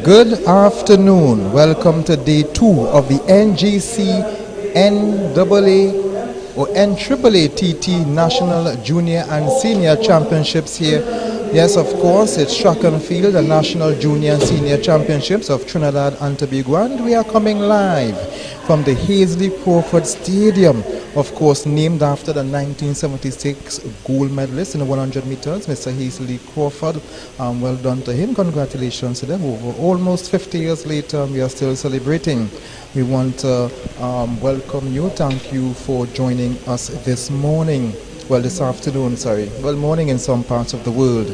Good afternoon. Welcome to day 2 of the NGC NAA or NAATT National Junior and Senior Championships here. Yes, of course, it's track and field, the National Junior and Senior Championships of Trinidad and Tobago, and we are coming live from the Hazley Crawford Stadium, of course, named after the 1976 gold medalist in the 100 meters, Mr. Hazley Crawford. Well done to him. Congratulations to them. Over almost 50 years later, we are still celebrating. We want to welcome you. Thank you for joining us this morning. Well, this afternoon, sorry. Well, morning in some parts of the world.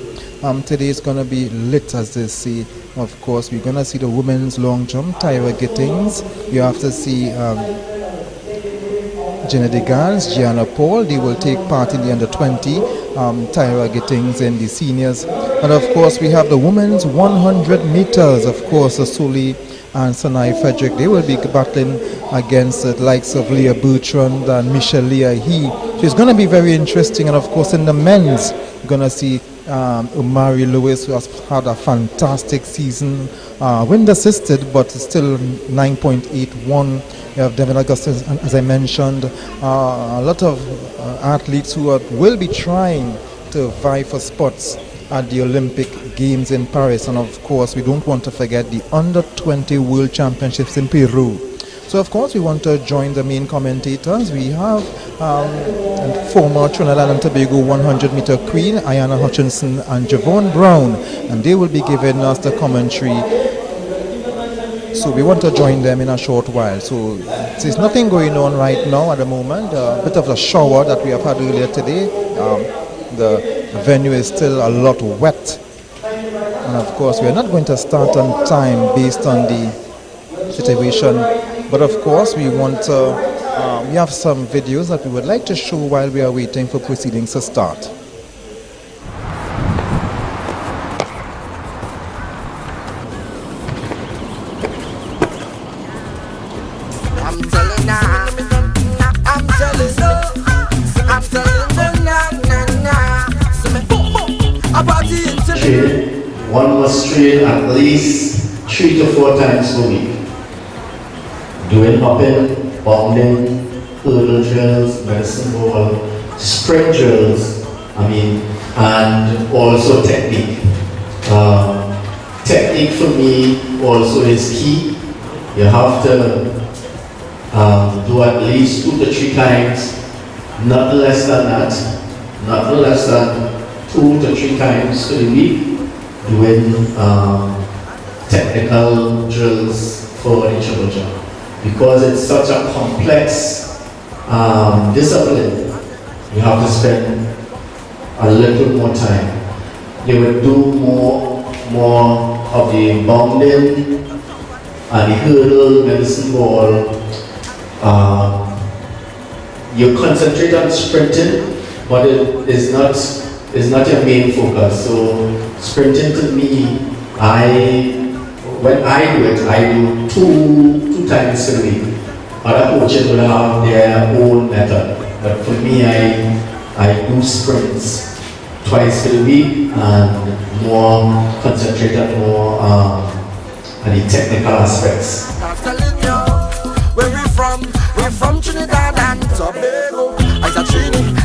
Today is going to be lit, as they say. Of course, we're going to see the women's long jump, Tyra Gittings. You have to see Jenna DeGans, Gianna Paul. They will take part in the under 20. Tyra Gittings in the seniors. And of course, we have the women's 100 meters. Of course, Asuli and Sanai Frederick. They will be battling against the likes of Leah Bertrand and Michelle Leah He. So it's going to be very interesting. And of course, in the men's, you're going to see Umari Lewis, who has had a fantastic season, wind assisted, but still 9.81. You have Devin Augustus, as I mentioned, a lot of athletes who will be trying to vie for spots at the Olympic Games in Paris. And of course, we don't want to forget the under 20 World Championships in Peru. So of course, we want to join the main commentators. We have former Trinidad and Tobago 100 meter queen Ayana Hutchinson and Javon Brown, and they will be giving us the commentary. So we want to join them in a short while. So there's nothing going on right now at the moment. A bit of a shower that we have had earlier today. The venue is still a lot wet, and of course we are not going to start on time based on the situation. But of course, we want we have some videos that we would like to show while we are waiting for proceedings to start. One must train at least 3 to 4 times per week. Doing hopping, bounding, hurdle drills, medicine ball, sprint drills, and also technique. Technique for me also is key. You have to do at least 2 to 3 times, not less than that, not less than 2 to 3 times per week, doing technical drills for the triple jump. Because it's such a complex discipline, you have to spend a little more time. You will do more of the bounding and the hurdle, medicine ball. You concentrate on sprinting, but it is not your main focus. So sprinting to me, when I do it, I do two times a week. Other coaches will have their own method, but for me, I do sprints twice a week and more concentrated more on the technical aspects. I'm telling you, where we're from Trinidad and Tobago.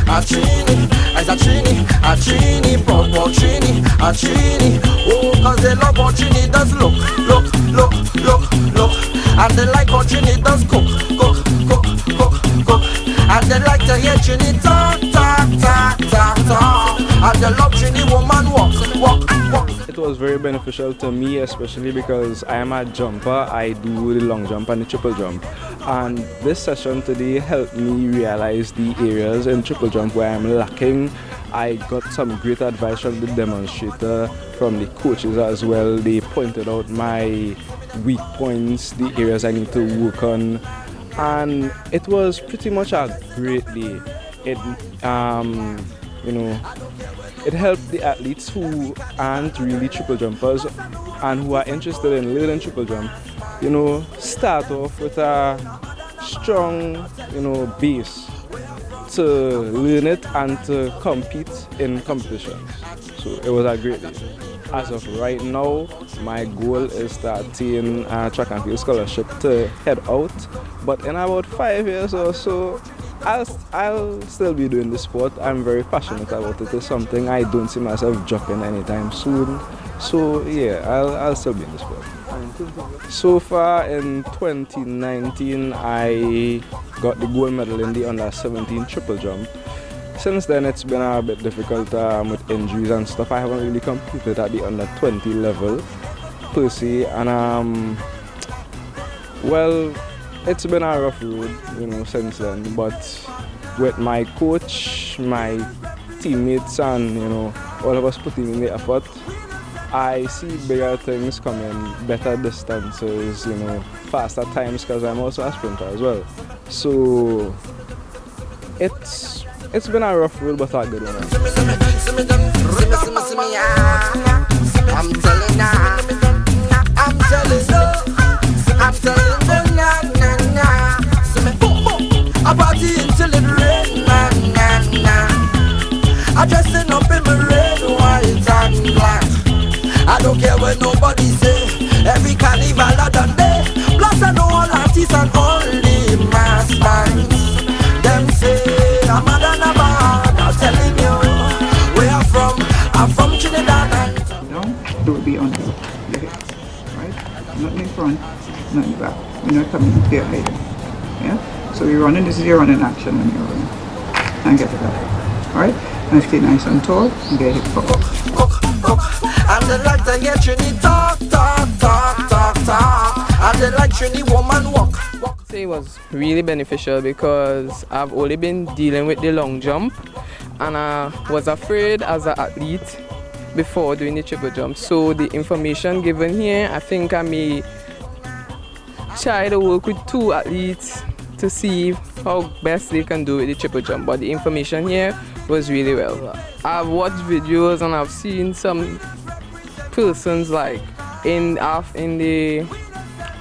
I Trini, Papa Trini, oh, cause they love how Trini does look, and they like how Trini does cook, and they like to hear Trini talk, and they love Trini woman walk. It was very beneficial to me, especially because I am a jumper. I do the long jump and the triple jump, and this session today helped me realize the areas in triple jump where I'm lacking. I got some great advice from the demonstrator, from the coaches as well. They pointed out my weak points, the areas I need to work on, and it was pretty much a great day. It helped the athletes who aren't really triple jumpers and who are interested in learning triple jump, start off with a strong, base to learn it and to compete in competitions. So it was a great day. As of right now, my goal is to attain a track and field scholarship to head out. But in about 5 years or so, I'll still be doing the sport. I'm very passionate about it. It's something I don't see myself dropping anytime soon. So yeah, I'll still be in the sport. So far in 2019, I got the gold medal in the under 17 triple jump. Since then, it's been a bit difficult with injuries and stuff. I haven't really competed at the under 20 level per se, and well, it's been a rough road, since then. But with my coach, my teammates, and all of us putting in the effort, I see bigger things coming, better distances, faster times, because I'm also a sprinter as well. So it's been a rough road, but a good one. I'm telling I party until it rain, I dressing up in my red, white and black. I don't care what nobody say. Every carnival I done day. Plus I know all artists and all the mass bands. Them say I'm a Naaatt. I'm telling you where I'm from Trinidad and down, it will be on the hips, right? Not in front, not in the back. We're not coming there later. Yeah? So you're running, this is your running action when you're running. And get it up. Alright? And stay nice and tall and get it forward. And they like to hear Trini talk. And they like Trini woman walk. So it was really beneficial because I've only been dealing with the long jump, and I was afraid as an athlete before doing the triple jump. So the information given here, I think I may try to work with 2 athletes to see how best they can do with the triple jump. But the information here was really well. I've watched videos and I've seen some persons like in the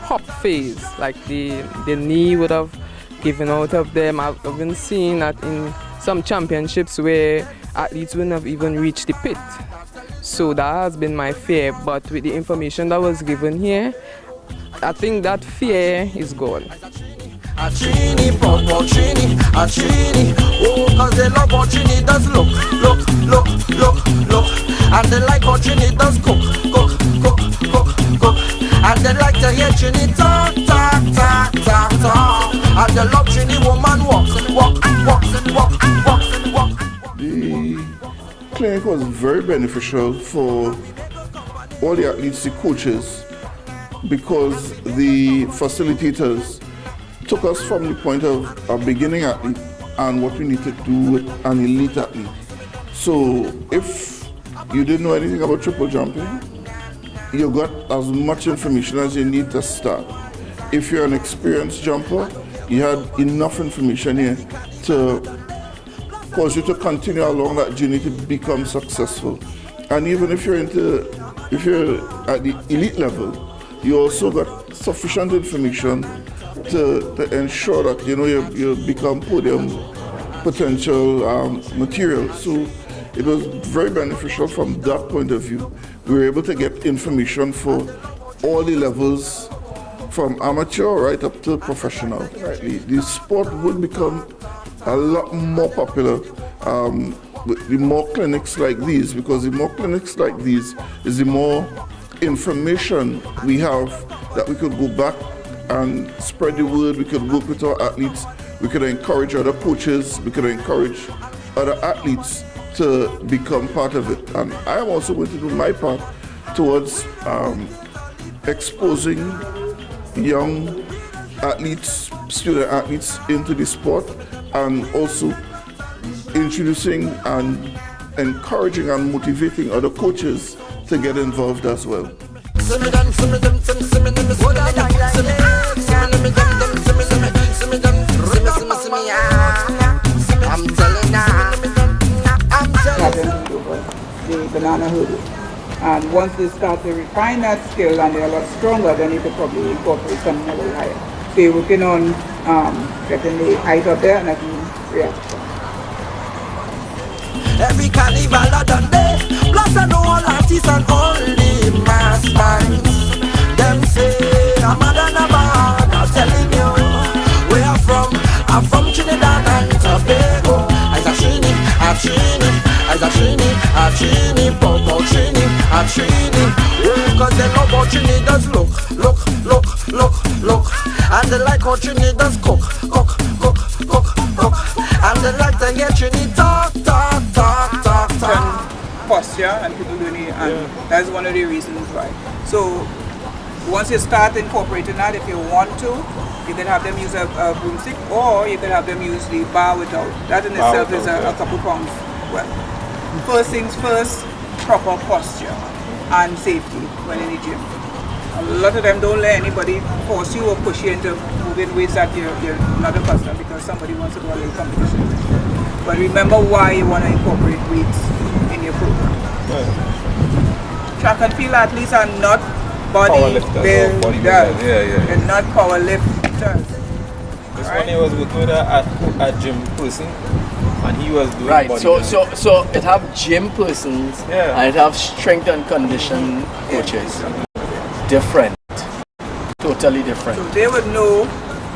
hop phase, like the knee would have given out of them. I've even seen that in some championships where athletes wouldn't have even reached the pit. So that has been my fear, but with the information that was given here, I think that fear is gone. A Trini, oh, cause they love how Trini does look. And they like how Trini does cook. And they like to hear Trini talk. And they love Trini woman walk. The clinic was very beneficial for all the athletes, the coaches, because the facilitators took us from the point of a beginning athlete and what we need to do with an elite athlete. So if you didn't know anything about triple jumping, you got as much information as you need to start. If you're an experienced jumper, you had enough information here to cause you to continue along that journey to become successful. And even if you're at the elite level, you also got sufficient information to ensure that you become podium potential material. So it was very beneficial from that point of view. We were able to get information for all the levels, from amateur right up to professional. The sport would become a lot more popular with the more clinics like these, because the more clinics like these is the more information we have that we could go back and spread the word. We could work with our athletes, we could encourage other coaches, we could encourage other athletes to become part of it. And I am also going to do my part towards exposing young athletes, student athletes into the sport, and also introducing and encouraging and motivating other coaches to get involved as well. The banana hurdle. And once they start to refine that skill and they're a lot stronger, then you could probably incorporate something a little higher. So you're working on getting the height up there and I can react. Every carnival I done day, plus I know all artists and all the mass minds. Them say I'm a Naaatt. I'm telling you where I'm from Trinidad and Tobago. I've seen it, I've seen it, I've seen it, I've seen it, Popo Trini, I've seen it. Cause they know how Trini does look, and they like how Trini does cook. And they like to hear Trini talk. Posture and people doing it, and that's one of the reasons why. So once you start incorporating that, if you want to, you can have them use a broomstick, or you can have them use the bar without. That in itself is a couple pounds. Well, first things first, proper posture and safety when in the gym. A lot of them don't let anybody force you or push you into moving weights that you're not accustomed because somebody wants to do a little competition. But remember why you want to incorporate weights in your program. Track and field athletes are not bodybuilders. They're not power lifters. This one he was working with a gym person, and he was doing right. bodybuilding. So it have gym persons and it have strength and condition coaches. Different, totally different. So they would know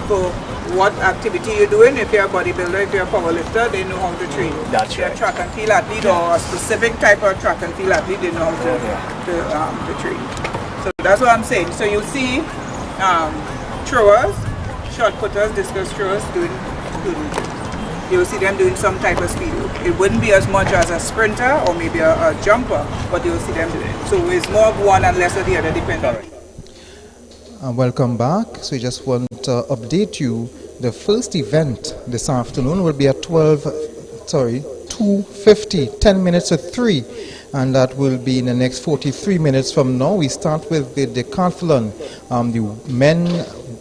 for what activity you're doing. If you're a bodybuilder, if you're a power lifter, they know how to train. That's if you're right. a track and field athlete or a specific type of track and field athlete, they know how to train. So that's what I'm saying. So you see throwers, shot putters, discus throwers doing you'll see them doing some type of speed work. It wouldn't be as much as a sprinter or maybe a jumper, but you'll see them doing it. So it's more of one and less of the other, depending. Welcome back. So we just want to update you. The first event this afternoon will be at 2:50, 10 minutes to 3. And that will be in the next 43 minutes from now. We start with the decathlon, the men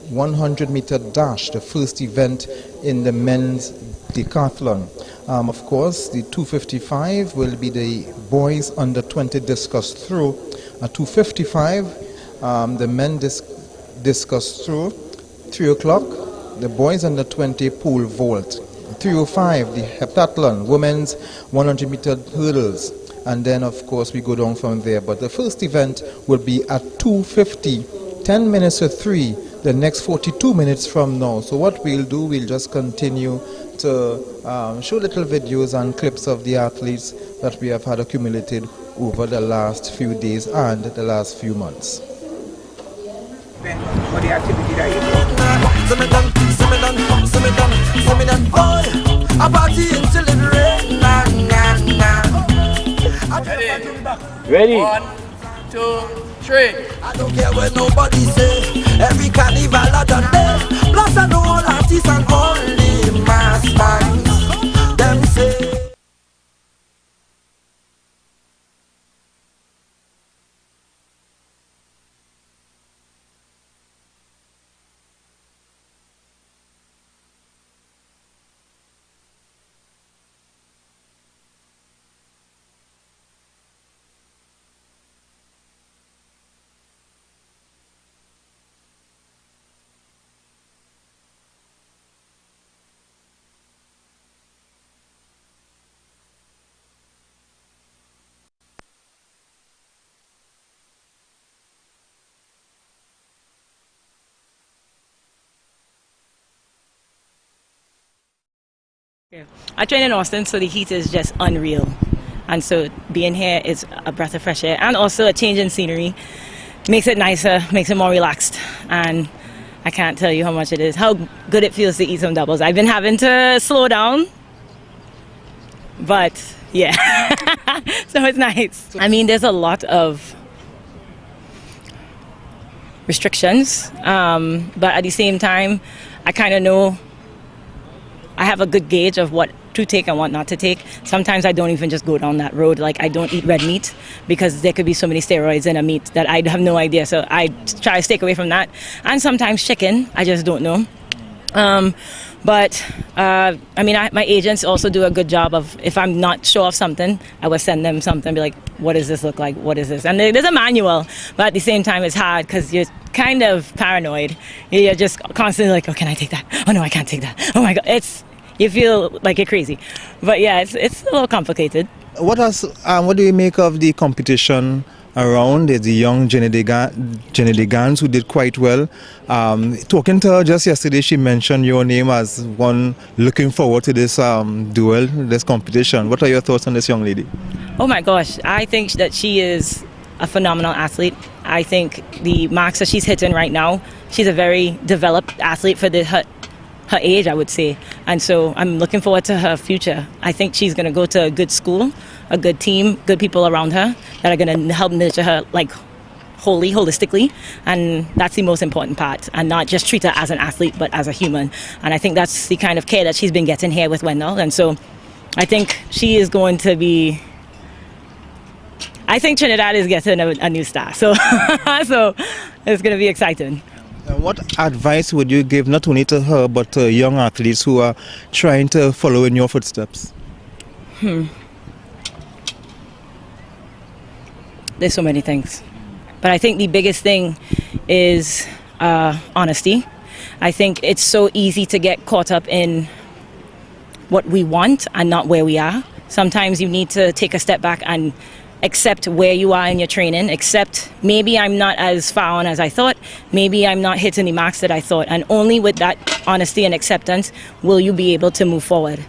100-meter dash, the first event in the men's decathlon. Of course, the 2:55 will be the boys under 20 discus throw. At 2:55, the men discus throw. 3 o'clock, the boys under 20 pole vault. 3:05, the heptathlon, women's 100-meter hurdles. And then, of course, we go down from there. But the first event will be at 2:50, 10 minutes to 3, the next 42 minutes from now. So what we'll do, we'll just continue to show little videos and clips of the athletes that we have had accumulated over the last few days and the last few months. For the activity that you do. A party until it rain. Ready? 1, 2, 3. I don't care what nobody say. Every carnival I done day. Plus I know all artists and only mass minds. Them say. I train in Austin, so the heat is just unreal. And so being here is a breath of fresh air and also a change in scenery. Makes it nicer, makes it more relaxed. And I can't tell you how much it is, how good it feels to eat some doubles. I've been having to slow down, but yeah, so it's nice. I mean, there's a lot of restrictions, but at the same time, I kind of know I have a good gauge of what to take and what not to take. Sometimes I don't even just go down that road. Like, I don't eat red meat because there could be so many steroids in a meat that I have no idea. So I try to stay away from that. And sometimes chicken, I just don't know. I mean, my agents also do a good job of, if I'm not sure of something, I will send them something, be like, what does this look like? What is this? And there's a manual, but at the same time, it's hard because you're kind of paranoid. You're just constantly like, oh, can I take that? Oh, no, I can't take that. Oh, my God. You feel like you're crazy. But yeah, it's a little complicated. What do you make of the competition around. There's the young Jenny Degans who did quite well. Talking to her just yesterday, she mentioned your name as one looking forward to this duel, this competition. What are your thoughts on this young lady? Oh my gosh, I think that she is a phenomenal athlete. I think the marks that she's hitting right now, she's a very developed athlete for her age, I would say. And so I'm looking forward to her future. I think she's going to go to a good school, a good team, good people around her that are going to help nurture her like holistically. And that's the most important part. And not just treat her as an athlete, but as a human. And I think that's the kind of care that she's been getting here with Wendell. And so I think she is going to be... I think Trinidad is getting a new star. So, so it's going to be exciting. What advice would you give not only to her but to young athletes who are trying to follow in your footsteps? There's so many things. But I think the biggest thing is honesty. I think it's so easy to get caught up in what we want and not where we are. Sometimes you need to take a step back and accept where you are in your training, accept maybe I'm not as far on as I thought, maybe I'm not hitting the marks that I thought, and only with that honesty and acceptance will you be able to move forward.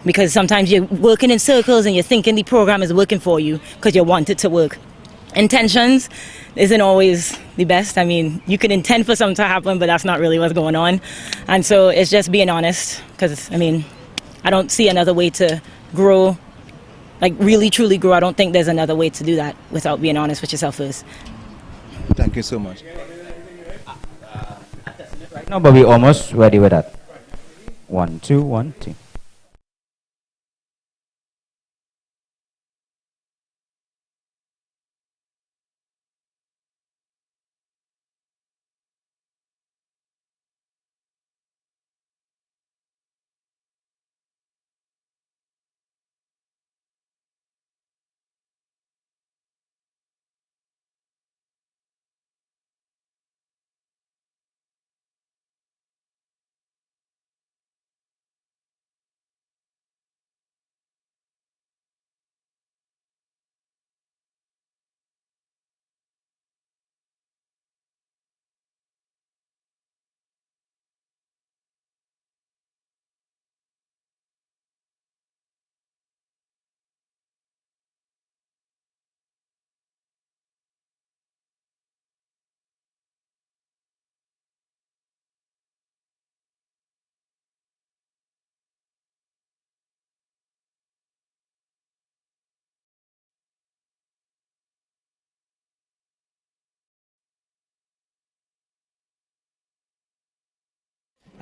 Because sometimes you're working in circles and you're thinking the program is working for you because you want it to work. Intentions isn't always the best. I mean, you can intend for something to happen, but that's not really what's going on. And so it's just being honest, because I mean, I don't see another way to grow, like really truly grow. I don't think there's another way to do that without being honest with yourself first. Thank you so much. Right now, but we're almost ready with that. 1, 2, 1, 2.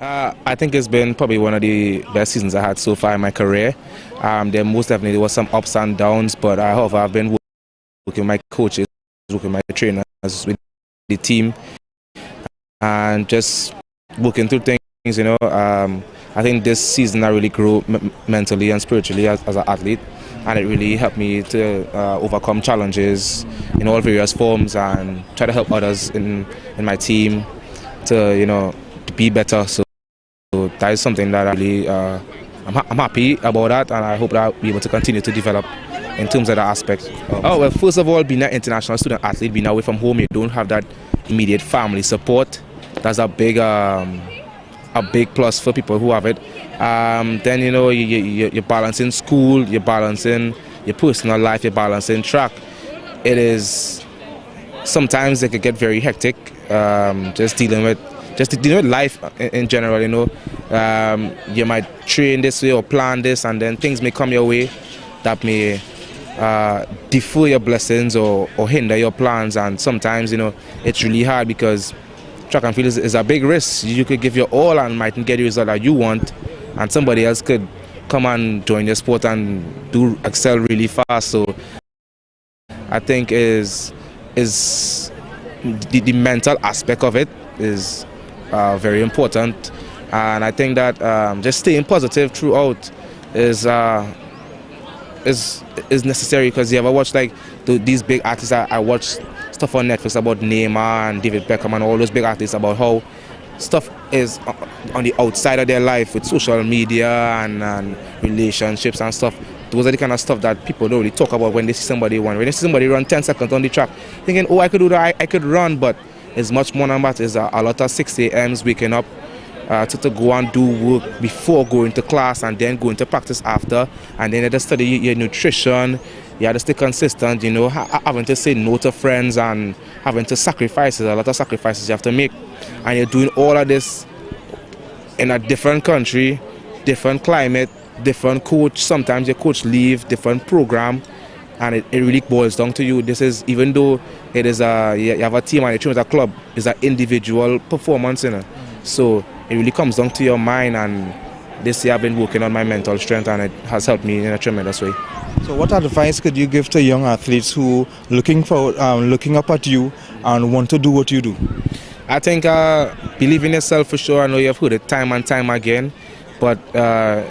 I think it's been probably one of the best seasons I had so far in my career. There most definitely was some ups and downs, but however, I've been working with my coaches, working with my trainers, with the team, and just working through things, you know. I think this season I really grew mentally and spiritually as an athlete, and it really helped me to overcome challenges in all various forms and try to help others in my team to, you know, to be better. So that is something that I really, I'm happy about that, and I hope that I'll be able to continue to develop in terms of that aspect. Oh, well, first of all, being an international student athlete, being away from home, you don't have that immediate family support. That's a big plus for people who have it. Then, you know, you're balancing school, you're balancing your personal life, you're balancing track. It is, sometimes it could get very hectic, just dealing with life in general, you know. You might train this way or plan this, and then things may come your way that may defer your blessings or hinder your plans. And sometimes, you know, it's really hard because track and field is a big risk. You could give your all and mightn't get the result that you want, and somebody else could come and join your sport and excel really fast. So I think is the mental aspect of it is very important, and I think that just staying positive throughout is necessary. Because you ever watch like these big athletes? I watch stuff on Netflix about Neymar and David Beckham and all those big athletes, about how stuff is on the outside of their life with social media and relationships and stuff. those are the kind of stuff that people don't really talk about when they see somebody run. When they see somebody run 10 seconds on the track, thinking, oh, I could do that, I could run, but it's much more than that. It's a lot of 6 a.m.s waking up to go and do work before going to class and then going to practice after, and then you have to study your nutrition, you have to stay consistent, you know, having to say no to friends and having to sacrifice, a lot of sacrifices you have to make, and you're doing all of this in a different country, different climate, different coach, sometimes your coach leave, different program, and it really boils down to you. This is, even though it is you have a team and you train with a club, it's an individual performance, you know. So it really comes down to your mind, and this year I've been working on my mental strength, and it has helped me in a tremendous way. So what advice could you give to young athletes who looking up at you and want to do what you do? I think believe in yourself for sure. I know you've heard it time and time again, but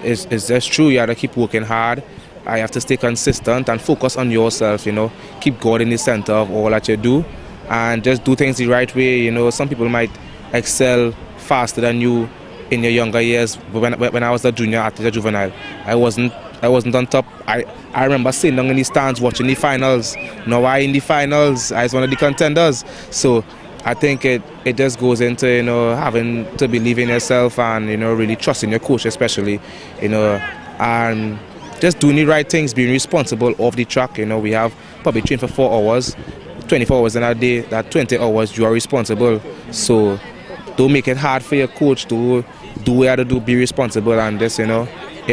it's just true. You have to keep working hard. I have to stay consistent and focus on yourself, you know. Keep God in the center of all that you do, and just do things the right way. You know, some people might excel faster than you in your younger years. But when I was a junior athlete, a juvenile, I wasn't on top. I remember sitting down in the stands watching the finals. Now I in the finals, I was one of the contenders. So I think it just goes into, you know, having to believe in yourself and, you know, really trusting your coach especially, you know, and just doing the right things, being responsible off the track. You know, we have probably trained for 4 hours, 24 hours in a day. That 20 hours you are responsible. So don't make it hard for your coach to do what you have to do, be responsible, and just, you know,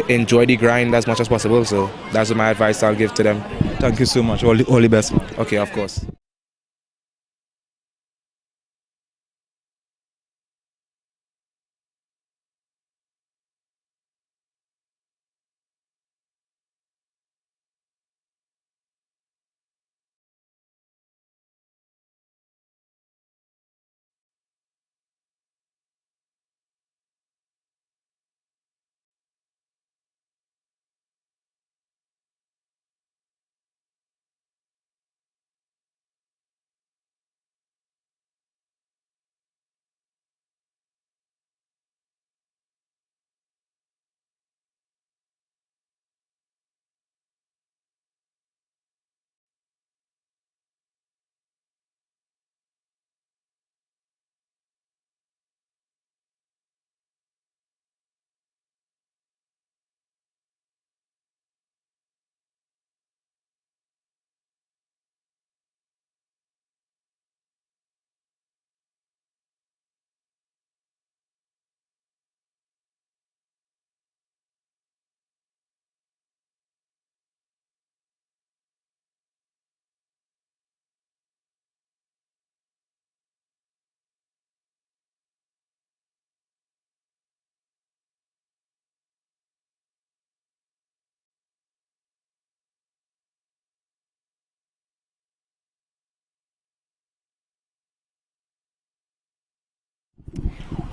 enjoy the grind as much as possible. So that's my advice I'll give to them. Thank you so much. All the best. Okay, of course.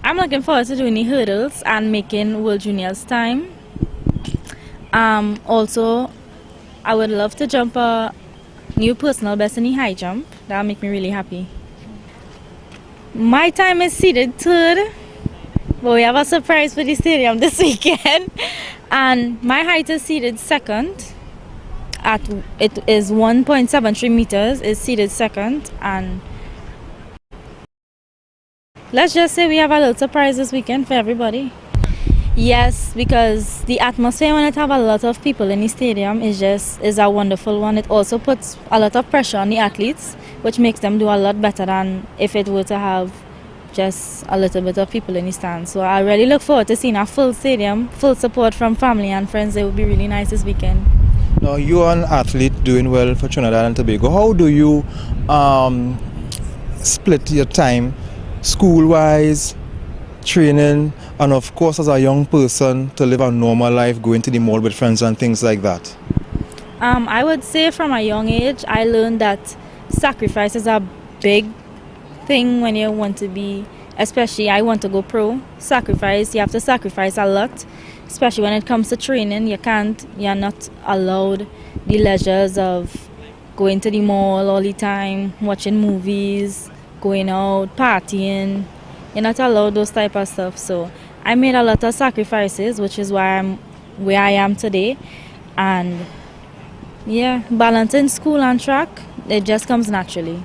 I'm looking forward to doing the hurdles and making World Juniors time. Also, I would love to jump a new personal best in the high jump. That'll make me really happy. My time is seeded third, but we have a surprise for the stadium this weekend. And my height is seeded second. It is 1.73 meters, is seeded second, and let's just say we have a little surprise this weekend for everybody. Yes, because the atmosphere when it have a lot of people in the stadium is a wonderful one. It also puts a lot of pressure on the athletes, which makes them do a lot better than if it were to have just a little bit of people in the stands. So I really look forward to seeing a full stadium, full support from family and friends. It would be really nice this weekend. Now, you're an athlete doing well for Trinidad and Tobago. How do you split your time, school-wise, training, and of course as a young person to live a normal life, going to the mall with friends and things like that? I would say from a young age, I learned that sacrifice is a big thing when you want to be, especially I want to go pro. You have to sacrifice a lot, especially when it comes to training. You're not allowed the leisures of going to the mall all the time, watching movies, going out, partying. You're not allowed those type of stuff. So I made a lot of sacrifices, which is why I'm where I am today. And yeah, balancing school and track, it just comes naturally.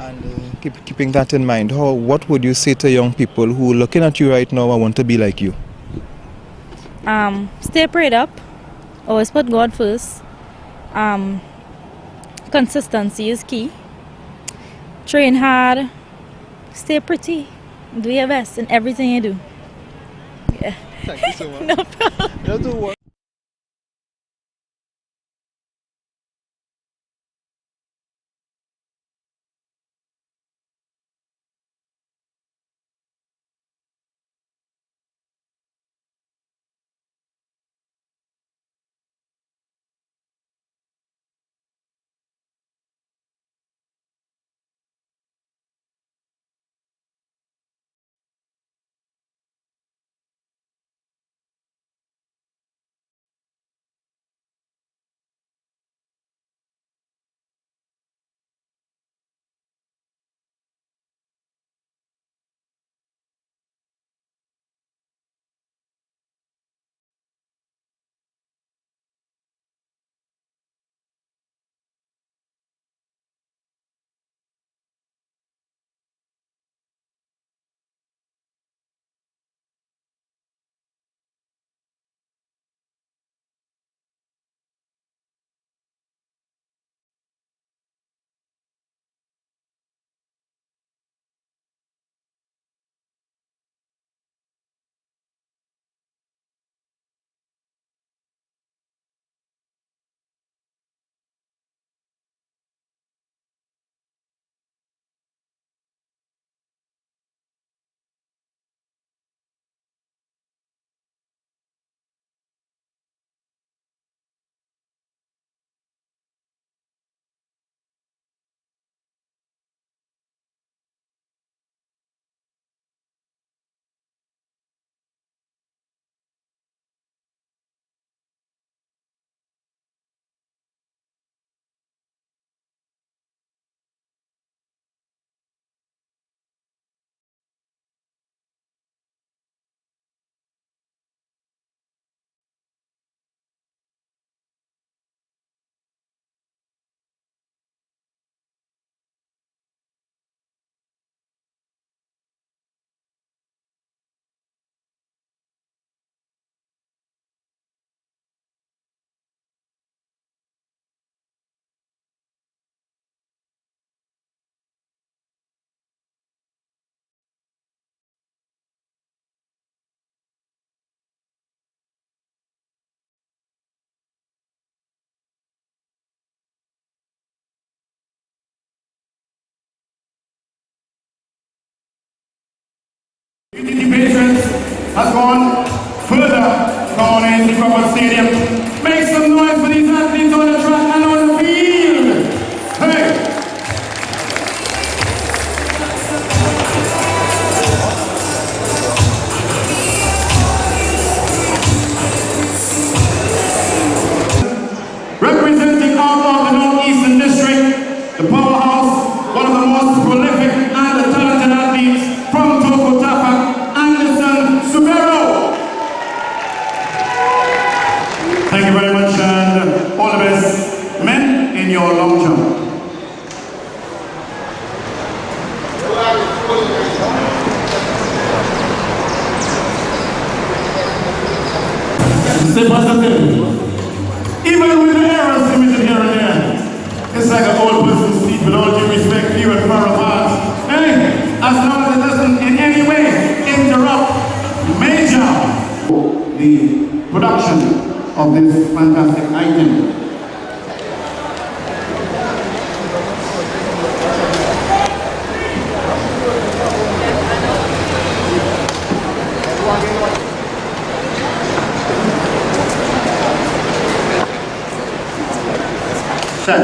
And keeping that in mind, what would you say to young people who are looking at you right now and want to be like you? Stay prayed up. Always put God first. Consistency is key. Train hard. Stay pretty. Do your best in everything you do. Yeah. Thank you so much. No problem. Just do what? Unity patrons has gone further down in the Crawford Stadium. Make some noise for these athletes on the track and on the field. Hey! Representing out of the Northeastern District, the powerhouse, one of the most prolific and the talented athletes from Tobago, thank you very much and all the best, men, in your long jump. Stay positive. Even with the errors committed here and there, it's like an old person speak with all due respect, few and far apart. Hey, as long as it doesn't in any way interrupt the production of this fantastic item. Set.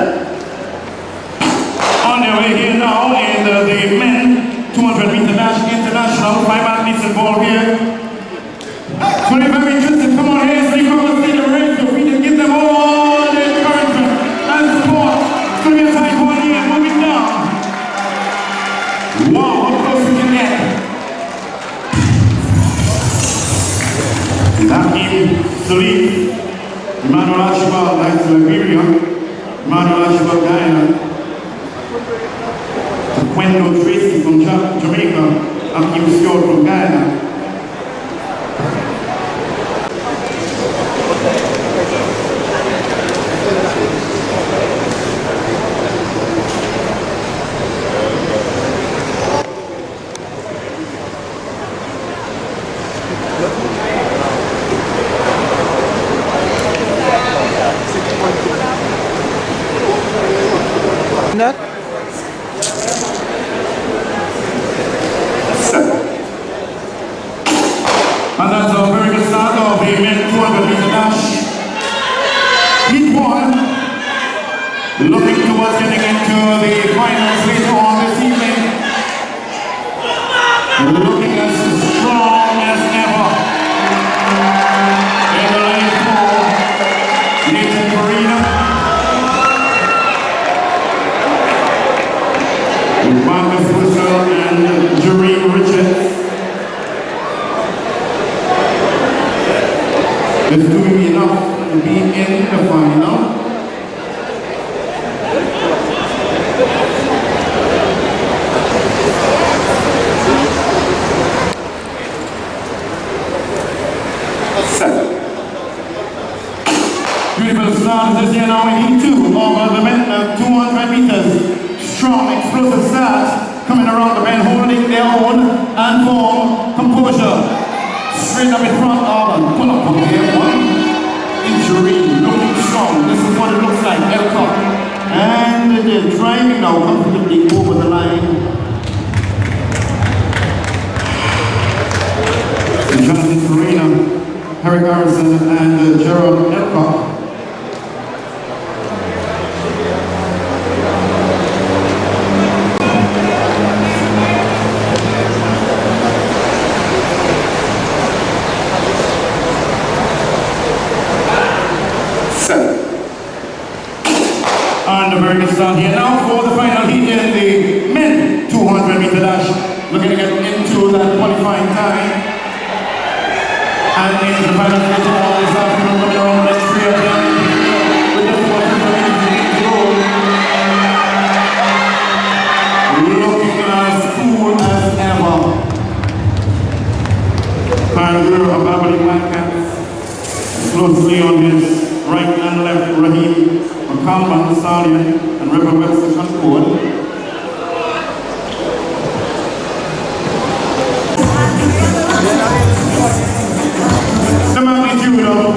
On their way here now in the men 200 meter dash international, 5 athletes involved here. So if I'm interested, come on here, so you come and see the race, so we can give them all the encouragement and support. It's going to be a tight one here, moving down. Wow, how close we can get. Hakim Salif Emmanuel Archibald, that's Liberia. Emmanuel Archibald, Guyana. Quendo Tracy from Jamaica. And Kim Stewart from Guyana. That? And that's a very good start of the men 200 meter dash. Heat 1. Looking towards getting into the finals later on this evening. Looking as strong as ever. In the lane 4, Nathan Farina. Marcus Russell and Jereen Richards. Is doing enough to be in the final. Set. Beautiful start this year now in Heat 2 over the men 200 meters. Strong, explosive start coming around the bend, holding their own and form composure. Straight up in front of pull up on there, one injury, looking strong. This is what it looks like, Elcock. And they're driving now comfortably over the line. Jonathan Farina, Harry Harrison, and Gerald Elcock. And a very good start here now for the final heat in the men 200 meter dash. Looking to get into that qualifying time. And in the final heat of all this afternoon, coming around the next 3 of them. With just 1 minute to go. Looking as cool as ever. Kangaroo Ababali Blackcats. Closely on his right and left, Raheem McCallum, Stallion, and River Webster Concord. The magnitude of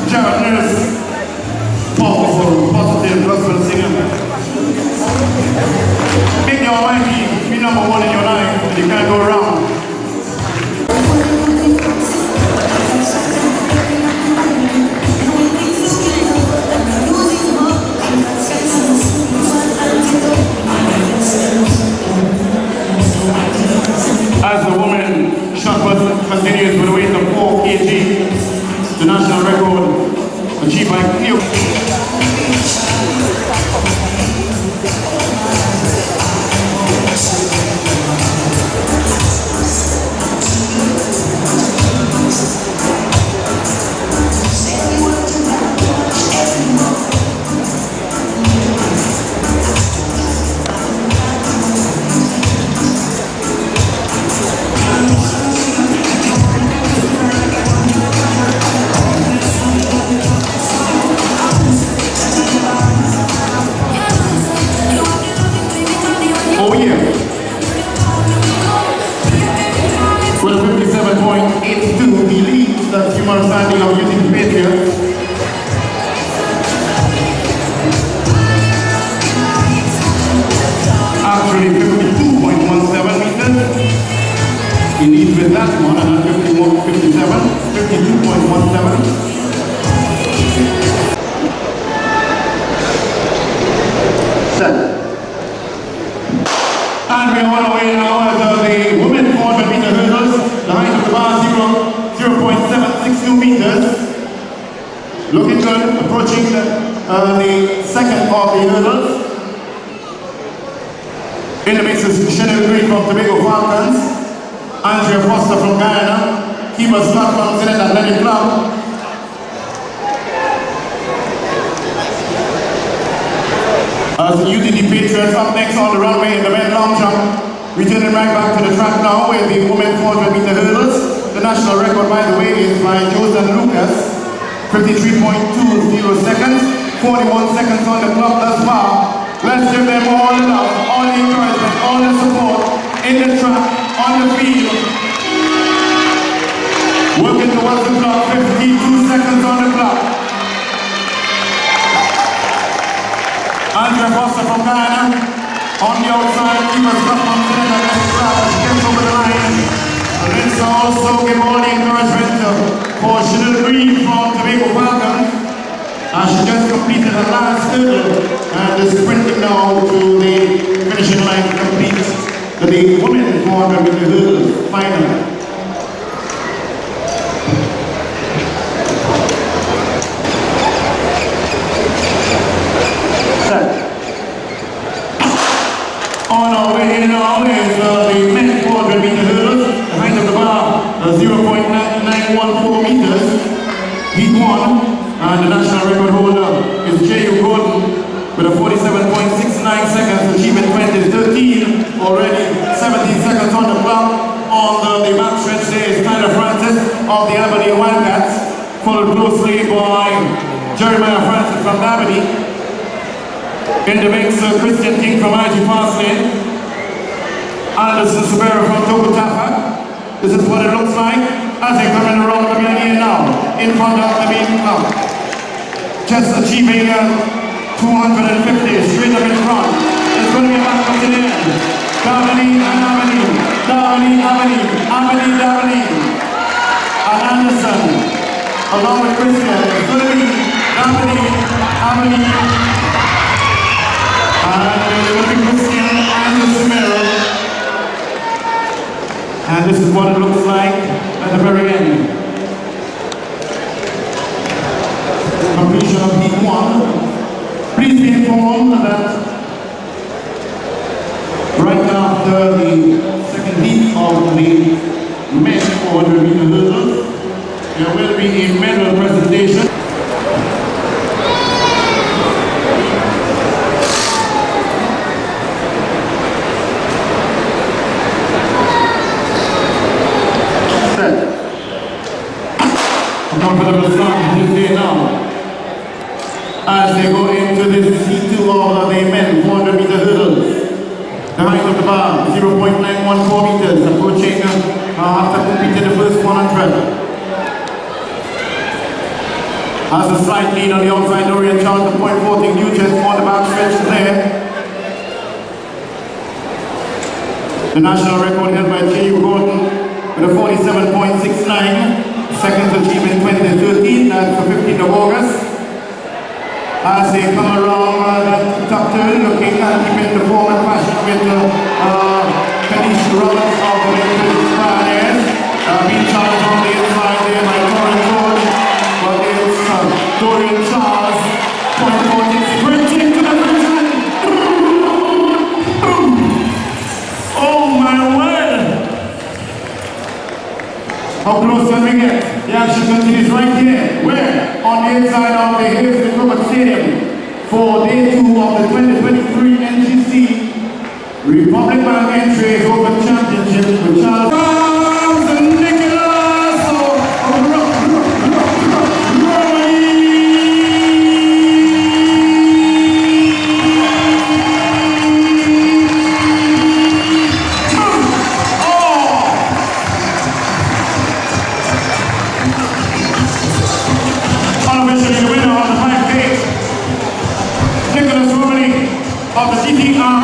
Jared Nurse, powerful, positive gospel singer. Make your mind be number 1 in your life, you can't go wrong. As the woman shot put continues with a weight of 4 kg, the national record achieved by Cleo. Oh yeah. With a 57.82, he leads the human standing of using Patriots. Actually 52.17 meters. He leads with that one and at 52.17. Set. And we are on our way now as the women 400 meter hurdles. The height of the bar 0.762 meters. Looking good, approaching the second of the hurdles. In the mix is Chanel Green from Tobago Falcons, Andrea Foster from Guyana, Kiba Scott from Trinidad Athletic Club, As the UTD Patriots up next on the runway in the men long jump. Returning right back to the track now with the women 400 meter hurdles. The national record, by the way, is by Joseph Lucas, 53.20 seconds, 41 seconds on the clock thus far. Let's give them all the love, all the encouragement, all the support in the track, on the field. Working towards the clock, 52 seconds on the clock. Andrea Foster from Guyana on the outside, keep us up on Trinidad as she gets over the line. And let's also give all the encouragement for Chanel Green from Tobago Falcons. She just completed her last hurdle and is sprinting now to the finishing line to complete the women's 400 meter hurdle final. On our way now is the men's 400 meter hurdles. The height of the bar 0.914 meters. Heat 1, and the national record holder is J.U. Gordon with a 47.69 seconds, achieving 2013 already. 17 seconds on the clock. On the back stretch there is Tyler Francis of the Aberdeen Wildcats, followed closely by Jeremiah Francis from Aberdeen. In the mix, Christian King from IG Parsley, Anderson Subera from Togo Tafa. This is what it looks like as they come in around the community now. In front of the main club. Just achieving 250 straight up in front. It's going to be a back to the end. Darlene and Amelie. Darlene, Amelie. Amelie, Darlene. And Anderson, along with Christian. It's going to be Darlene, Amelie. And there's going to be Christian and the Smith. And this is what it looks like at the very end. Completion of heat 1. Please be informed that right after the second heat of the men's 400 meter hurdles, there will be a medal presentation. Comfortable start this day now. As they go into this C2 of the men 400 meter hurdles. The height of the bar 0.914 meters, approaching after completing the first 100. Has a slight lead on the outside, Dorian Charles, the .14 Newton on the back stretch there. The national record held by J.U. Gordon with a 47.69. Seconds achievement 2013, that's the 15th of August. As they come around the top turn, looking at keeping the form and fashion with Kanisha Roberts of the British Pioneers. Being charged on the inside there by Dorian George, but it's Dorian Charles, .14, sprinting to the finish line. Oh my word! How close can we get? The action continues right here. Where? On the inside of the Hills Republic Stadium for day 2 of the 2023 NGC Republic Bank Entry Open Championship with Charles and Nicholas of the GTRR.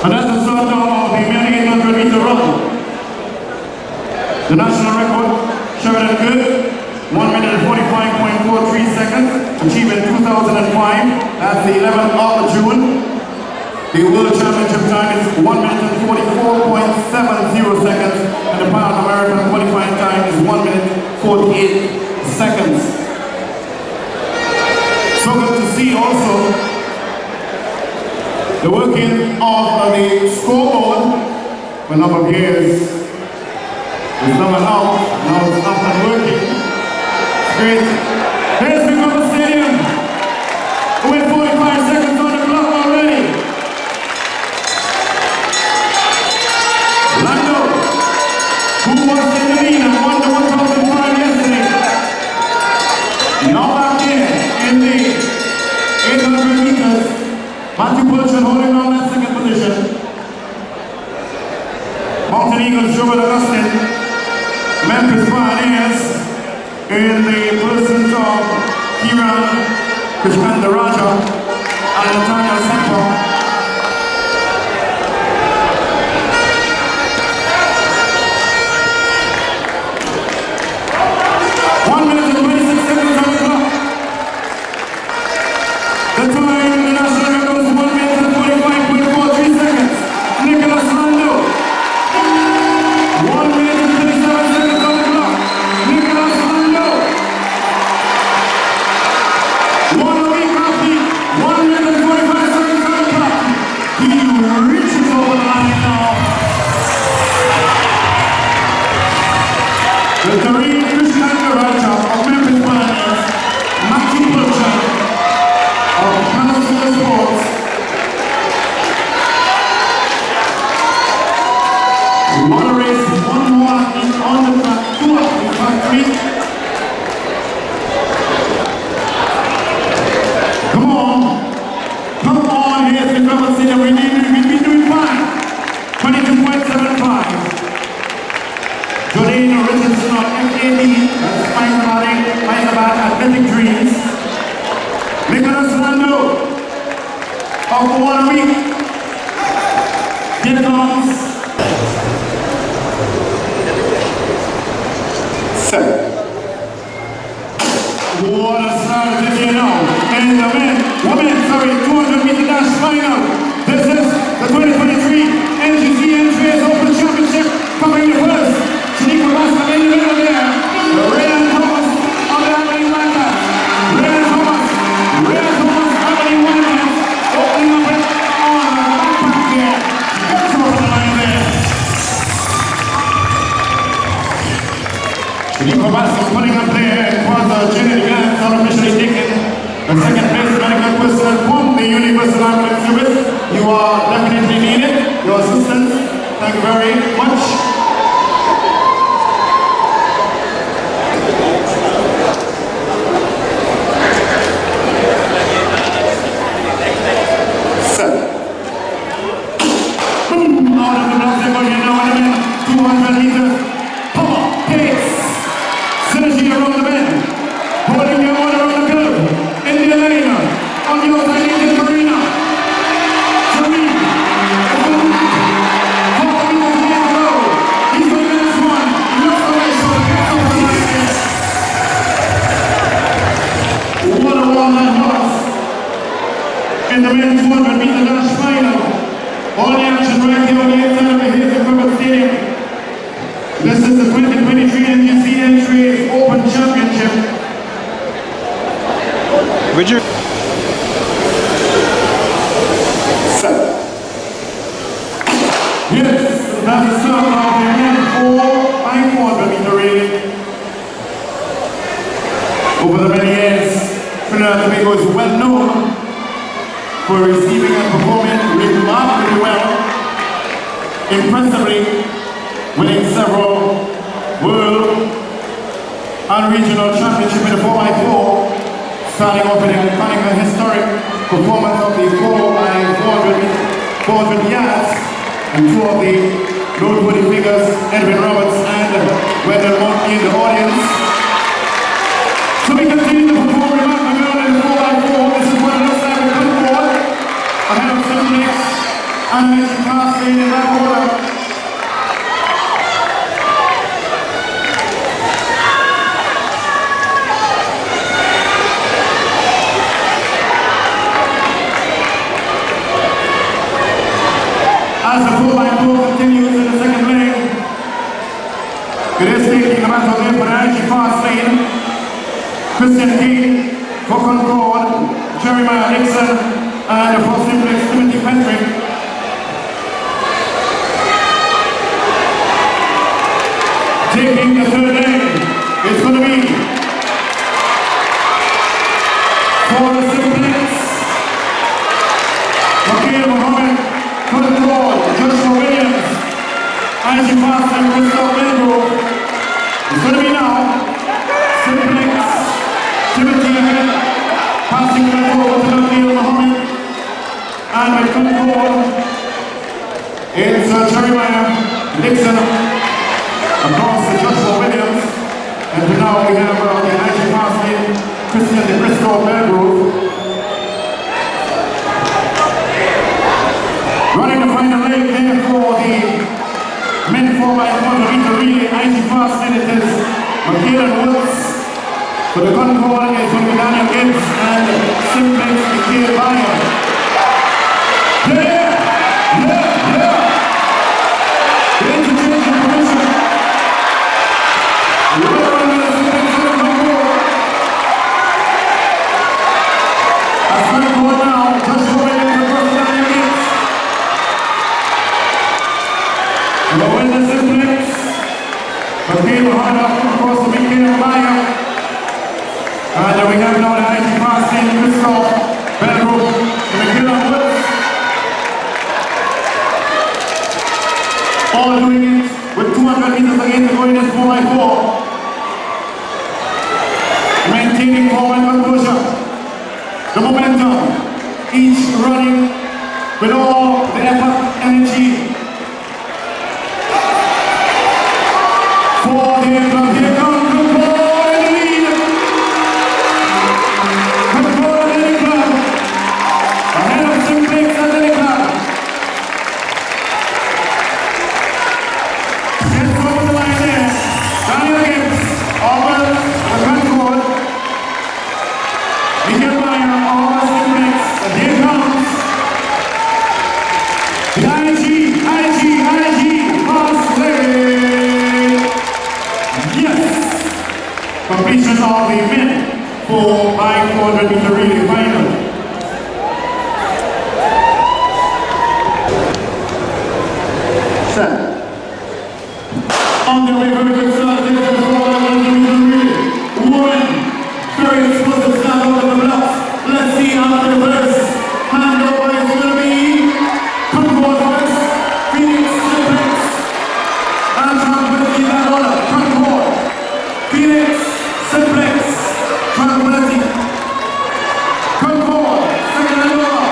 And that's the start of the 800 meter run. The national record, Sheridan Good, 1 minute and 45.43 seconds, achieved in 2005. That's the 11th of June. The World Championship time is 1 minute and 44.70 seconds, and the Pan American qualifying time is 1 minute 48 seconds. So good to see also the working of the scoreboard for a number of years. It's coming out, now it's up and working. Great. Let's pick up the stadium. With 45 seconds on the clock already. Lando, who was in the lead and won the 1,005 yesterday. Now back in the 800 meters. Matthew Pulchin holding on that second position. Mountain Eagles, Joel Augustine. Memphis Pioneers in the persons of Kiran Krishnandaraja and Nathaniel Semper. Over the many years, Trinidad and Tobago is well known for receiving and performing remarkably well, impressively winning several world and regional championships in the 4x4, starting off with an iconic and historic performance of the 4x400 yards, and two of the noteworthy figures, Edwin Roberts and Wendell Monty in the audience. So we continue to perform remarkably in the 4x4. This is what it looks like with Concord. Ahead of 7 next, animation class being in that order. As the 4x4 continues in the second leg, it is taking the battle there for the energy fast lane. Christian King for Concord, Jeremiah Nixon, and for Simplex Timothy Patrick. Taking the third lane is going to be IG Fast and Crystal Bengo. It's going to be now. Simplex, Timothy ahead. Passing the ball to Nabil Mohammed. And the control. It's Jeremiah Dixon across the Joshua Williams. And for now we have the IG Fast Christian de Crystal Belgrove. Running the final leg there for the men 4x100 meter relay, IG Fast Senators, Michaela Woods. For the concord is going to be Daniel Gibbs and Simplex Mikhail Bayer. Yeah! The interchange of position. The other one is Simplex in the concord. That's concord now. Joshua Williams across Daniel Gibbs. The winner Simplex. Mikhail Bayer across the Mikhail Bayer. And we have now the IG Fast in Crystal Belgrove and Michaela Woods. All doing it with 200 meters again to go in this 4x4. Maintaining form and composure. The momentum. Each running with all the effort, energy. For the club, here comes the ball in the lead. Control in the club. Ahead of Simplex and the club. Gets over the line there. Daniel Gibbs, over the control. Mikhail Bayer, over Simplex. And here comes the IG Fast leg. Yes! Completion of the men 4x400 meter relay final. Set. On their way, very good start there for the 4x400 meter relay. Women, very explosive start over the blocks. Let's see how the first handover is going to be. Concord first, Phoenix, Simplex, and Tranquility in that order. Concord, Phoenix, Simplex, Tranquility. Concord, second handover.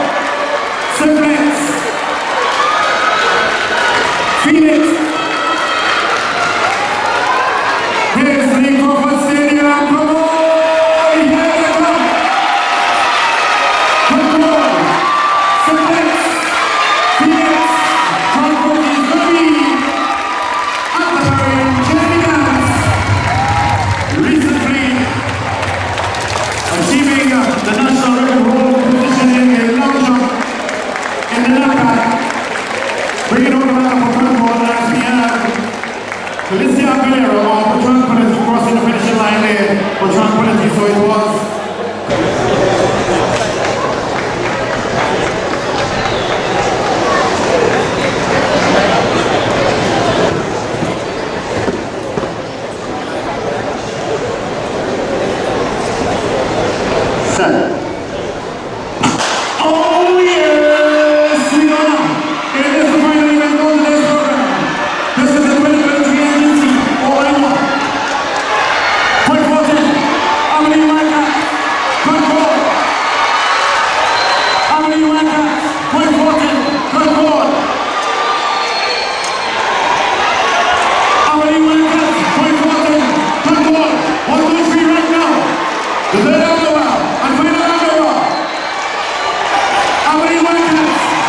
Simplex, Phoenix. Here's the Crawford Stadium. Come on, here they come. Concord, Simplex, Phoenix, Tranquility is going to be at the Trinidad. Recently achieving the national record hold position in the long jump in the Naaatt. Bring it over now for Concord as we have Felicia Aguilera for Tranquility crossing the finishing line there for Tranquility, so it was set. Oh yes, we are now. It is the final event of today's program. This is the 2023 agency, all-in-one. Point 14, Amelie Wanga, Concord. Amelie Wanga, point 14, Concord. Amelie Wanga, point 14, Concord. 1, 2, 3 right now. The third handover, and final handover. Amelie Wanga,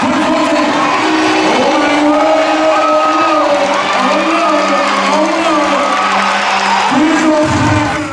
point 14. Oh my word! Oh no! Please don't panic.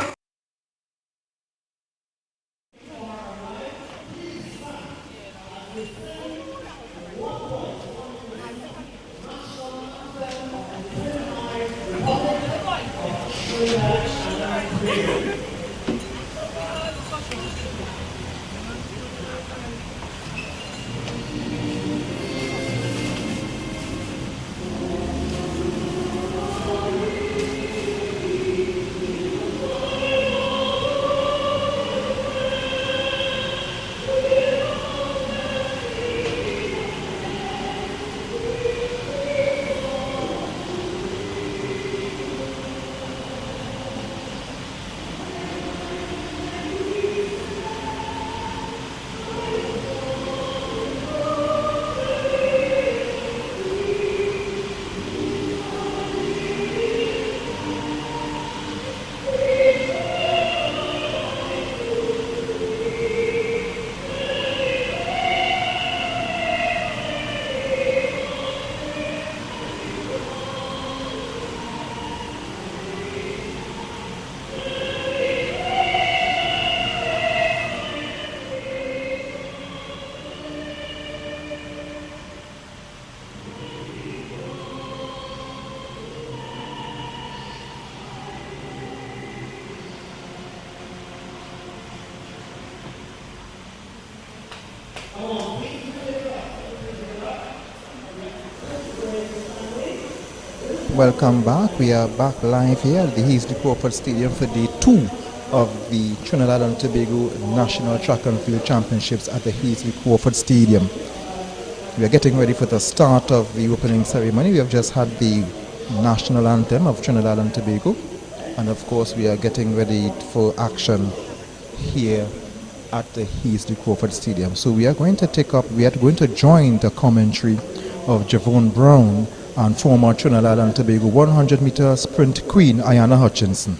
Welcome back. We are back live here at the Heasley Crawford Stadium for day 2 of the Trinidad and Tobago National Track and Field Championships at the Heasley Crawford Stadium. We are getting ready for the start of the opening ceremony. We have just had the national anthem of Trinidad and Tobago, and of course we are getting ready for action here at the Heasley Crawford Stadium. So we are going to join the commentary of Javon Brown and former Trinidad and Tobago 100-meter sprint queen Ayanna Hutchinson.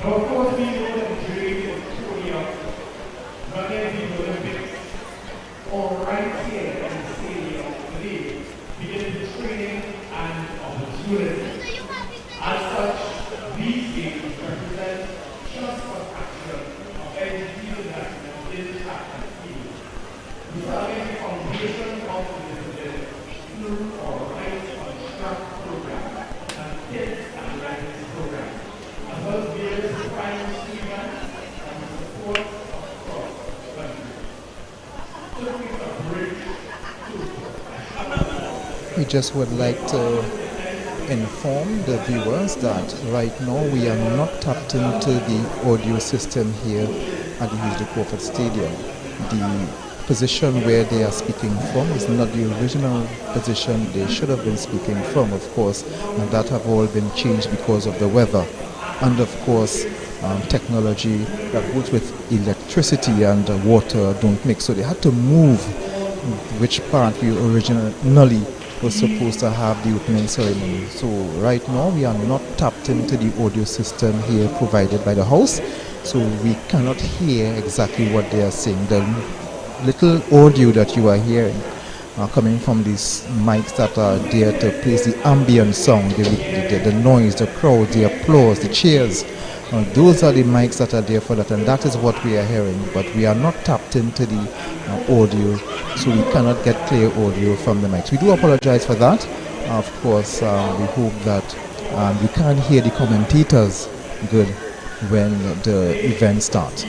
Of course, we know that during the Korea, running the Olympics, or right here in the stadium today, begin the training and opportunity. As such, these games represent just one action of education that is track and field. Resolving the foundation of the discipline through our right on track program and kids and readiness program, as well as various primary school events and the support across the country. So it's a bridge to We just would like to inform the viewers that right now we are not tapped into the audio system here at the Hughley Crawford Stadium. The position where they are speaking from is not the original position they should have been speaking from, of course, and that have all been changed because of the weather. And of course, technology that goes with electricity and water don't mix, so they had to move which part we originally was supposed to have the opening ceremony. So right now we are not tapped into the audio system here provided by the house, so we cannot hear exactly what they are saying. The little audio that you are hearing are coming from these mics that are there to place the ambient sound, the noise, the crowd, the applause, the cheers. Those are the mics that are there for that, and that is what we are hearing. But we are not tapped into the audio, so we cannot get clear audio from the mics. We do apologize for that. Of course, we hope that we can hear the commentators good when the event starts.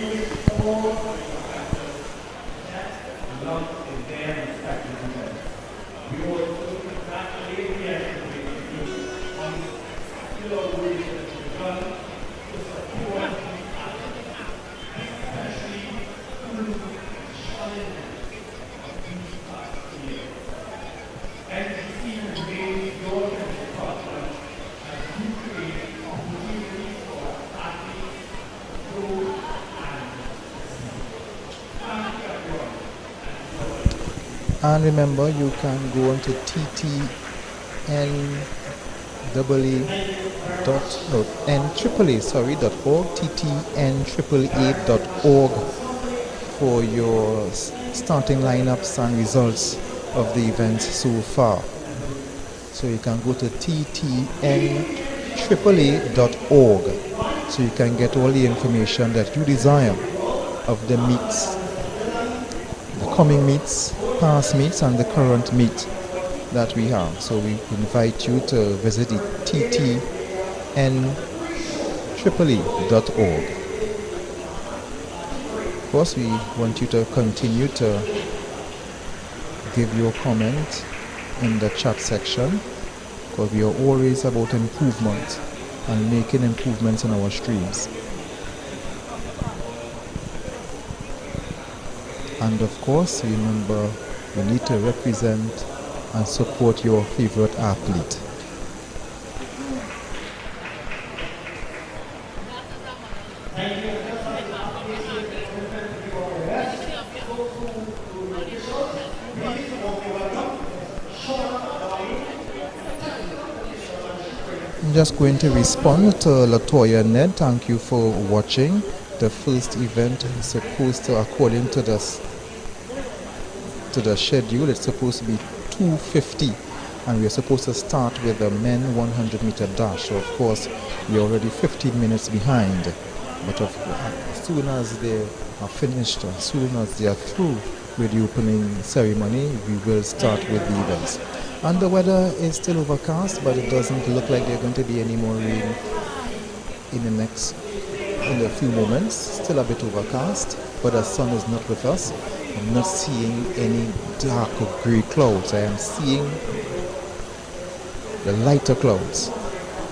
And remember, you can go on to ttnAAA.org for your starting lineups and results of the events so far. So you can go to ttnAAA.org so you can get all the information that you desire of the meets, the coming meets, past meets, and the current meet that we have. So we invite you to visit the ttnAAA.org. Of course, we want you to continue to give your comment in the chat section, because we are always about improvement and making improvements in our streams. And of course, remember, you need to represent and support your favorite athlete. I'm just going to respond to Latoya Ned. Thank you for watching. The first event is supposed to, according to the schedule, it's supposed to be 2:50, and we're supposed to start with the men 100-meter dash. So of course we're already 15 minutes behind, but as soon as they are finished, as soon as they are through with the opening ceremony, we will start with the events. And the weather is still overcast, but it doesn't look like there's going to be any more rain in a few moments. Still a bit overcast, but the sun is not with us. I'm not seeing any dark or grey clouds. I am seeing the lighter clouds.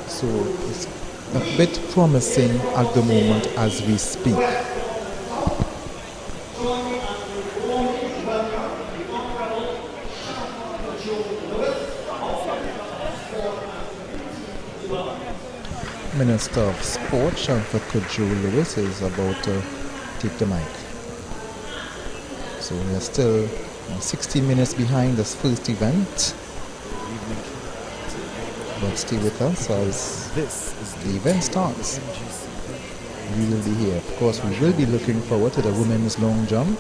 So it's a bit promising at the moment as we speak. Minister of Sport, Shamford Joe Lewis, is about to take the mic. So we are still 16 minutes behind this first event. But stay with us as the event starts. We will be here. Of course, we will be looking forward to the women's long jump.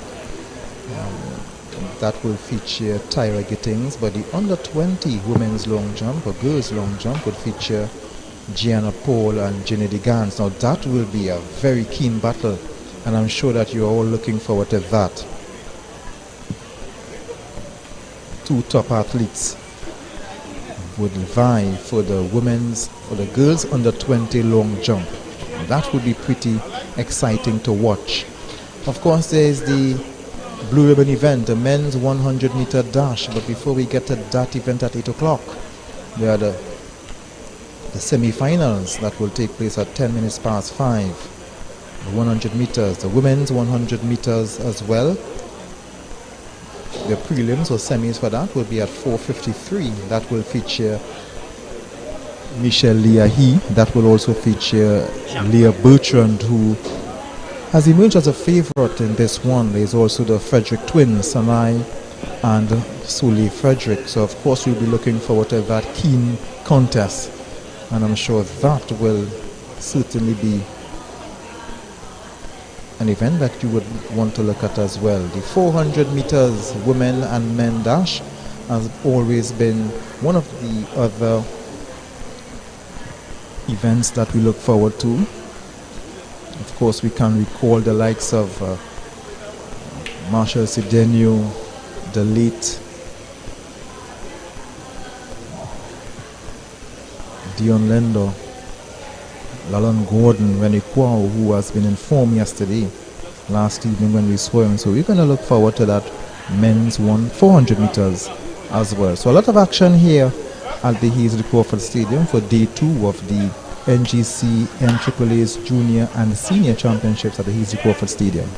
That will feature Tyra Gittings, but the under 20 women's long jump or girls long jump would feature Gianna Paul and Jenny DeGans. Now that will be a very keen battle, and I'm sure that you're all looking forward to that. Two top athletes would vie for the girls under 20 long jump. That would be pretty exciting to watch. Of course, there's the Blue Ribbon event, the men's 100 meter dash, but before we get to that event at 8 o'clock, there are the semi-finals that will take place at 10 minutes past 5. The 100 meters, the women's 100 meters as well. The prelims or semis for that will be at 4:53. That will feature Michelle Leahy. That will also feature Leah Bertrand, who has emerged as a favorite in this one. There's also the Frederick twins, Sanai and Sully Frederick. So of course we'll be looking forward to that keen contest, and I'm sure that will certainly be an event that you would want to look at as well. The 400 meters women and men dash has always been one of the other events that we look forward to. Of course, we can recall the likes of Marshall Sidenio, the late Dion Lendo, Lalon Gordon, Rennie Kwao, who has been informed last evening when we saw him. So we're going to look forward to that men's 400 meters as well. So a lot of action here at the Heasley Crawford Stadium for day 2 of the NGC NAAA's Junior and Senior Championships at the Heasley Crawford Stadium.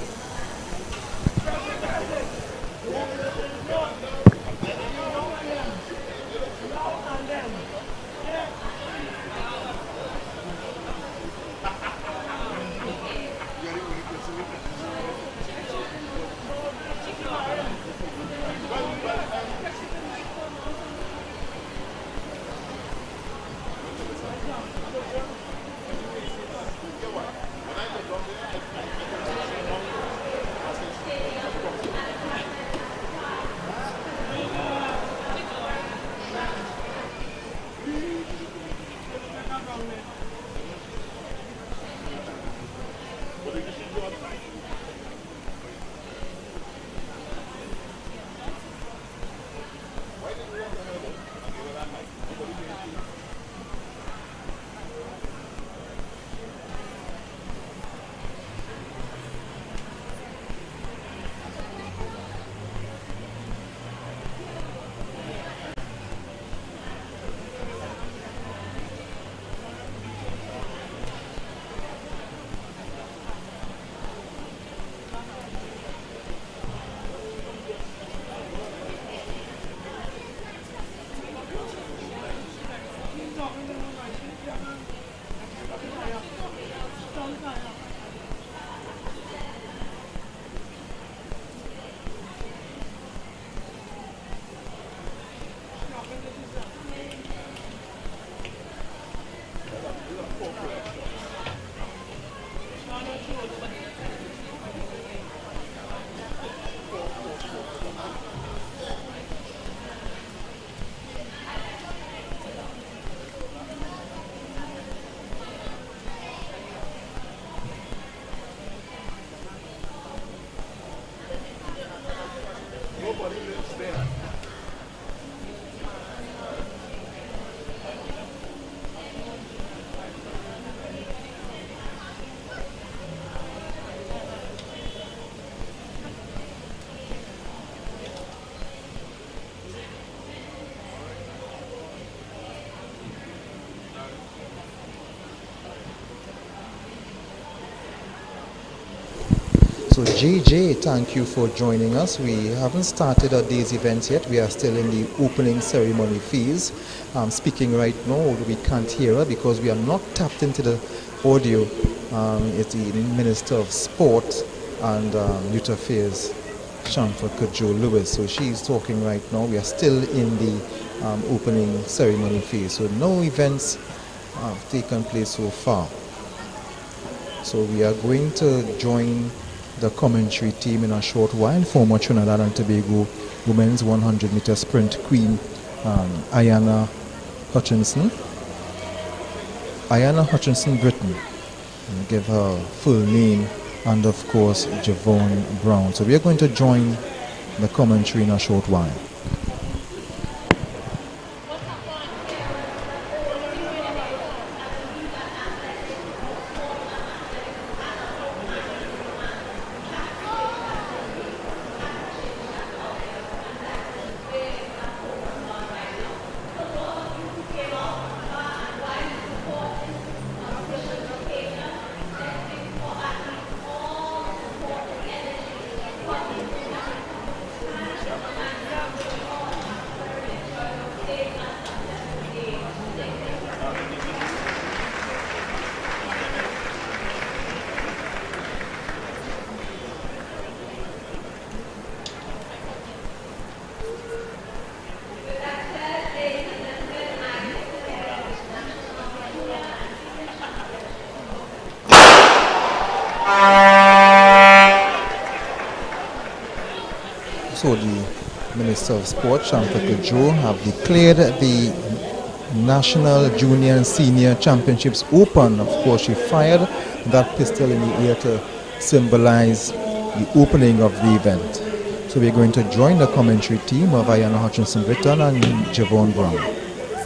So JJ, thank you for joining us. We haven't started our day's events yet. We are still in the opening ceremony phase. Speaking right now, we can't hear her because we are not tapped into the audio. It's the Minister of Sport and Youth Affairs, Shamfa Kajo Lewis. So she's talking right now. We are still in the opening ceremony phase. So no events have taken place so far. So we are going to join the commentary team in a short while. Former Trinidad and Tobago women's 100-meter sprint queen, Ayanna Hutchinson. Ayanna Hutchinson Britton. And give her full name, and of course Javon Brown. So we are going to join the commentary in a short while. So the Minister of Sport, Shamfa Kajo, have declared the National Junior and Senior Championships open. Of course, she fired that pistol in the air to symbolize the opening of the event. So we're going to join the commentary team of Ayanna Hutchinson Britton and Javon Brown.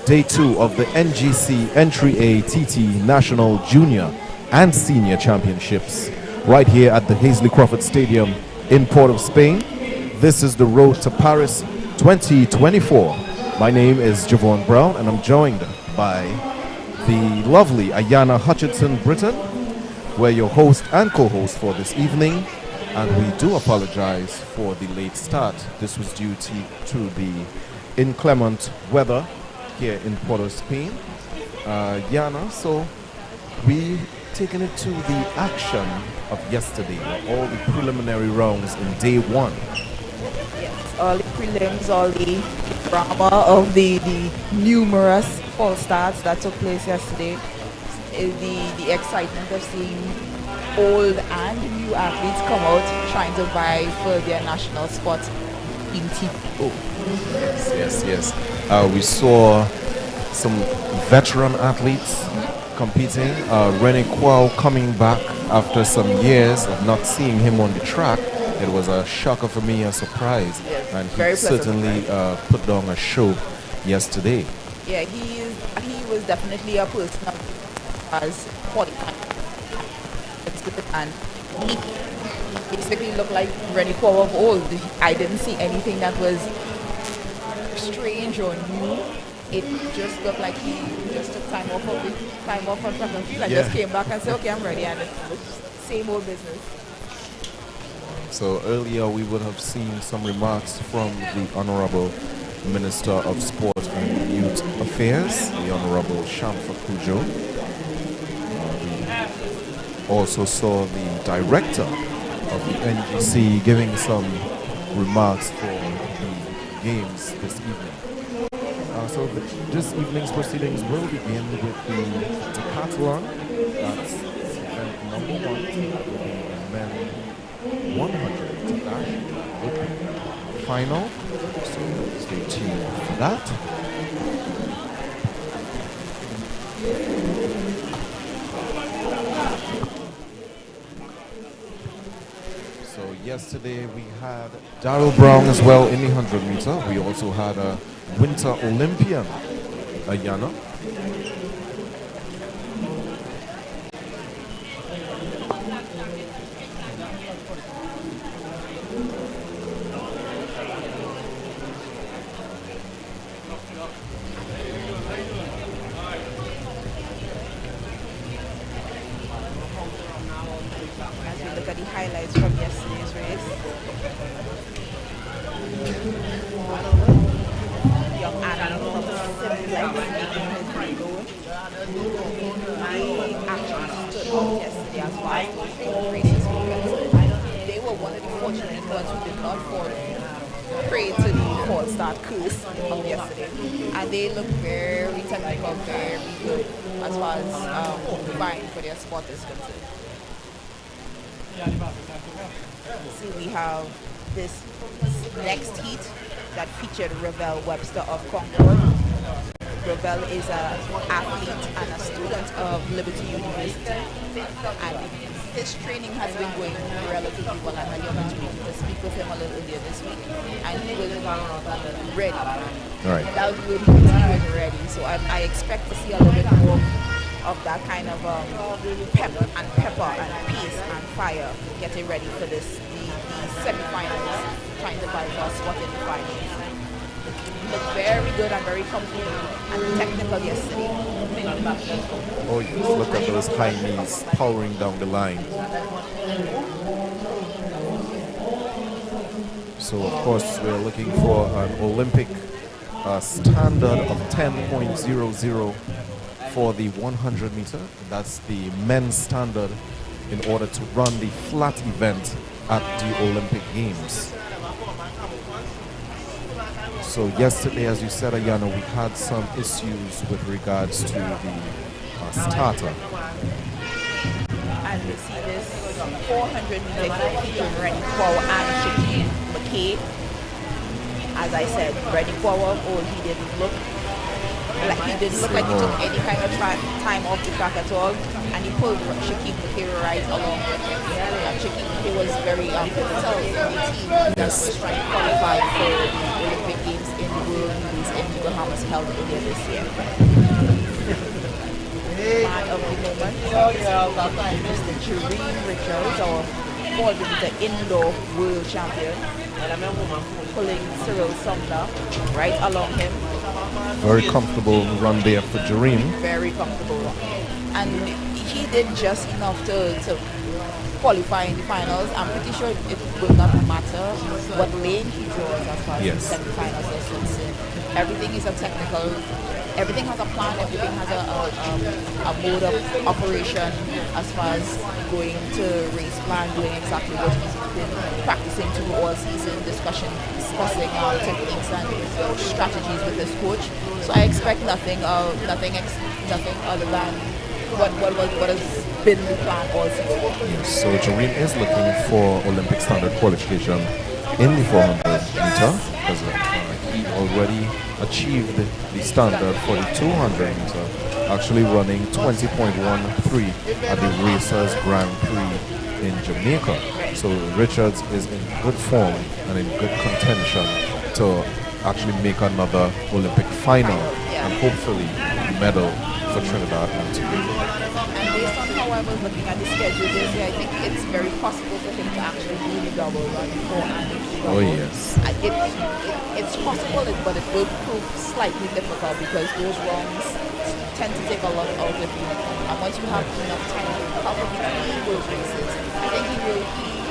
Day 2 of the NGC Entry A TT National Junior and Senior Championships right here at the Hazley Crawford Stadium in Port of Spain. This is the road to Paris 2024. My name is Javon Brown and I'm joined by the lovely Ayanna Hutchinson Britton. We're your host and co-host for this evening, and we do apologize for the late start. This was due to the inclement weather here in Port of Spain. Yana, so we taken it to the action of yesterday, all the preliminary rounds in day 1. Yes, all the prelims, all the drama of the numerous false starts that took place yesterday. The excitement of seeing old and new athletes come out trying to vie for their national spot in TPO. Yes. We saw some veteran athletes competing. Rene Kwao coming back after some years of not seeing him on the track. It was a shocker for me, a surprise, yes, and he certainly put down a show yesterday. Yeah, he was definitely a person as qualified, and he basically looked like Rene Kwao of old. I didn't see anything that was strange or new. It just looked like he just took time off from track and field and just came back and said, okay, I'm ready, and it's the same old business. So earlier we would have seen some remarks from the Honorable Minister of Sport and Youth Affairs, the Honorable Shamfa Kajo. We also saw the Director of the NGC giving some remarks for the games this evening. So this evening's proceedings will begin with the decathlon. That's event number 1. That will be the men 100 dash final. So stay tuned for that. So yesterday we had Darryl Brown as well in the 100 meter. We also had a Winter Olympian, Ayanna. As we look at the highlights from yesterday's race. Young Adam from Simplex making his who did not fall prey to the false start curse of yesterday. And they look very technical, very good as far as vying for their spot is concerned. See, we have this next heat that featured Ravel Webster of Concord. Ravel is an athlete and a student of Liberty University, and his training has been going relatively well. I had the opportunity to speak with him a little earlier this week, and he was ready. Right. That was good. He was ready. So I expect to see a little bit more of that kind of pepper and pace and fire getting ready for this the semi-finals, trying to buy for a spot in the finals. Looked very good and very comfortable and technical yesterday. Oh yes, look at those high knees powering down the line. So of course we're looking for an Olympic standard of 10.00 for the 100 meter. That's the men's standard in order to run the flat event at the Olympic Games. So yesterday, as you said, Ayana, we had some issues with regards to the starter. And we see this 400 meter featuring Rennie Power and Shaquille McKay. As I said, Rennie Power, he didn't look like he took any kind of time off the track at all, and he pulled Shaquille McKay right along with him. And Shaquille McKay was very pivotal in the team that was trying to qualify for the Olympic Games in the World Games in the Bahamas held earlier this year. Man of the moment, Mr. Jereen Richards, our 400-meter indoor world champion, pulling Cyril Sumner right along him. Very comfortable run there for Jereen. Very comfortable. And he did just enough to qualify in the finals. I'm pretty sure it will not matter what lane he draws as far as the semi-finals is concerned. Everything is a technical, everything has a plan, everything has a mode of operation as far as going to race plan, doing exactly what he's been practicing through all season, discussing techniques and strategies with his coach. So I expect nothing other than what has been the plan all season. Yes, so Jereen is looking for Olympic standard qualification in the 400 meter because he already achieved the standard for the 200 meter, actually running 20.13 at the Racers Grand Prix in Jamaica. So Richards is in good form and in good contention to actually make another Olympic final and hopefully medal for Trinidad and Tobago. And based on how I was looking at the schedule this year, I think it's very possible for him to actually do the double run before and double. Oh yes. It's possible, but it will prove slightly difficult because those runs tend to take a lot out of you. And once you have enough time to cover between those races, I think he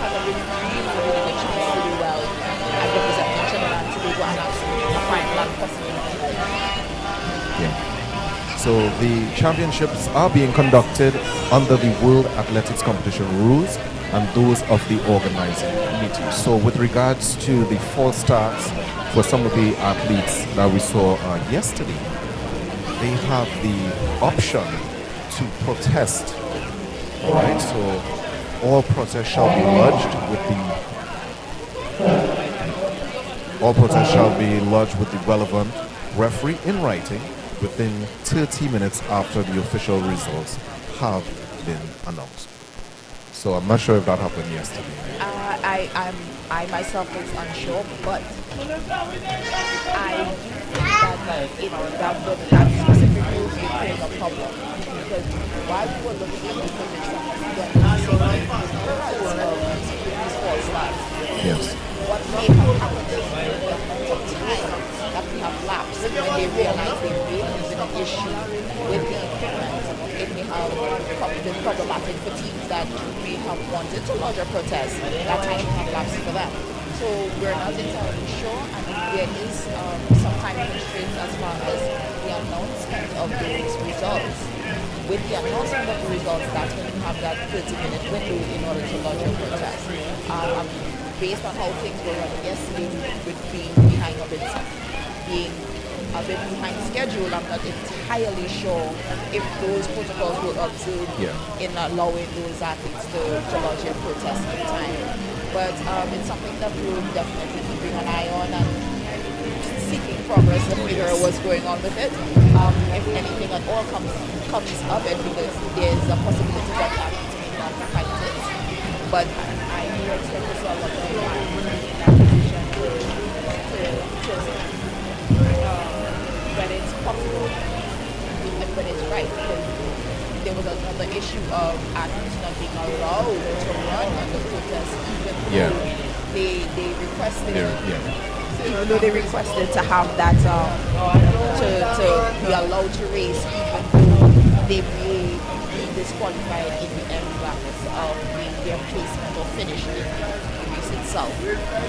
has a really good chance to do well at representing Trinidad and Tobago and actually a final and possibly. Yeah. So the championships are being conducted under the World Athletics Competition rules and those of the organizing committee. So with regards to the false starts for some of the athletes that we saw yesterday, they have the option to protest. All right, so all protests shall be lodged with the relevant referee in writing within 30 minutes after the official results have been announced. So I'm not sure if that happened yesterday. I myself was unsure, but I think that specific rule will create a problem because while we were looking at the footage of false starts, yes. What may have happened is the amount of time that we have lapsed when they realize there may have been an issue with the equipment. It may have been problematic for teams that may have wanted to lodge a protest. That time may have lapsed for them. So we're not entirely sure, and there is some time constraints as far as the announcement of those results. With the announcement of the results, that's when you have that 30-minute window in order to lodge a protest. based on how things were running yesterday, with being behind schedule, I'm not entirely sure if those protocols were observed in allowing those athletes to lodge their protest in time. But it's something that we'll definitely keeping an eye on and seeking progress to figure out what's going on with it. If anything at all comes up, and because there's a possibility that athletes may not fight it. But I do expect to see a lot of position when it's possible, when it's right. Because there was another issue of athletes not being allowed to run on the protest, even though they requested. Even though they requested to have that to be allowed to race, even though they may be disqualified in the end regardless of their placement or finish in the race itself.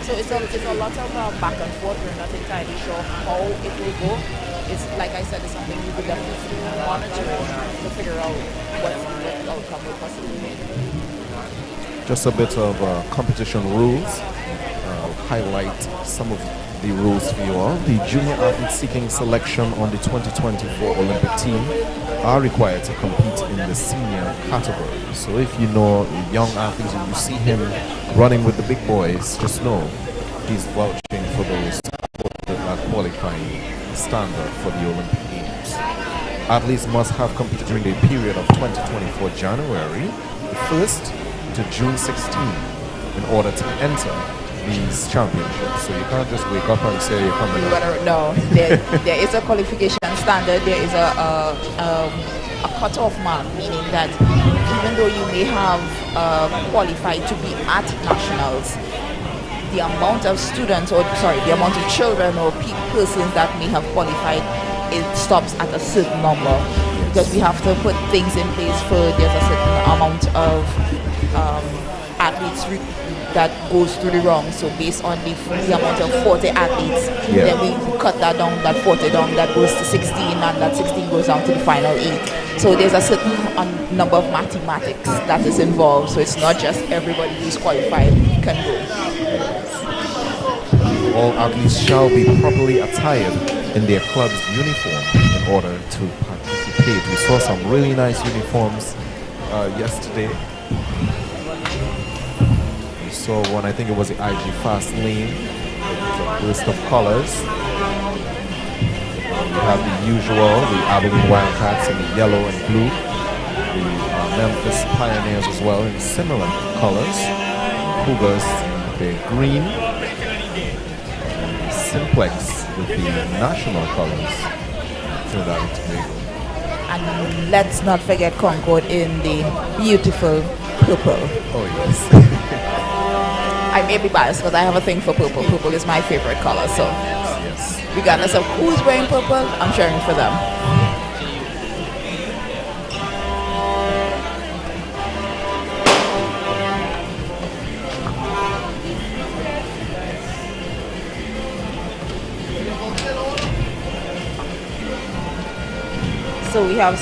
So it's a lot of back and forth. We're not entirely sure how it will go. It's like I said, it's something we could definitely monitor to figure out what the outcome will possibly be. Just a bit of competition rules. Highlight some of the rules for you all. The junior athletes seeking selection on the 2024 Olympic team are required to compete in the senior category. So if you know a young athlete and you see him running with the big boys, just know he's vouching for those that are qualifying standard for the Olympic Games. Athletes must have competed during the period of 2024 January 1st to June 16 in order to enter these championships. So you can't just wake up and say you're coming out. No, there is a qualification standard. There is a cutoff mark, meaning that even though you may have qualified to be at nationals, the amount of students, the amount of children or persons that may have qualified, it stops at a certain number. Because we have to put things in place for there's a certain amount of athletes that goes through the rung. So based on the amount of 40 athletes, then we cut that down, that 40 down, that goes to 16, and that 16 goes down to the final 8. So there's a certain number of mathematics that is involved. So it's not just everybody who's qualified can go. All athletes shall be properly attired in their club's uniform in order to participate. We saw some really nice uniforms yesterday. We saw one, I think it was the IG Fast Lane. It was a burst of colors. We have the usual, the Abilene Wildcats in the yellow and blue. The Memphis Pioneers as well in similar colors. Cougars in the green. Simplex with the national colors. Trinidad and Tobago. And let's not forget Concord in the beautiful purple. Oh yes. I may be biased because I have a thing for purple. Purple is my favorite color, so yes. Regardless of who's wearing purple, I'm cheering for them. So we have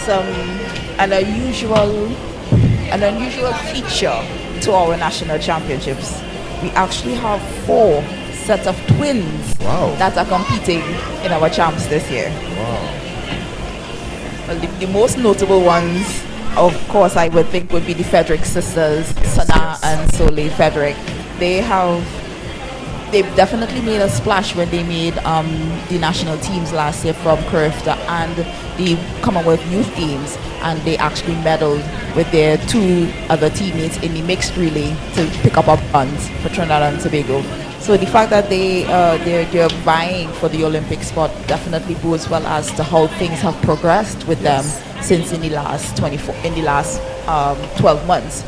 an unusual feature to our national championships. We actually have 4 sets of twins that are competing in our champs this year. Wow. Well, the most notable ones, of course, I would think would be the Frederick sisters, Sana and Soleil Frederick. They've definitely made a splash when they made the national teams last year from Curifta and the Commonwealth Youth Games, and they actually medaled with their 2 other teammates in the mixed relay to pick up a bronze for Trinidad and Tobago. So the fact that they're vying for the Olympic spot definitely bodes well as to how things have progressed with them since in the last 12 months.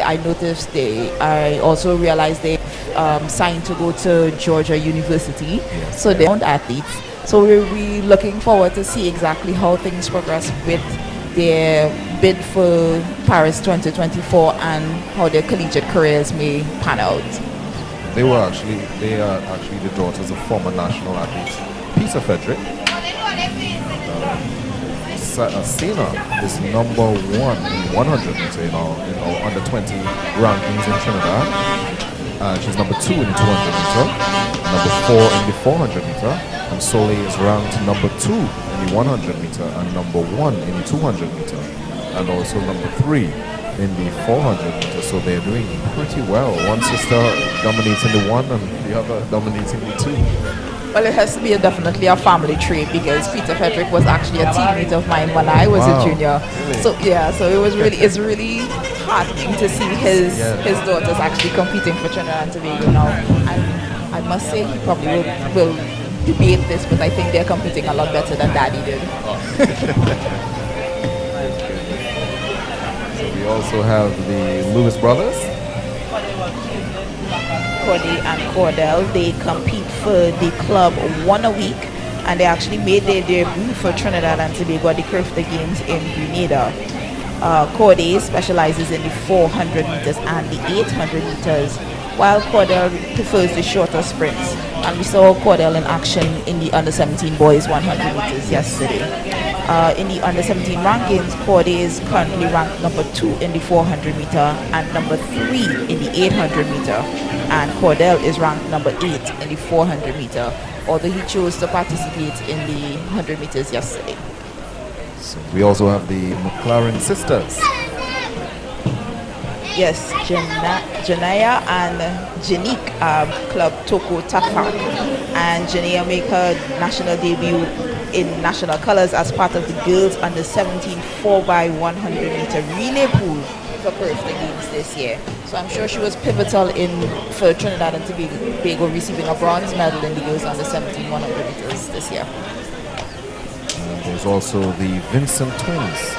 I noticed I also realized they signed to go to Georgia University, so they're athletes. So we're looking forward to see exactly how things progress with their bid for Paris 2024 and how their collegiate careers may pan out. They are actually the daughters of former national athletes Peter Frederick. Sena is number 1 in 100 meter in our under 20 rankings in Trinidad. She's number 2 in the 200 meter, number 4 in the 400 meter, and Soleil is ranked number 2 in the 100 meter and number 1 in the 200 meter, and also number 3 in the 400 meter. So they're doing pretty well. One sister dominating the 1 and the other dominating the 2. Well, it has to be definitely a family trait because Peter Frederick was actually a teammate of mine when I was a junior. Really? So yeah, so it's really heartening to see his daughters actually competing for Trinidad and Tobago now. And I must say he probably will debate this, but I think they're competing a lot better than Daddy did. So we also have the Lewis brothers. Cordy and Cordell, they compete for the club 1 a week, and they actually made their debut for Trinidad and Tobago at the Curfew Games in Grenada. Cordy specializes in the 400 meters and the 800 meters, while Cordell prefers the shorter sprints. And we saw Cordell in action in the under-17 boys 100 meters yesterday. In the under-17 rankings, Cordy is currently ranked number 2 in the 400 meter and number 3 in the 800 meter. And Cordell is ranked number 8 in the 400 meter, although he chose to participate in the 100 meters yesterday. So we also have the McLaren sisters. Yes, Janaya and Janique Club Toko Tafak. And Janaya make her national debut in national colors as part of the girls under 17 4x100 meter relay pool for Curfew Games this year. So I'm sure she was pivotal for Trinidad and Tobago receiving a bronze medal in the girls under 17 100 meters this year. There's also the Vincent twins.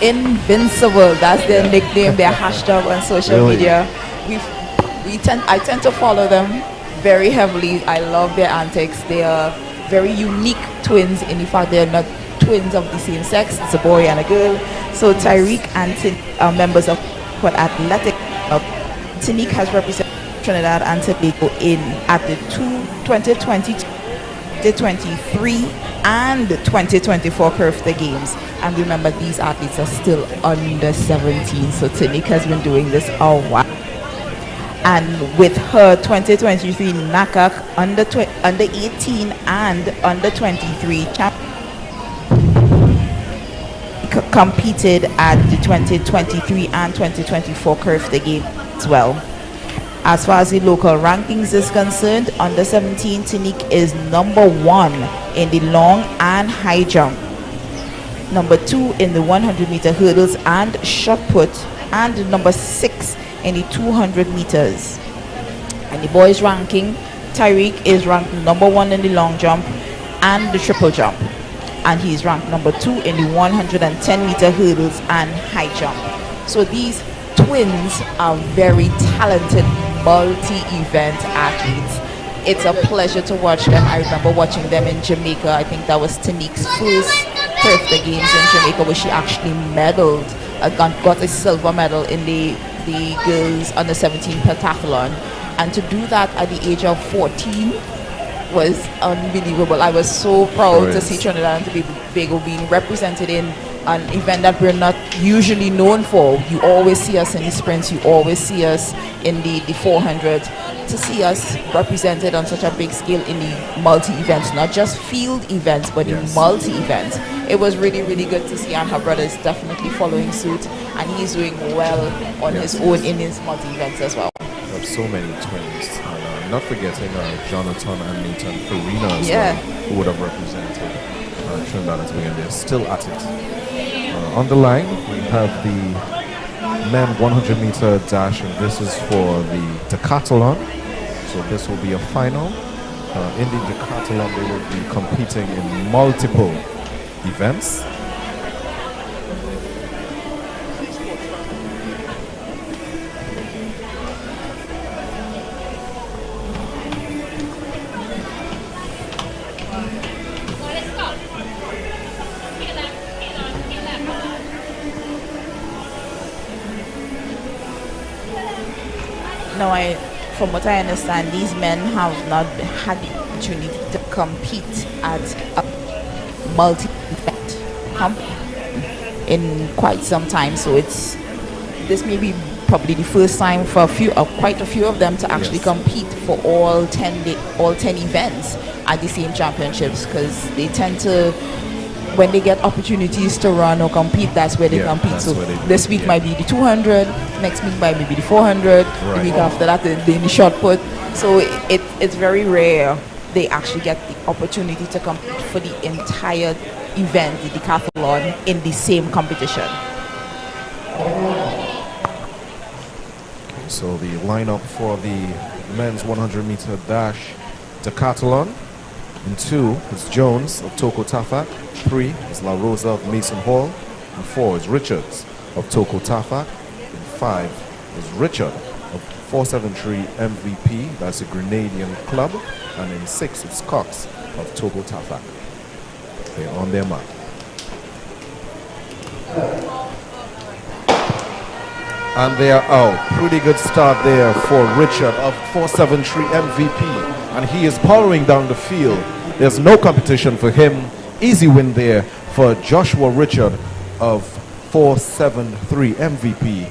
Invincible, that's their nickname, their hashtag on social media. I tend to follow them very heavily. I love their antics. They are very unique twins. In fact, they are not twins of the same sex. It's a boy and a girl. So Tyreek and Tin are members of athletic. Tinique has represented Trinidad and Tobago at the 2020, 2023 and 2024 Curfew Games. And remember, these athletes are still under 17, so Tinique has been doing this a while. And with her 2023 Naaatt under 18 and under 23 competed at the 2023 and 2024 Curfew Games as well. As far as the local rankings is concerned, under 17 Tinique is number 1 in the long and high jump, number 2 in the 100 meter hurdles and shot put, and number 6 in the 200 meters. And the boys ranking, Tyreek is ranked number 1 in the long jump and the triple jump, and he is ranked number 2 in the 110 meter hurdles and high jump. So these twins are very talented multi-event athletes. It's a pleasure to watch them. I remember watching them in Jamaica. I think that was Tanique's first Curfew Games in Jamaica, where she actually medaled, got a silver medal in the girls under 17 pentathlon. And to do that at the age of 14 was unbelievable. I was so proud to see Trinidad and Tobago being represented in an event that we're not usually known for. You always see us in the sprints, you always see us in the 400. To see us represented on such a big scale in the multi-events, not just field events, but in multi-events. It was really, really good to see, and her brother is definitely following suit, and he's doing well on his own in his multi-events as well. We have so many twins, and not forgetting Jonathan and Nathan Farina as well, who would have represented Trinidad and Tobago, and they're still at it. On the line, we have the men 100 meter dash, and this is for the decathlon. So this will be a final. In the decathlon, they will be competing in multiple events. Now, from what I understand, these men have not had the opportunity to compete at a multi-event in quite some time. So this may be probably the first time for quite a few of them to actually compete for all 10 events at the same championships, because they tend to, when they get opportunities to run or compete, that's where they compete. So this week might be the 200, next week might be the 400, the week after that the shot put. So it's very rare they actually get the opportunity to compete for the entire event, the decathlon, in the same competition. So the lineup for the men's 100 meter dash decathlon: in 2 is Jones of Toko Tafak, 3 is La Rosa of Mason Hall, in 4 is Richards of Toko Tafak, in 5 is Richard of 473 MVP, that's a Grenadian club, and in 6 is Cox of Toko Tafak. They're on their mark. And they are out. Pretty good start there for Richard of 473 MVP. And he is powering down the field. There's no competition for him. Easy win there for Joshua Richard of 473 MVP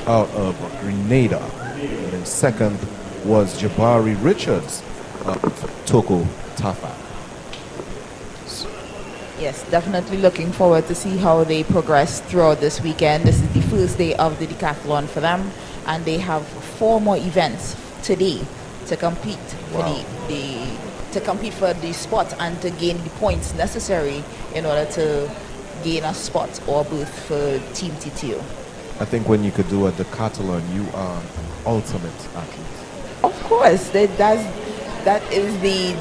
out of Grenada. And in second was Jabari Richards of Toko Tafak. Yes, definitely looking forward to see how they progress throughout this weekend. This is the first day of the decathlon for them, and they have 4 more events today to compete for to compete for the spot and to gain the points necessary in order to gain a spot or booth for Team TTO. I think when you could do a decathlon, you are an ultimate athlete. Of course, that is the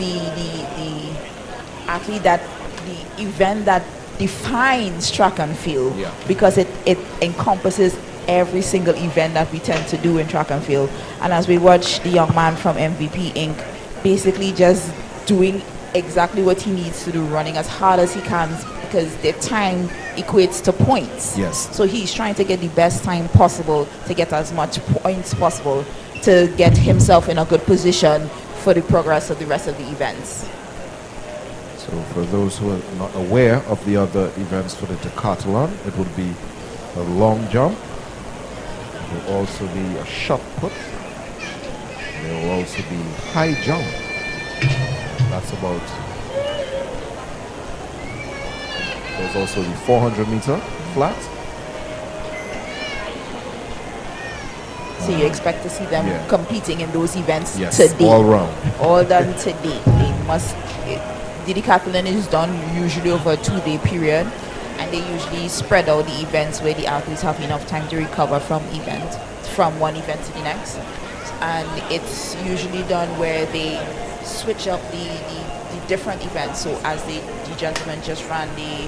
athlete, that the event that defines track and field, because it encompasses every single event that we tend to do in track and field. And as we watch the young man from MVP Inc. basically just doing exactly what he needs to do, running as hard as he can, because their time equates to points. Yes. So he's trying to get the best time possible to get as much points possible to get himself in a good position for the progress of the rest of the events. So for those who are not aware of the other events for the decathlon, it would be a long jump. It will also be a shot put. There will also be high jump. That's about. There's also the 400 meter flat. So you expect to see them competing in those events yes, today. All round. All done today. They must. The decathlon is done usually over a 2-day period, and they usually spread out the events where the athletes have enough time to recover from one event to the next. And it's usually done where they switch up the different events. So as the gentleman just ran the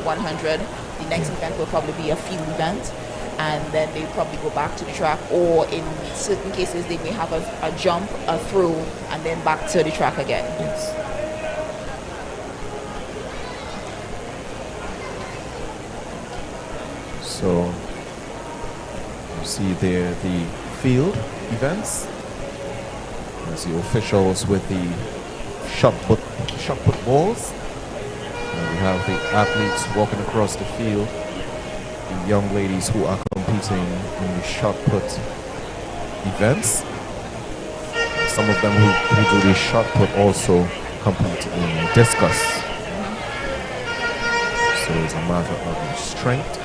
100, the next event will probably be a field event, and then they probably go back to the track, or in certain cases they may have a jump, a throw, and then back to the track again. Yes. So you see there the field events. There's the officials with the shot put balls. And we have the athletes walking across the field. The young ladies who are competing in the shot put events. And some of them who do the shot put also compete in discus. So it's a matter of strength.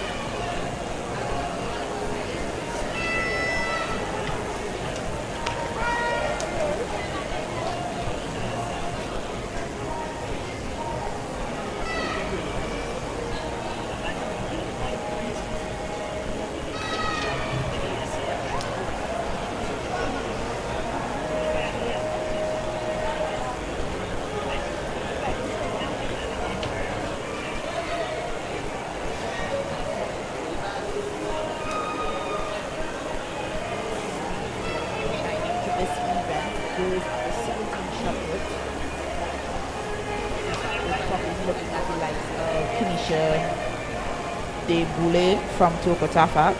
From Toko Tafak,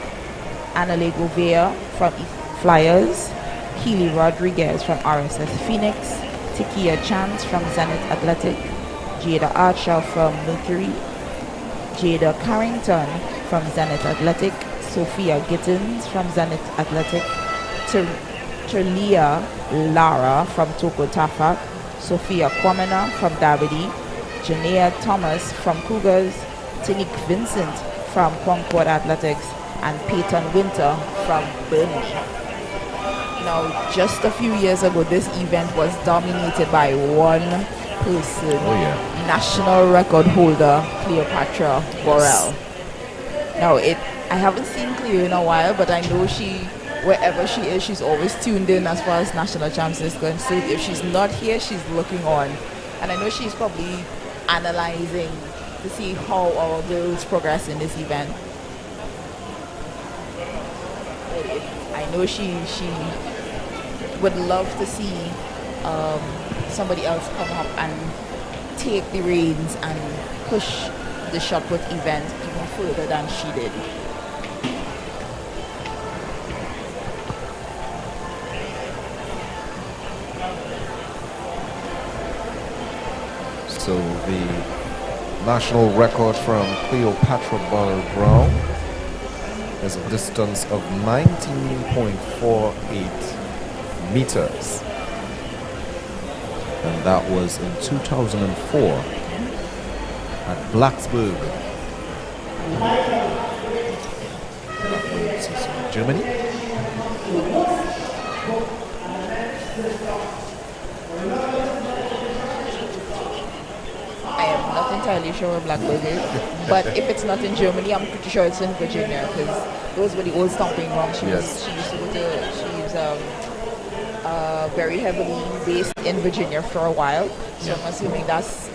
Anale Govea from Flyers, Keely Rodriguez from RSS Phoenix, Tikia Chance from Zenith Athletic, Jada Archer from Mercury, Jada Carrington from Zenith Athletic, Sophia Gittins from Zenith Athletic, Terlia Lara from Toko Tafak, Sophia Kwamena from Davidi, Janea Thomas from Cougars, Tinique Vincent from Concord Athletics, and Peyton Winter from Burnley. Now, just a few years ago, this event was dominated by one person, national record holder Cleopatra Borrell. Now, I haven't seen Cleo in a while, but I know wherever she is, she's always tuned in as far as national champs is concerned. If she's not here, she's looking on. And I know she's probably analyzing to see how our girls progress in this event. I know she would love to see somebody else come up and take the reins and push the shot put event even further than she did. So the national record from Cleopatra Brown is a distance of 19.48 meters. And that was in 2004 at Blacksburg, Germany. I am not entirely sure where Blacksburg is, but if it's not in Germany, I'm pretty sure it's in Virginia, because those were the old stomping grounds. She used to go to. She's very heavily based in Virginia for a while, so I'm assuming that's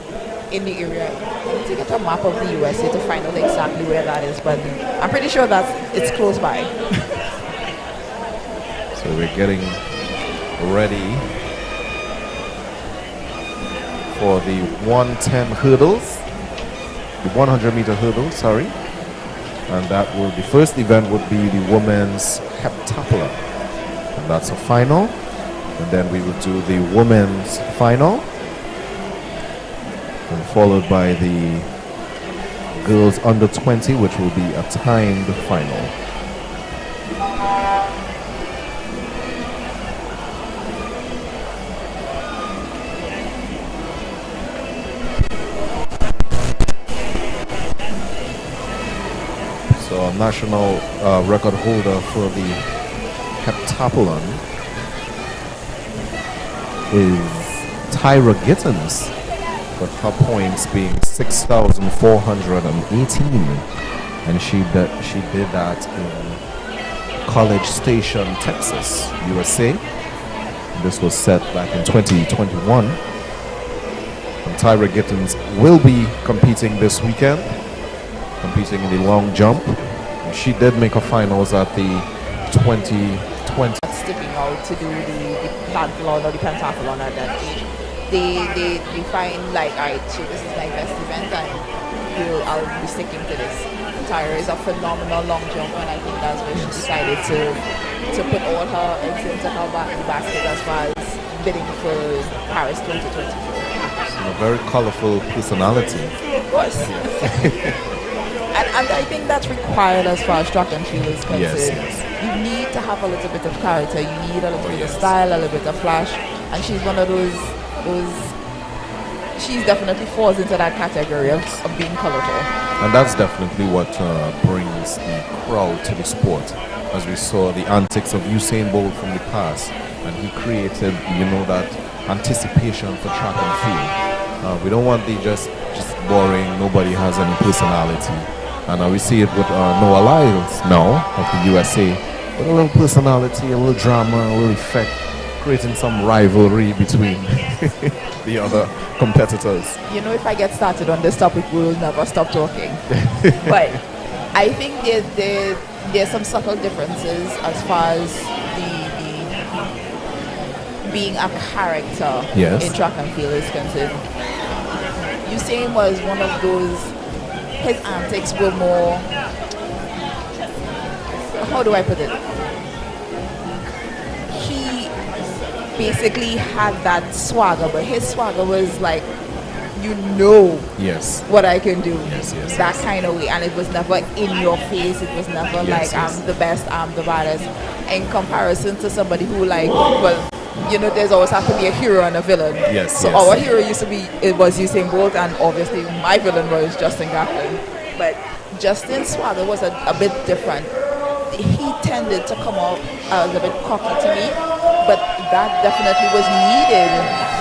in the area. I need to get a map of the USA to find out exactly where that is, but I'm pretty sure that it's close by. So we're getting ready for the 110 hurdles, the 100-meter hurdles, sorry. And that will, the first event would be the women's heptathlon. And that's a final. And then we will do the women's final. And followed by the girls under 20, which will be a timed final. So our national record holder for the heptathlon is Tyra Gittins, with her points being 6,418, and she did that in College Station, Texas, USA. This was set back in 2021. And Tyra Gittins will be competing this weekend, competing in the long jump. And she did make her finals at the 2020. Stepping out to do the pentathlon or the pentathlon at that age. They find like, alright, so this is my best event and I'll be sticking to this. Tyra is a phenomenal long jumper, and I think that's where she decided to put all her eggs into her basket as far as bidding for Paris 2024. So a very colorful personality. Of course. and I think that's required as far as track and field is concerned. Yes. You need to have a little bit of character, you need a little bit of style, a little bit of flash, and she's one of those she definitely falls into that category of being colorful. And that's definitely what brings the crowd to the sport. As we saw the antics of Usain Bolt from the past, and he created, that anticipation for track and field. We don't want the just boring, nobody has any personality. And we see it with Noah Lyles now of the USA, with a little personality, a little drama, a little effect, creating some rivalry between the other competitors. If I get started on this topic, we will never stop talking. But I think there's some subtle differences as far as the being a character in track and field is concerned. Usain was one of those, his antics were more, how do I put it? He basically had that swagger, but his swagger was like you know Yes. what I can do. Yes, yes, That yes. kind of way. And it was never in your face. It was never Yes, like yes. I'm the best, I'm the baddest. In comparison to somebody who like, well, you know, there's always have to be a hero and a villain. Yes, So yes. our hero used to be, it was Usain Bolt, and obviously my villain was Justin Gatlin. But Justin Swagger was a bit different. He tended to come out as a bit cocky to me, but that definitely was needed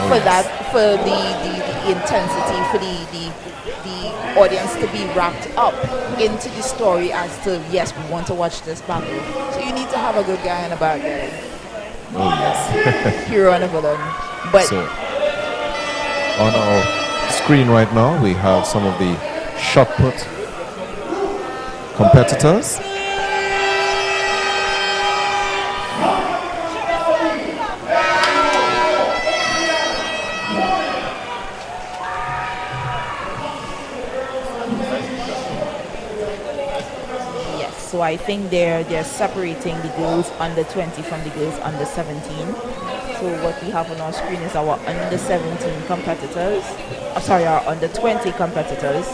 for that, for the intensity, for the audience to be wrapped up into the story as to, yes, we want to watch this battle. So you need to have a good guy and a bad guy. Oh yes. Hero and a villain. But so on our screen right now, we have some of the shot put competitors. so I think they're separating the girls under 20 from the girls under 17. So what we have on our screen is our under 17 competitors. Sorry, our under 20 competitors.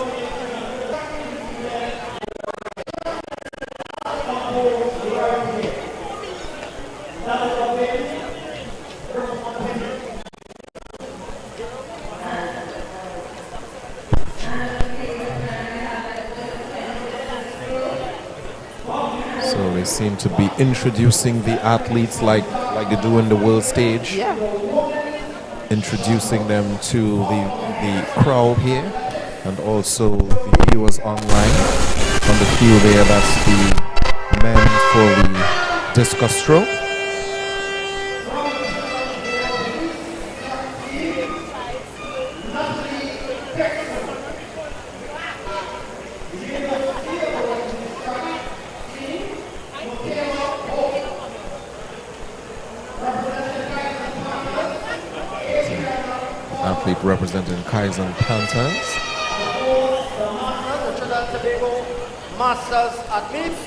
So they seem to be introducing the athletes like they do in the world stage. Yeah. Introducing them to the crowd here and also the viewers online. On the field there, that's the men for the discus throw. Athlete representing Kaizen Panthers. The Trinidad and Tobago Masters athlete,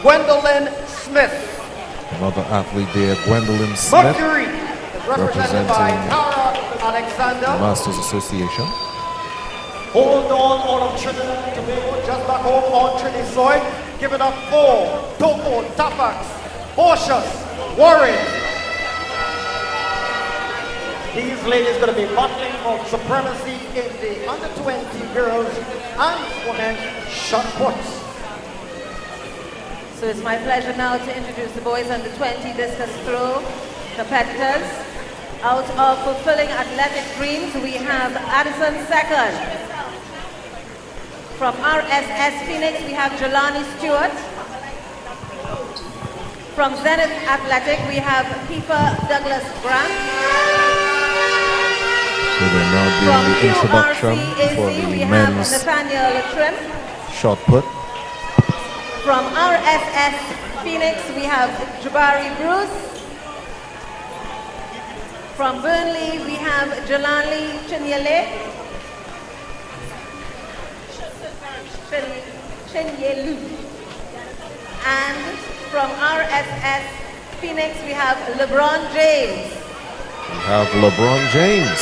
Gwendolyn Smith. Another athlete there, Gwendolyn Smith, Mercury is represented by Tara Alexander. the Masters Association. Hold on, all of Trinidad and Tobago, just back home on Trinity soil. Give it up for Togo, Tapax, Boschus, Warren. These ladies going to be battling for supremacy in the under 20 girls and women shot puts. So it's my pleasure now to introduce the boys under 20 discus throw competitors. Out of fulfilling athletic dreams, we have Addison Second. From RSS Phoenix, we have Jelani Stewart. From Zenith Athletic, we have Kiefer Douglas Grant. So they're now doing the introduction for the men's Nathaniel Trim. shot put. From RSS Phoenix, we have Jabari Bruce. From Burnley, we have Jalali Chinyele. Chinyelu. And from RSS Phoenix, we have LeBron James. We have LeBron James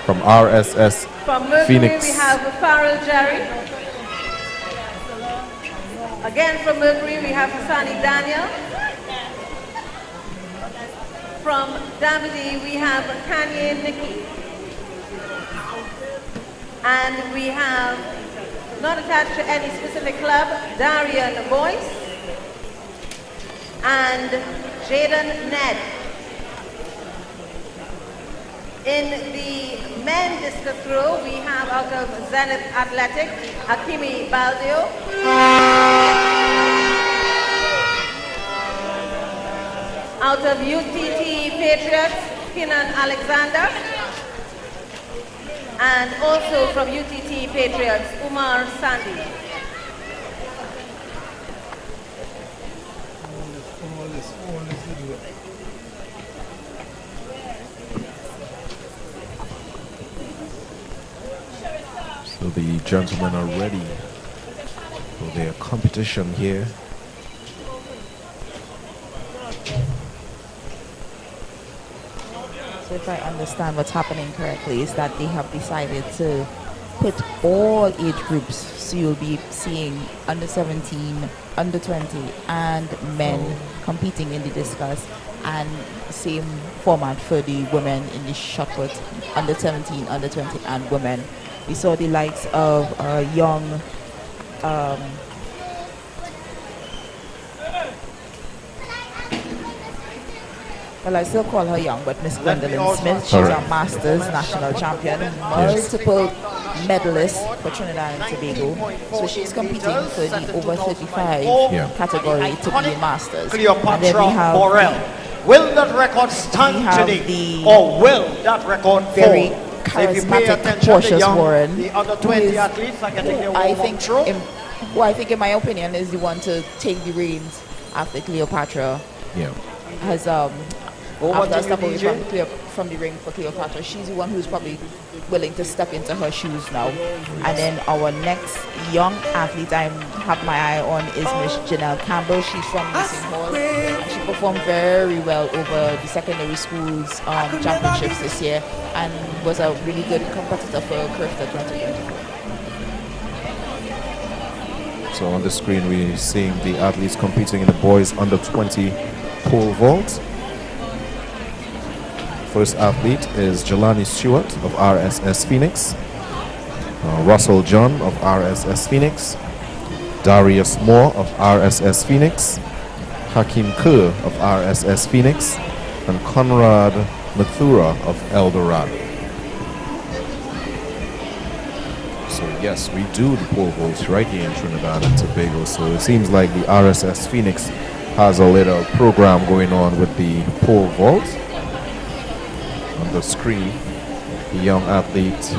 from RSS From Mercury, Phoenix. we have Farrell Jerry. Again from Mercury, we have Hassani Daniel. From Davide, we have Kanye Nikki. And we have, not attached to any specific club, Darian Boyce and Jaden Ned. In the men discus throw, we have out of Zenith Athletic, Hakimi Baldio. Out of UTT Patriots, Kenan Alexander. And also from UTT Patriots, Umar Sandi. So the gentlemen are ready for their competition here. So if I understand what's happening correctly, is that they have decided to put all age groups, so you'll be seeing under 17, under 20, and men competing in the discus, and same format for the women in the shot put, under 17, under 20, and women. We saw the likes of young well, I still call her young, but Miss Gwendolyn Smith, she's a Masters national champion, multiple medalist for Trinidad and Tobago. So she's competing for the over 35 category to be in Masters. And then we have will that record stand today, or will that record very fall? charismatic Portia's Warren, the under 20 athletes are getting their I warm-up think, through. who I think, in my opinion, is the one to take the reins after Cleopatra has after a step away from the ring for Cleopatra. She's the one who's probably willing to step into her shoes now. And then our next young athlete I have my eye on is Miss Janelle Campbell. She's from Leasing Hall, and she performed very well over the secondary schools championships this year, and was a really good competitor for CRIFTA 2024. So on the screen we're seeing the athletes competing in the boys under 20 pole vault. First athlete is Jelani Stewart of RSS Phoenix, Russell John of RSS Phoenix, Darius Moore of RSS Phoenix, Hakim Kerr of RSS Phoenix, and Conrad Mathura of El Dorado. So yes, we do the pole vaults right here in Trinidad and Tobago. So it seems like the RSS Phoenix has a little program going on with the pole vault. On the screen, the young athlete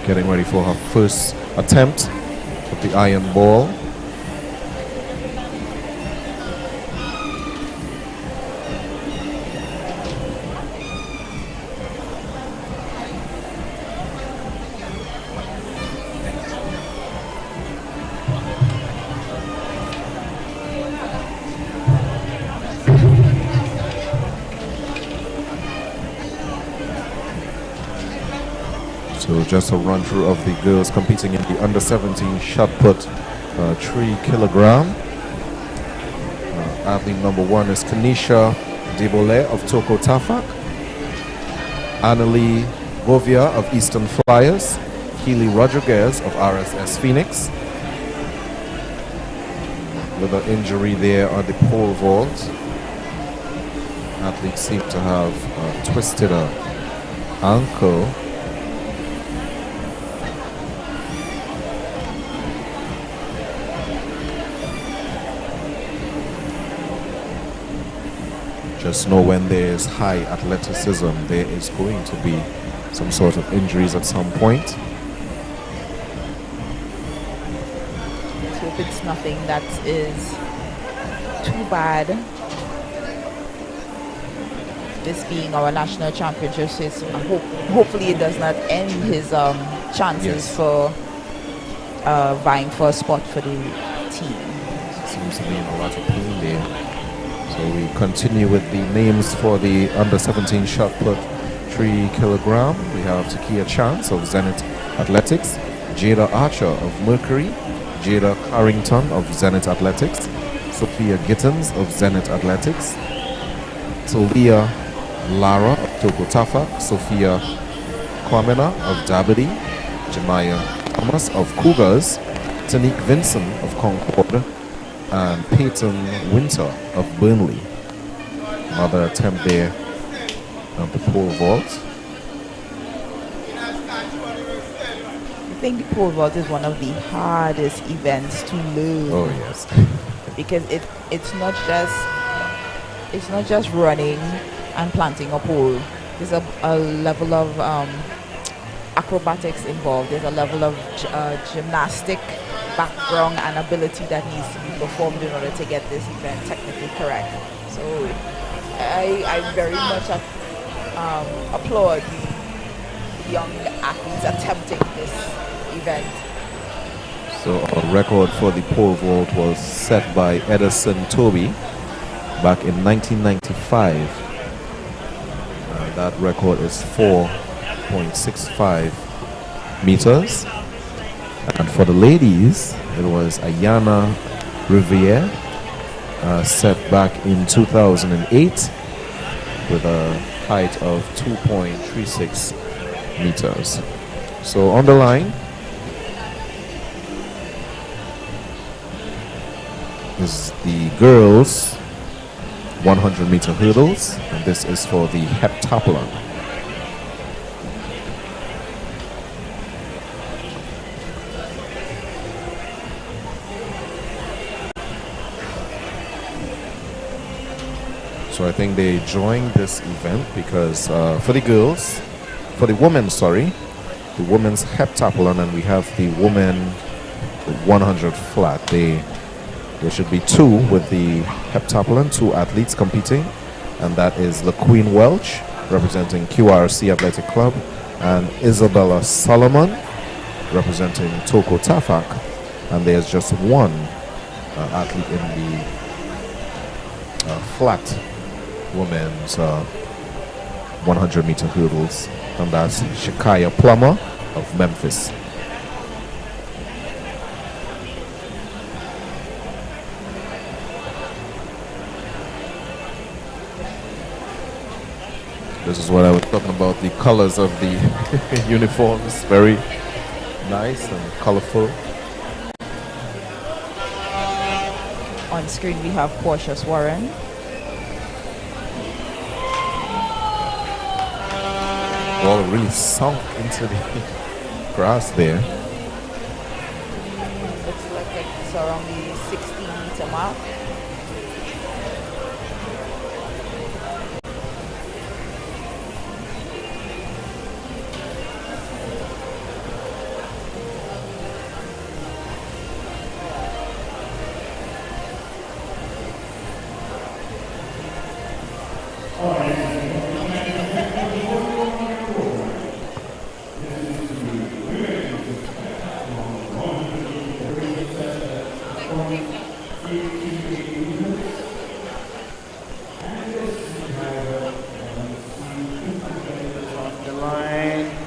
getting ready for her first attempt with the iron ball. So just a run through of the girls competing in the under 17 shot put 3 kilogram. Athlete number 1 is Kanisha Debole of Toko Tafak, Annalie Bovia of Eastern Flyers, Keely Rodriguez of RSS Phoenix. With an injury there on the pole vault. Athletes seem to have twisted her ankle. Just know when there is high athleticism, there is going to be some sort of injuries at some point. Let's hope it's nothing that is too bad. This being our national championships, hopefully it does not end his chances for vying for a spot for the team. Seems to be in a lot of pain there. So we continue with the names for the under 17 shot put 3 kilogram. We have Takia Chance of Zenith Athletics, Jada Archer of Mercury, Jada Carrington of Zenith Athletics, Sophia Gittins of Zenith Athletics, Sylvia Lara of Toko Tafa, Sophia Kwamena of Dabadi, Jemiah Thomas of Cougars, Tanique Vinson of Concord, and Peyton Winter of Burnley. Another attempt there on the pole vault. I think the pole vault is one of the hardest events to learn. Oh yes. Because it's not just running and planting a pole. There's a level of acrobatics involved. There's a level of gymnastic background and ability that needs to be performed in order to get this event technically correct. So I very much applaud the young athletes attempting this event. So a record for the pole vault was set by Edison Toby back in 1995. That record is 4.65 meters. And for the ladies, it was Ayana Riviere, set back in 2008 with a height of 2.36 meters. So on the line is the girls 100-meter hurdles, and this is for the heptathlon. So I think they joined this event because for the girls, for the women, the women's heptathlon, and we have the women 100 flat. There should be two with the heptathlon, two athletes competing, and that is LaQueen Welch representing QRC Athletic Club and Isabella Solomon representing Toko Tafak, and there's just one athlete in the flat women's 100-meter hurdles, and that's Shakaya Plummer of Memphis. This is what I was talking about, the colors of the uniforms, very nice and colorful. On screen we have Portia's Warren. Ball really sunk into the grass there. Looks like it's around the 16-meter mark.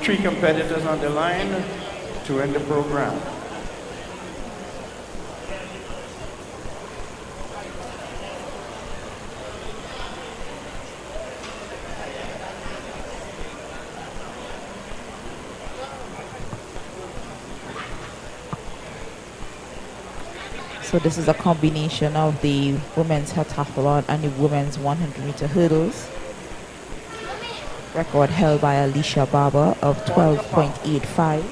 Three competitors on the line to end the program. So this is a combination of the women's heptathlon and the women's 100-meter hurdles. Record held by Alicia Barber of 12.85.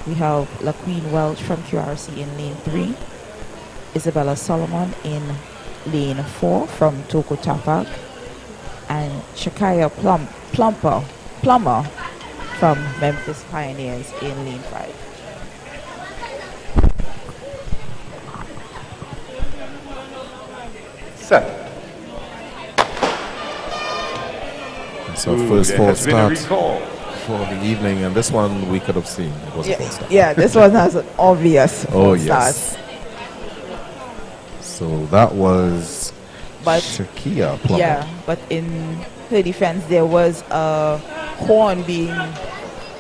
We have LaQueen Welch from QRC in lane 3. Isabella Solomon in lane 4 from Toko Tapak. And Shakaya Plummer from Memphis Pioneers in lane 5. Set. So first false start for the evening, and this one we could have seen. It was a false start. Yeah, this one has an obvious false yes. So that was Shakia Plummer. Yeah, but in her defense, there was a horn being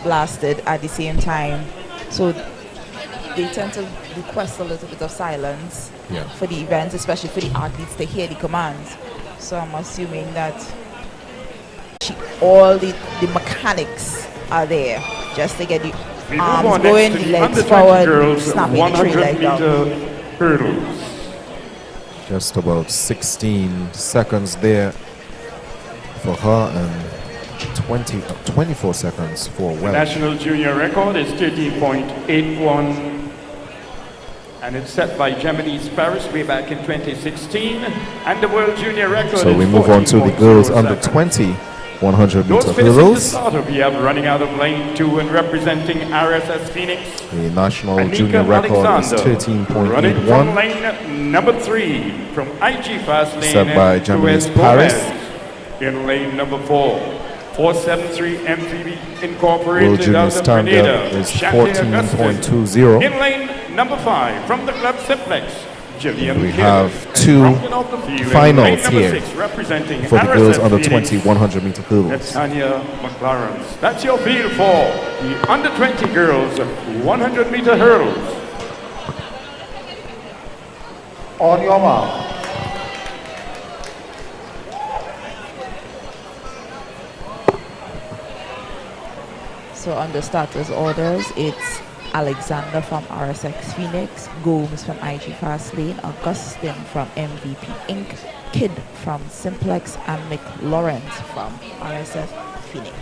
blasted at the same time. So they tend to request a little bit of silence for the events, especially for the athletes to hear the commands. So I'm assuming that all the mechanics are there just to get the arms going, the legs forward, snapping the tray leg down. Hurdles. Just about 16 seconds there for her and 24 seconds for Welch. The national junior record is 13.81, and it's set by Gemini's Paris way back in 2016, and the world junior record so is we move on to the girls under 20 100-meter hurdles. We have running out of lane 2 and representing RSS Phoenix. The national Anika junior record Alexander, is 13.81. running from lane number 3 from IG Fast Lane. Set by Gemini's Paris. In lane number 4. 473 MVB Incorporated World Junior out of standard Grenada. is Shantae Augustus. 14.20. In lane number 5 from the club Simplex. We have two finals here for the girls under 20 100 meter hurdles. That's Tanya McLaren. That's your field for the under 20 girls 100 meter hurdles. On your mark. So on the starters orders, it's Alexander from RSX Phoenix, Gomes from IG Fast Lane, Augustine from MVP Inc., Kidd from Simplex, and McLaurin from RSF Phoenix.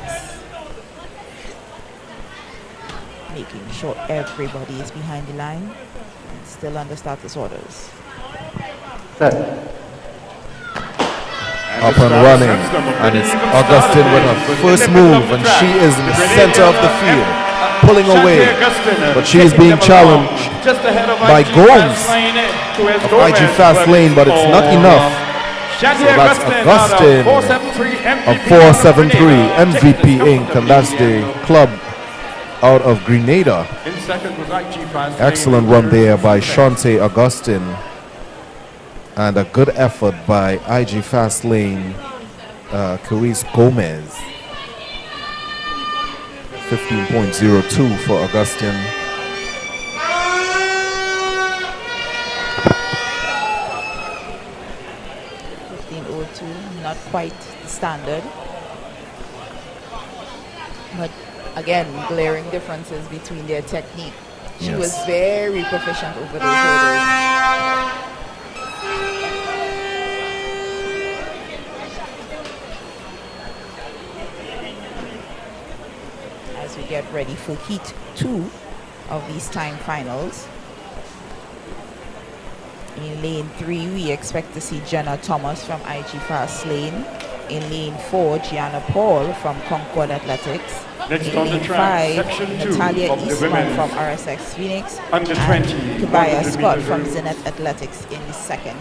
Making sure everybody is behind the line and still on the starters orders. Up and running, and it's Augustine with her first move, and she is in the center of the field, pulling away, but she is being challenged by Gomes of IG Fast Lane, but it's not enough. So that's Augustine of 473 MVP Inc., and that's the club out of Grenada. Excellent run there by Shante Augustine, and a good effort by IG Fast Lane, Carice Gomez. 15.02 for Augustine. Not quite the standard, but again, glaring differences between their technique. She was very proficient over those hurdles. As we get ready for heat 2 of these time finals. In lane 3, we expect to see Jenna Thomas from IG Fast Lane. In lane 4, Gianna Paul from Concord Athletics. Next in on the lane track, 5, section 2 Natalia of the Eastman women's from RSX Phoenix. Under and 20, Kabaya 100 Scott meter from hurdles. Zenith Athletics in the second.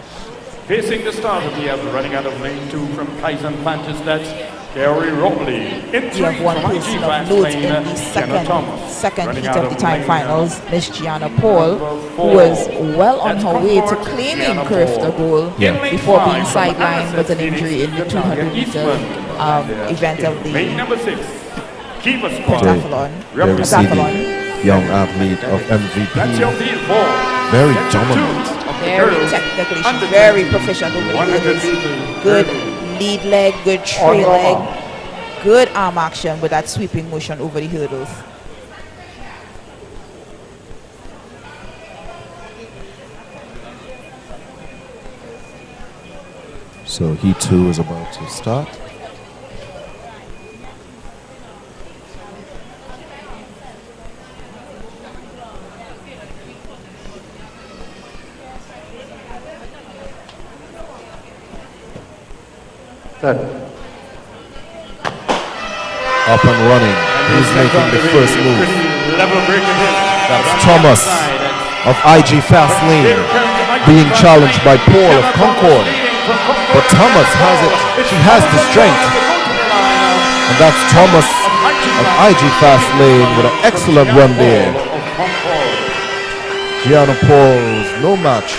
Facing the start of the ever running out of lane 2 from Kaizen Panthers, that's Gary Robley. We have one person of note in the second heat of the time finals, Miss Gianna Paul, who was well on her way to claiming Curfter goal before being sidelined with an injury in the 200 meter event of the pentathlon. They're receiving young athlete of MVP. Very dominant. Very technically, she's very proficient over the hurdles. Good lead leg, good trail leg, good arm action with that sweeping motion over the hurdles. So heat 2 is about to start. Up and running. Who's making the first move? That's Thomas of IG Fast Lane being challenged by Paul of Concord. But Thomas has it. She has the strength. And that's Thomas of IG Fast Lane with an excellent run there. Gianna Paul's no match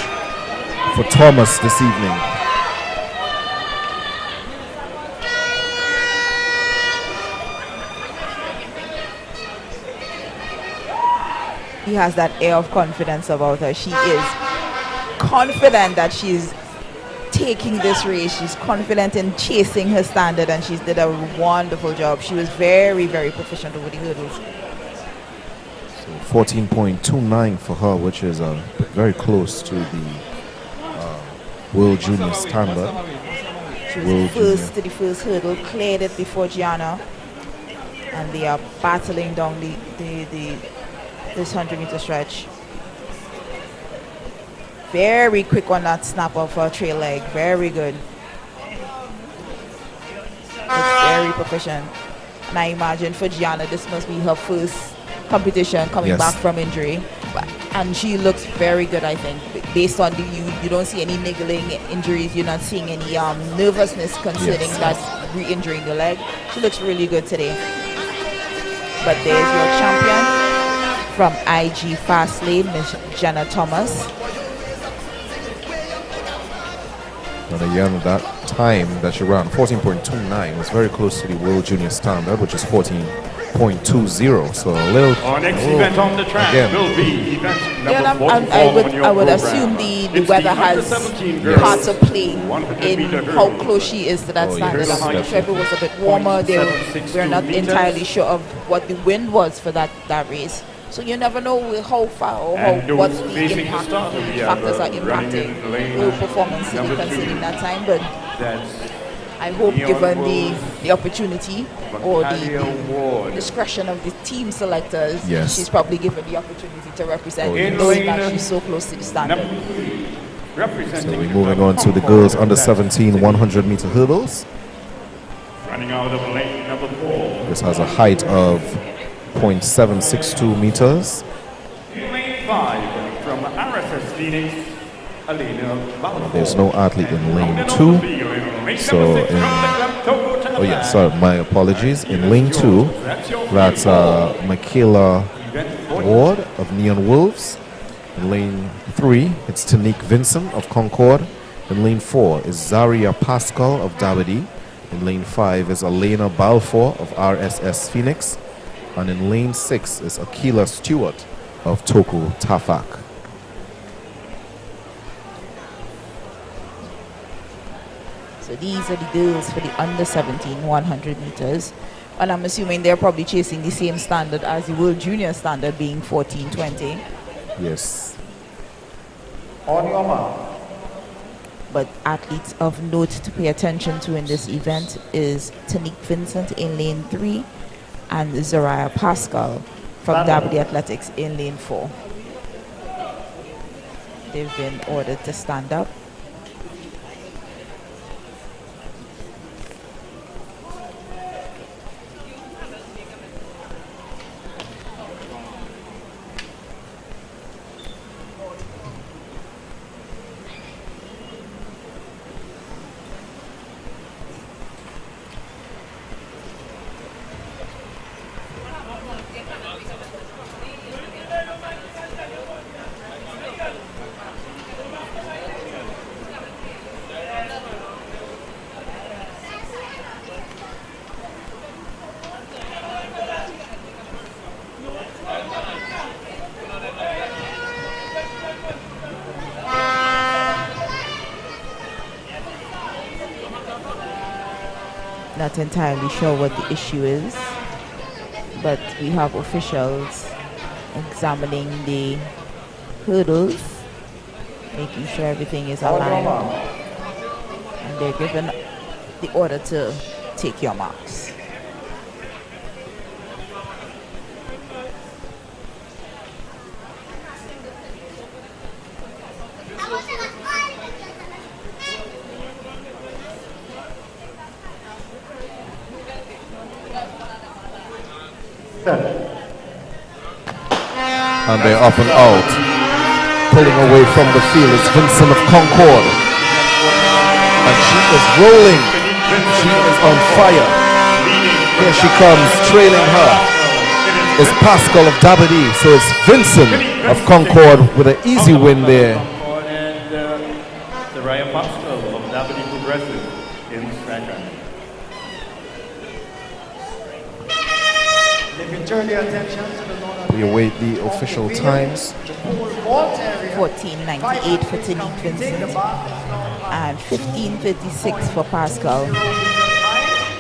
for Thomas this evening. He has that air of confidence about her. She is confident that she's taking this race. She's confident in chasing her standard, and she's did a wonderful job. She was very, very proficient over the hurdles. 14.29 for her, which is very close to the World Junior standard. She was first to the first hurdle, cleared it before Gianna, and they are battling down this 100-meter stretch. Very quick on that snap of her trail leg. Very good. It's very proficient. And I imagine for Gianna, this must be her first competition coming back from injury. And she looks very good, I think. Based on you don't see any niggling injuries. You're not seeing any nervousness concerning that re-injuring the leg. She looks really good today. But there's your champion from IG Fast Lane, Miss Jenna Thomas. And again, that time that she ran, 14.29, was very close to the World Junior Standard, which is 14.20. So a little. Our next event on the track will be event number 44 I would assume the weather has part to play in how close she is to that standard. I'm not sure if it was a bit warmer. We're not entirely sure of what the wind was for that race. So you never know how far or what the impact factors are impacting her performance considering that time. But I hope, given the opportunity or the discretion of the team selectors, she's probably given the opportunity to represent, knowing that she's so close to the standard. So we're moving on to the girls under 17 100 meter hurdles. Running out of lane number 4. This has a height of 0.762 meters. Lane 5 from RSS Phoenix, Alina Balfour. There's no athlete in lane 2. So my apologies. In lane 2, that's Michaela Ward of Neon Wolves. In lane 3, it's Tanique Vincent of Concord. In lane 4 is Zaria Pascal of Dabadi. In lane 5 is Elena Balfour of RSS Phoenix. And in lane 6 is Akila Stewart of Toku Tafak. So these are the girls for the under 17 100 meters. And I'm assuming they're probably chasing the same standard as the World Junior standard, being 14:20. Yes. On your mark. But athletes of note to pay attention to in this event is Tanique Vincent in lane 3 and Zaria Pascal from Dabadi Athletics in lane 4. They've been ordered to stand up. Not entirely sure what the issue is, but we have officials examining the hurdles, making sure everything is aligned, and they're given the order to take your marks. And they're up and out. Pulling away from the field is Vincent of Concord. And she is rolling. She is on fire. Here she comes, trailing her is Pascal of Dabadi. So it's Vincent of Concord with an easy win there. And Zaria Pascal of Dabadi Progressive in second. Turn your attention to the We await the official times. 14:98 for Tanique Vincent and 15:36 for Pascal.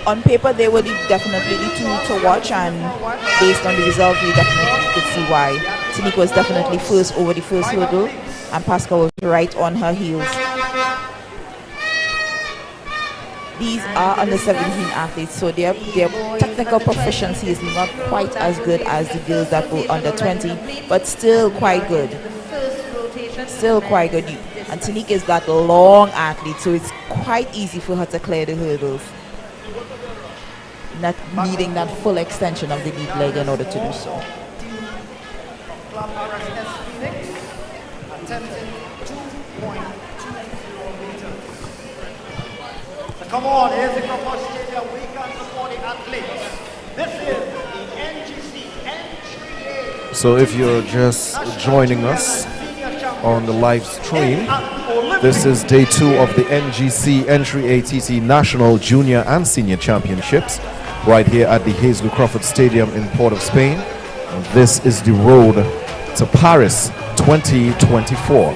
On paper, they were definitely the two to watch, and based on the result, we definitely could see why. Tanique was definitely first over the first hurdle, and Pascal was right on her heels. These are under 17 athletes, so their technical proficiency is not quite as good as the girls that were under 20, but still quite good. Still quite good. And Tanique is that long athlete, so it's quite easy for her to clear the hurdles, not needing that full extension of the lead leg in order to do so. Come on, here's the Crocodile Stadium. We can support the athletes. This is the NGC Entry A. So if you're just joining us on the live stream, This is day 2 of the NGC Entry ATT National Junior and Senior Championships right here at the Hazley Crawford Stadium in Port of Spain. And this is the road to Paris 2024.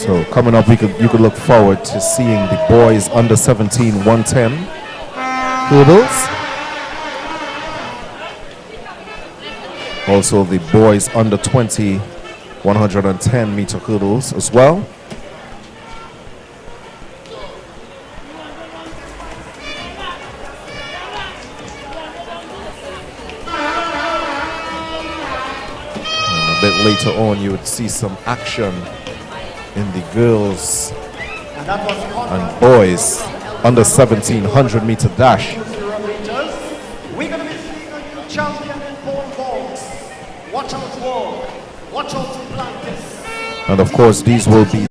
So coming up, you could look forward to seeing the boys under 17 110 hurdles. Also the boys under 20 110 meter hurdles as well. And a bit later on, you would see some action in the girls and boys under 17 100 meter dash. We're going to be seeing a new champion in pole vaults. Watch out, Wall. Watch out, Atlantis. And of course, these will be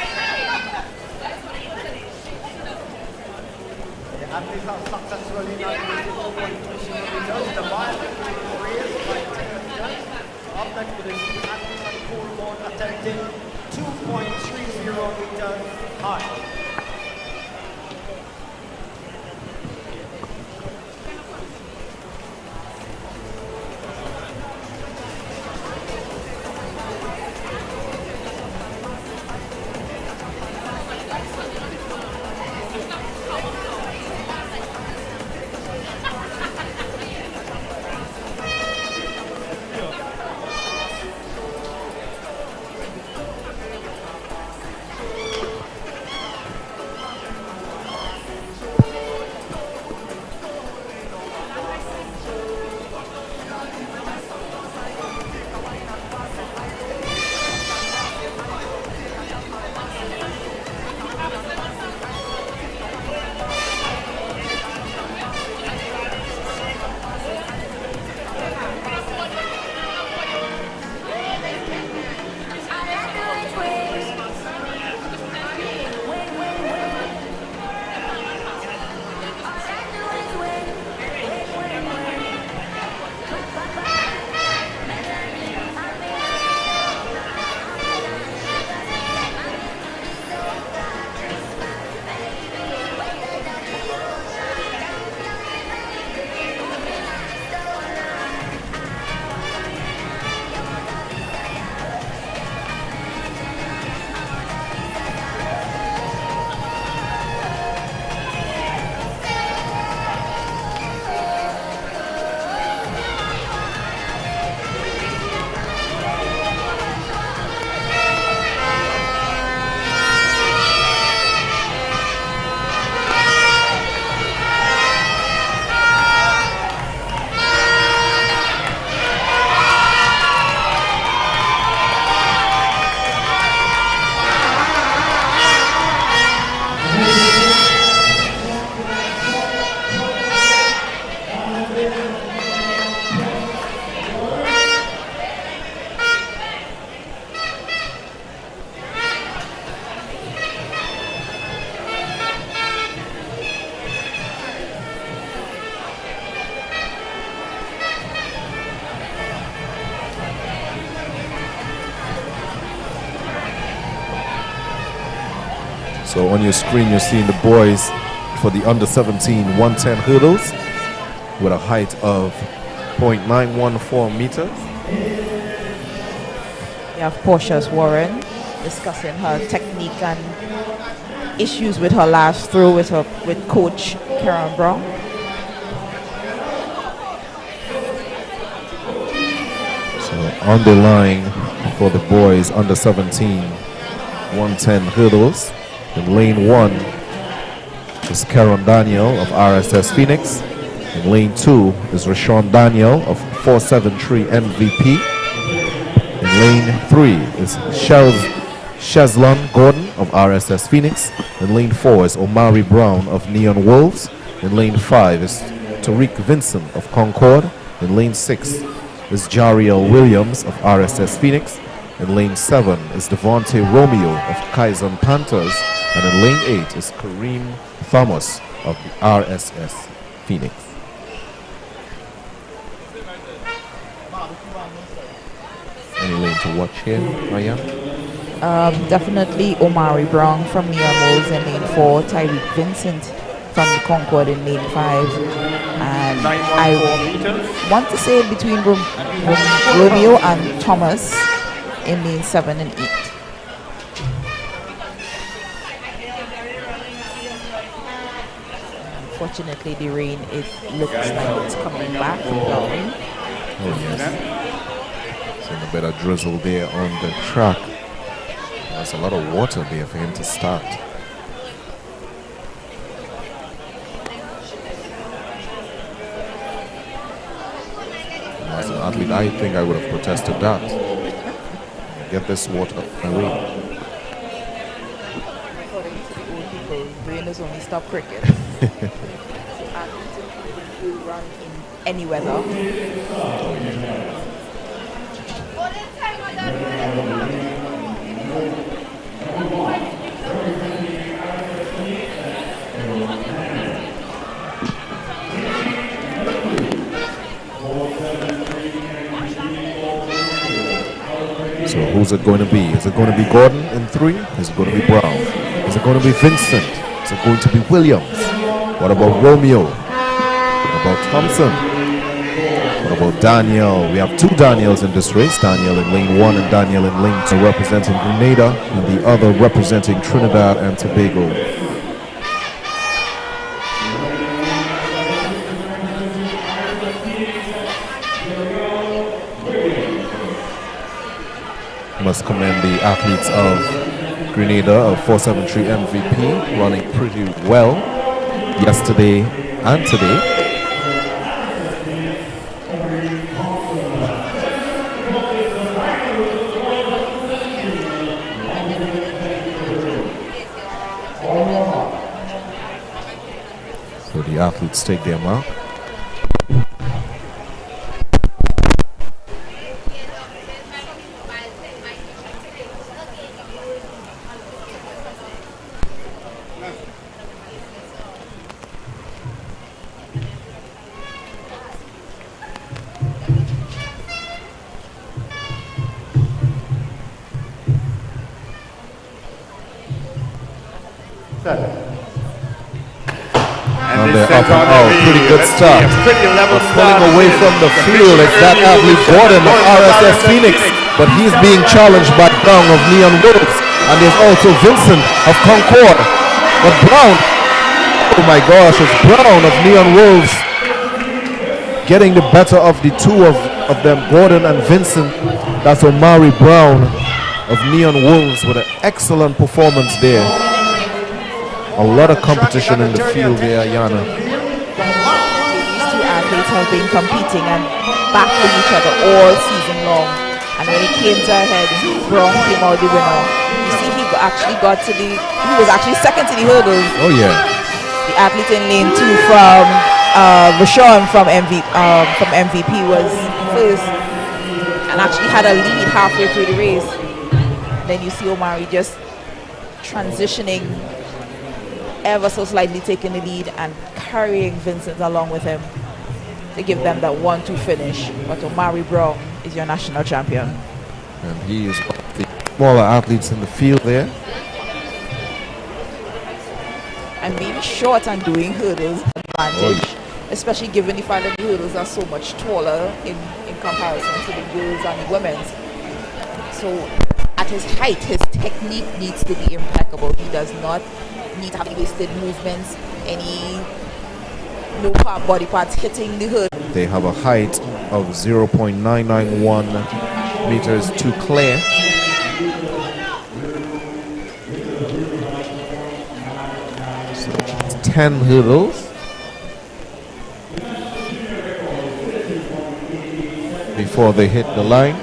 So on your screen, you're seeing the boys for the under 17 110 hurdles with a height of 0.914 meters. We have Portia's Warren discussing her technique and issues with her last throw with coach Karen Brown. So on the line for the boys under 17 110 hurdles. In lane 1 is Karen Daniel of RSS Phoenix. In lane 2 is Rashawn Daniel of 473 MVP. In lane 3 is Shezlon Gordon of RSS Phoenix. In lane 4 is Omari Brown of Neon Wolves. In lane 5 is Tariq Vincent of Concord. In lane 6 is Jariel Williams of RSS Phoenix. In lane 7 is Devontae Romeo of Kaizen Panthers. And in lane 8 is Kareem Thomas of the RSS Phoenix. Any lane to watch here, Ryan? Definitely Omari Brown from Neon Wolves in lane 4, Tyreek Vincent from Concord in lane 5, and I want to say between Romeo and Thomas in lane 7 and 8. Unfortunately, the rain, it looks like it's coming back down. Oh yes. Seeing a bit of drizzle there on the track. There's a lot of water there for him to start. As an athlete, I think I would have protested that. Get this water away. According to the old people, rain is only stop cricket. Athletes will run in any weather. So who's it going to be? Is it going to be Gordon in 3? Is it going to be Brown? Is it going to be Vincent? Is it going to be Williams? What about Romeo? What about Thompson? What about Daniel? We have 2 Daniels in this race. Daniel in lane 1 and Daniel in lane 2, representing Grenada, and the other representing Trinidad and Tobago. Must commend the athletes of Grenada of 473 MVP, running pretty well yesterday and today. So the athletes take their mark. And they're up and out. Pretty good start. But pulling away from the field is that athlete Gordon of RSS Phoenix. But he's being challenged by Brown of Neon Wolves. And there's also Vincent of Concord. But Brown, oh my gosh, it's Brown of Neon Wolves getting the better of the 2 of them, Gordon and Vincent. That's Omari Brown of Neon Wolves with an excellent performance there. A lot of competition in the field there, Yana. These 2 athletes have been competing and battling each other all season long. And when it came to a head, Brown came out the winner. You see, he was actually second to the hurdles. Oh yeah. The athlete in lane 2 from Rashawn from MVP was first and actually had a lead halfway through the race. Then you see Omari just transitioning, ever so slightly taking the lead and carrying Vincent along with him to give them that 1-2 finish. But Omari Brown is your national champion. And he is one of the smaller athletes in the field there. And being short and doing hurdles advantage, especially given the fact that the hurdles are so much taller in comparison to the girls and the women's. So at his height, his technique needs to be impeccable. He does not need to have any wasted movements, no body parts hitting the hood. They have a height of 0.991 meters to clear. So it's 10 hurdles before they hit the line.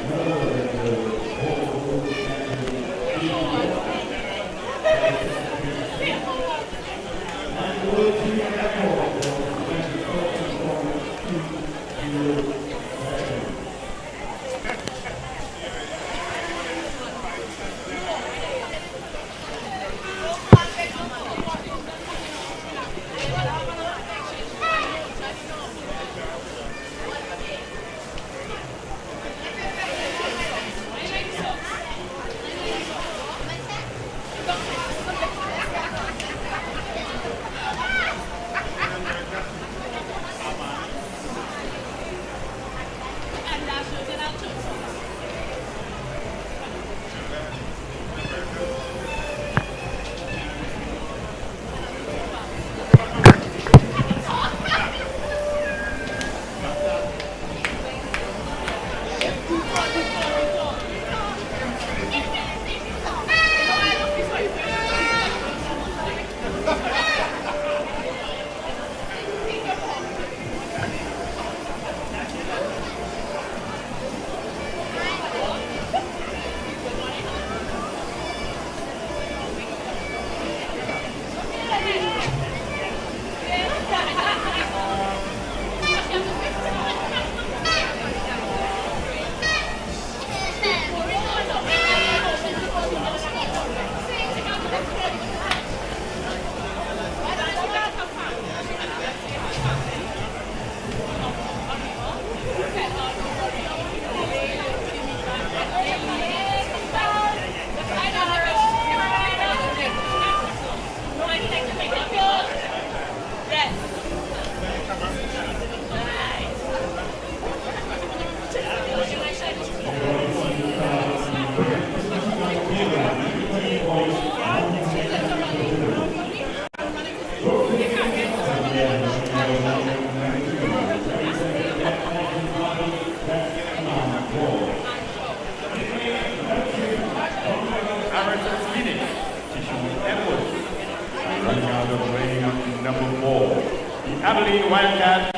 Abilene Wildcat,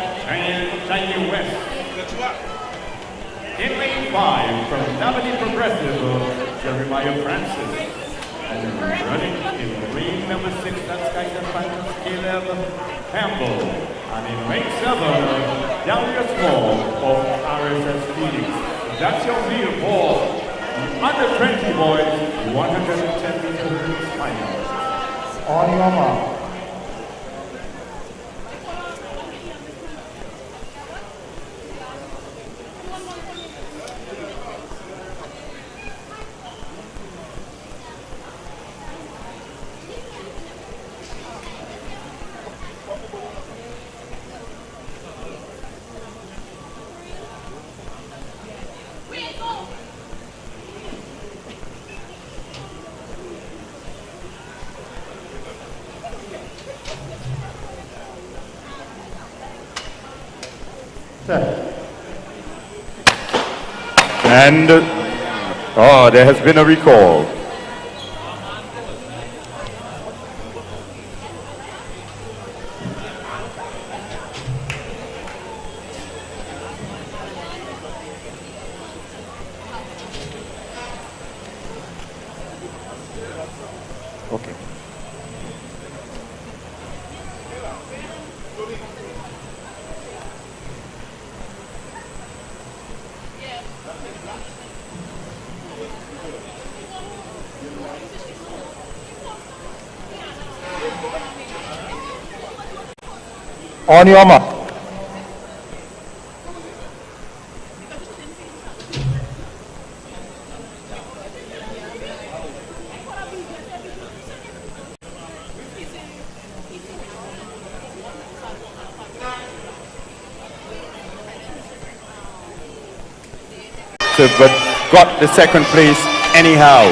Shiny West. In lane 5 from Abilene Progressive, Jeremiah Francis. And running in lane number 6, that's Kaiser Phantom Caleb Campbell. And in lane 7, Dahlia Small of RSS Phoenix. That's your field for the under 20 boys, 110 meters final. On your mark. And there has been a recall. Okay. On your mark. But got the second place anyhow.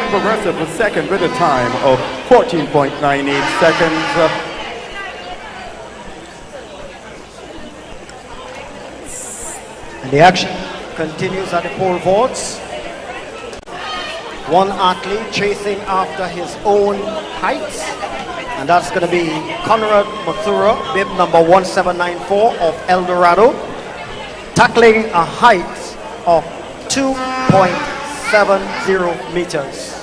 Progressive was second with a time of 14.98 seconds. And the action continues at the pole vaults. One athlete chasing after his own heights, and that's going to be Conrad Mathura, bib number 1794 of El Dorado, tackling a height of 2.70 meters.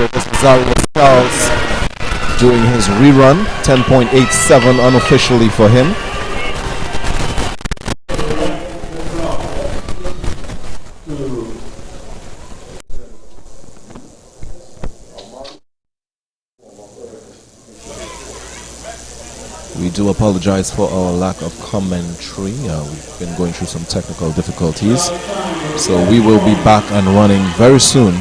So this Rosario Charles doing his rerun, 10.87 unofficially for him. We do apologize for our lack of commentary. We've been going through some technical difficulties. So we will be back and running very soon.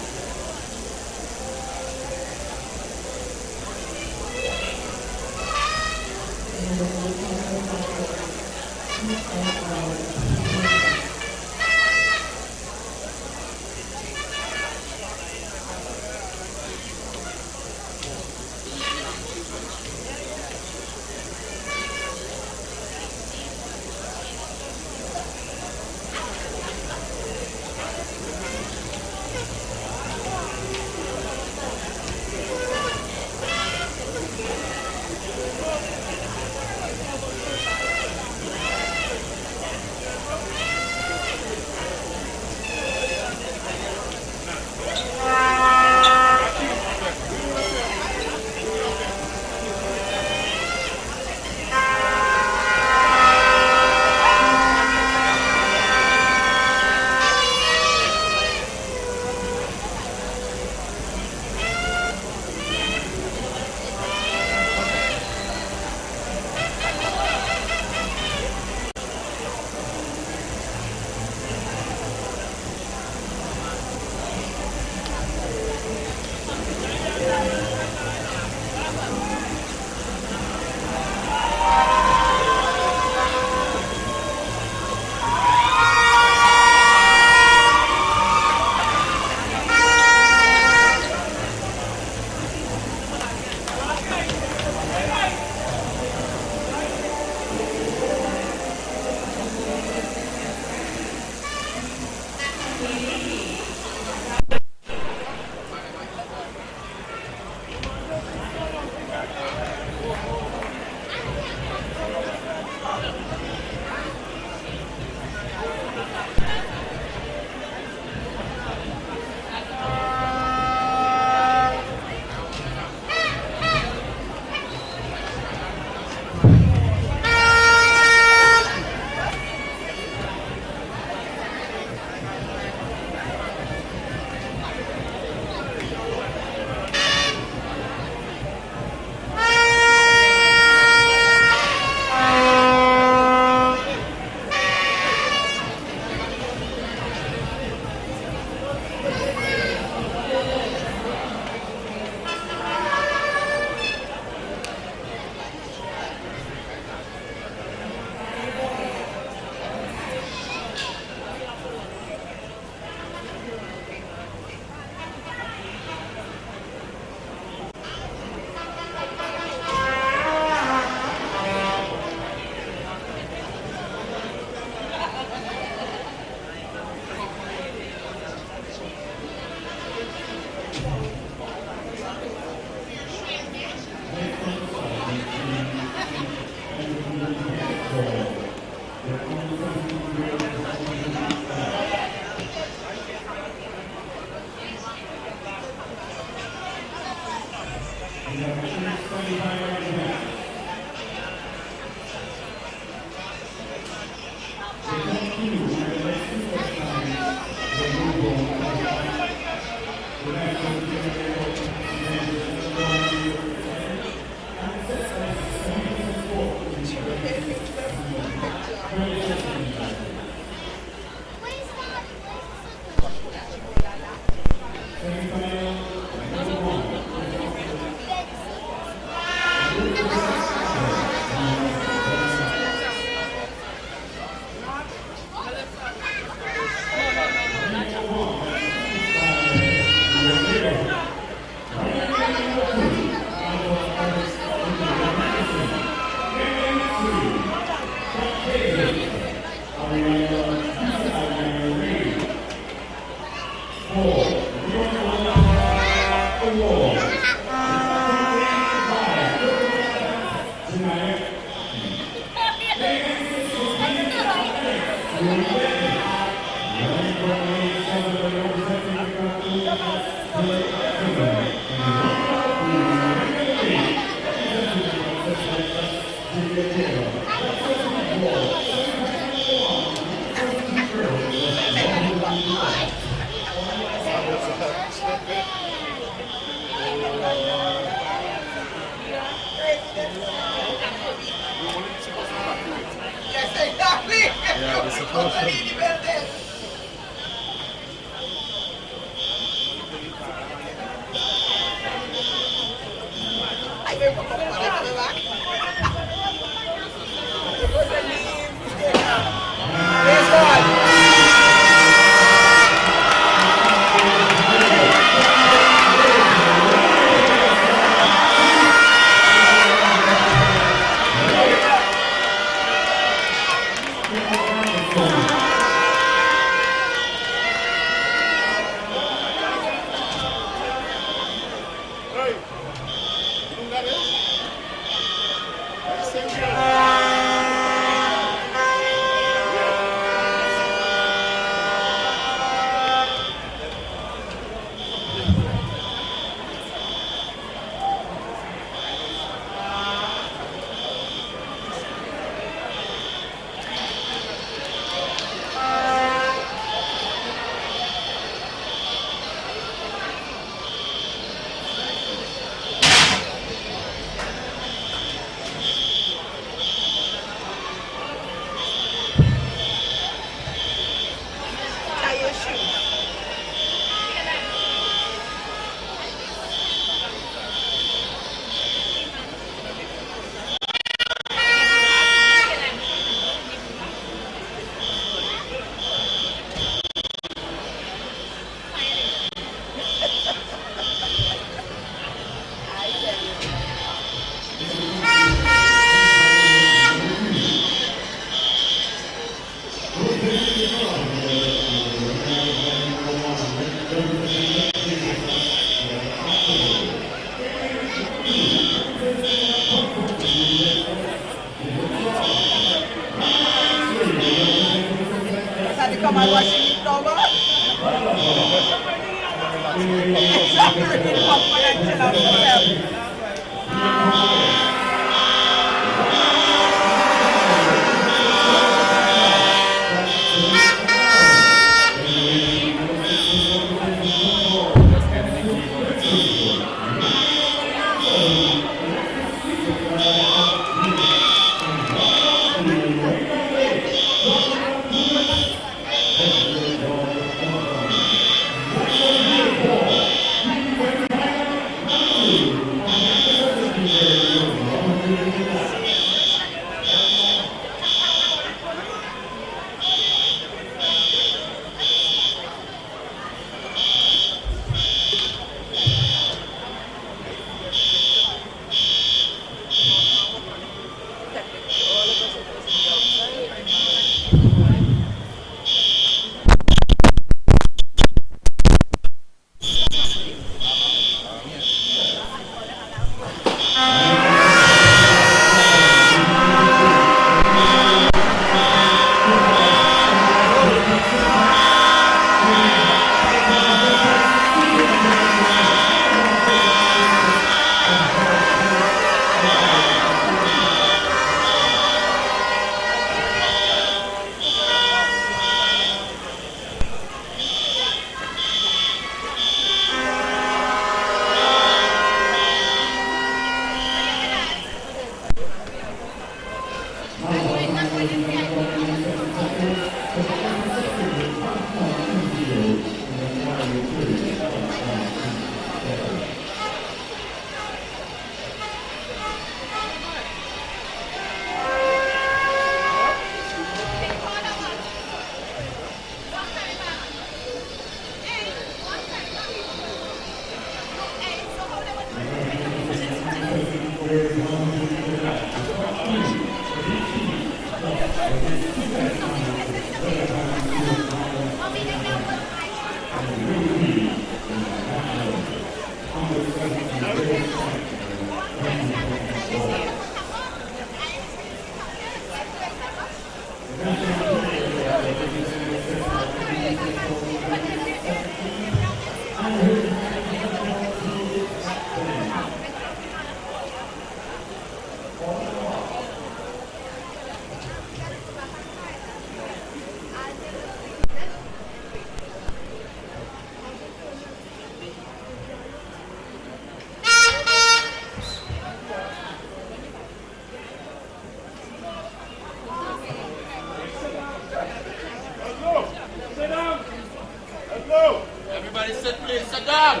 Everybody sit, please. Sit down.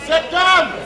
Sit down.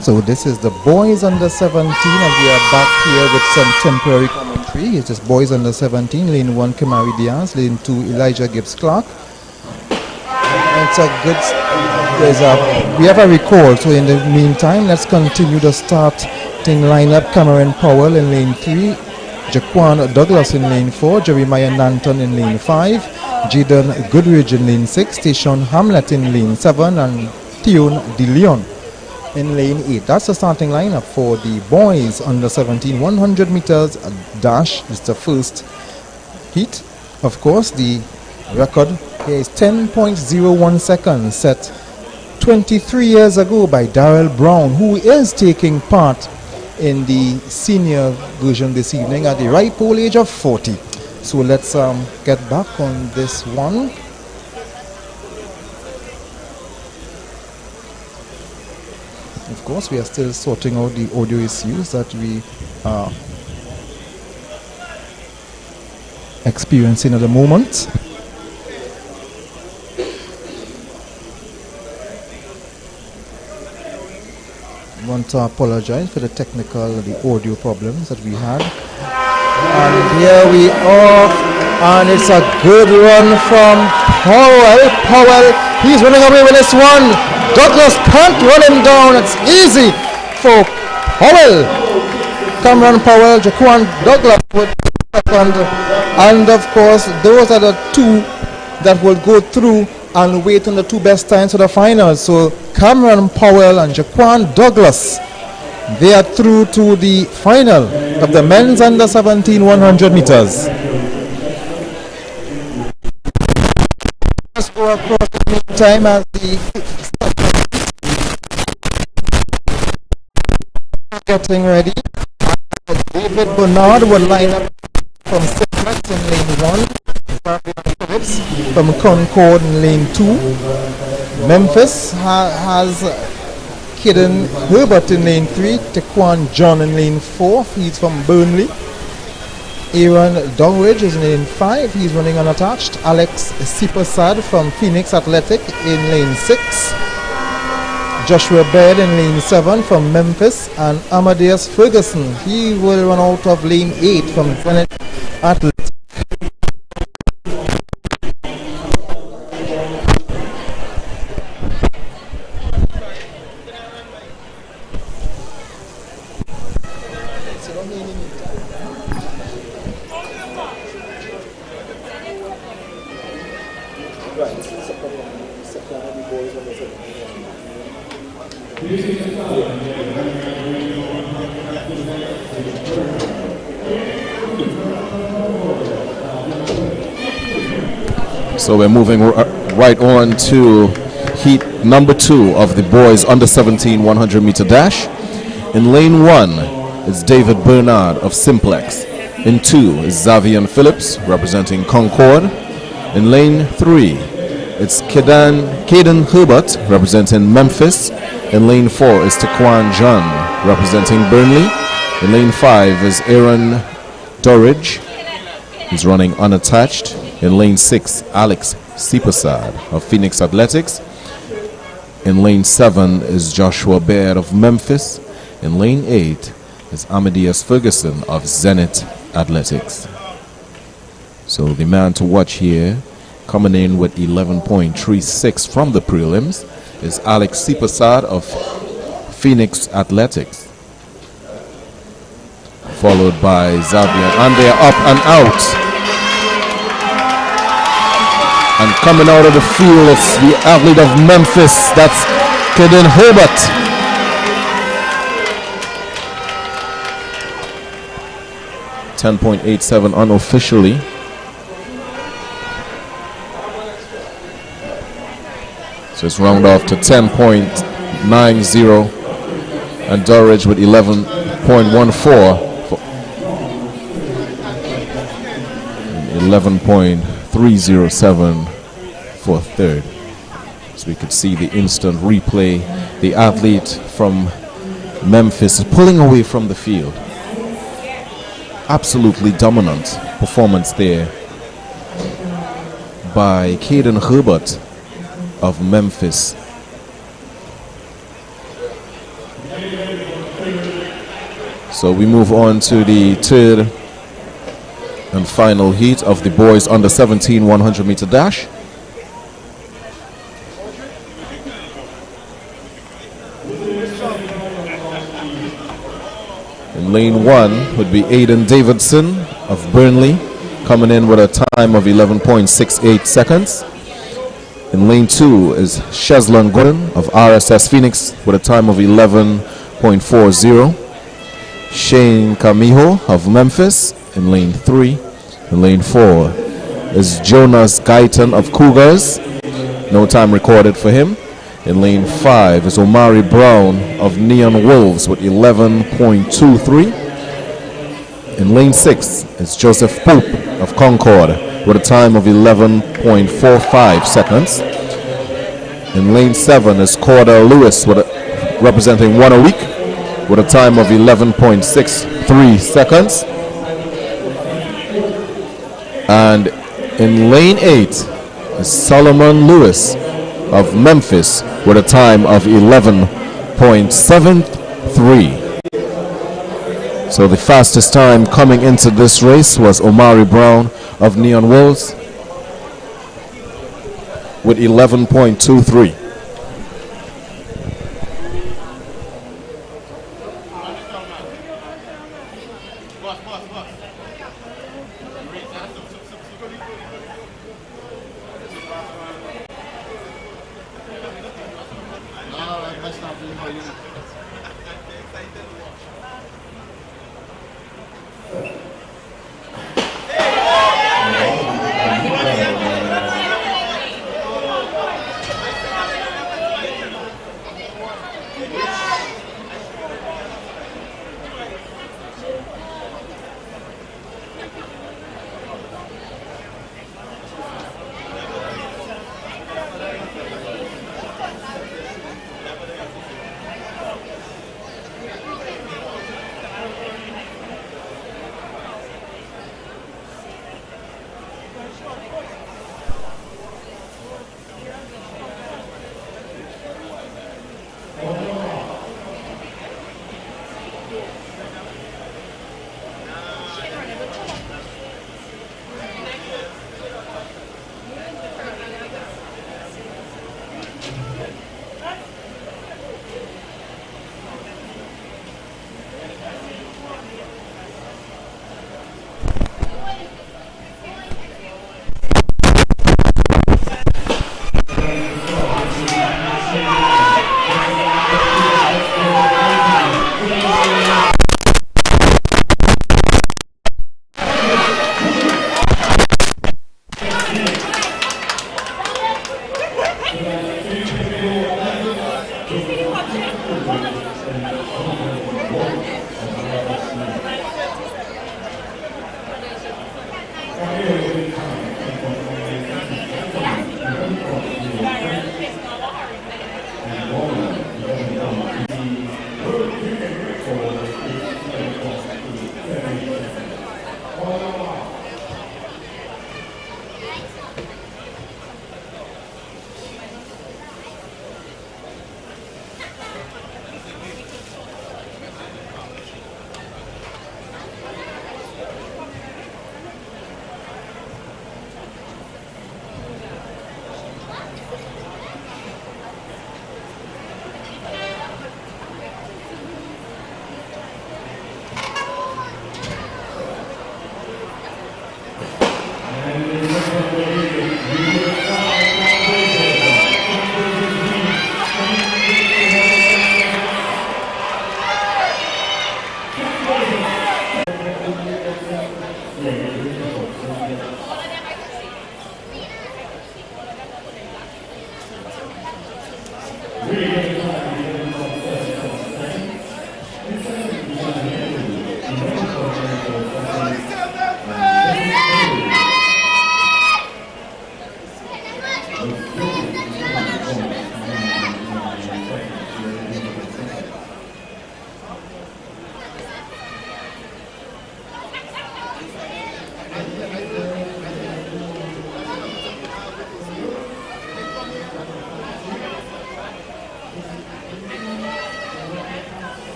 So this is the boys under 17, and we are back here with some temporary commentary. It is boys under 17, lane 1 Kamari Diaz, lane 2 Elijah Gibbs Clark. It's a good, we have a recall, so in the meantime let's continue the starting lineup. Cameron Powell in lane 3, Jaquan Douglas in lane 4, Jeremiah Nanton in lane 5, Jaden Goodridge in lane 6, Tishon Hamlet in lane 7, and Theon De Leon in lane 8. That's the starting lineup for the boys under 17 100 meters dash. It's the first heat. Of course, the record here is 10.01 seconds, set 23 years ago by Darrell Brown, who is taking part in the senior version this evening at the ripe old age of 40. So let's get back on this one. Of course, we are still sorting out the audio issues that we are experiencing at the moment. I want to apologize for the audio problems that we had. And here we are, and it's a good run from Powell. Powell, he's running away with this one. Douglas can't run him down. It's easy for Powell. Cameron Powell, Jaquan Douglas with second. And of course, those are the two that will go through and wait on the two best times for the finals. So Cameron Powell and Jaquan Douglas, they are through to the final of the men's under 17 100 meters. Let's go across the meantime as the getting ready. David Bernard will line up from Simplex in lane 1. Phillips from Concord in lane 2. Memphis has Kidden Herbert in lane 3. Tequan John in lane 4. He's from Burnley. Aaron Dongridge is in lane 5. He's running unattached. Alex Sipasad from Phoenix Athletic in lane 6. Joshua Baird in lane 7 from Memphis, and Amadeus Ferguson, he will run out of lane 8 from Zenit Athletic. So we're moving right on to heat number 2 of the boys under 17 100 meter dash. In lane 1 is David Bernard of Simplex. In 2 is Xavier Phillips representing Concord. In lane 3 it's Caden Herbert representing Memphis. In lane 4 is Taquan John representing Burnley. In lane 5 is Aaron Dorridge. He's running unattached. In lane 6, Alex Sipasad of Phoenix Athletics. In lane 7 is Joshua Baird of Memphis. In lane 8 is Amadeus Ferguson of Zenith Athletics. So the man to watch here, coming in with 11.36 from the prelims, is Alex Sipasad of Phoenix Athletics, followed by Xavier, and they are up and out. And coming out of the field is the athlete of Memphis, that's Caden Herbert. .87 unofficially. So it's round off to 10.90, and Dorridge with 11.14. 11.307 for third. So we could see the instant replay. The athlete from Memphis is pulling away from the field. Absolutely dominant performance there by Caden Herbert of Memphis. So we move on to the third and final heat of the boys under 17 100 meter dash. In lane 1 would be Aiden Davidson of Burnley, coming in with a time of 11.68 seconds. In lane 2 is Sheslon Gordon of RSS Phoenix with a time of 11.40. Shane Camijo of Memphis in lane 3. In lane 4 is Jonas Guyton of Cougars. No time recorded for him. In lane 5 is Omari Brown of Neon Wolves with 11.23. In lane 6 is Joseph Pope of Concord with a time of 11.45 seconds. In lane 7 is Corda Lewis representing One a Week with a time of 11.63 seconds. And in lane 8 is Solomon Lewis of Memphis with a time of 11.73. So the fastest time coming into this race was Omari Brown of Neon Wolves with 11.23.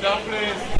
down, please.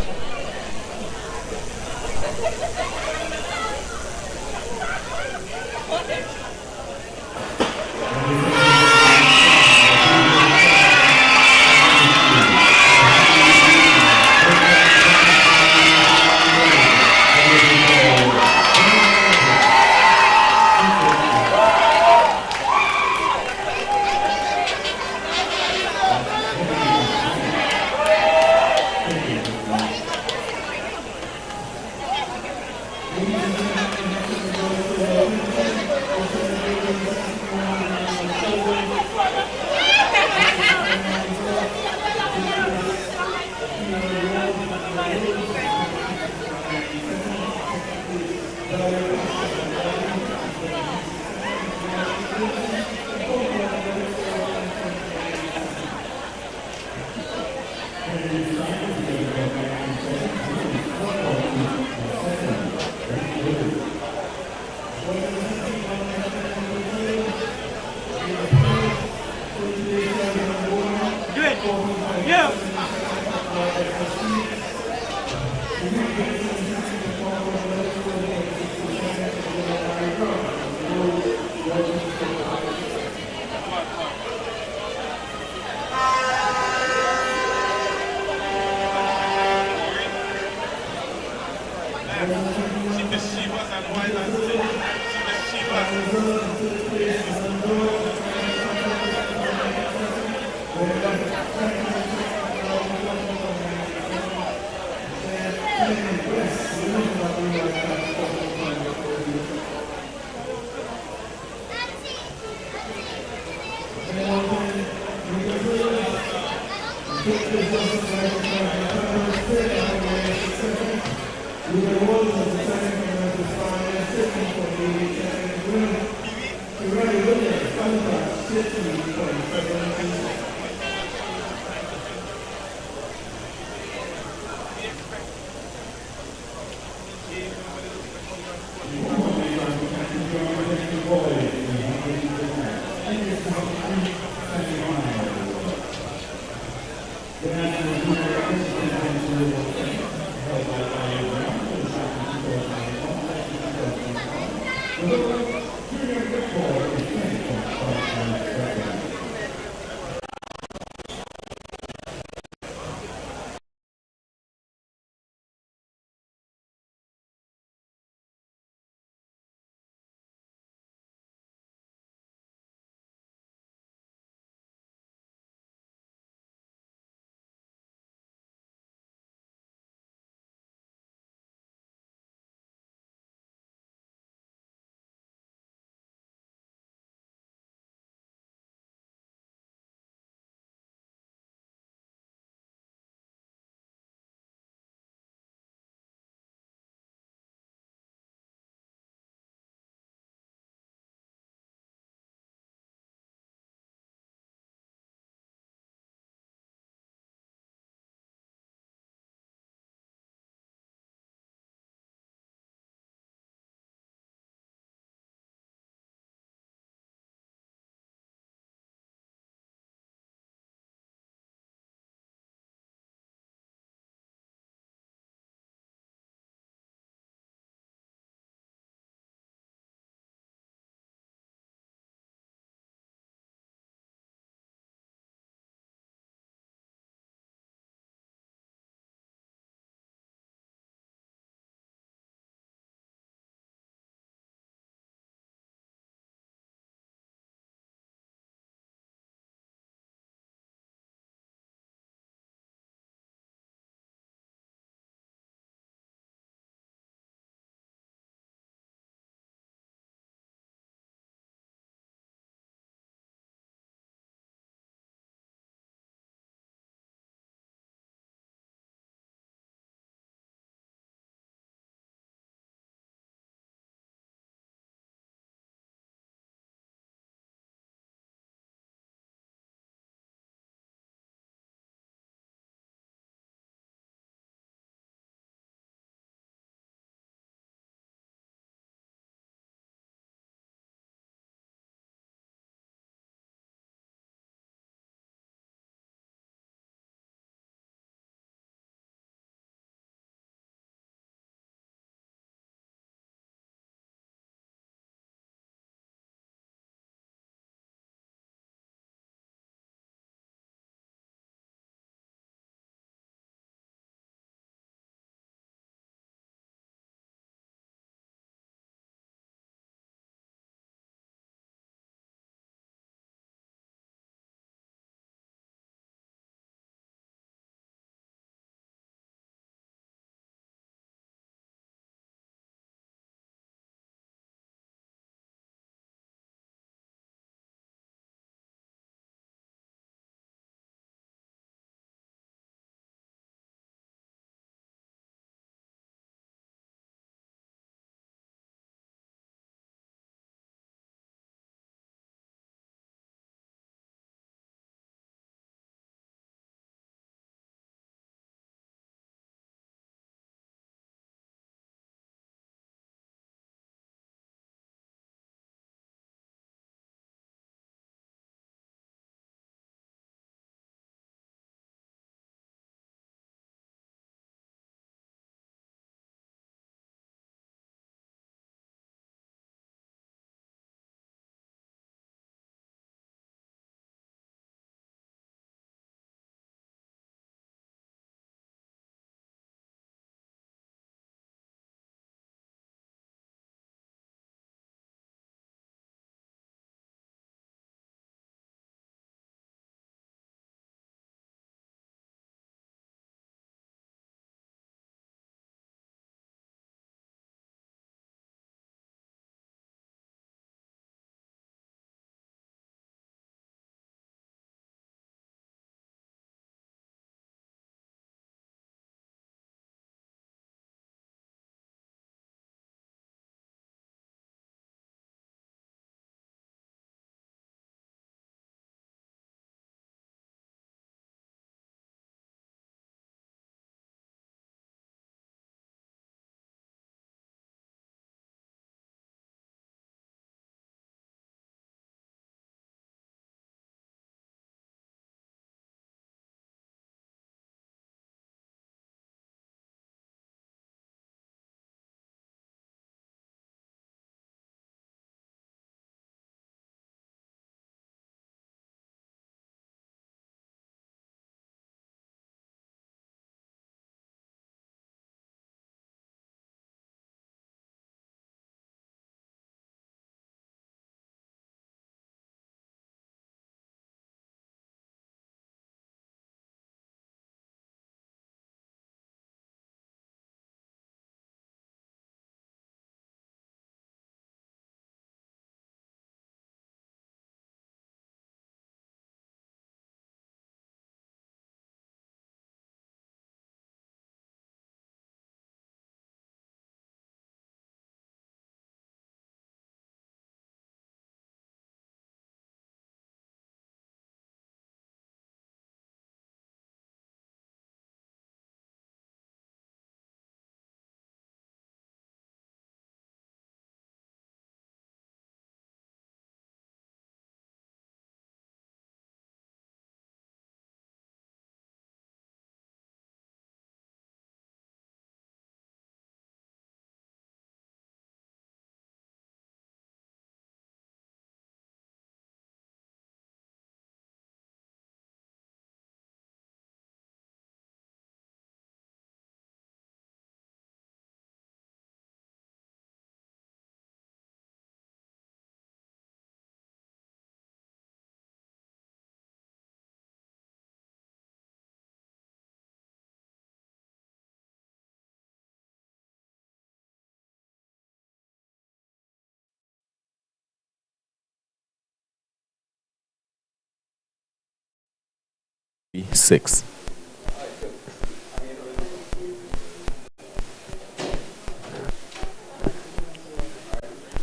6.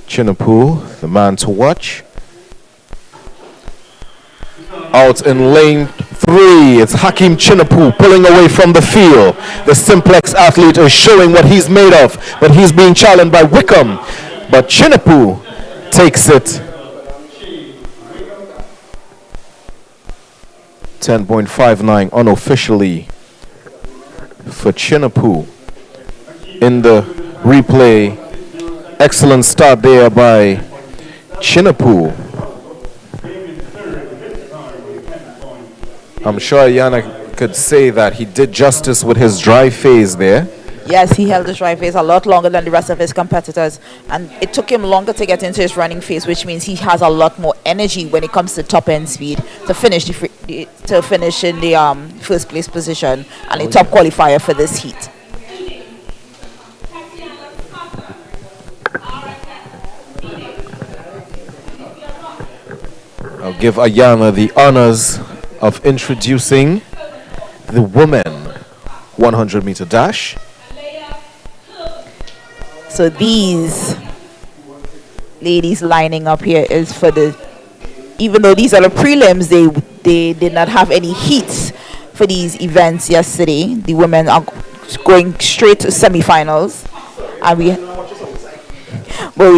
Chinapoo, the man to watch. Out in lane 3, it's Hakeem Chinapoo pulling away from the field. The simplex athlete is showing what he's made of, but he's being challenged by Wickham. But Chinapoo takes it. 10.59 unofficially for Chinapoo. In the replay, excellent start there by Chinapoo. I'm sure Yana could say that he did justice with his dry phase there. Yes, he held his dry phase a lot longer than the rest of his competitors, and it took him longer to get into his running phase, which means he has a lot more energy when it comes to top end speed to finish in the first place position and a top qualifier for this heat. I'll give Ayana the honors of introducing the women 100-meter dash. So these ladies lining up here is for the, even though these are the prelims, they did not have any heats for these events yesterday. The women are going straight to semifinals, and we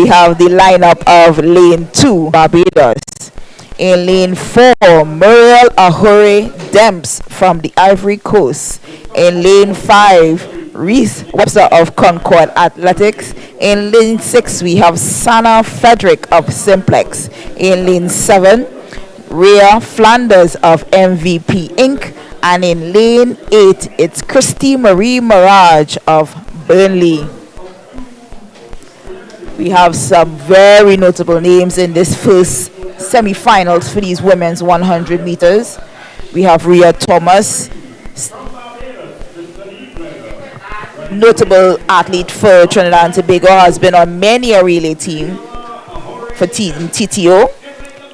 have the lineup of lane 2, Barbados. In lane 4, Muriel Ahore Demps from the Ivory Coast. In lane 5, Reese Webster of Concord Athletics. In lane 6, we have Sana Frederick of Simplex. In lane 7, Rhea Flanders of MVP Inc. And in lane 8, it's Christy Marie Mirage of Burnley. We have some very notable names in this first semi-finals for these women's 100 meters. We have Rhea Thomas, notable athlete for Trinidad and Tobago, has been on many a relay team for TTO.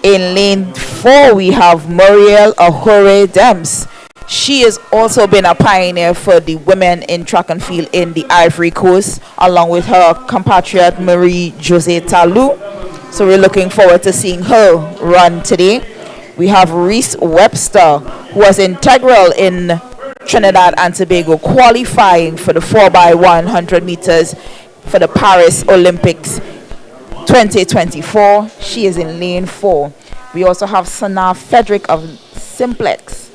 In lane 4, we have Muriel Ahore Demps. She has also been a pioneer for the women in track and field in the Ivory Coast, along with her compatriot Marie Jose Talou. So we're looking forward to seeing her run today. We have Reese Webster, who was integral in Trinidad and Tobago qualifying for the 4x100 meters for the Paris Olympics 2024. She is in lane 4. We also have Sana Frederick of Simplex,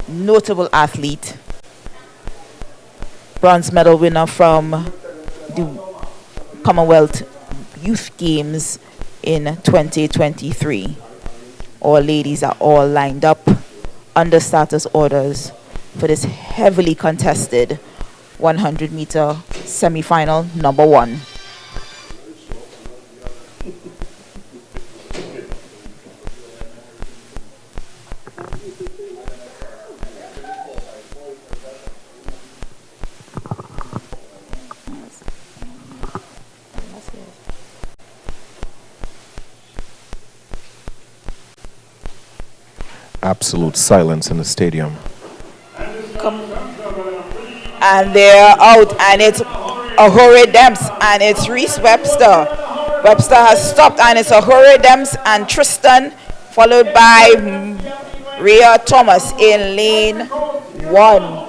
notable athlete, bronze medal winner from the Commonwealth Youth Games in 2023. All ladies are all lined up under status orders for this heavily contested 100-meter semi-final number 1. Absolute silence in the stadium. And they're out, and it's Ahore Demps and it's Reese Webster. Webster has stopped, and it's Ahore Demps and Tristan, followed by Rhea Thomas in lane 1.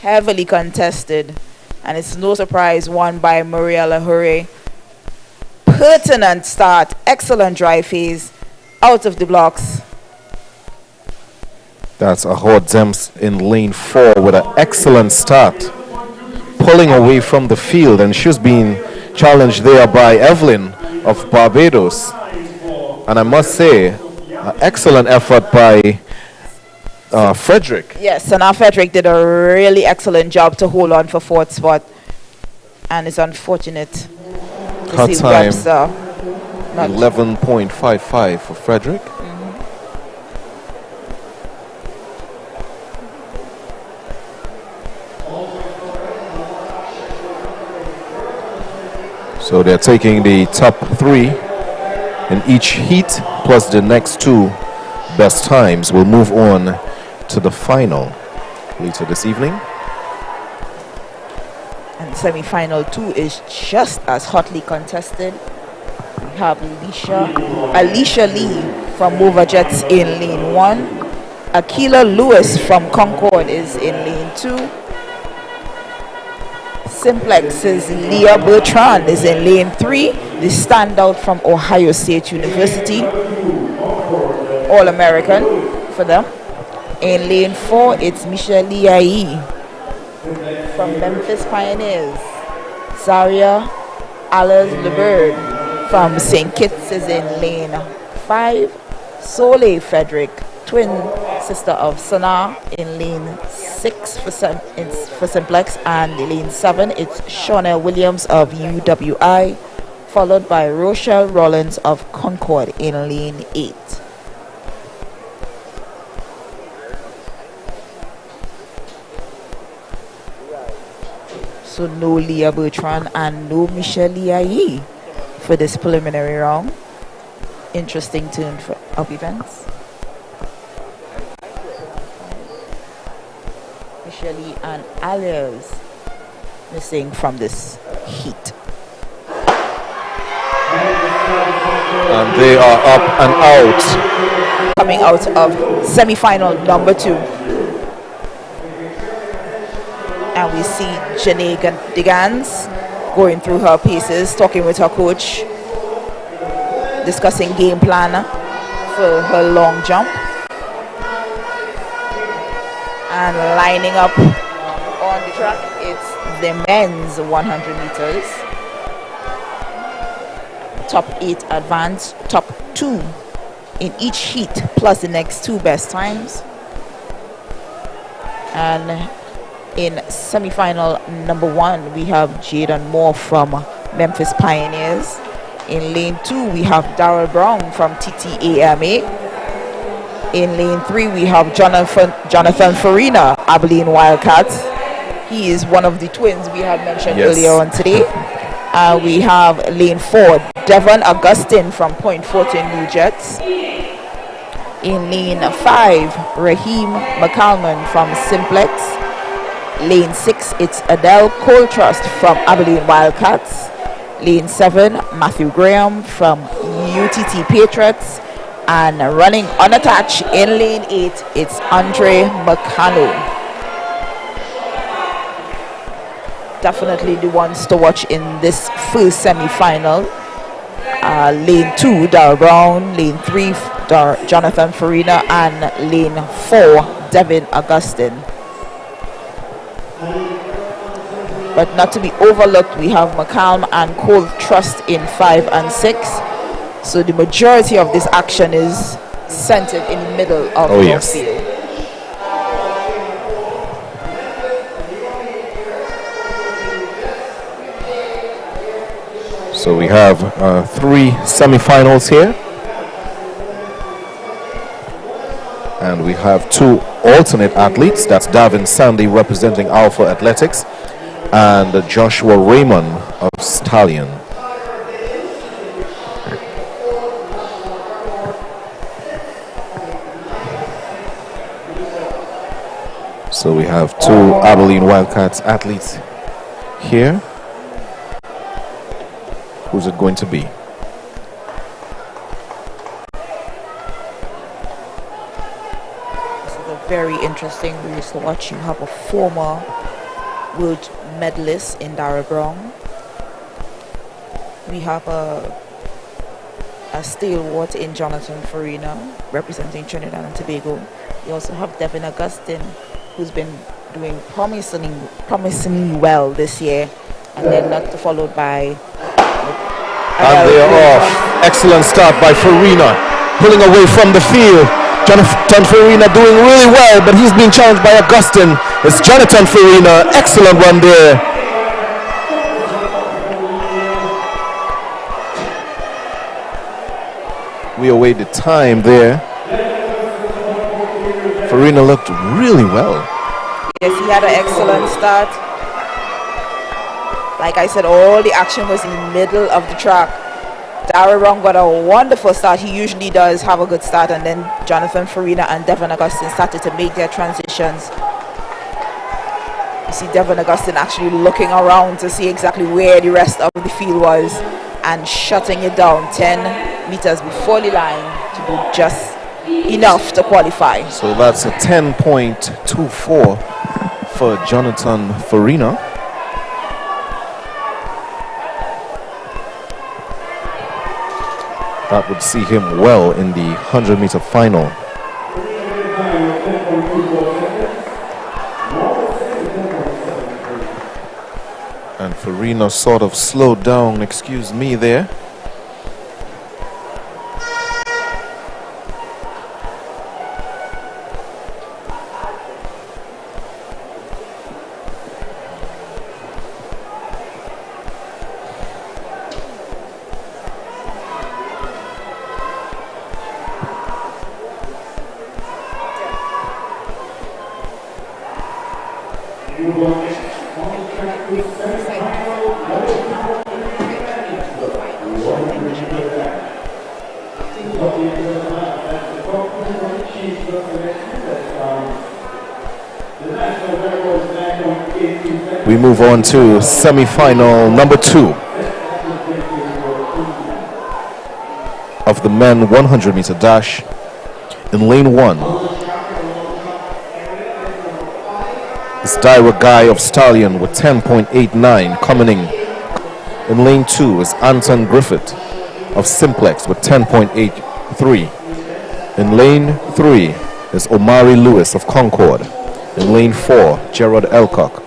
Heavily contested, and it's no surprise won by Mariela Hurray. Pertinent start, excellent dry phase, out of the blocks. That's Ahore Demps in lane 4 with an excellent start, pulling away from the field, and she's being challenged there by Evelyn of Barbados. And I must say, an excellent effort by Frederick. Yes, Sana Frederick did a really excellent job to hold on for 4th spot, and it's unfortunate to Her see time Webster 11.55 for Frederick. So they're taking the top 3 in each heat, plus the next 2 best times will move on to the final later this evening. And semi-final 2 is just as hotly contested. We have Alicia Lee from Moverjets in lane 1. Akila Lewis from Concord is in lane 2. Simplex's Leah Bertrand is in lane 3. The standout from Ohio State University. All-American for them. In lane 4, it's Michelle Liai from Memphis Pioneers. Zaria Allers-LeBird from St. Kitts is in lane 5. Soleil Frederick, twin sister of Sana, in lane 6 for Simplex, and lane 7 it's Shauna Williams of UWI, followed by Rochelle Rollins of Concord in lane 8. So no Leah Bertrand and no Michelle Liai for this preliminary round. Interesting turn of events. Michelle and Alias missing from this heat. And they are up and out. Coming out of semi-final number 2. And we see Janae Digans going through her pieces, talking with her coach, discussing game plan for her long jump. And lining up on the track, it's the men's 100 meters. Top 8 advance, top 2 in each heat, plus the next 2 best times. And in semi-final number 1, we have Jaden Moore from Memphis Pioneers. In lane 2, we have Darrell Brown from TTAMA. In lane 3, we have Jonathan Farina, Abilene Wildcats. He is one of the twins we had mentioned earlier on today. We have lane 4, Devon Augustine from Point Fortin New Jets. In lane 5, Raheem McCalman from Simplex. Lane 6, it's Adele Coltrust from Abilene Wildcats. Lane 7, Matthew Graham from UTT Patriots. And running unattached in lane 8, it's Andre Macano. Definitely the ones to watch in this first semi-final. Lane 2, Darrell Brown. Lane 3, Jonathan Farina. And lane 4, Devin Augustine. But not to be overlooked, we have McCalm and Cole Trust in 5 and 6. So the majority of this action is centered in the middle of the field. So we have 3 semi-finals here. And we have 2 alternate athletes. That's Davin Sandy representing Alpha Athletics and Joshua Raymond of Stallion. So we have 2 Abilene Wildcats athletes here. Who's it going to be? This is a very interesting race to watch. You have a former world medalist in Darrell Brown. We have a stalwart in Jonathan Farina representing Trinidad and Tobago. We also have Devin Augustine, who's been doing promisingly well this year, and then not followed by and they are off. Excellent start by Farina, pulling away from the field. Jonathan Farina doing really well, but he's being challenged by Augustine. It's Jonathan Farina, excellent run there. We await the time there. Farina looked really well. Yes, he had an excellent start. Like I said, all the action was in the middle of the track. Darryl Brown got a wonderful start. He usually does have a good start, and then Jonathan Farina and Devon Augustine started to make their transitions. You see Devon Augustine actually looking around to see exactly where the rest of the field was and shutting it down 10 meters before the line to do just enough to qualify. So that's a 10.24 for Jonathan Farina. That would see him well in the 100-meter final. And Farina sort of slowed down, excuse me there. We move on to semi-final number 2 of the men 100-meter dash. In lane 1 is Dyra Guy of Stallion with 10.89 coming in lane 2 is Anton Griffith of Simplex with 10.83. In lane 3 is Omari Lewis of Concord. In lane 4, Gerard Elcock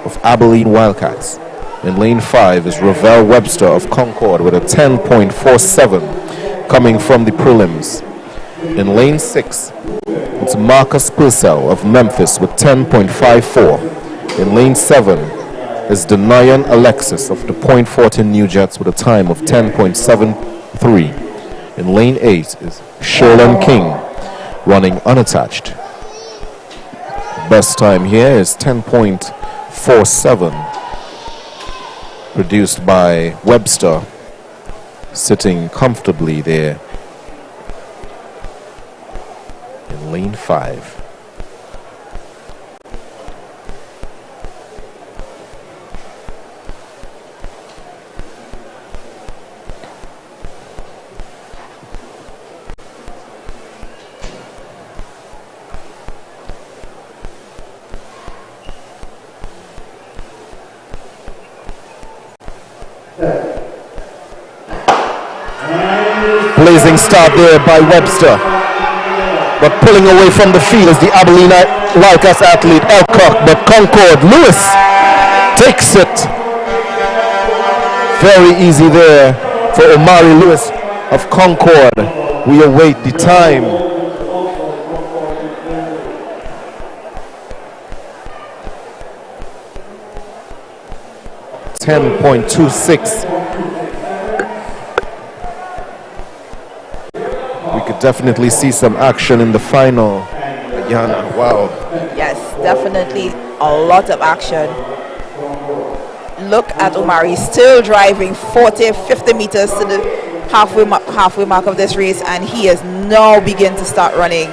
of Abilene Wildcats. In lane 5 is Ravel Webster of Concord with a 10.47 coming from the prelims. In lane 6, it's Marcus Purcell of Memphis with 10.54. In lane 7 is Denayan Alexis of the Point Fortin New Jets with a time of 10.73. In lane 8 is Sherlyn King running unattached. Best time here is 10.47, produced by Webster, sitting comfortably there in lane 5. Blazing start there by Webster, but pulling away from the field is the Abilene Wildcats athlete Elcock, but Concord Lewis takes it. Very easy there for Omari Lewis of Concord. We await the time. .26. Definitely see some action in the final. Yana, wow. Yes, definitely a lot of action. Look at Omari still driving 50 meters to the halfway mark of this race, and he is now beginning to start running.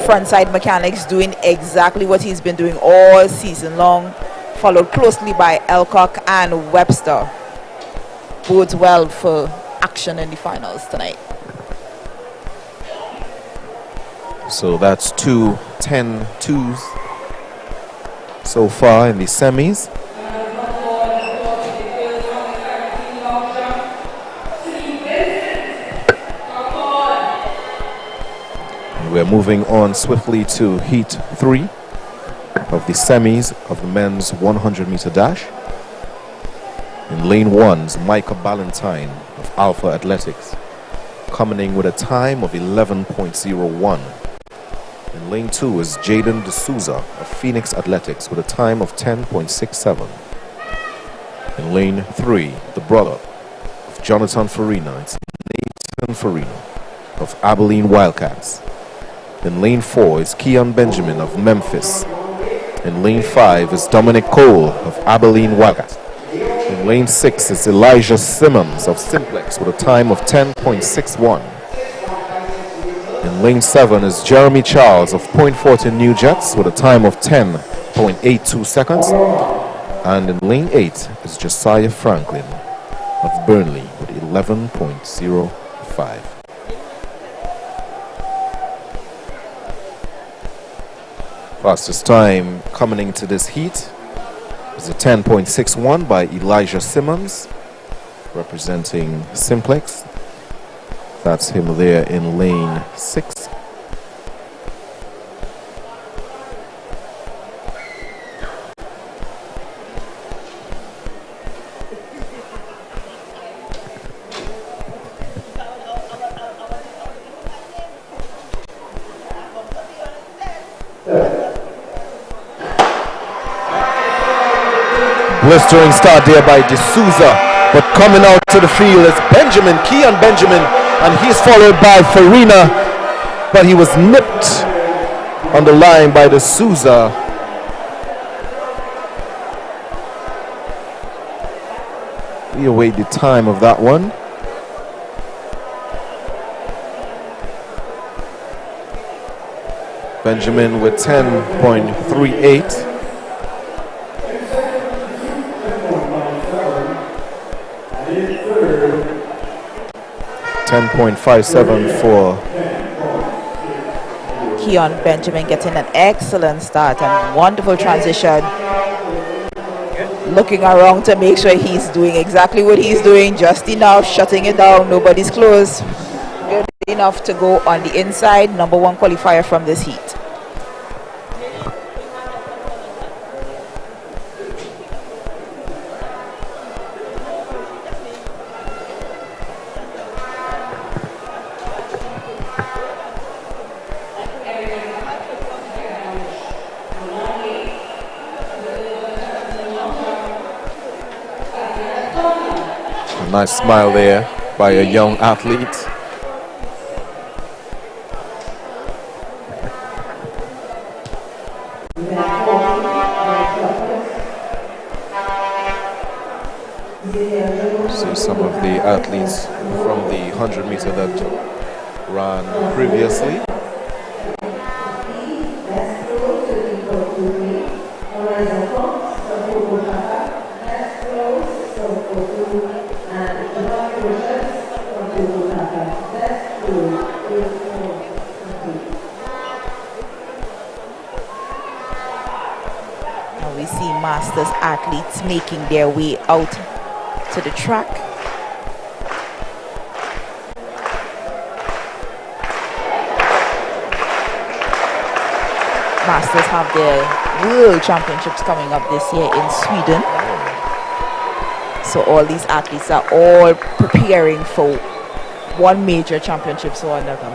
Frontside mechanics doing exactly what he's been doing all season long, followed closely by Elcock and Webster. Bodes well for action in the finals tonight. So that's 2:10.2s so far in the semis. And we're moving on swiftly to heat 3 of the semis of the men's 100-meter dash. In lane 1 is Micah Ballantyne of Alpha Athletics, coming in with a time of 11.01. In lane 2 is Jaden D'Souza of Phoenix Athletics with a time of 10.67. In lane 3, the brother of Jonathan Farina, it's Nathan Farina of Abilene Wildcats. In lane 4 is Keon Benjamin of Memphis, In lane 5 is Dominic Cole of Abilene Wagga. In lane 6 is Elijah Simmons of Simplex with a time of 10.61. In lane 7 is Jeremy Charles of Point Fortin New Jets with a time of 10.82 seconds. And in lane 8 is Josiah Franklin of Burnley with 11.05. Fastest time coming into this heat is a 10.61 by Elijah Simmons, representing Simplex. That's him there in lane 6. Blistering start there by D'Souza, but coming out to the field is Benjamin, Keon Benjamin, and he's followed by Farina, but he was nipped on the line by D'Souza. We await the time of that one. Benjamin with 10.38. 10.57 for Keon Benjamin getting an excellent start and wonderful transition. Looking around to make sure he's doing exactly what he's doing, just enough, shutting it down, nobody's close. Good enough to go on the inside, number 1 qualifier from this heat. Nice smile there by a young athlete. See some of the athletes from the 100-meter that ran previously. Now we see Masters athletes making their way out to the track. Masters have their World Championships coming up this year in Sweden. So all these athletes are all preparing for one major championship or another.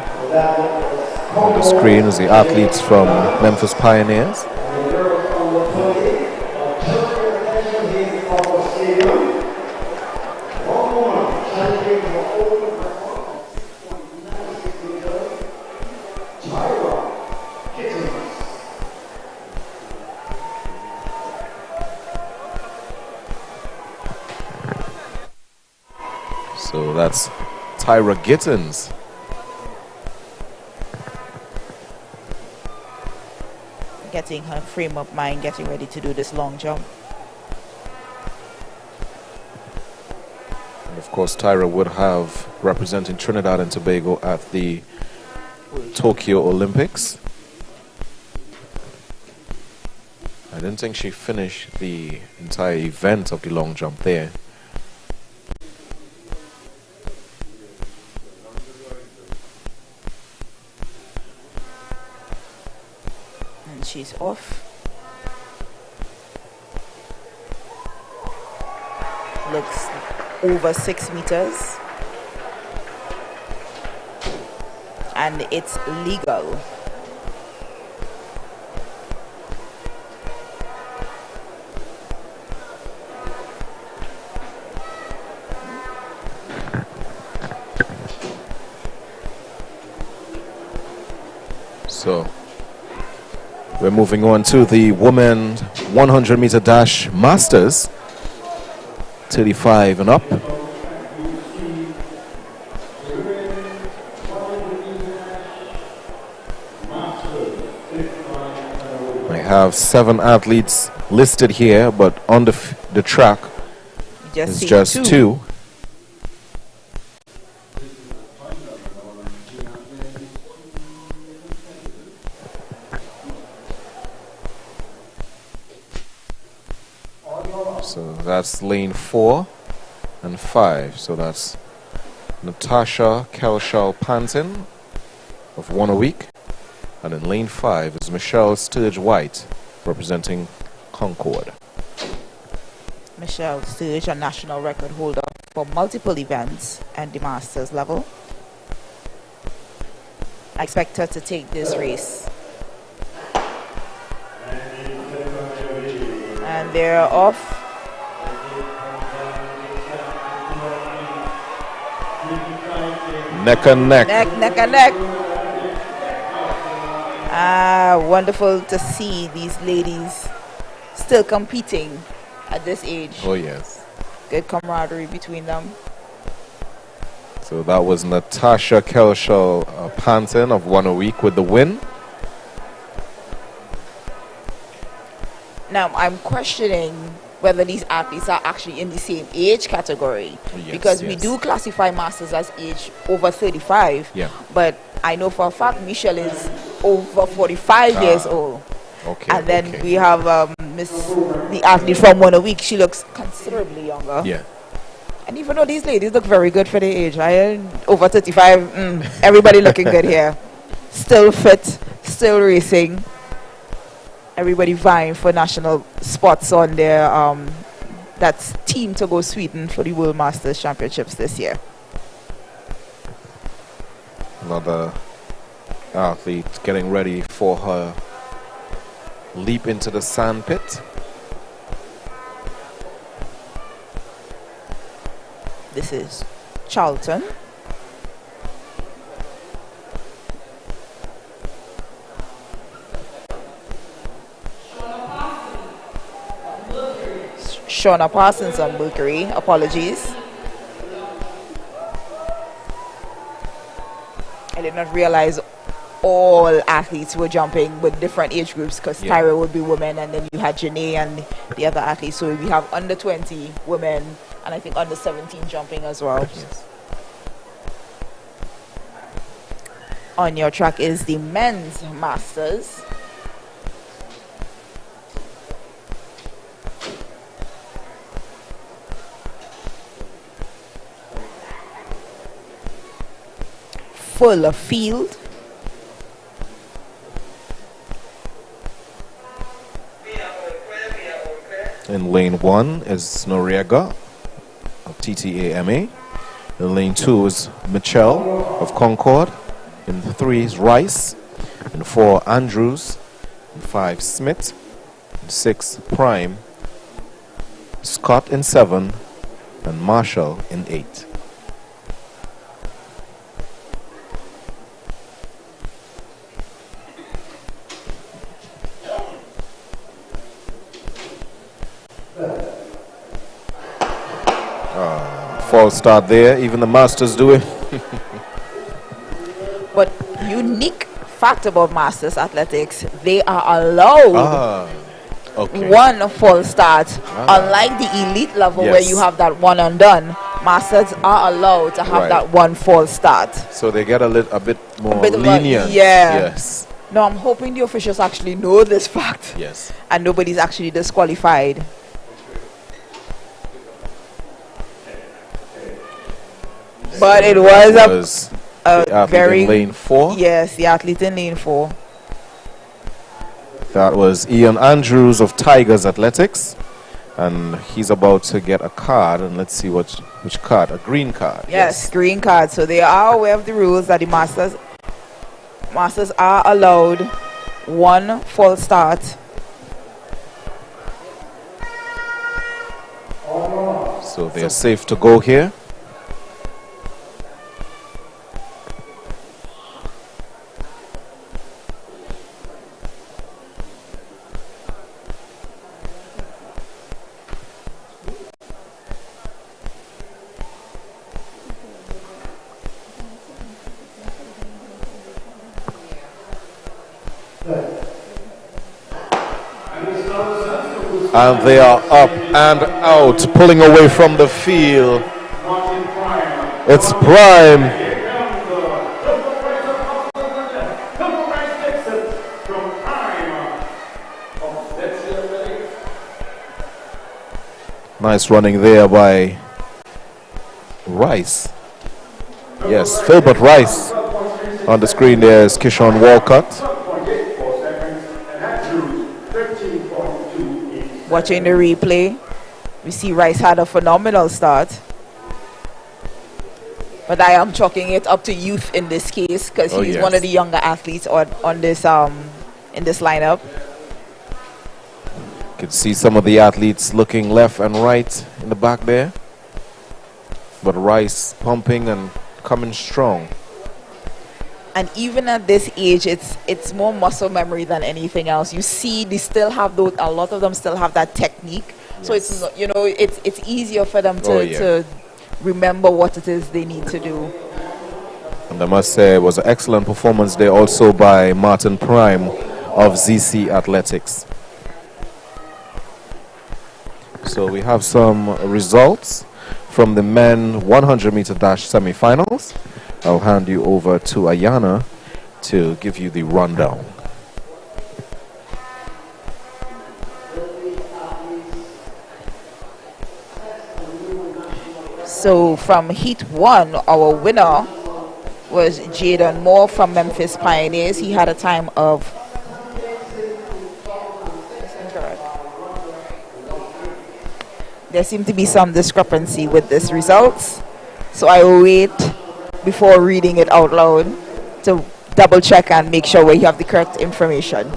On the screen is the athletes from Memphis Pioneers. So that's Tyra Gittins. Getting her frame of mind, getting ready to do this long jump. And of course, Tyra would have representing Trinidad and Tobago at the Tokyo Olympics. I didn't think she finished the entire event of the long jump there. She's off. Looks over 6 meters. And it's legal. So We're moving on to the women 100 meter dash masters, 35 and up. I have 7 athletes listed here, but on the track it's just two. So that's lane 4 and 5. So that's Natasha Kelshal-Pantin of 1 a week. And in lane 5 is Michelle Sturge-White representing Concord. Michelle Sturge, a national record holder for multiple events and the masters level. I expect her to take this race. And they're off. Neck and neck. Neck and neck. Wonderful to see these ladies still competing at this age. Oh, yes. Good camaraderie between them. So that was Natasha Kelshal-Pantin of 1 a week with the win. Now, I'm questioning whether these athletes are actually in the same age category. Yes, because we do classify masters as age over 35. Yeah. But I know for a fact Michelle is over 45 years old. Okay. And then we have the athlete from 1 a week. She looks considerably younger. Yeah. And even though these ladies look very good for their age, over 35, everybody looking good here. Still fit, still racing. Everybody vying for national spots on their that's team to go Sweden for the World Masters Championships this year. Another athlete getting ready for her leap into the sand pit. This is Charlton. Shauna Parsons on Mercury, apologies. I did not realize all athletes were jumping with different age groups because Tyra would be women and then you had Janae and the other athletes. So we have under 20 women and I think under 17 jumping as well. Yes. On your track is the men's masters. Full of field. In lane 1 is Noriega of TTAMA. In lane 2 is Michelle of Concord. In 3 is Rice. In 4, Andrews. In 5, Smith. In 6, Prime. Scott in 7. And Marshall in 8. False start there, even the masters do it. But unique fact about masters athletics, they are allowed one false start. Unlike the elite level where you have that one and done, masters are allowed to have that one false start. So they get a bit more lenient. Yes. No, I'm hoping the officials actually know this fact. Yes. And nobody's actually disqualified. But it was a very in lane 4. Yes, the athlete in lane 4. That was Ian Andrews of Tigers Athletics, and he's about to get a card. And let's see which card. A green card. Yes, green card. So they are aware of the rules that the masters are allowed one false start. So they're safe to go here. And they are up and out, pulling away from the field. It's Prime. Nice running there by Rice. Yes, Philbert Rice. On the screen there is Kishon Walcott. Watching the replay, we see Rice had a phenomenal start. But I am chalking it up to youth in this case because he's one of the younger athletes on this in this lineup. You can see some of the athletes looking left and right in the back there. But Rice pumping and coming strong. And even at this age, it's more muscle memory than anything else. You see, they still have those. A lot of them still have that technique. So it's not, it's easier for them to remember what it is they need to do. And I must say, it was an excellent performance there also by Martin Prime of ZC Athletics. So we have some results from the men 100-meter dash semifinals. I'll hand you over to Ayana to give you the rundown. So from Heat 1, our winner was Jaden Moore from Memphis Pioneers. He had a time of there seemed to be some discrepancy with this results. So I will wait before reading it out loud to double check and make sure we have the correct information.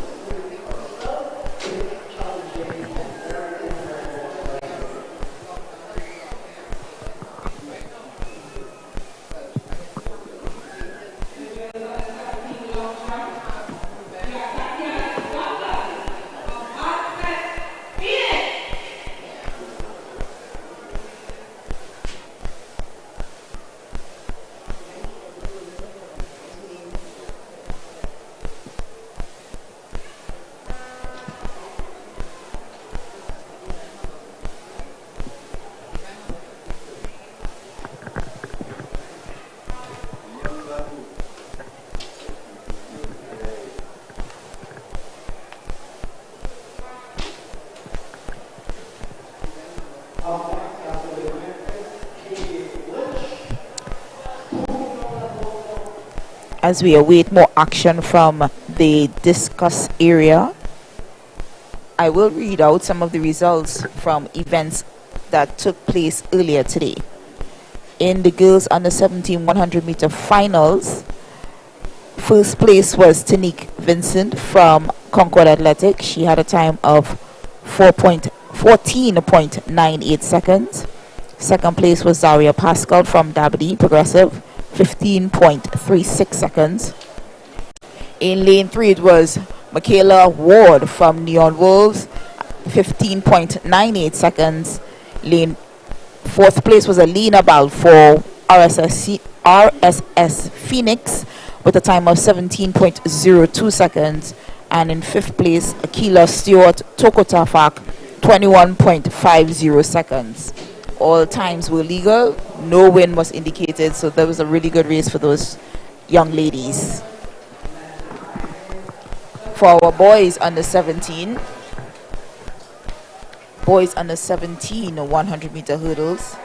As we await more action from the discus area, I will read out some of the results from events that took place earlier today. In the girls under 17 100-meter finals, first place was Tanique Vincent from Concord Athletics. She had a time of 14.98 seconds. Second place was Zaria Pascal from Dabney Progressive, 15.36 seconds. In lane 3, it was Michaela Ward from Neon Wolves, 15.98 seconds. Lane 4th place was Alina Bal for RSS Phoenix with a time of 17.02 seconds. And in 5th place, Akila Stewart Tokotafak, 21.50 seconds. All times were legal. No win was indicated, so that was a really good race for those young ladies. For our boys under 17 100-meter hurdles,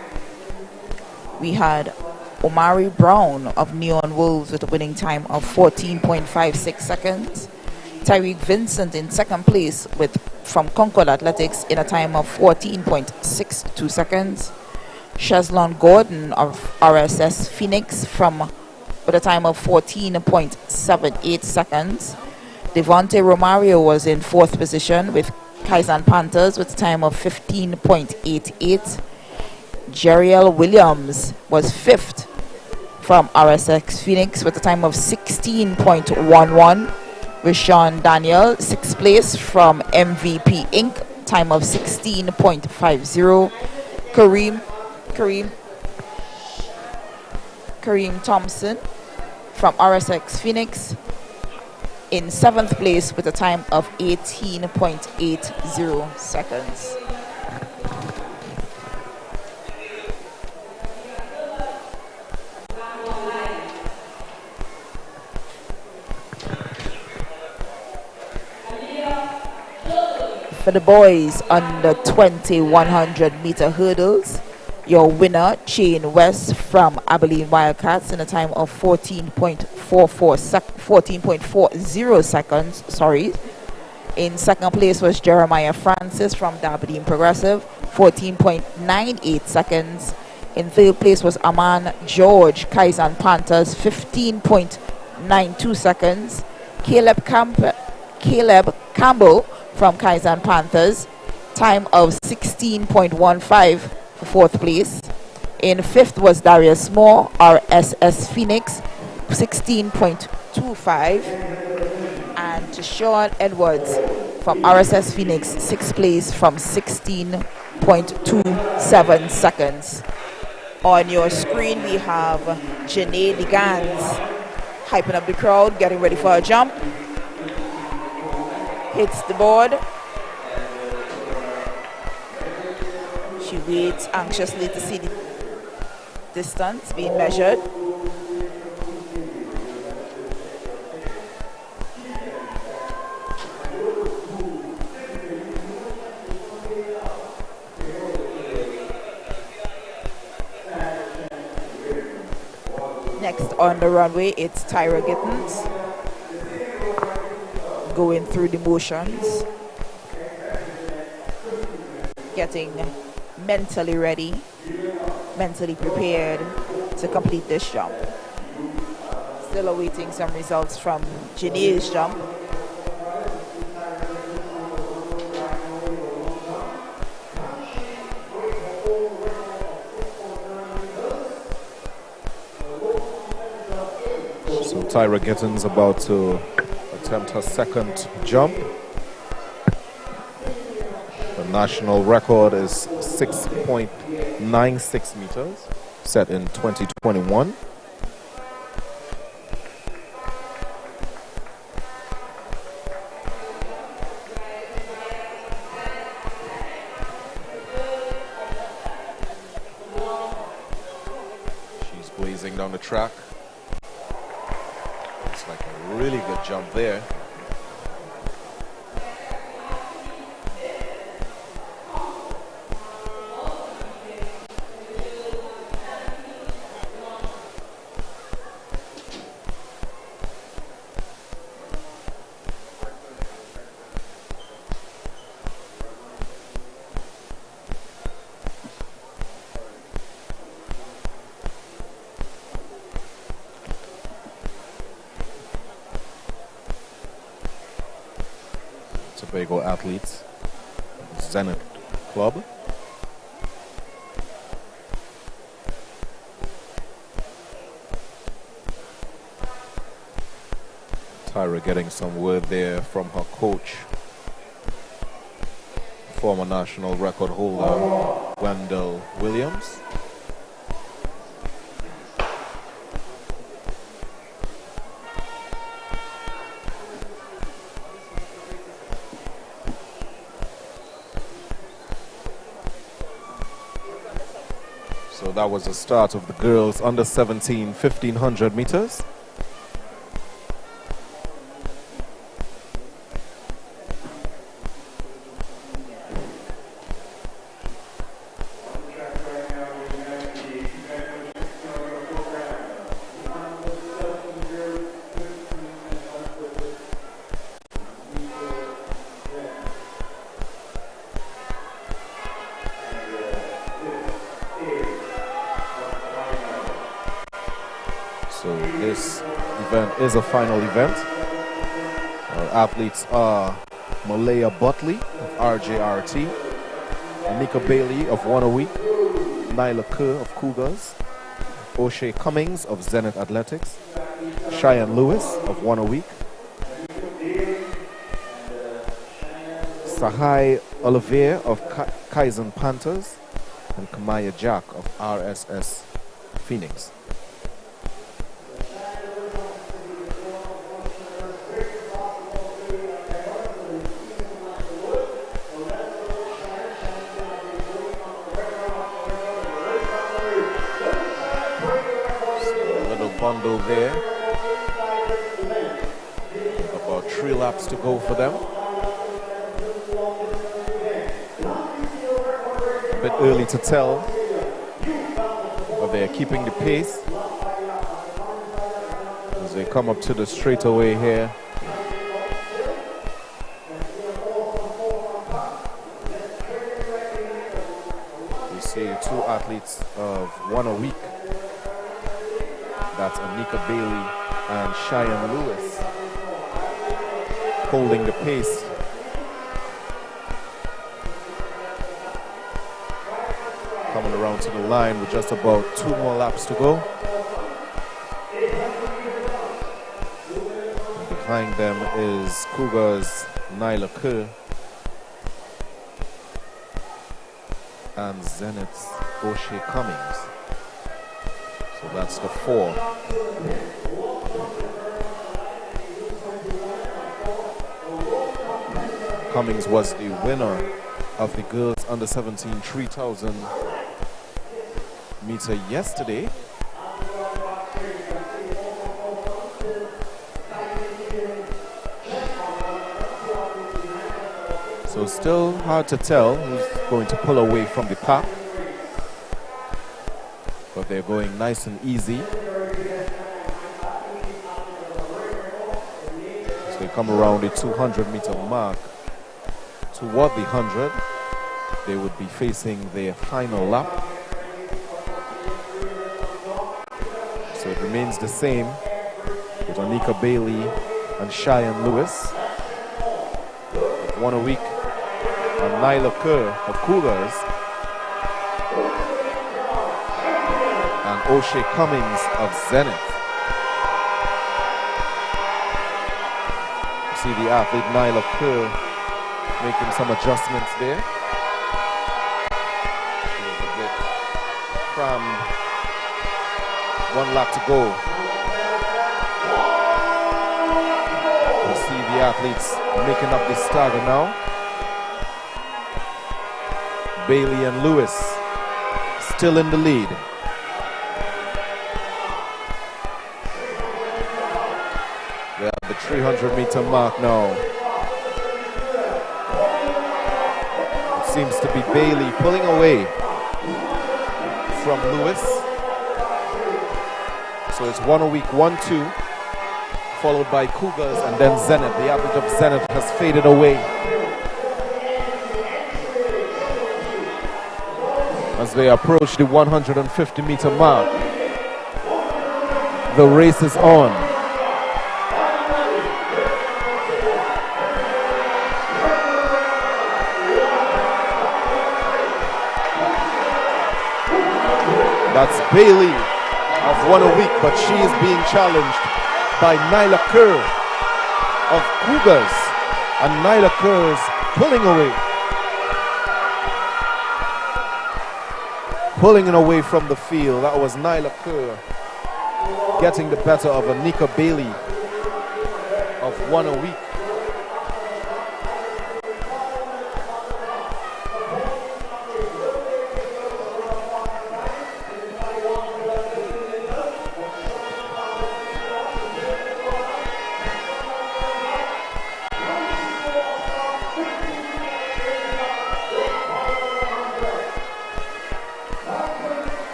we had Omari Brown of Neon Wolves with a winning time of 14.56 seconds. Tyreek Vincent in second place from Concord Athletics in a time of 14.62 seconds. Shazlon Gordon of RSS Phoenix with a time of 14.78 seconds. Devontae Romario was in 4th position with Kaizen Panthers with a time of 15.88. Jeriel Williams was 5th from RSX Phoenix with a time of 16.11. Rashawn Daniel, 6th place from MVP Inc., time of 16.50. Kareem Thompson from RSX Phoenix in 7th place with a time of 18.80 seconds. For the boys under 20 100-meter hurdles, your winner, Chain West from Abilene Wildcats, in a time of 14.40 seconds. Sorry. In 2nd place was Jeremiah Francis from the Aberdeen Progressive, 14.98 seconds. In 3rd place was Aman George, Kaizen Panthers, 15.92 seconds. Caleb Campbell from Kaizen Panthers, time of 16.15 for 4th place. In 5th was Darius Moore, RSS Phoenix, 16.25. And to Sean Edwards from RSS Phoenix, 6th place from 16.27 seconds. On your screen we have Janae DeGans hyping up the crowd, getting ready for a jump. Hits the board. She waits anxiously to see the distance being measured. Next on the runway, it's Tyra Gittens, going through the motions, getting mentally ready, mentally prepared to complete this jump. Still awaiting some results from Janae's jump. So Tyra Gittens about to attempt her 2nd jump. The national record is 6.96 meters, set in 2021. She's blazing down the track. It's like a really good jump there. Tobago athletes, Zenith Club. Tyra getting some word there from her coach, former national record holder Wendell Williams. So that was the start of the girls under 17 1500 meters. So this event is a final event. Our athletes are Malaya Butley of RJRT, Anika Bailey of One a Week, Nyla Kerr of Cougars, O'Shea Cummings of Zenith Athletics, Cheyenne Lewis of One a Week, Sahai Olivier of Kaizen Panthers, and Kamaya Jack of RSS Phoenix. bundle there. About 3 laps to go for them. A bit early to tell, but they're keeping the pace as they come up to the straightaway here. We see 2 athletes of 1 a week. That's Anika Bailey and Cheyenne Lewis holding the pace. Coming around to the line with just about 2 more laps to go. Behind them is Cougar's Nyla Kerr and Zenith's O'Shea Cummings. So that's the 4. Cummings was the winner of the girls under 17 3,000 meter yesterday. So still hard to tell who's going to pull away from the pack, but they're going nice and easy. As they come around the 200-meter mark toward the 100, they would be facing their final lap. So it remains the same with Anika Bailey and Cheyenne Lewis. 1 a week. And Nyla Kerr of Cougars and O'Shea Cummings of Zenith. You see the athlete Nyla Kerr making some adjustments there. She was a bit crammed. 1 lap to go. You see the athletes making up the stagger now. Bailey and Lewis still in the lead. They're at the 300-meter mark now. It seems to be Bailey pulling away from Lewis. So it's 1 a week, 1-2, followed by Cougars and then Zenith. The average of Zenith has faded away. As they approach the 150-meter mark, the race is on. That's Bailey of 1 a week, but she is being challenged by Nyla Kerr of Cougars, and Nyla Kerr is pulling away. Pulling it away from the field. That was Nyla Kerr getting the better of Anika Bailey of 1 a week.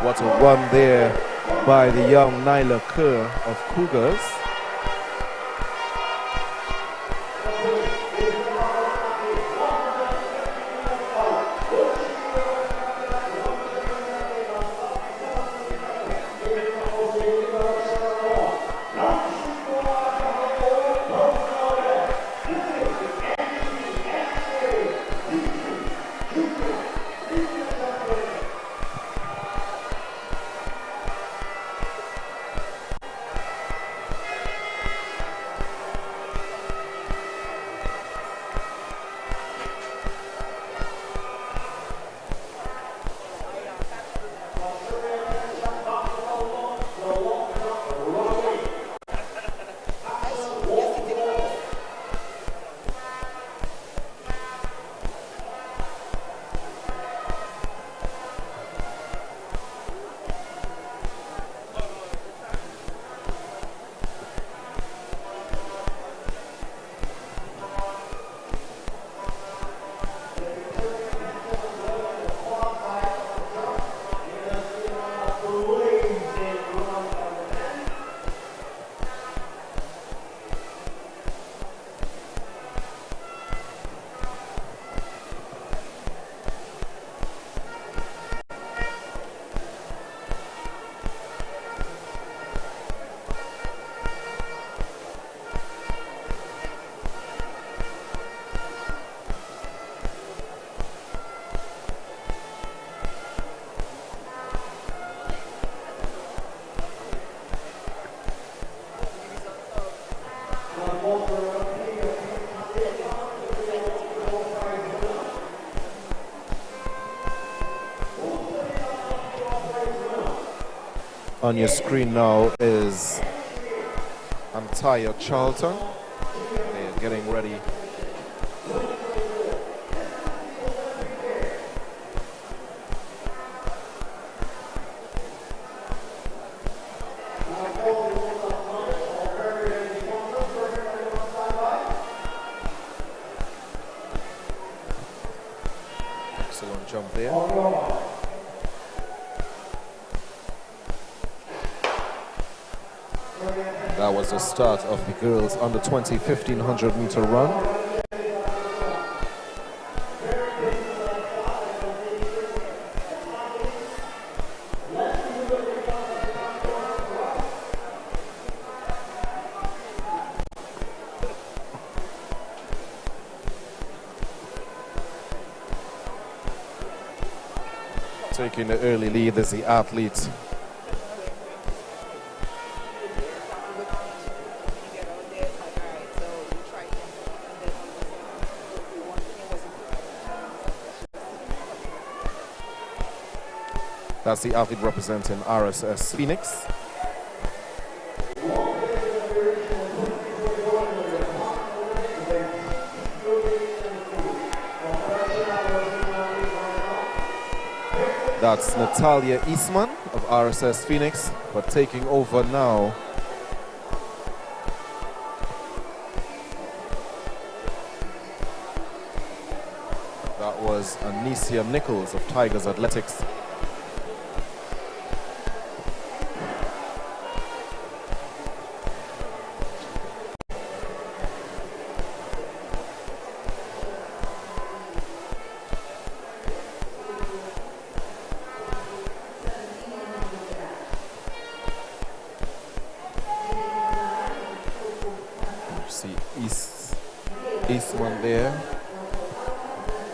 What a run there by the young Nyla Kerr of Cougars. On your screen now is Antaya Charlton. They are getting ready. Excellent jump there. That was the start of the girls under 20 1500 meter run. Taking the early lead is the athlete That's the athlete representing RSS Phoenix. That's Natalia Eastman of RSS Phoenix, but taking over now. That was Anicia Nichols of Tigers Athletics. Eastman there,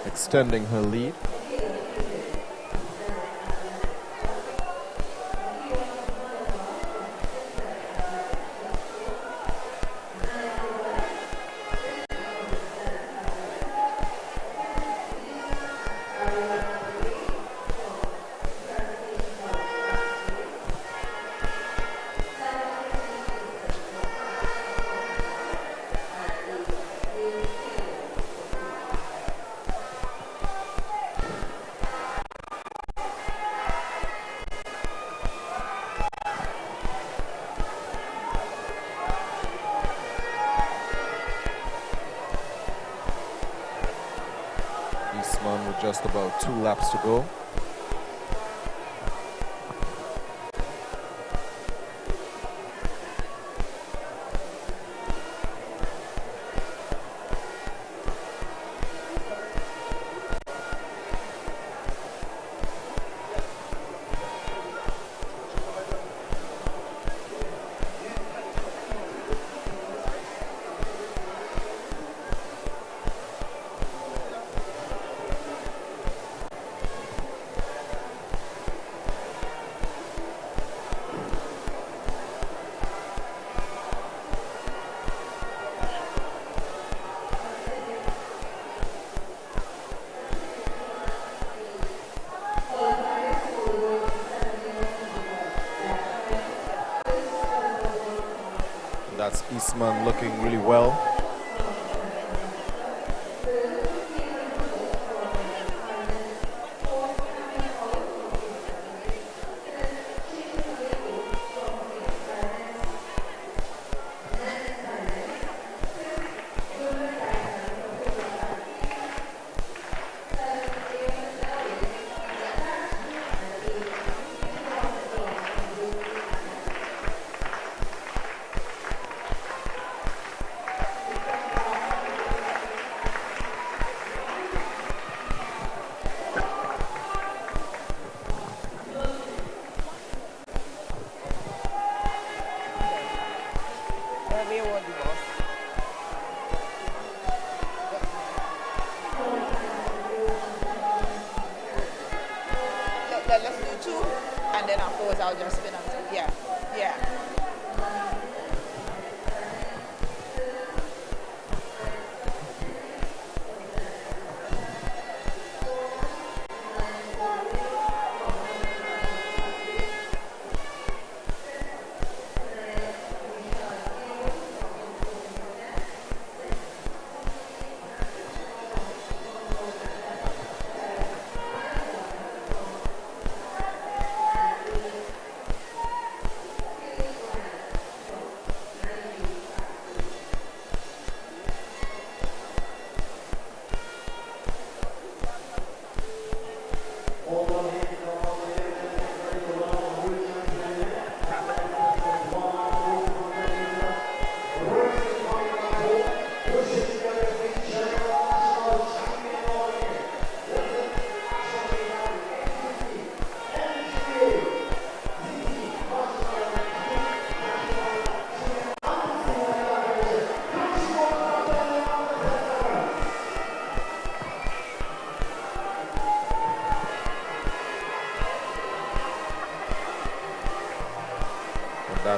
extending her lead. Eastman with just about 2 laps to go. That's Eastman looking really well. Let's do 2, and then afterwards I'll just spin until, yeah.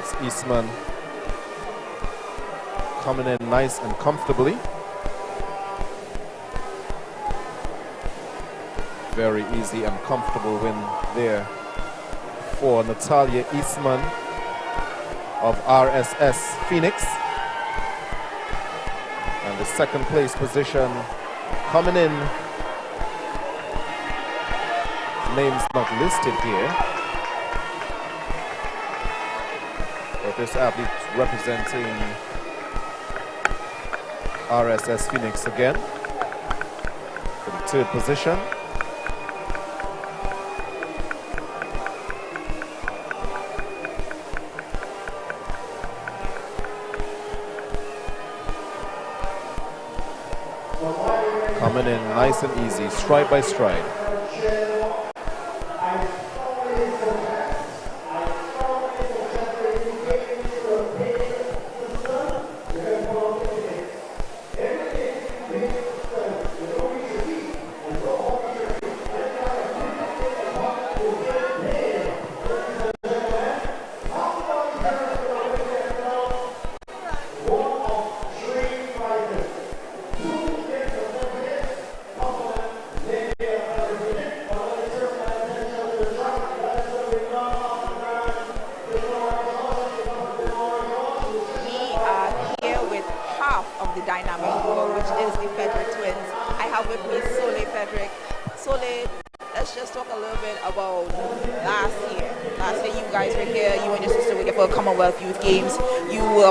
That's Eastman coming in nice and comfortably. Very easy and comfortable win there for Natalia Eastman of RSS Phoenix. And the second place position coming in, name's not listed here, but this athlete representing RSS Phoenix again for the third position. Coming in nice and easy, stride by stride.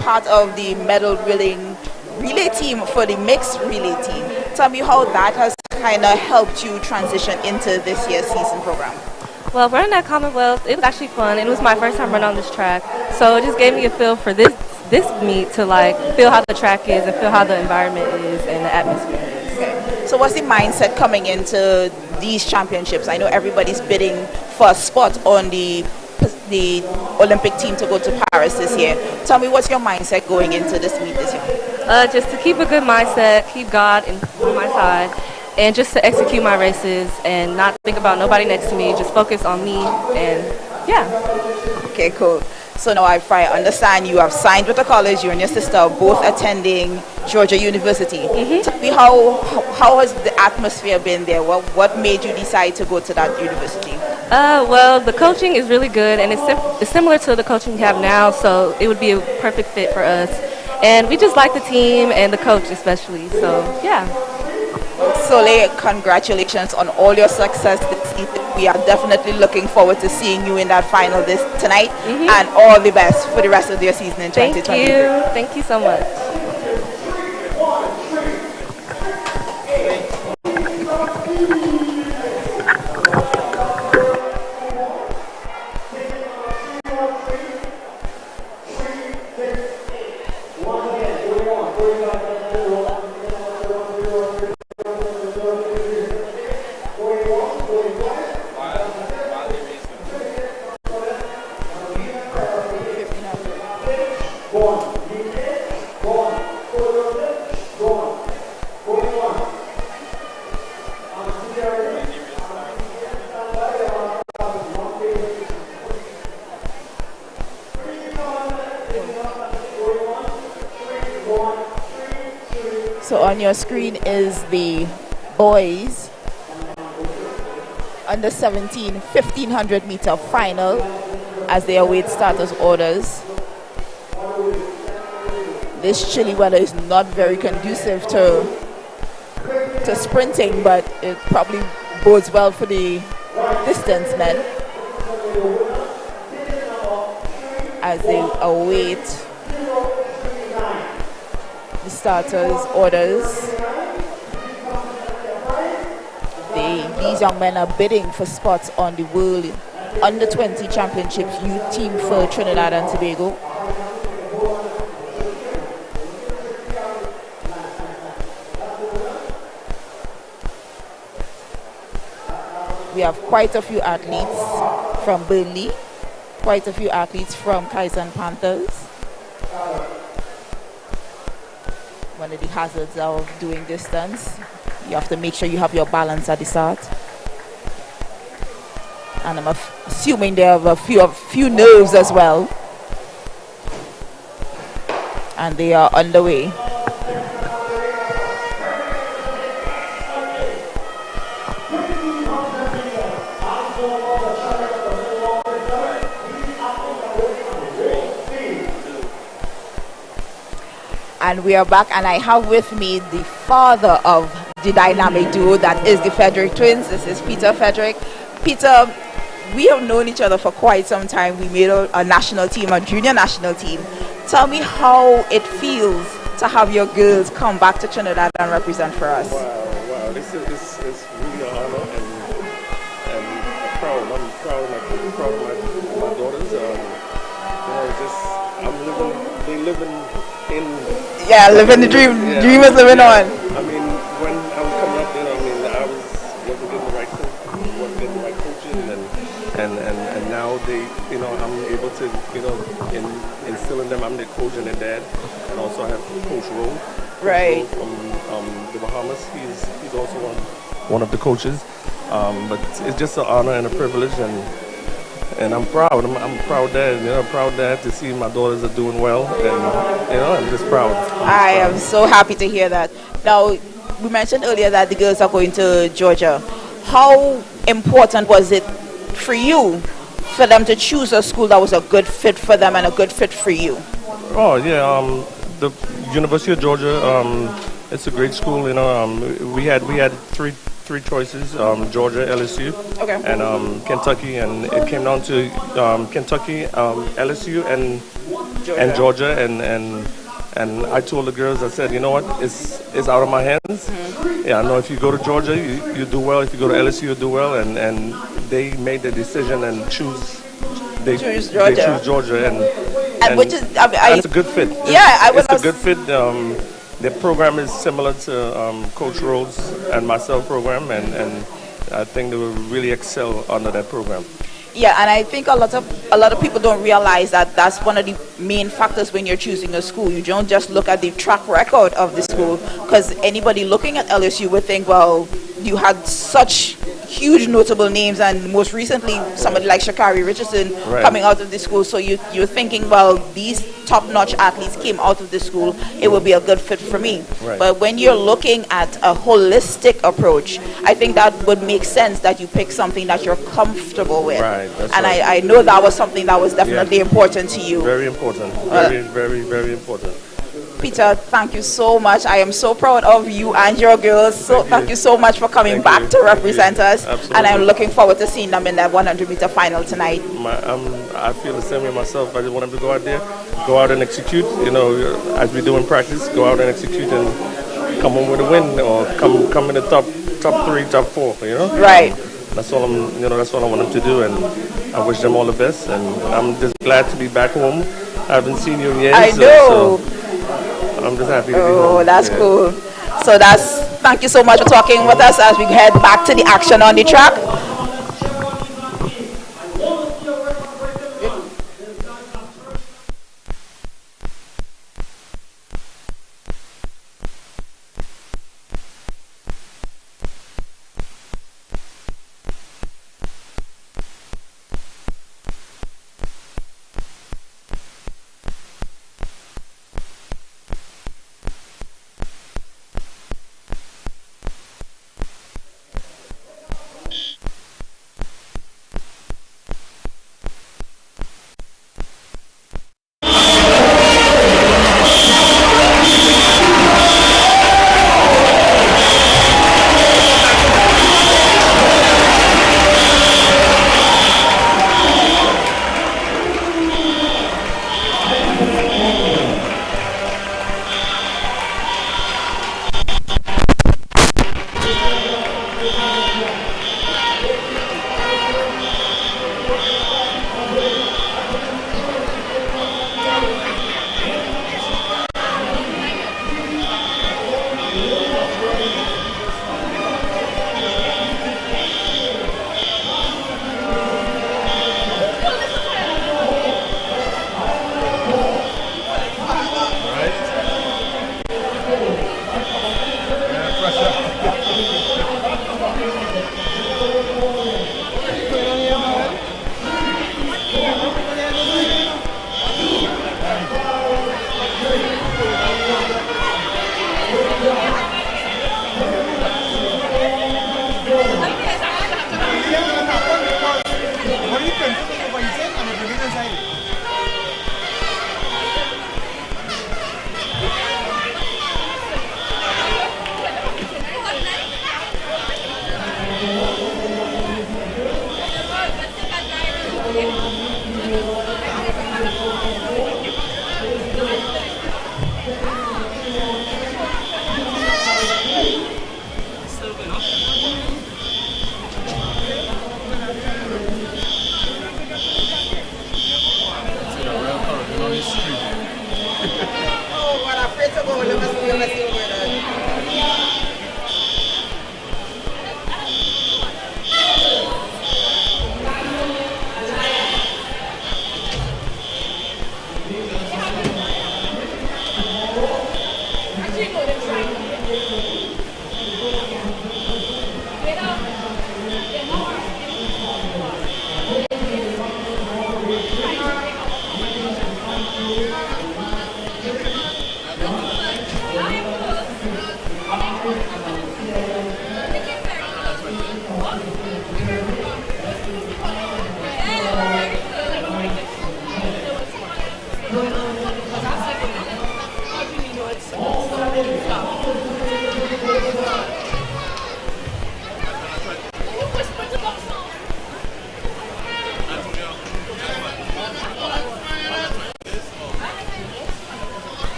Part of the medal relay team for the mixed relay team. Tell me how that has kind of helped you transition into this year's season program. Well, running at Commonwealth, it was actually fun. It was my first time running on this track, so it just gave me a feel for this meet to like feel how the track is and feel how the environment is and the atmosphere is. Okay. So what's the mindset coming into these championships? I know everybody's bidding for a spot on the Olympic team to go to Paris this year. Tell me, what's your mindset going into this meet this year? Just to keep a good mindset, keep God on my side, and just to execute my races and not think about nobody next to me, just focus on me, and yeah. Okay, cool. So now I understand you have signed with the college, you and your sister are both attending Georgia University. Tell me how has the atmosphere been there? What made you decide to go to that university? Well, the coaching is really good, and it's similar to the coaching we have now, so it would be a perfect fit for us. And we just like the team and the coach especially, so yeah. Soleil, congratulations on all your success this season. We are definitely looking forward to seeing you in that final tonight, and all the best for the rest of your season in 2023. Thank you. Thank you so much. So on your screen is the boys under 17 1500 meter final as they await starters orders. This chilly weather is not very conducive to sprinting, but it probably bodes well for the distance men as they await the starters orders. These young men are bidding for spots on the World Under 20 Championships youth team for Trinidad and Tobago. We have quite a few athletes from Burnley, quite a few athletes from Kaizen Panthers. One of the hazards of doing distance, you have to make sure you have your balance at the start. And I'm assuming they have a few nerves as well. and they are underway. And we are back, and I have with me the father of the dynamic duo that is the Frederick twins. This is Peter Frederick. Peter, we have known each other for quite some time. We made a national team, a junior national team. Tell me how it feels to have your girls come back to Trinidad and represent for us. Wow, this is really an honor and proud. I'm proud of my daughters. They living in. Yeah, living the dream. Yeah, Dream is living on. I mean, when I was coming up, I wasn't getting the right coach, wasn't getting the right coaching, and now they, I'm able to, instill in them. I'm the coach and the dad, and also I have Coach Rowe. Right. From the Bahamas. He's also one of the coaches. But it's just an honor and a privilege, and I'm proud. I'm proud dad. Proud dad to see my daughters are doing well, and I'm just proud. I am so happy to hear that. Now, we mentioned earlier that the girls are going to Georgia. How important was it for you for them to choose a school that was a good fit for them and a good fit for you? Oh yeah, the University of Georgia. It's a great school. We had three choices: Georgia, LSU, okay, and Kentucky, and it came down to Kentucky, LSU, and Georgia, and I told the girls, I said, you know what, it's out of my hands. Mm-hmm. Yeah, I know if you go to Georgia, you do well. If you go to LSU, you do well, and they made the decision and choose Georgia. They choose Georgia, and which is it's a good fit. Yeah, it's a good fit. The program is similar to Coach Rhodes and myself program, and I think they will really excel under that program. Yeah, and I think a lot of people don't realize that that's one of the main factors when you're choosing a school. You don't just look at the track record of the school, because anybody looking at LSU would think, well, you had such huge notable names, and most recently somebody like Sha'Carri Richardson coming out of the school. So you're thinking, well, these top-notch athletes came out of the school, it would be a good fit for me. Right. But when you're looking at a holistic approach, I think that would make sense that you pick something that you're comfortable with. Right. And I know that was something that was definitely important to you. Very important. Very, very important. Peter, thank you so much. I am so proud of you and your girls. So thank you so much for coming back to represent us. Absolutely. And I'm looking forward to seeing them in that 100-meter final tonight. I feel the same way myself. I just want them to go out there, go out and execute. As we do in practice, go out and execute and come home with a win, or come in the top 3, top 4. Right. That's all that's all I want them to do, and I wish them all the best. And I'm just glad to be back home. I haven't seen you in years. I know. So I'm just happy to be home. Oh, that's cool. So thank you so much for talking with us as we head back to the action on the track.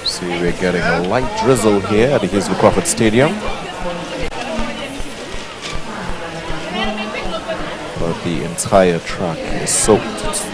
See, we're getting a light drizzle here at the Hazel Crawford Stadium. But the entire track is soaked.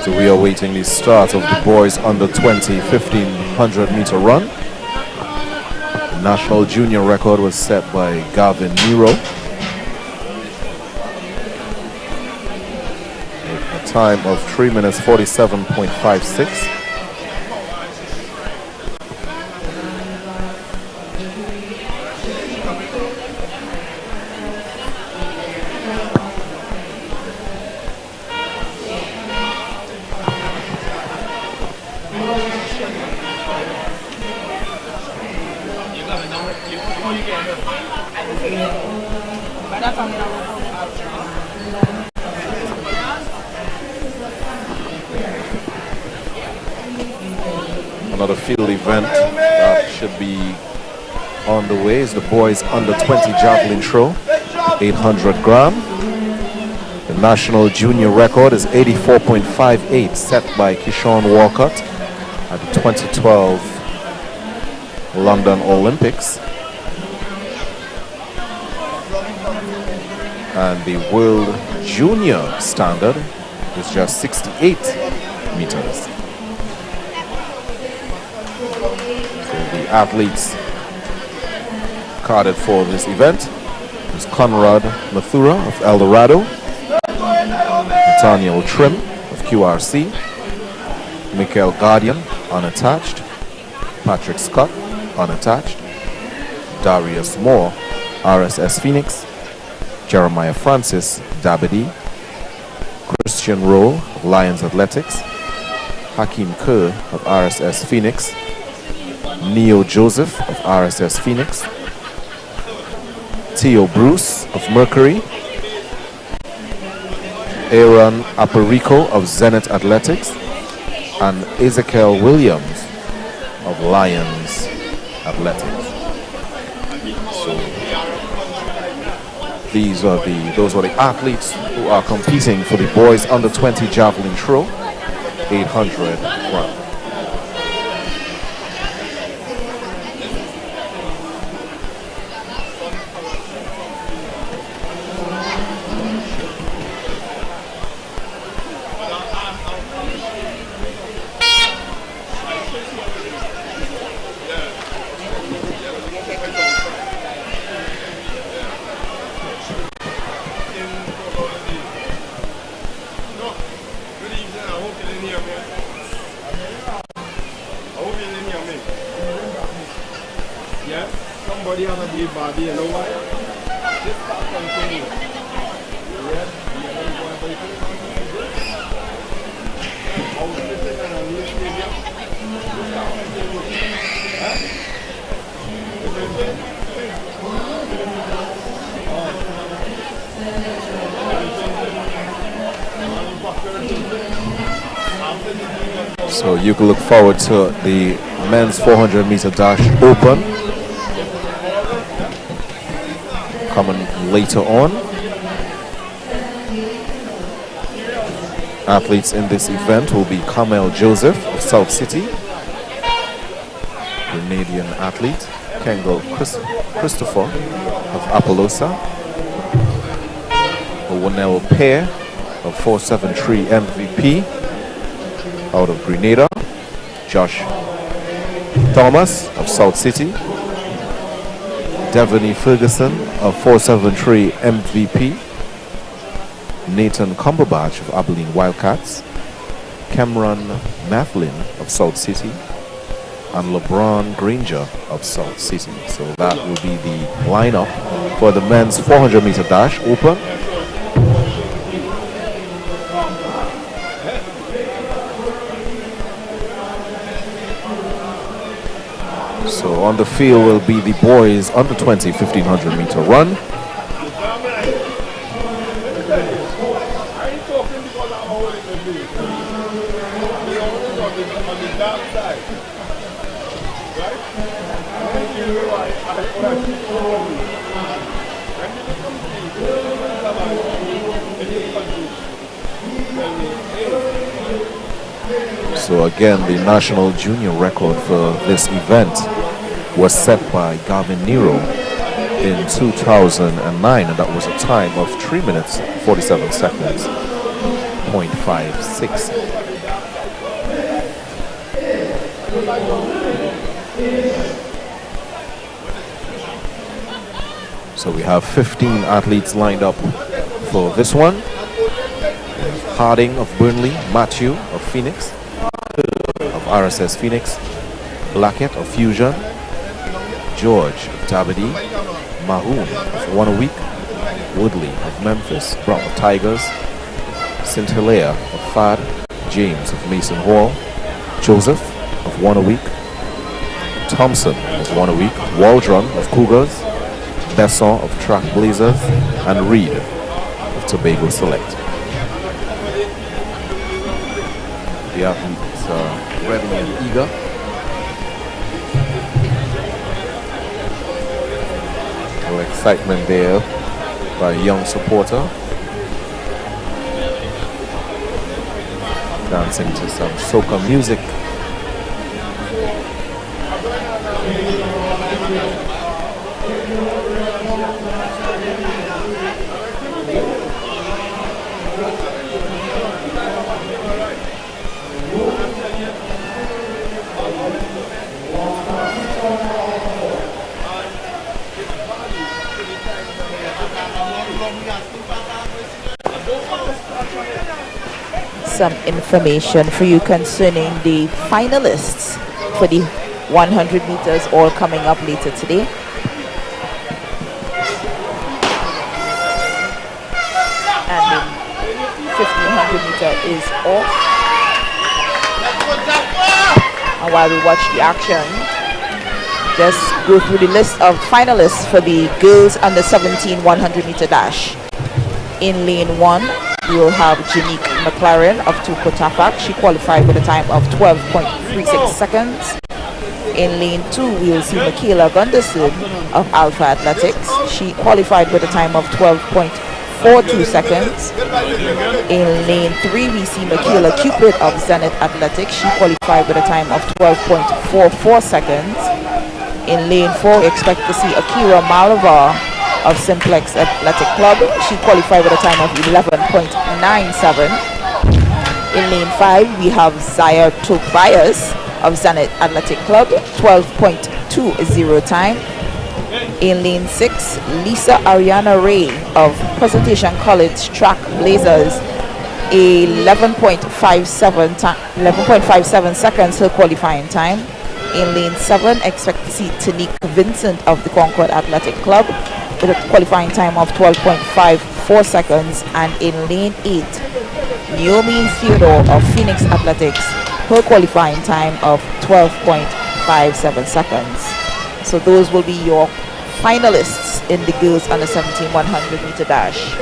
So we are waiting the start of the boys under 20 1500 meter run. The national junior record was set by Gavin Nero. A time of 3 minutes 47.56. Another field event that should be on the way is the boys under 20 javelin throw, 800 gram. The national junior record is 84.58, set by Kishon Walcott at the 2012 London Olympics. And the world junior standard is just 68 meters. So the athletes carded for this event is Conrad Mathura of El Dorado, Nathaniel Trim of QRC, Michael Guardian, unattached, Patrick Scott, unattached, Darius Moore, RSS Phoenix, Jeremiah Francis, Dabadi, Christian Rowe of Lions Athletics, Hakeem Kerr of RSS Phoenix, Neo Joseph of RSS Phoenix, Theo Bruce of Mercury, Aaron Aparico of Zenith Athletics, and Ezekiel Williams of Lions Athletics. So those are the athletes who are competing for the boys under 20 javelin throw, 800 round. So you can look forward to the men's 400 meter dash open coming later on. Athletes in this event will be Kamel Joseph of South City, Grenadian athlete, Kengal Christopher of Appaloosa, Owanel Pear of 473 MVP out of Grenada, Josh Thomas of South City, Devaney Ferguson of 473 MVP, Nathan Cumberbatch of Abilene Wildcats, Cameron Mathlin of South City, and LeBron Granger of South City. So that will be the lineup for the men's 400 meter dash open. So on the field will be the boys under 20 1500 meter run. So again, the national junior record for this event was set by Gavin Nero in 2009, and that was a time of 3 minutes 47 seconds, 0.56. So we have 15 athletes lined up for this one. Harding of Burnley, Matthew of Phoenix, of RSS Phoenix, Blackett of Fusion, George of Tabadi, Mahoon of Wanawake, Woodley of Memphis, Brown of Tigers, St. Hilaire of FAD, James of Mason Hall, Joseph of Wanawake, Thompson of Wanawake, Waldron of Cougars, Besson of Track Blazers, and Reed of Tobago Select. The athletes are ready and eager. No excitement there by a young supporter. Dancing to some soca music. Some information for you concerning the finalists for the 100 meters, all coming up later today. And the 1500 meter is off. And while we watch the action, just go through the list of finalists for the girls under 17 100 meter dash. In lane 1, we will have Janique McLaren of Tukotafak. She qualified with a time of 12.36 seconds. In lane 2, we will see Michaela Gunderson of Alpha Athletics. She qualified with a time of 12.42 seconds. In lane 3, we see Michaela Cupid of Zenith Athletics. She qualified with a time of 12.44 seconds. In lane 4, we expect to see Akira Malava of Simplex Athletic Club. She qualified with a time of 11.97. In lane 5, we have Zaya Tobias of Zenith Athletic Club, 12.20 time. In lane 6, Lisa Ariana Ray of Presentation College Track Blazers, 11.57 seconds her qualifying time. In lane 7, expect to see Tanique Vincent of the Concord Athletic Club with a qualifying time of 12.54 seconds. And in lane 8, Naomi Theodore of Phoenix Athletics, her qualifying time of 12.57 seconds. So those will be your finalists in the girls under 17 100 meter dash.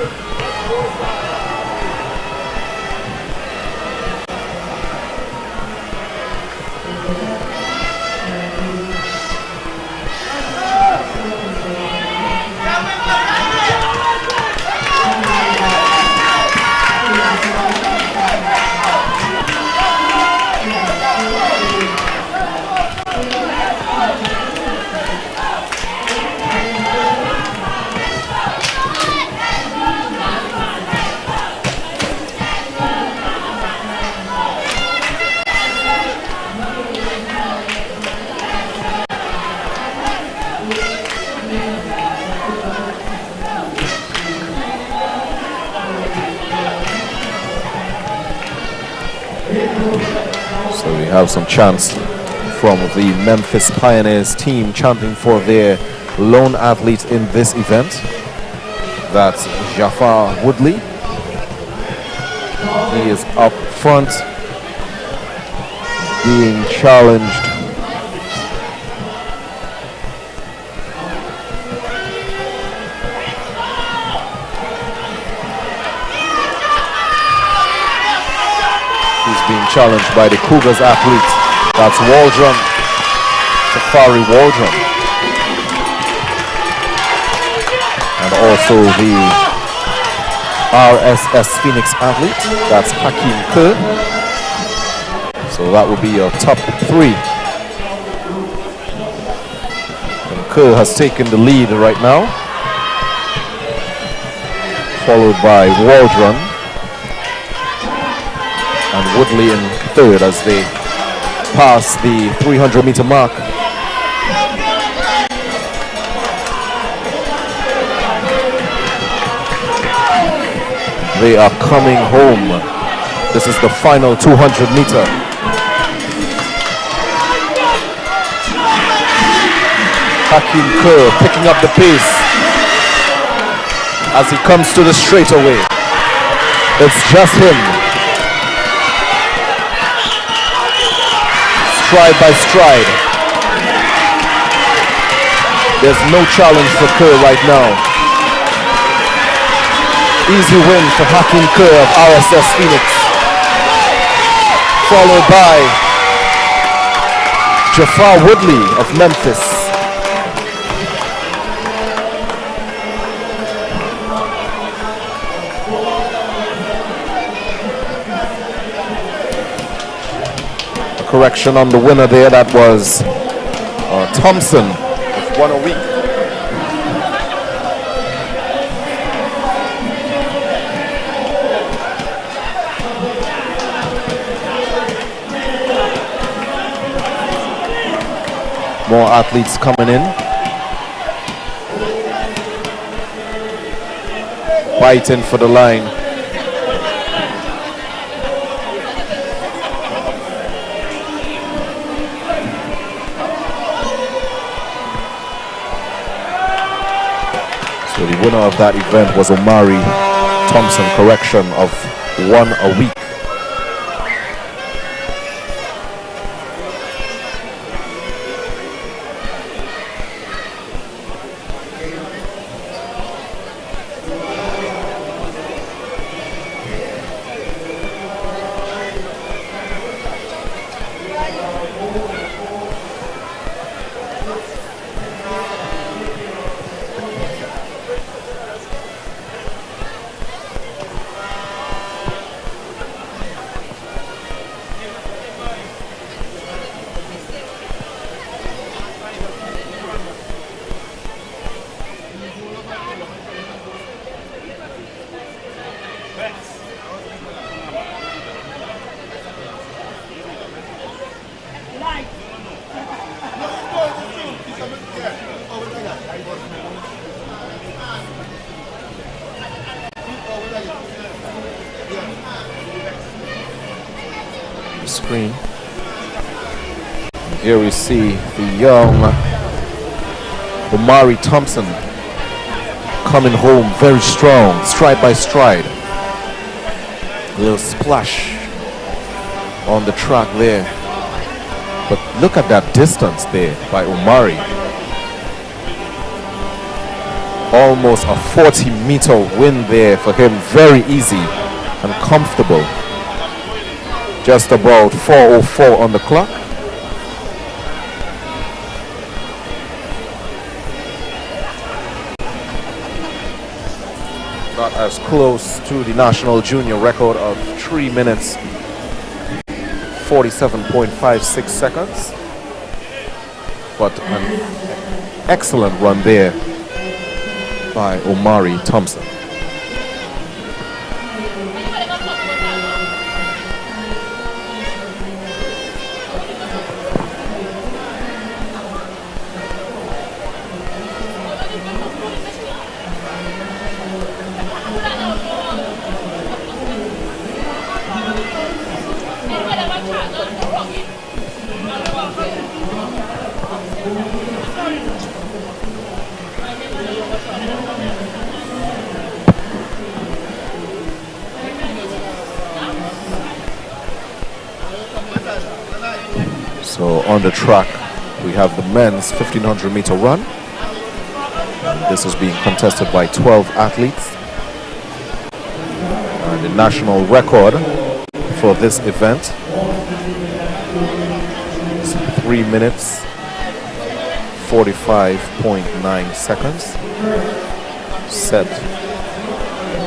So we have some chants from the Memphis Pioneers team chanting for their lone athlete in this event. That's Jafar Woodley. He is up front being challenged. Being challenged by the Cougars athlete. That's Waldron, Safari Waldron. And also the RSS Phoenix athlete. That's Hakeem Kerr. So that will be your top 3. And Kerr has taken the lead right now, followed by Waldron and Woodley in third as they pass the 300 meter mark. They are coming home. This is the final 200 meter. Hakeem Kerr picking up the pace as he comes to the straightaway. It's just him. Stride by stride. There's no challenge for Kerr right now. Easy win for Hakeem Kerr of RSS Phoenix. Followed by Jafar Woodley of Memphis. Correction on the winner there, that was Thompson, with 1 a week. More athletes coming in. biting for the line. So the winner of that event was Omari Thompson, correction of 1 a week. Screen. Here we see the young Omari Thompson coming home very strong, stride by stride. A little splash on the track there. But look at that distance there by Omari. Almost a 40-meter win there for him. Very easy and comfortable. Just about 4:04 on the clock. Not as close to the national junior record of 3 minutes 47.56 seconds. But an excellent run there by Omari Thompson. So on the track, we have the men's 1500 meter run. And this is being contested by 12 athletes. And the national record for this event is 3 minutes 45.9 seconds. Set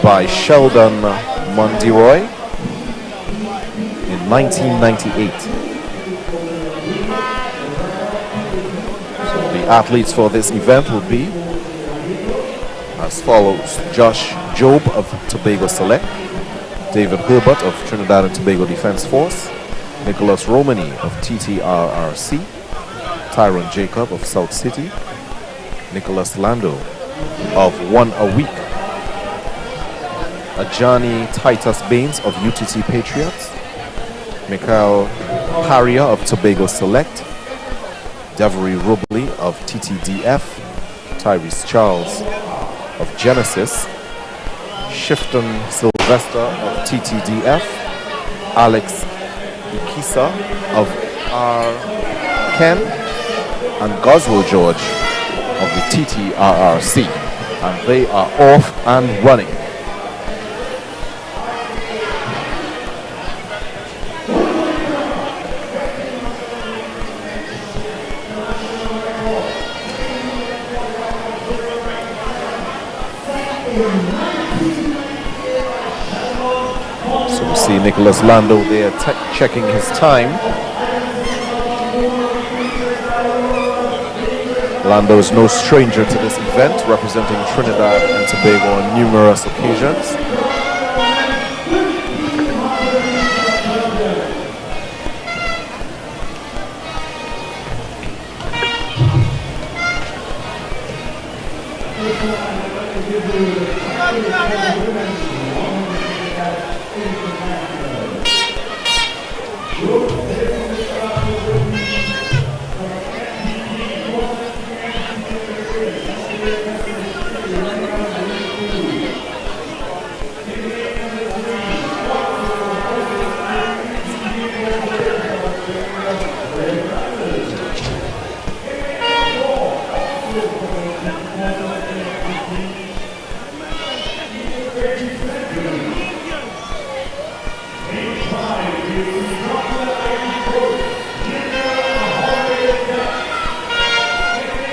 by Sheldon Mondiroy in 1998. Athletes for this event will be as follows: Josh Job of Tobago Select, David Herbert of Trinidad and Tobago Defense Force, Nicholas Romani of TTRRC, Tyron Jacob of South City, Nicholas Lando of 1 a week, Ajani Titus Baines of UTT Patriots, Mikhail Harrier of Tobago Select, Devery Rubley of TTDF, Tyrese Charles of Genesis, Shifton Sylvester of TTDF, Alex Ikisa of R. Ken, and Goswell George of the TTRRC. And they are off and running. So we see Nicholas Lando there checking his time. Lando is no stranger to this event, representing Trinidad and Tobago on numerous occasions.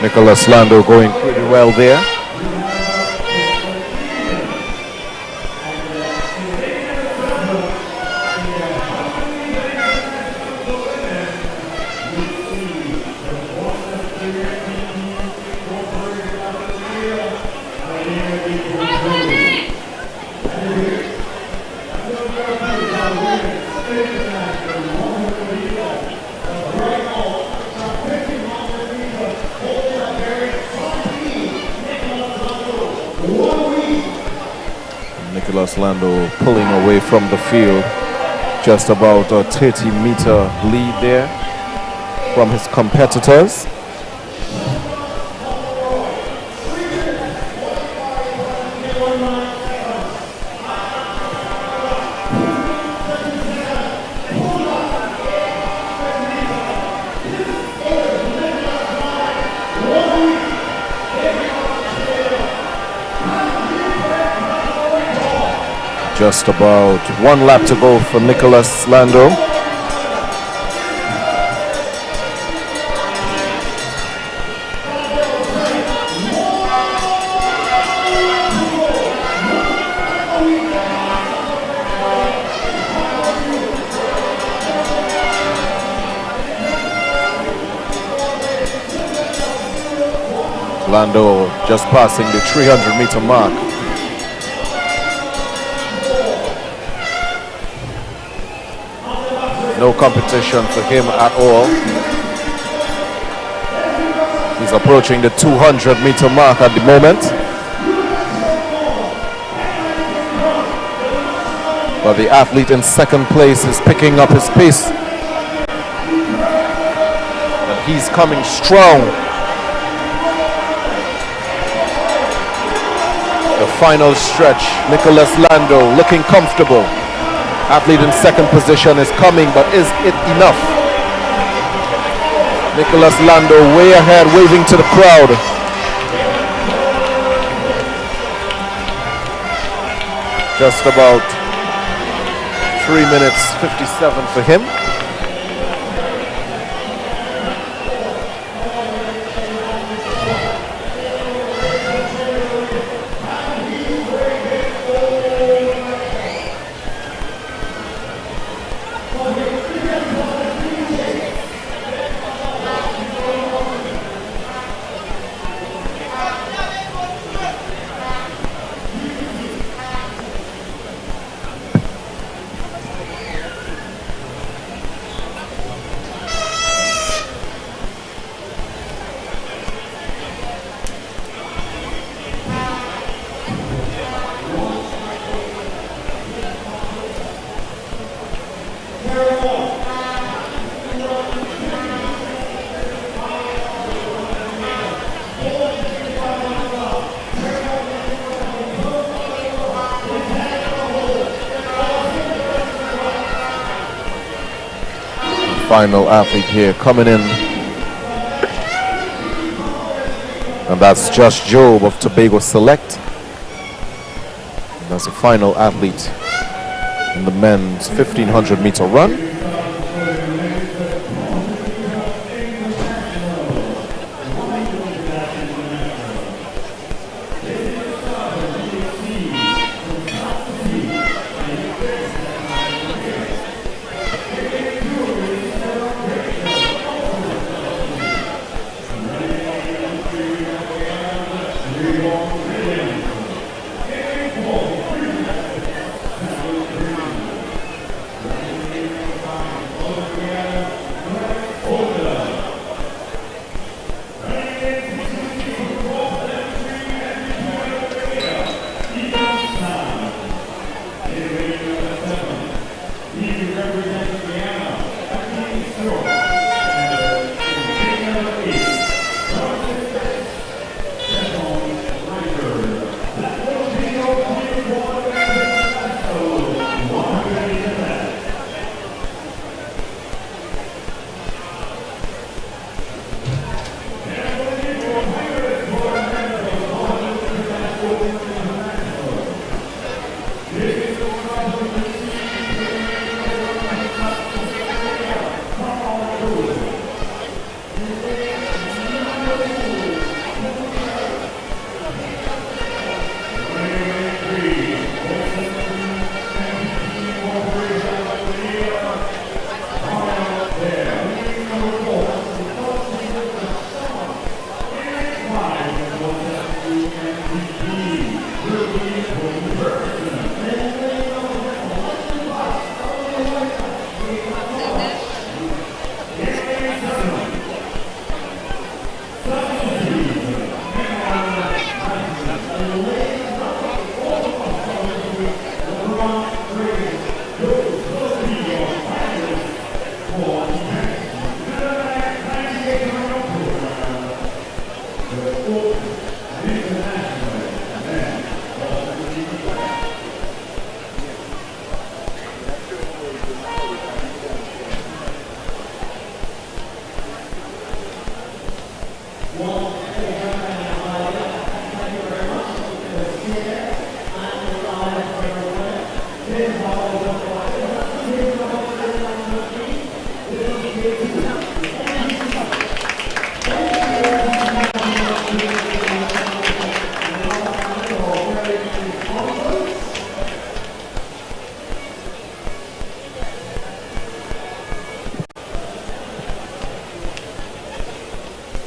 Nicholas Lando going pretty well there. Nicholas Lando pulling away from the field, just about a 30-meter lead there from his competitors. Just about one lap to go for Nicholas Lando. Lando just passing the 300-meter mark. No competition for him at all. He's approaching the 200-meter mark at the moment. But the athlete in second place is picking up his pace. And he's coming strong. The final stretch, Nicholas Lando looking comfortable. Athlete in second position is coming, but is it enough? Nicholas Lando way ahead, waving to the crowd. Just about 3 minutes 57 for him. Final athlete here coming in, and that's Josh Job of Tobago Select. And that's the final athlete in the men's 1500-meter run.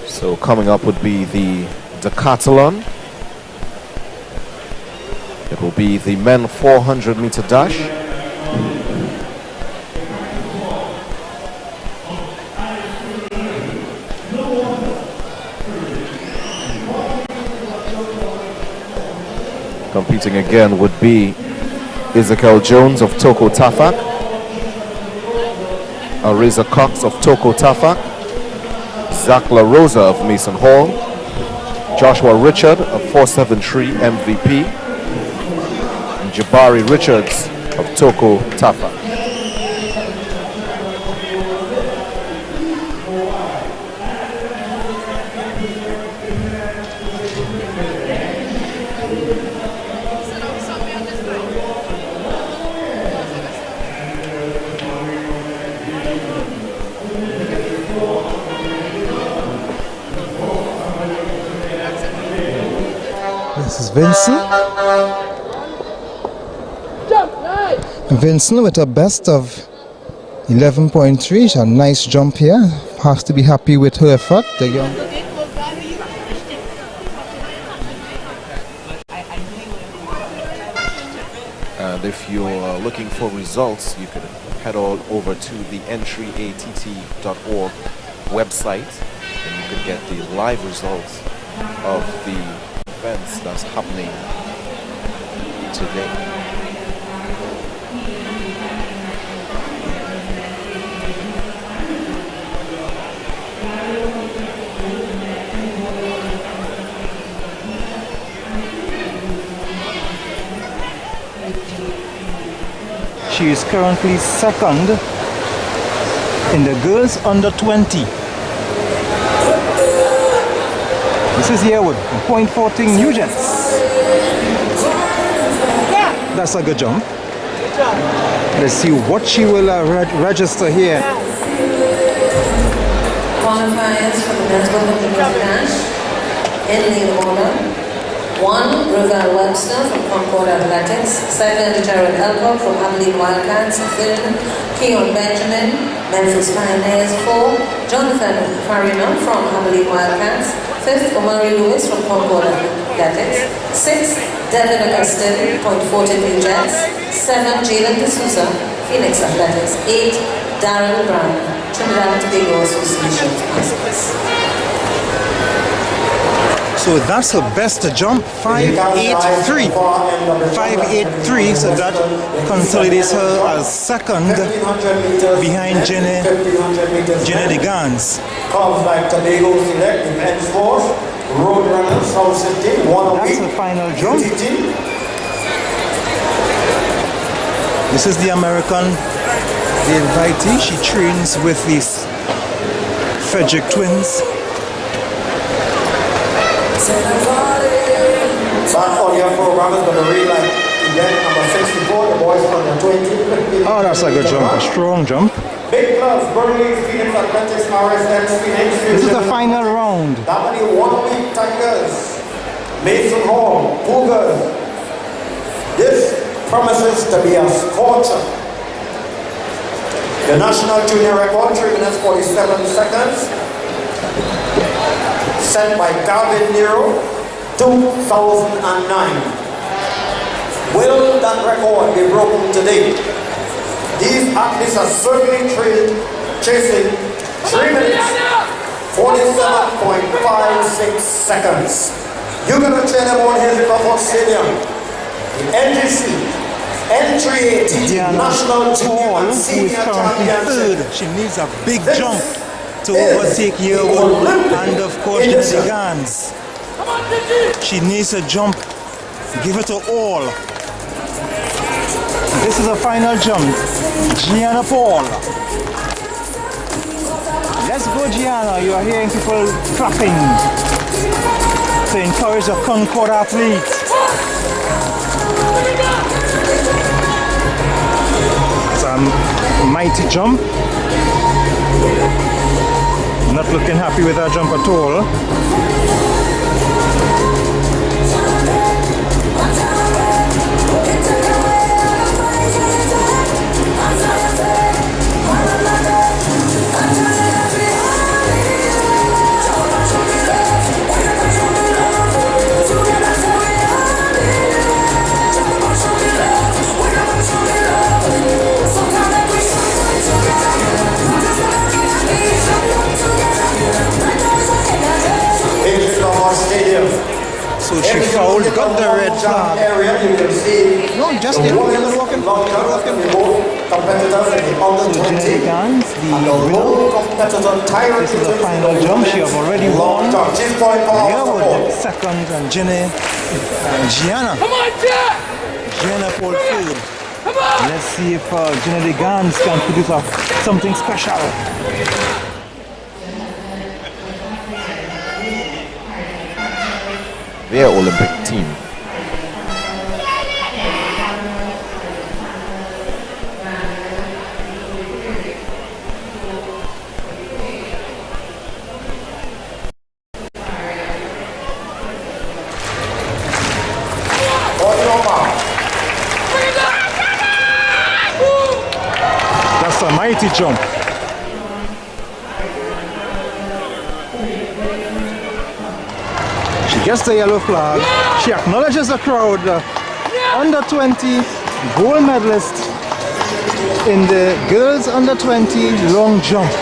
So coming up would be the decathlon. It will be the men 400 meter dash. Competing again would be Ezekiel Jones of Toko Tafak, Ariza Cox of Toko Tafak, Zach La Rosa of Mason Hall, Joshua Richard of 473 MVP, and Jabari Richards of Toko Tafak. This is Vincent. Vincent with a best of 11.3. A nice jump here. Has to be happy with her effort. The young. And if you're looking for results, you could head on over to the entryatt.org website and you could get the live results of the events that's happening today. She is currently second in the girls under 20. This is Yearwood, point 14 Nugents. That's a good jump. Let's see what she will register here. Qualifiers for the men's 100 meter dash in the order. 1. Rosa Webster from Concord Athletics. 2nd, Jared Elcock from Abilene Wildcats. 3rd, Keon Benjamin, Memphis Pioneers. 4. Jonathan Farina from Abilene Wildcats. 5th, Omari Lewis from Concord Athletics. 6th, Devin Augustin, Point 14 New Jets. 7. Jalen D'Souza, Phoenix Athletics. 8. Darren Brown, Trinidad and Tobago Association of Athletes. So that's her best jump, 5.83. 5.83, so that consolidates her as second behind Jenny DeGans. Clubs like Tobago select the men's force, Roadrunners, South City, That's the final jump. This is the American, the invitee. She trains with these Frederick twins. Back on your program is going to read like event number 64, the boys under 20. Oh, that's a good jump, a strong jump. Big clubs, Burnley, Phoenix Athletics, RSM, Phoenix. This is the final round. W1 Tigers, Mason Hall, Cougars. This promises to be a scorcher. The national junior record, 3 minutes 47 seconds. Set by Calvin Nero, 2009. Will that record be broken today? These athletes are certainly chasing 3 minutes, 47.56 seconds. You're going to train them on Hazel Crawford Stadium. The NGC, N380 National Junior and Senior Championship. She needs a big jump to overtake Yearwood and of course Jenny Gans. She needs to jump, give it to all. This is the final jump. Gianna Paul. Let's go, Gianna. You are hearing people clapping to encourage the Concord athletes. It's a mighty jump. Not looking happy with that jump at all. So she fouled, got the red flag. No, just in walking. So Jenny Gans, the winner. This is the final jump. She has already won. Yearwood second, and Jenny and Gianna. Gianna pulled third. Let's see if Jenny Gans can produce something special. Their Olympic team. That's a mighty jump. Gets the yellow flag. She acknowledges the crowd. Under 20 gold medalist in the girls under 20 long jump.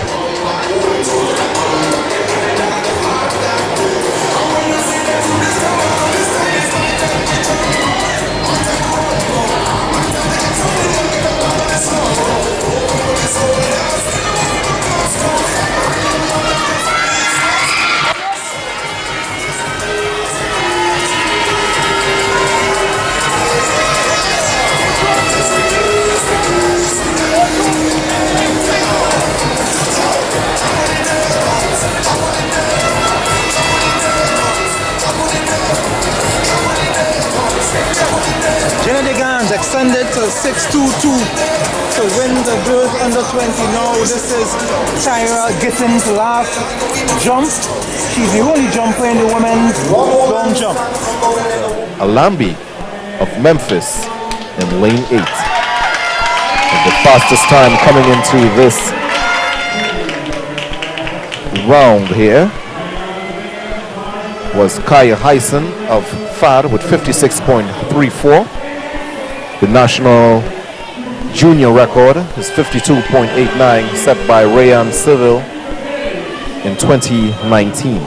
Extended to 6'2" to win the girls under 20. Now this is Tyra Gittins' last jump. She's the only jumper in the women's long jump. Alambi of Memphis in lane 8. And the fastest time coming into this round here was Kaya Hyson of FAD with 56.34. The national junior record is 52.89, set by Rayan Civil in 2019.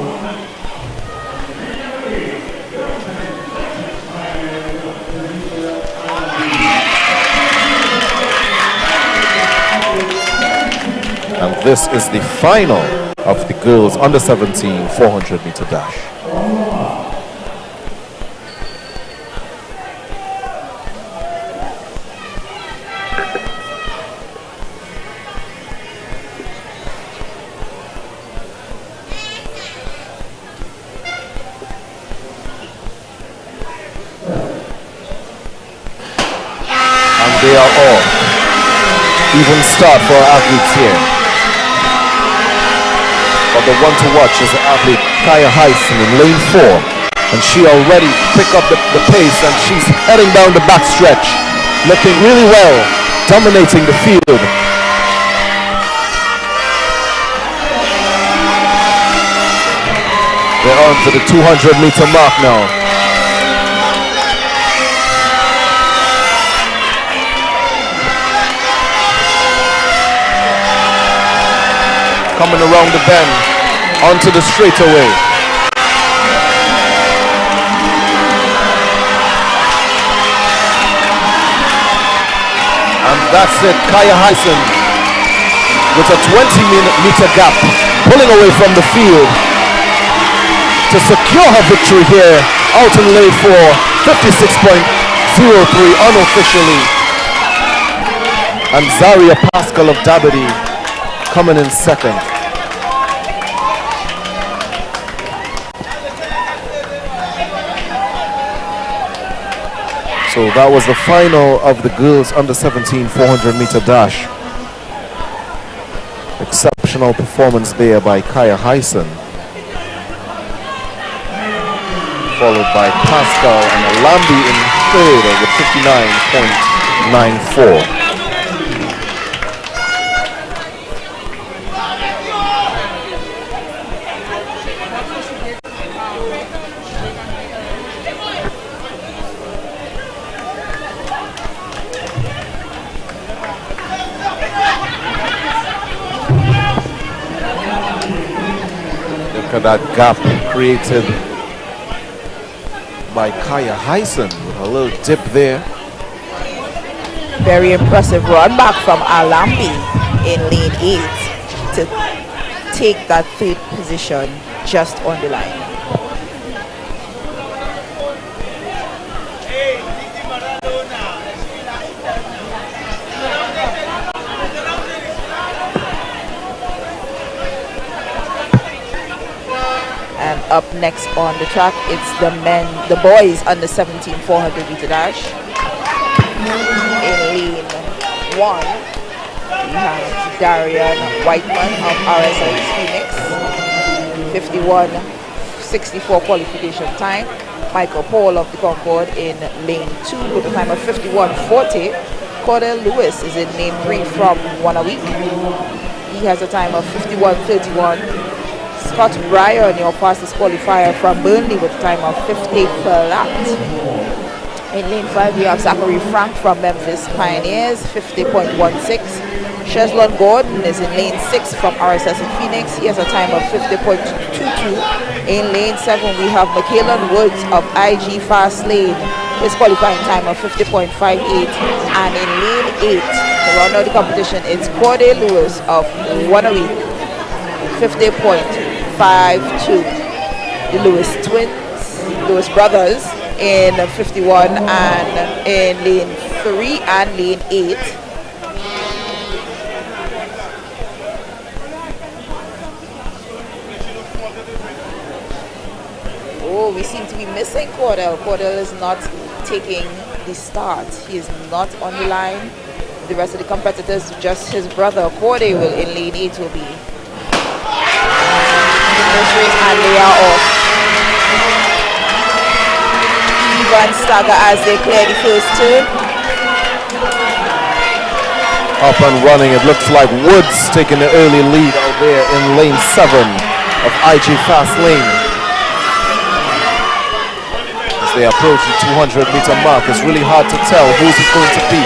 And this is the final of the girls under 17 400 meter dash. They are all even start for our athletes here. But the one to watch is the athlete Kaya Hyson in lane 4, and she already picked up the pace, and she's heading down the back stretch, looking really well, dominating the field. They're on to the 200 meter mark now. Coming around the bend, onto the straightaway. And that's it, Kaya Hyson with a 20-meter gap pulling away from the field to secure her victory here. Out in lane 4, 56.03 unofficially. And Zaria Pascal of Dabity coming in second. So that was the final of the girls under 17 400 meter dash. Exceptional performance there by Kaya Hyson, followed by Pascal and Alambi in third with 59.94. Look at that gap created by Kaya Hyson with a little dip there. Very impressive run back from Alambi in lane 8 to take that third position just on the line. And up next on the track, it's the boys under 17 400 meter dash. In lane 1, we have Darian Whiteman of RSS Phoenix, 51.64 qualification time. Michael Paul of the Concord in lane 2 with a time of 51.40. Cordell Lewis is in lane 3 from Wanawik. He has a time of 51.31. Scott Bryan, your fastest qualifier from Burnley with a time of 50 flat. In lane 5, we have Zachary Frank from Memphis Pioneers, 50.16. Cheslon Gordon is in lane 6 from RSS in Phoenix. He has a time of 50.22. In lane 7, we have Michaelan Woods of IG Fast Lane. His qualifying time of 50.58. And in lane 8, to round out the competition, it's Corday Lewis of Wanawik, 50.52. The Lewis twins, Lewis brothers, in 51 and in lane 3 and lane 8. Oh, we seem to be missing Cordell. Cordell is not taking the start. He is not on the line. The rest of the competitors, just his brother Corday will in lane 8 will be. And they are off. Van stagger as they clear the first turn. Up and running, it looks like Woods taking the early lead out there in lane 7 of IG Fast Lane. As they approach the 200 meter mark, it's really hard to tell who's it going to be.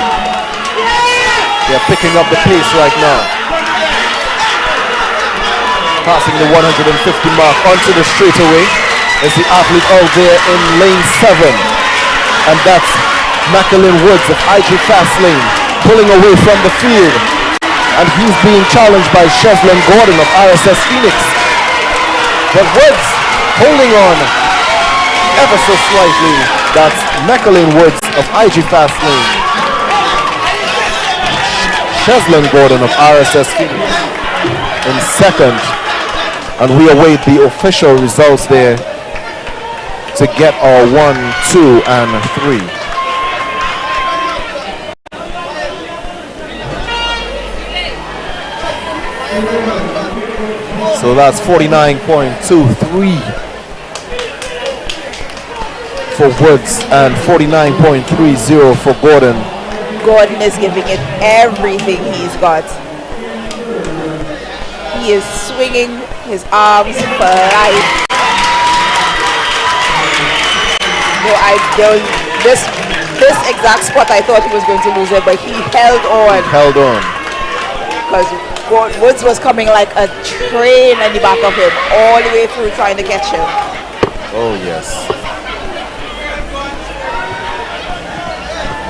They're picking up the pace right now. Passing the 150 mark onto the straightaway is the athlete out there in lane 7. And that's Macklin Woods of IG Fast Lane pulling away from the field. And he's being challenged by Cheslin Gordon of RSS Phoenix. But Woods holding on ever so slightly. That's Macklin Woods of IG Fast Lane. Cheslin Gordon of RSS Phoenix in second. And we await the official results there to get our 1, 2, and 3. So that's 49.23 for Woods and 49.30 for Gordon. Gordon is giving it everything he's got. He is swinging his arms for life. No, this exact spot I thought he was going to lose it, but he held on. Held on. Because Woods was coming like a train in the back of him, all the way through trying to catch him. Oh yes.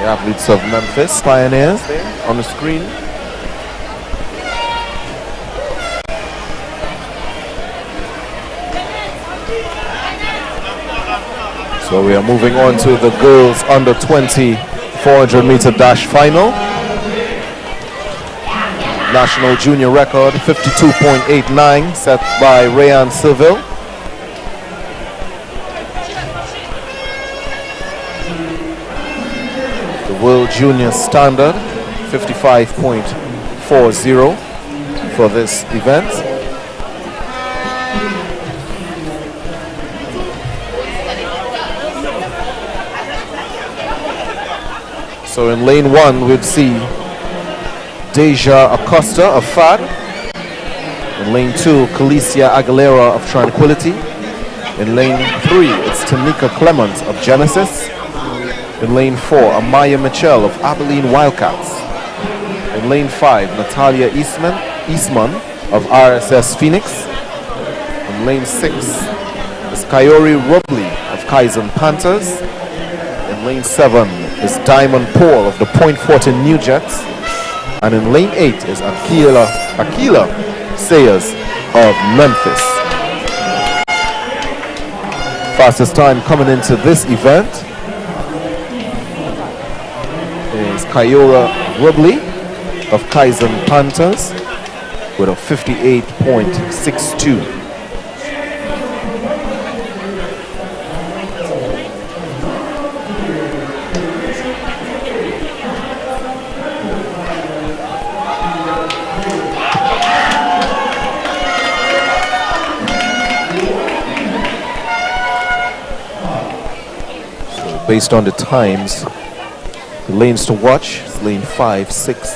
The athletes of Memphis Pioneers there on the screen. So we are moving on to the girls under 20 400 meter dash final. National junior record 52.89 set by Rayan Seville. The world junior standard 55.40 for this event. So in lane 1 we'd see Deja Acosta of FAD. In lane 2, Calicia Aguilera of Tranquility. In lane 3, it's Tanika Clement of Genesis. In lane 4, Amaya Mitchell of Abilene Wildcats. In lane 5, Natalia Eastman of RSS Phoenix. In lane 6 is Kayori Robley of Kaizen Panthers. In lane 7 is Diamond Paul of the Point Fortin New Jets. And in lane 8 is Akila Sayers of Memphis. Fastest time coming into this event is Kayora Robley of Kaizen Panthers with a 58.62. Based on the times, the lanes to watch is lane 5, 6,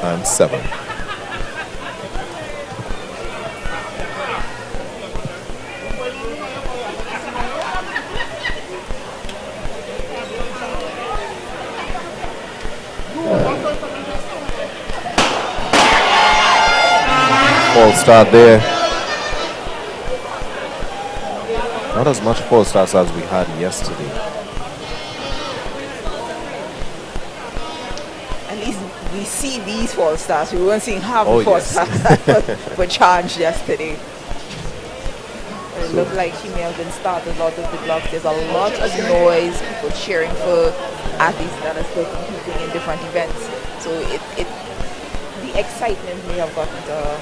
and 7. False start there. Not as much false starts as we had yesterday. At least we see these false starts. We weren't seeing half Oh, the false yes. starts that were charged yesterday. It looked like she may have been started a lot of the blocks. There's a lot of noise, people cheering for athletes that are still competing in different events. So the excitement may have gotten to her.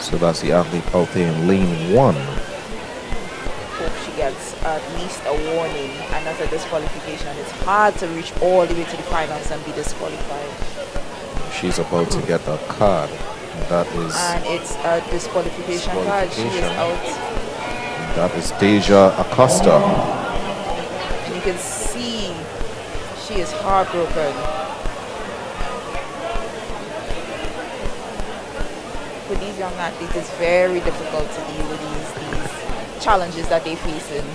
So that's the athlete out there in lane 1. Hope she gets at least a warning, and as a disqualification, it's hard to reach all the way to the finals and be disqualified. She's about to get a card. That is, And it's a disqualification card. She is out. that is Deja Acosta. And you can see she is heartbroken. For these young athletes, it's very difficult to deal with these challenges that they face in.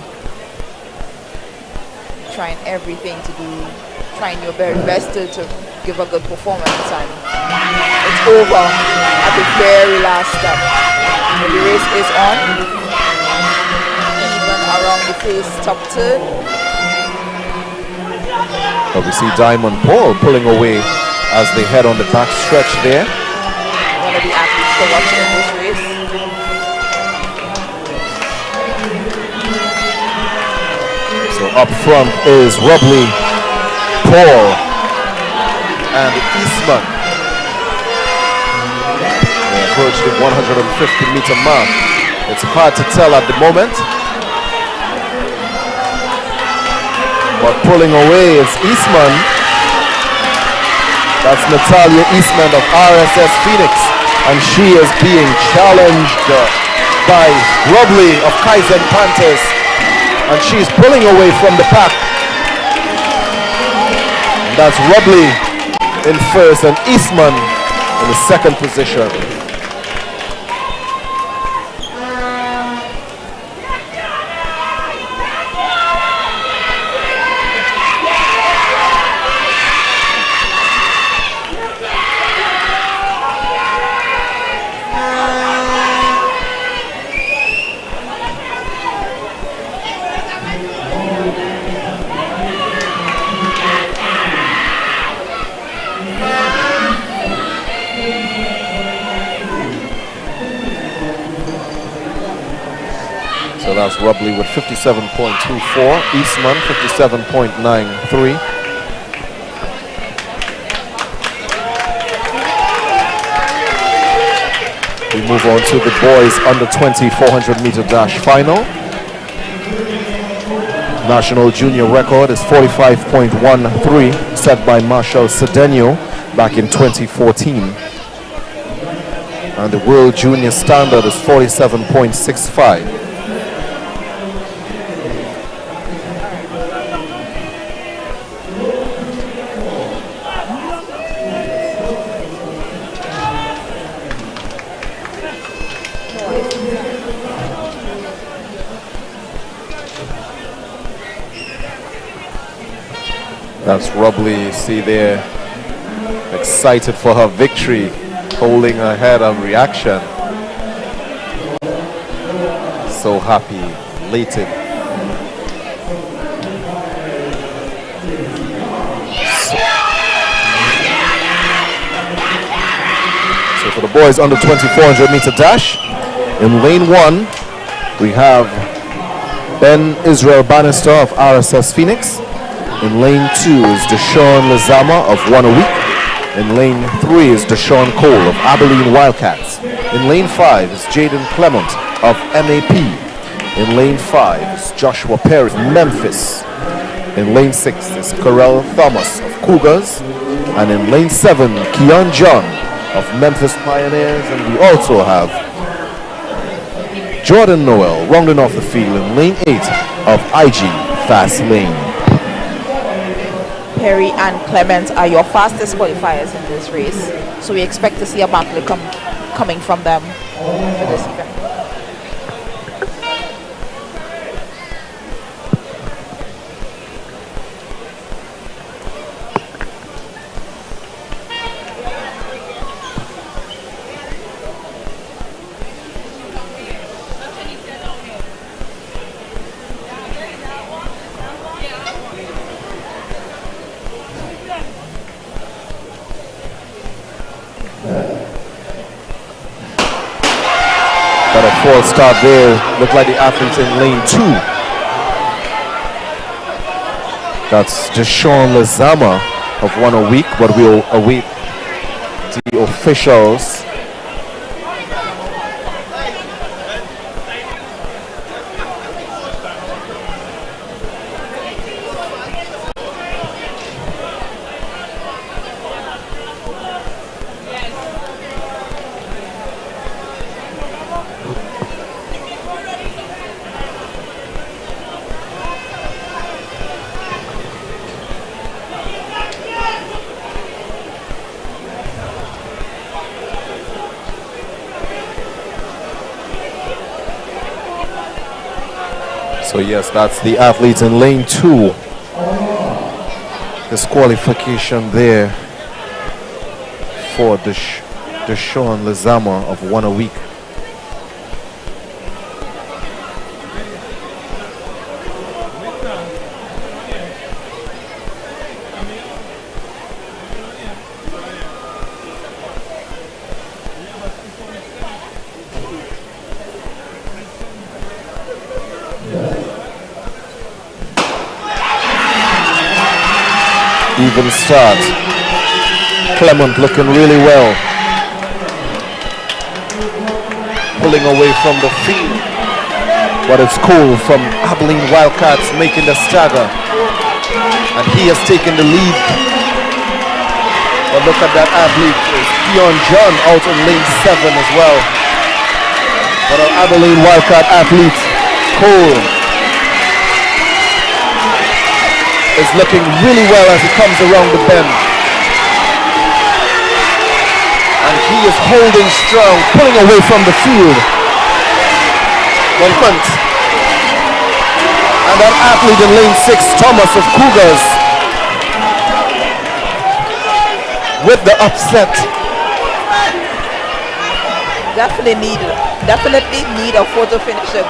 Trying everything to do, trying your very best to give a good performance, and it's over at the very last step. The race is on, even around the first top turn. But we see Diamond Paul pulling away as they head on the back stretch there. One of the athletes to watch in this race. So up front is Robley, Paul, and Eastman. They approach the 150-meter mark. It's hard to tell at the moment. But pulling away is Eastman. That's Natalia Eastman of RSS Phoenix. And she is being challenged by Robley of Kaizen Panthers. And she's pulling away from the pack. And that's Robley in first and Eastman in the second position. That's Rubley with 57.24. Eastman 57.93. We move on to the boys under 20 400 meter dash final. National junior record is 45.13, set by Marshall Cedeno back in 2014. And the world junior standard is 47.65. That's Rubley, see there, excited for her victory, holding her head on reaction. So happy, elated. So for the boys under 20 400 meter dash, in lane 1, we have Ben Israel Bannister of RSS Phoenix. In lane 2 is Deshaun Lazama of One a Week. In lane 3 is Deshaun Cole of Abilene Wildcats. In lane 5 is Jaden Clement of MAP. In lane 5 is Joshua Perry of Memphis. In lane 6 is Corel Thomas of Cougars. And in lane 7, Keon John of Memphis Pioneers. And we also have Jordan Noel rounding off the field in lane 8 of IG Fast Lane. Perry and Clements are your fastest qualifiers in this race, so we expect to see a battle coming from them for this event. Got a false start there. Look like the athletes in lane 2. That's Deshaun Lazama of One a Week, but we'll await the officials. So yes, that's the athletes in lane 2. Disqualification there for Deshaun Lazama of One a Week. Even start. Clement looking really well. Pulling away from the field. But it's Cole from Abilene Wildcats making the stagger. And he has taken the lead. But look at that athlete. It's Keon John out in lane 7 as well. But an Abilene Wildcat athlete, Cole, is looking really well as he comes around the bend. And he is holding strong, pulling away from the field. Hunt. And that athlete in lane 6, Thomas of Cougars, with the upset. Definitely need a photo finisher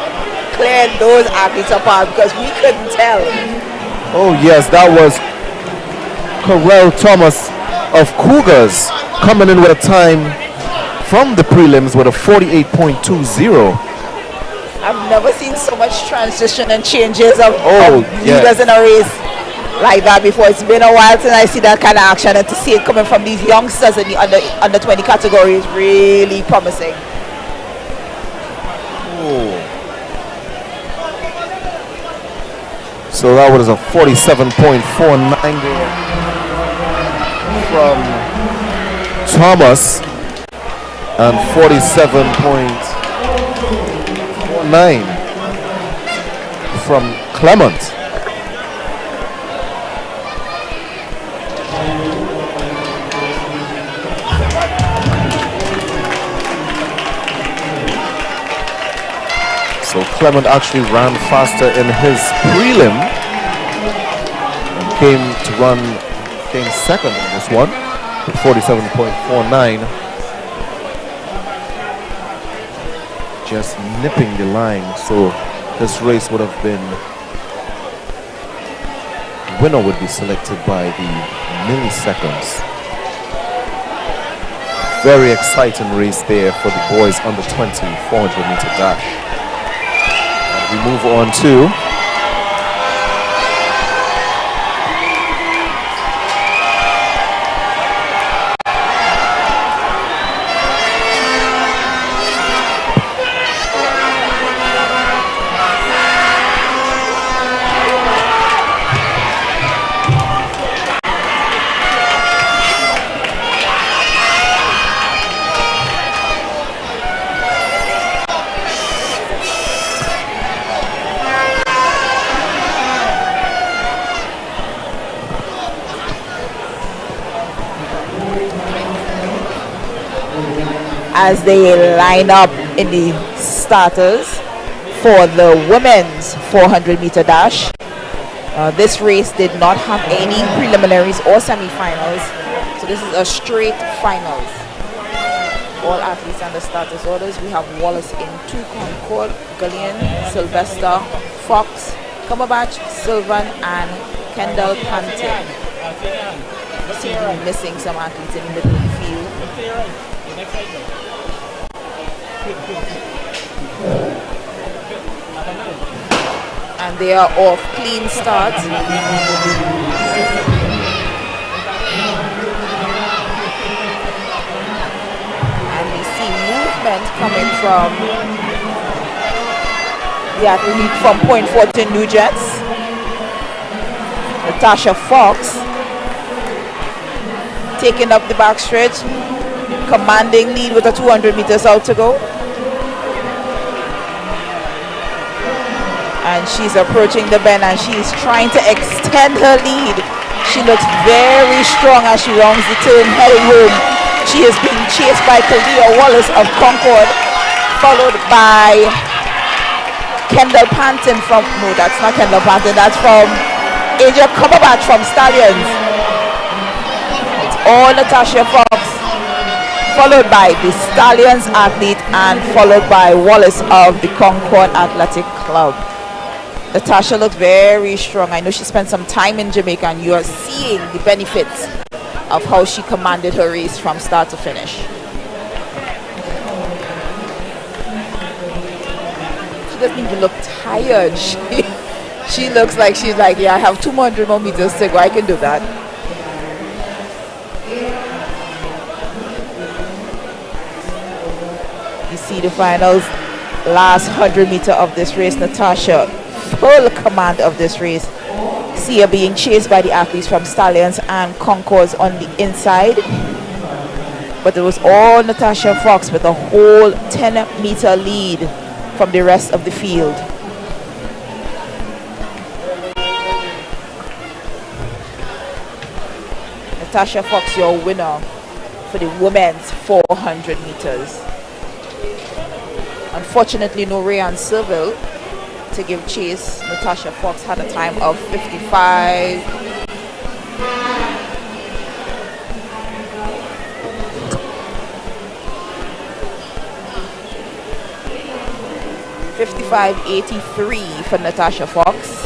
clearing those athletes apart because we couldn't tell. Oh yes, that was Corel Thomas of Cougars coming in with a time from the prelims with a 48.20. I'm never seen so much transition and changes of yeah. leaders in a race like that before. It's been a while since I see that kind of action, and to see it coming from these youngsters in the under 20 category is really promising. So that was a 47.49 there from Thomas and 47.49 from Clement. So Clement actually ran faster in his prelim and came second in this one with 47.49. Just nipping the line, so this race would have been, the winner would be selected by the milliseconds. Very exciting race there for the boys under 20 400-meter dash. We move on to as they line up in the starters for the women's 400-meter dash. This race did not have any preliminaries or semi-finals, so this is a straight finals. All athletes under starters orders. We have Wallace in 2, Concord, Gullion, Sylvester, Fox, Cumberbatch, Sylvan, and Kendall Panton. Seem to be missing some athletes in the middle of the field. And they are off clean starts. And we see movement coming from the athlete from Point Fortin, New Jets, Natasha Fox, taking up the backstretch, commanding lead with a 200 meters out to go. And she's approaching the bend and she's trying to extend her lead. She looks very strong as she rounds the turn heading home. She is being chased by Kalia Wallace of Concord, followed by Kendall Panton from, no, that's not Kendall Panton, that's from Asia Cumberbatch from Stallions. It's all Natasha Fox, followed by the Stallions athlete and followed by Wallace of the Concord Athletic Club. Natasha looks very strong. I know she spent some time in Jamaica, and you are seeing the benefits of how she commanded her race from start to finish. She doesn't even look tired. She looks like she's like, yeah, I have 200 more meters to go. I can do that. You see the finals, last 100 meter of this race. Natasha, full command of this race. See her being chased by the athletes from Stallions and Concords on the inside. But it was all Natasha Fox with a whole 10-meter lead from the rest of the field. Natasha Fox, your winner for the women's 400 meters. Unfortunately, no Rayan Seville to give chase. Natasha Fox had a time of 55. .55.83 for Natasha Fox.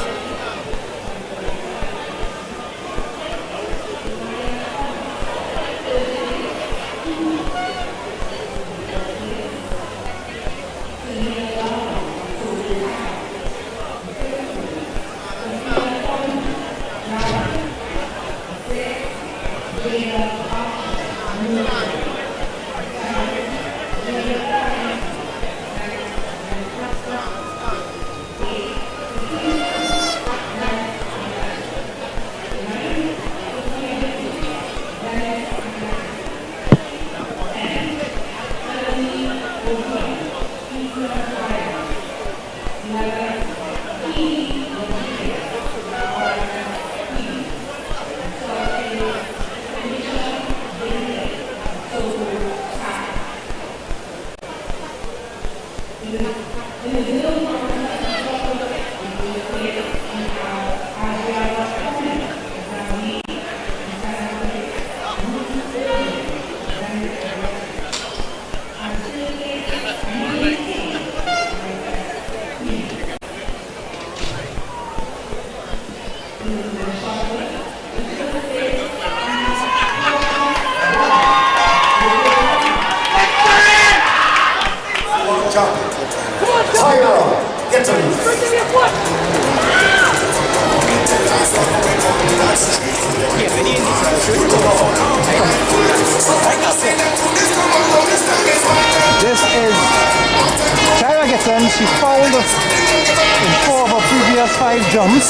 This is Tyra Gittens. She fouled in 4 of her previous 5 jumps.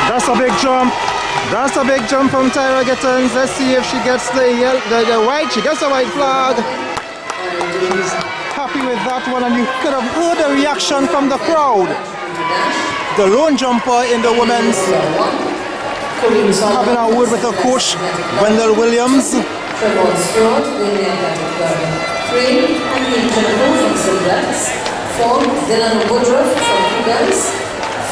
That's a big jump. That's a big jump from Tyra Gittens. Let's see if she gets the white. She gets the white flag. She's happy with that one, and you could have heard the reaction from the crowd. The lone jumper in the women's having a word with her coach, Wendell Williams. 3, Hakeem Jennifer from Simplex. 4, Dylan Woodruff from Cougars.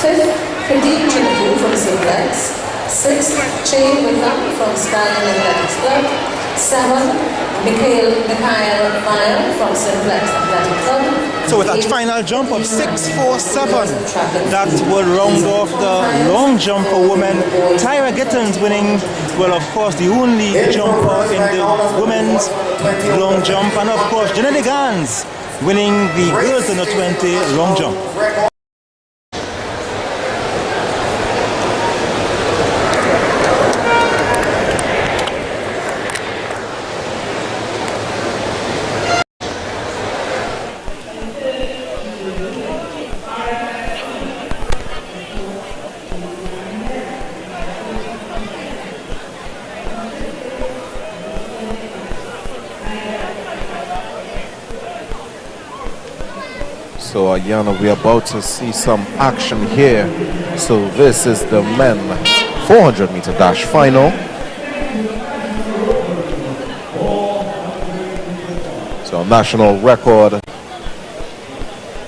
5th, Pradeep Jennifer from Simplex. 6th, Che Wickham from Stallion Athletics Club. 7, Mikhail Mile from Simplex Athletic Club. So with that final jump of 6.47, that will round off the long jump for women. Tyra Gittens winning, well, of course, the only jumper in the women's long jump, and of course, Jenny Gans winning the girls under 20 long jump. So Ayana, we're about to see some action here. So this is the men 400 meter dash final. So national record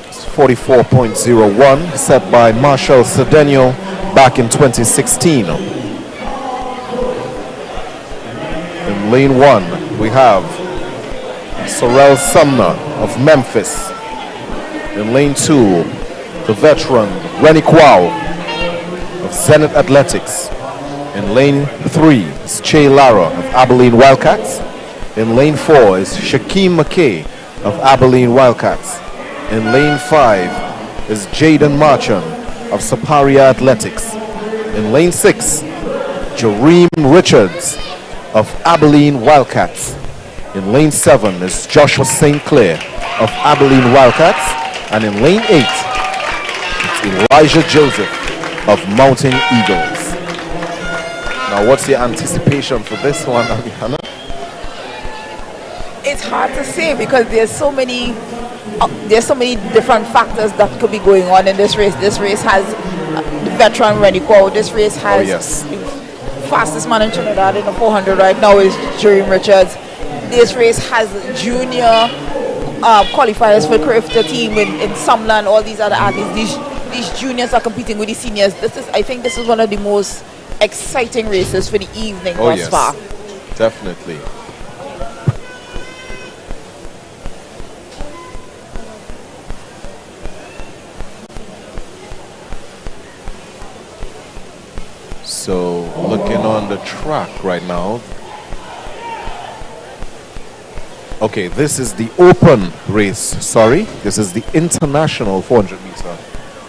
is 44.01, set by Marshall Cedeno back in 2016. In lane 1 we have Sorrel Sumner of Memphis. In lane 2, the veteran Rennie Kwao of Zenith Athletics. In lane 3 is Che Lara of Abilene Wildcats. In lane 4 is Shaquem McKay of Abilene Wildcats. In lane 5 is Jaden Marchand of Saparia Athletics. In lane 6, Jareem Richards of Abilene Wildcats. In lane 7 is Joshua St. Clair of Abilene Wildcats. And in lane 8, it's Elijah Joseph of Mountain Eagles. Now, what's your anticipation for this one, Hannah? It's hard to say because there's so many different factors that could be going on in this race. This race has the veteran Rennie Kwao. This race has the fastest man in Trinidad in the 400 right now is Jareem Richards. This race has junior qualifiers for the team in Sumland, all these other athletes. These juniors are competing with the seniors. I think this is one of the most exciting races for the evening thus far. Definitely. So looking on the track right now. Okay, this is the open race, sorry. This is the international 400 meter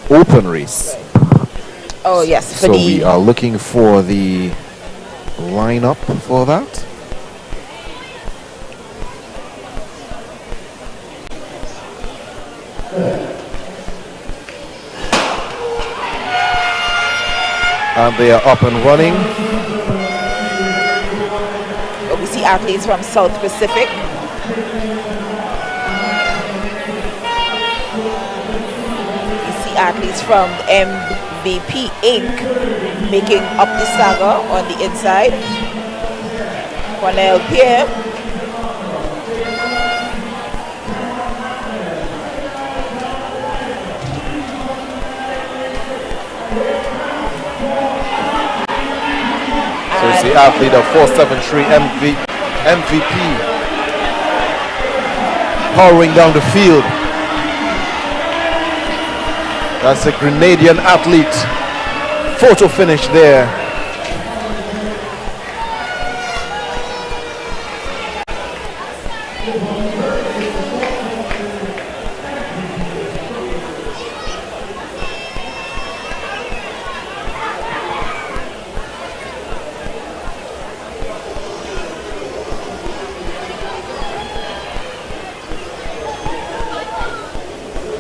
open race. Oh yes, So we are looking for the lineup for that. And they are up and running. We see athletes from South Pacific. We see athletes from MVP Inc. making up the saga on the inside. Cornell Pierre. So it's the athlete of 473 MVP powering down the field. That's a Grenadian athlete. Photo finish there.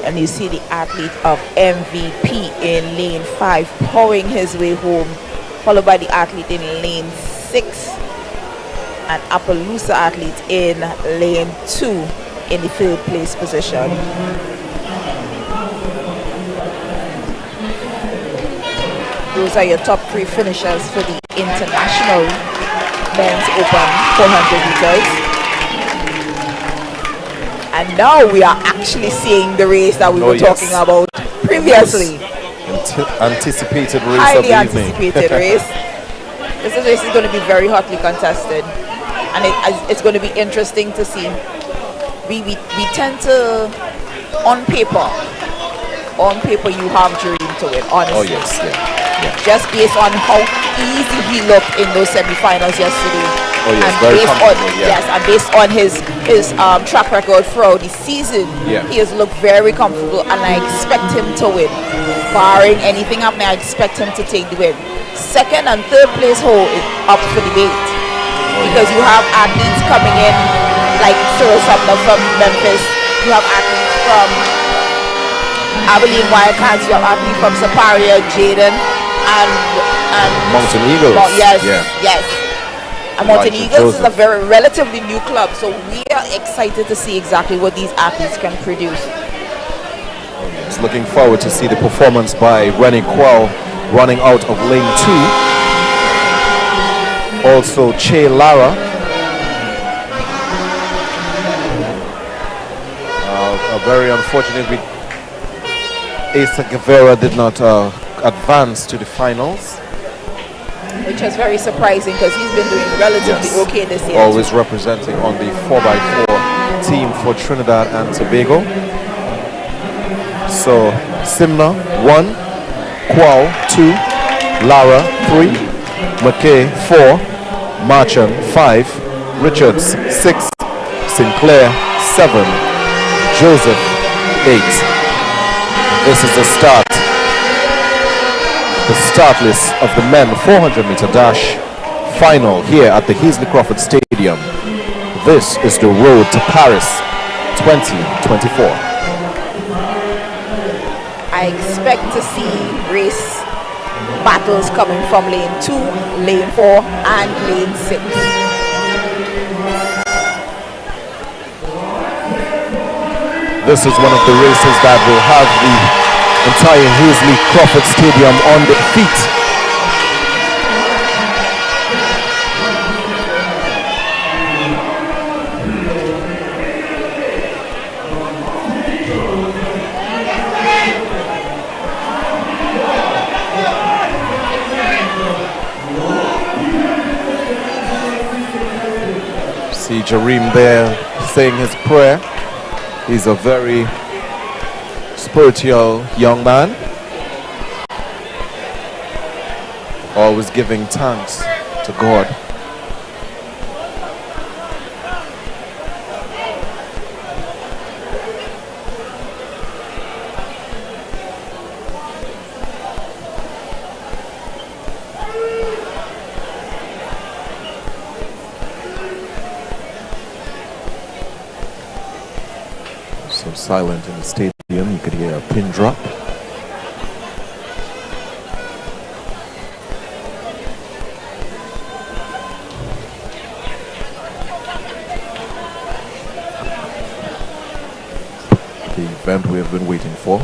And you see the athlete of MVP in lane 5 powering his way home, followed by the athlete in lane 6 and Appaloosa athlete in lane 2 in the 3rd place position. Those are your top 3 finishers for the International Men's Open 400 meters. And now we are actually seeing the race that we were talking about previously. Anticipated race Highly of the evening. anticipated race. This race is going to be very hotly contested. And it's going to be interesting to see. We tend to, on paper you have Dream to win, honestly. Oh yes, yeah. Just based on how easy he looked in those semi-finals yesterday. Oh yes, and very based comfortable, on, yeah. Yes, and based on his track record throughout the season, Yeah. he has looked very comfortable, and I expect him to win. Barring anything happening, I expect him to take the win. 2nd and 3rd place hole is up for debate, because you have athletes coming in like Cyril Sumner from Memphis, you have athletes from Abilene Wildcats, you have athletes from Saparia, Jaden, and Mountain Eagles. Yes, Yeah. yes. And Mountain Elijah Eagles is a Joseph. very relatively new club, so we are excited to see exactly what these athletes can produce. Just looking forward to see the performance by Rennie Quell running out of lane 2. Also Che Lara. Very unfortunate, Asa Guevara did not advance to the finals. Which was very surprising because he's been doing relatively okay this year. Always representing on the 4x4 team for Trinidad and Tobago. So Simna 1, Quao 2, Lara 3, McKay 4, Marchand 5, Richards 6, Sinclair 7, Joseph 8. This is the start. The start list of the men 400-meter dash final here at the Heasley Crawford Stadium. This is the road to Paris 2024. I expect to see race battles coming from lane 2, lane 4, and lane 6. This is one of the races that will have the entire Heasley Crawford Stadium on their feet. See Jareem there saying his prayer. He's a very spiritual young man, always giving thanks to God. So silent in the stadium, you could hear a pin drop. The event we have been waiting for.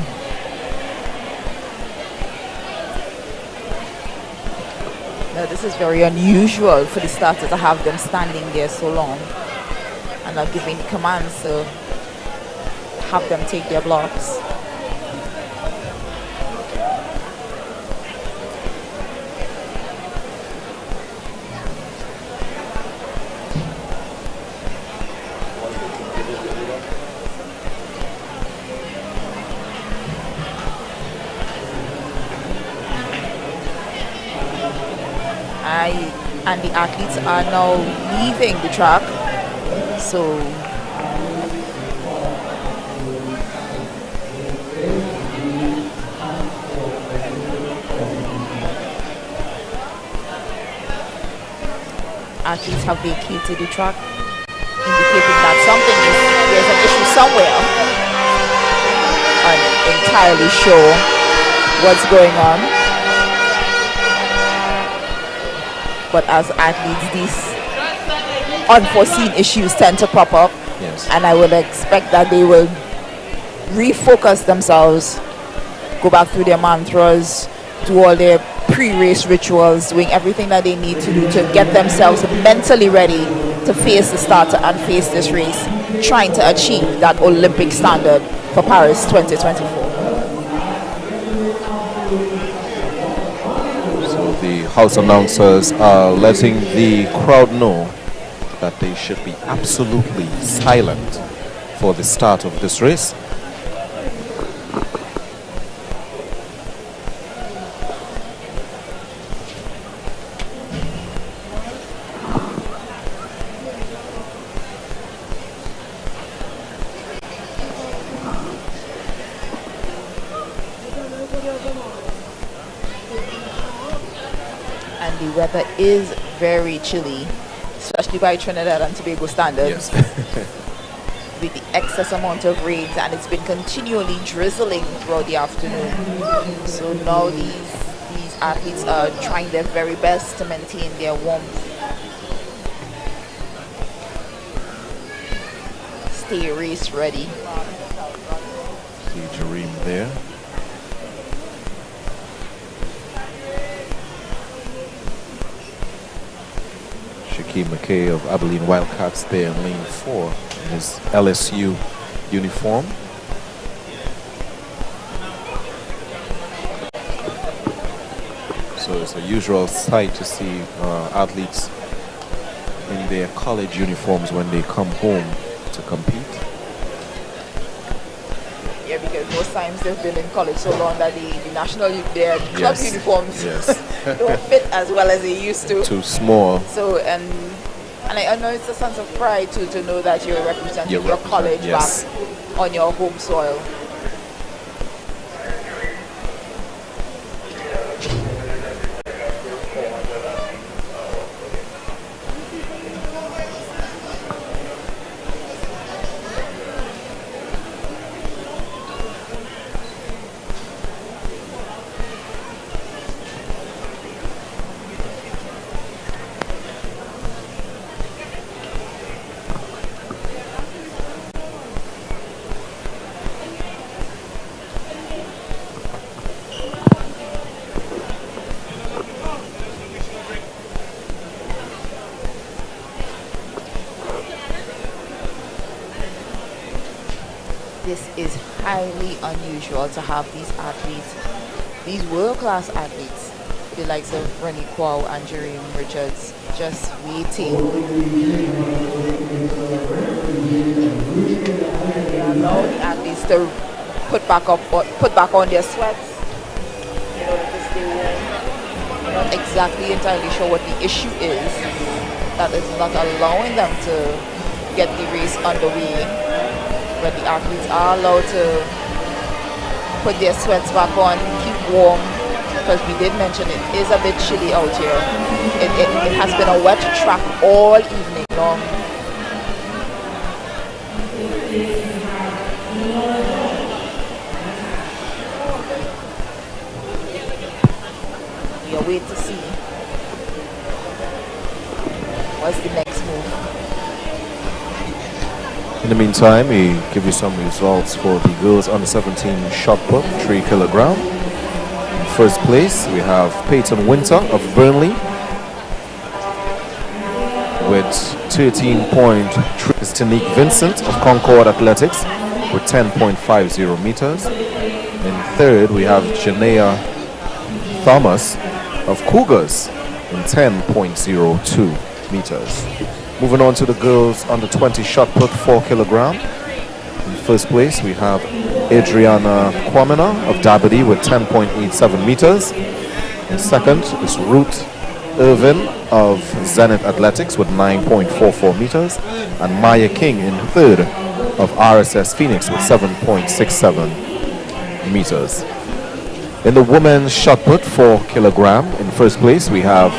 Now, this is very unusual for the starter to have them standing there so long and not giving commands to have them take their blocks. And the athletes are now leaving the track, so athletes have vacated the track, indicating that there's an issue somewhere. I'm entirely sure what's going on. But as athletes, these unforeseen issues tend to pop up. Yes. And I would expect that they will refocus themselves, go back through their mantras, do all their pre-race rituals, doing everything that they need to do to get themselves mentally ready to face the starter and face this race, trying to achieve that Olympic standard for Paris 2024. The house announcers are letting the crowd know that they should be absolutely silent for the start of this race. The weather is very chilly, especially by Trinidad and Tobago standards. With the excess amount of rains, and it's been continually drizzling throughout the afternoon. So now these athletes are trying their very best to maintain their warmth. Stay race ready. See Jareem there. Shaquem McKay of Abilene Wildcats there in lane 4 in his LSU uniform. So it's a usual sight to see athletes in their college uniforms when they come home to compete. Yeah, because most times they've been in college so long that their club uniforms don't fit as well as they used to. Too small. So and I know it's a sense of pride too to know that you're representing your college back on your home soil. This is highly unusual to have these athletes, these world-class athletes, the likes of Rennie Kwao and Jareem Richards, just waiting. They allow the athletes to put back on their sweats in order to stay warm. I'm not exactly entirely sure what the issue is that is not allowing them to get the race underway. But the athletes are allowed to put their sweats back on, keep warm, because we did mention it is a bit chilly out here. It has been a wet track all evening long. wait to see what's the next move. In the meantime, we give you some results for the girls under 17 shot put, 3 kilogram. In first place, we have Peyton Winter of Burnley with 13.3. Is Tanique Vincent of Concord Athletics with 10.50 meters. In third, we have Janea Thomas of Cougars in 10.02 meters. Moving on to the girls under 20 shot put, 4 kilogram. In first place, we have Adriana Kwamina of Dabadi with 10.87 meters. In second is Ruth Irvin of Zenith Athletics with 9.44 meters. And Maya King in third of RSS Phoenix with 7.67 meters. In the women's shot put, 4 kilogram. In first place, we have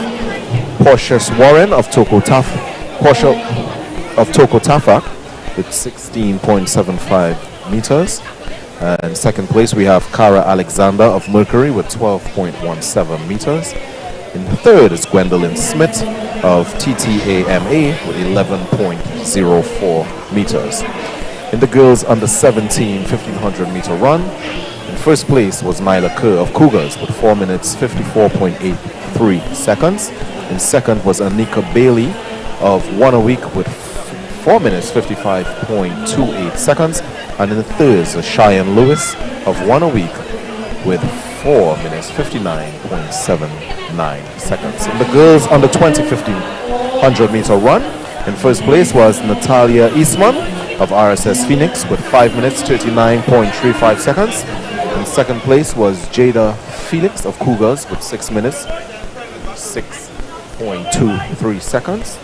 Portia Warren of Portia of Tokotafak with 16.75 meters. And second place, we have Cara Alexander of Mercury with 12.17 meters. In third is Gwendolyn Smith of TTAMA with 11.04 meters. In the girls under 17 1500 meter run, in first place was Nyla Kerr of Cougars with 4 minutes 54.83 seconds. In second was Anika Bailey of Wanawake with 4 minutes 55.28 seconds. And in third is Cheyenne Lewis of Wanawake with 4 minutes 59.79 seconds. In the girls under 20 1500 meter run, in first place was Natalia Eastman of RSS Phoenix with 5 minutes 39.35 seconds. In second place was Jada Felix of Cougars with 6 minutes 6.23 seconds.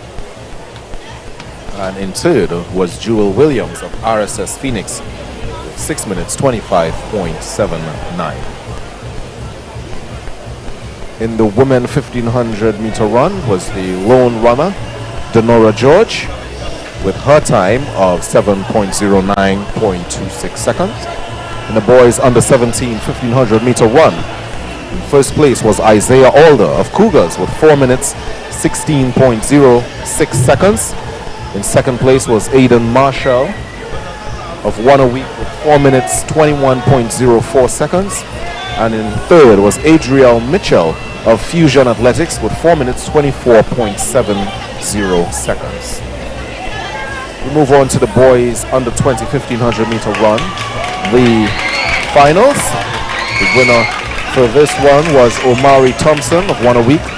And in third was Jewel Williams of RSS Phoenix with 6 minutes 25.79. In the women 1500 meter run was the lone runner Denora George with her time of 7.09.26 seconds. In the boys under 17 1500 meter run, in first place was Isaiah Alder of Cougars with 4 minutes 16.06 seconds. In second place was Aidan Marshall of Wanawake with 4 minutes 21.04 seconds. And in third was Adriel Mitchell of Fusion Athletics with 4 minutes 24.70 seconds. We move on to the boys under 20 1500 meter run. The finals. The winner for this one was Omari Thompson of Wanawake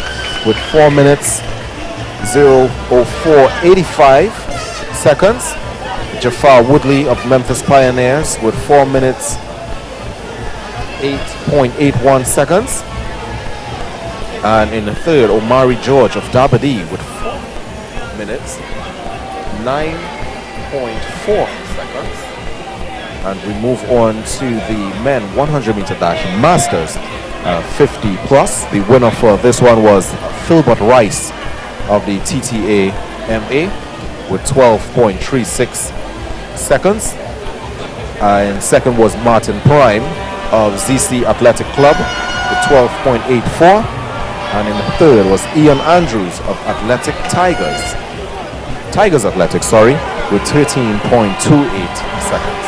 with 4 minutes 0:04.85 seconds. Jafar Woodley of Memphis Pioneers with 4 minutes 8.81 seconds. And in the third, Omari George of Dabadi with 4 minutes 9.4 seconds. And we move on to the men 100 meter dash masters 50 plus. The winner for this one was Philbert Rice of the TTA MA with 12.36 seconds. And second was Martin Prime of ZC Athletic Club with 12.84. And in the third was Ian Andrews of Athletic Tigers Athletics, with 13.28 seconds.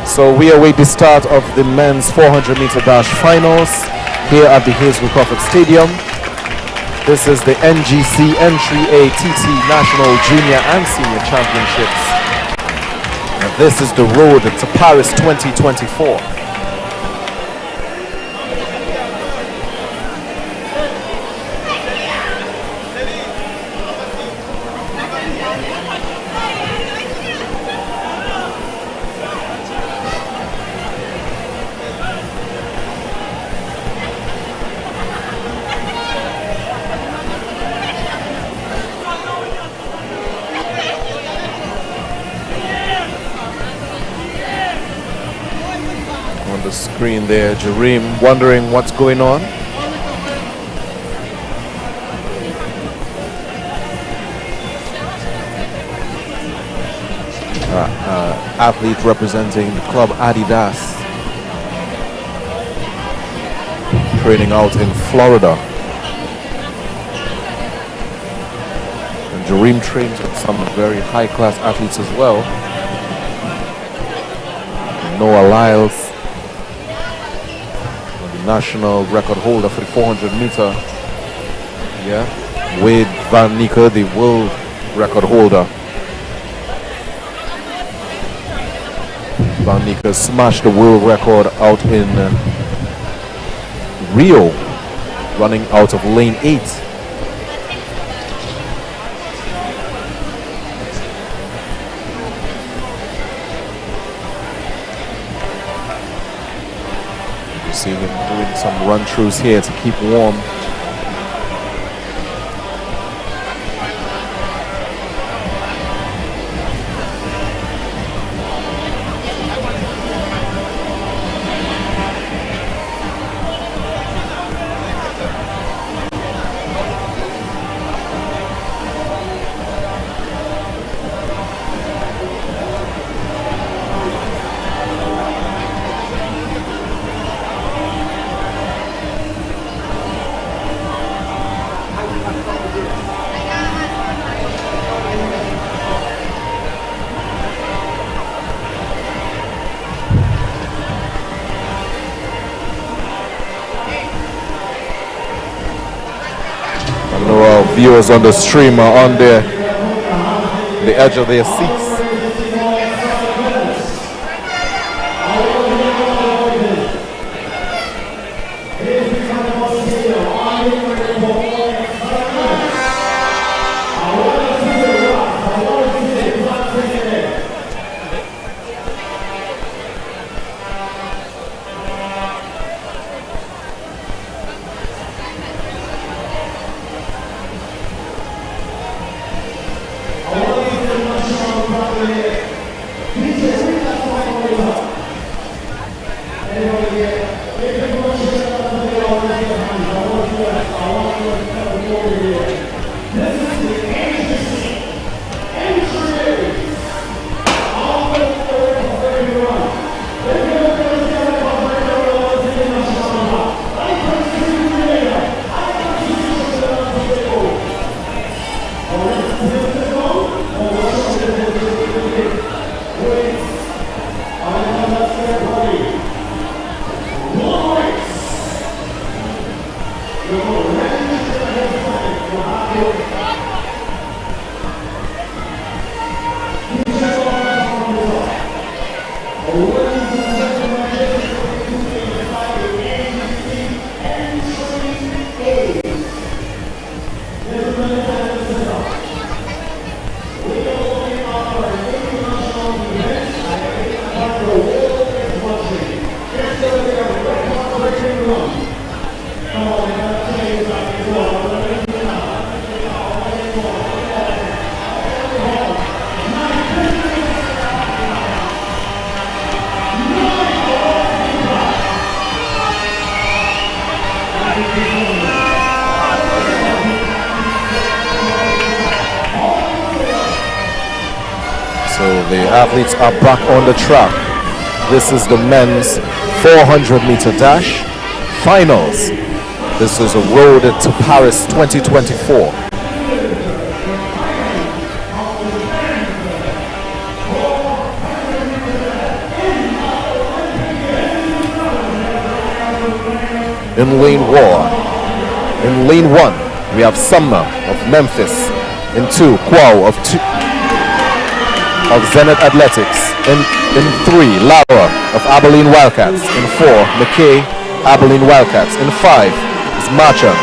So we await the start of the men's 400 meter dash finals here at the Hazel Crawford Stadium. This is the NGC Entry ATT National Junior and Senior Championships. And this is the road to Paris 2024. Screen there, Jareem wondering what's going on. athlete representing the club Adidas, training out in Florida. And Jareem trains with some very high-class athletes as well. Noah Lyles, the national record holder for the 400 meter. Yeah, Wade Van Niekerk, the world record holder. Van Niekerk smashed the world record out in Rio, running out of lane 8. You see him doing some run-throughs here to keep warm. Viewers on the stream are on the edge of their seats. The athletes are back on the track. This is the men's 400-meter dash finals. This is a road to Paris 2024. In lane 1, we have Sumner of Memphis. In 2, Kwao of Zenith Athletics. In 3, Lara of Abilene Wildcats. In 4, McKay, Abilene Wildcats. In 5 is Marchand,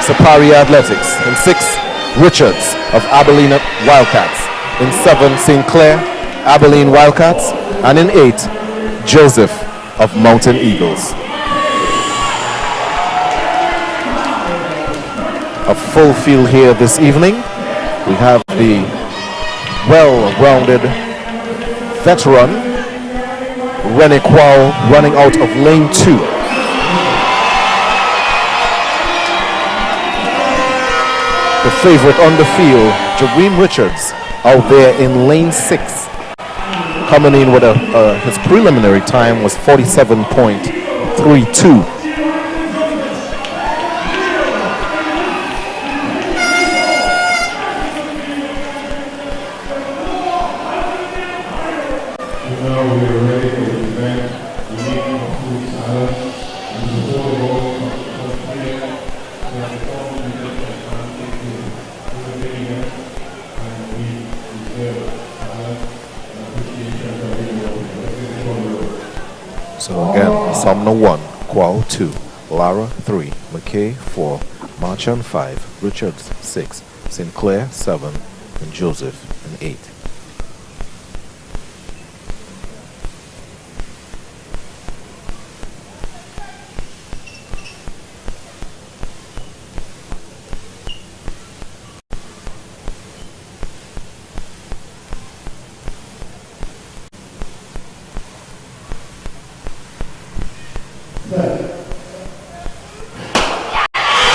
Saparia Athletics. In 6, Richards of Abilene Wildcats. In 7, St. Clair, Abilene Wildcats. And in 8, Joseph of Mountain Eagles. A full field here this evening. We have the well-rounded veteran Rene Kwao running out of lane 2. The favorite on the field, Jareem Richards, out there in lane 6. coming in with his preliminary time was 47.32. So again, Sumner 1, Qual 2, Lara 3, McKay 4, Marchand 5, Richards 6, Sinclair 7, and Joseph an 8.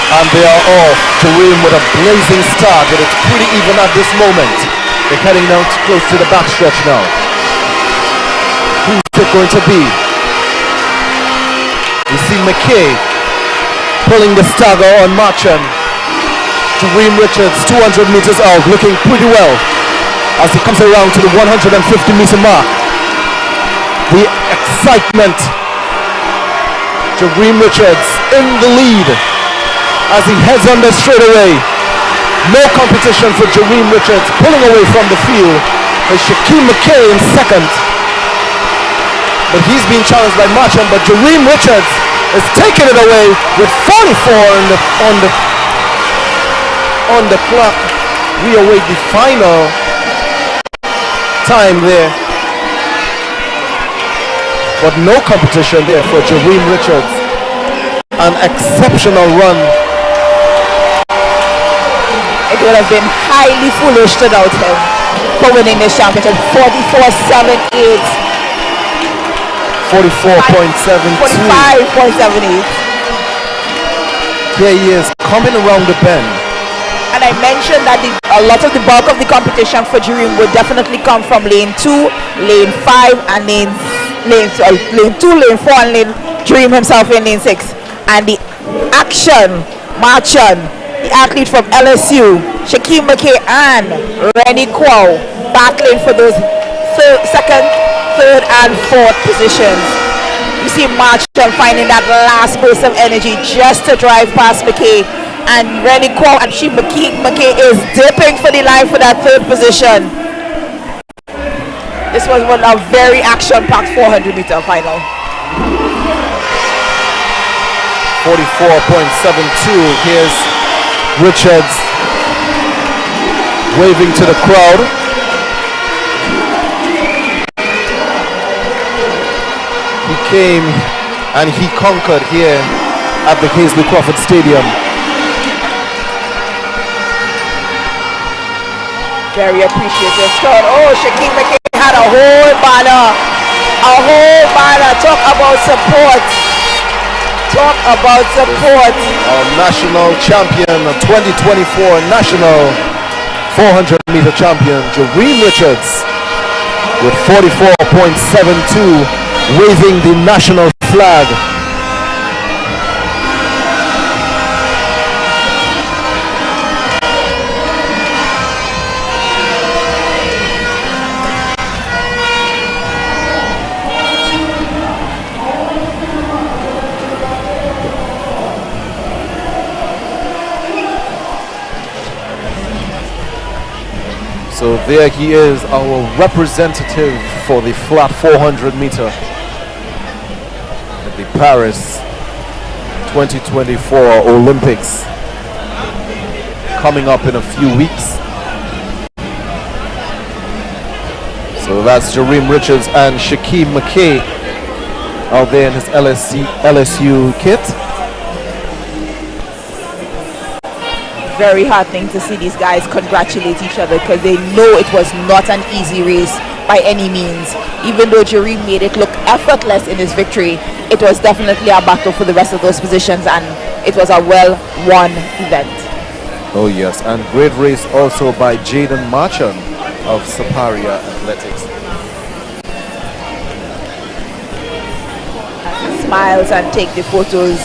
And they are off. Jareem with a blazing start, but it's pretty even at this moment. They're heading down close to the backstretch now. Who's it going to be? We see McKay pulling the stagger on Marchand. Jareem Richards 200 meters out, looking pretty well as he comes around to the 150 meter mark. The excitement. Jareem Richards in the lead as he heads on the straightaway. No competition for Jareem Richards, pulling away from the field. There's Shaquem McKay in second, but he's being challenged by Marchand, but Jareem Richards is taking it away with 44 on the clock. We await the final time there, but no competition there for Jareem Richards. An exceptional run. It would have been highly foolish to doubt him for winning this championship. 44.78. 44.72. 45.78. Here he is coming around the bend. And I mentioned that a lot of the bulk of the competition for Jareem would definitely come from lane 2, lane 5, and lane 2, lane 4, and Jareem himself in lane 6. And the action, Marchand, the athlete from LSU, Shaquem McKay, and Rennie Quao battling for those second, third, and fourth positions. You see Marchand finding that last burst of energy just to drive past McKay, and Rennie Quao and McKay is dipping for the line for that third position. This was a very action-packed 400-meter final. 44.72. Here's Richards waving to the crowd. He came and he conquered here at the Hazley Crawford Stadium. Very appreciative turn. Oh, Shaquem McKay had a whole banner. Talk about support. Talk about support. Our national champion, 2024 national 400-meter champion, Jareem Richards, with 44.72, waving the national flag. So there he is, our representative for the flat 400 meter at the Paris 2024 Olympics, coming up in a few weeks. So that's Jareem Richards and Shaquem McKay out there in his LSU kit. Very heartening to see these guys congratulate each other, because they know it was not an easy race by any means. Even though Jareem made it look effortless in his victory, it was definitely a battle for the rest of those positions, and it was a well-won event. Oh yes, and great race also by Jaden Marchand of Saparia Athletics. smiles and take the photos.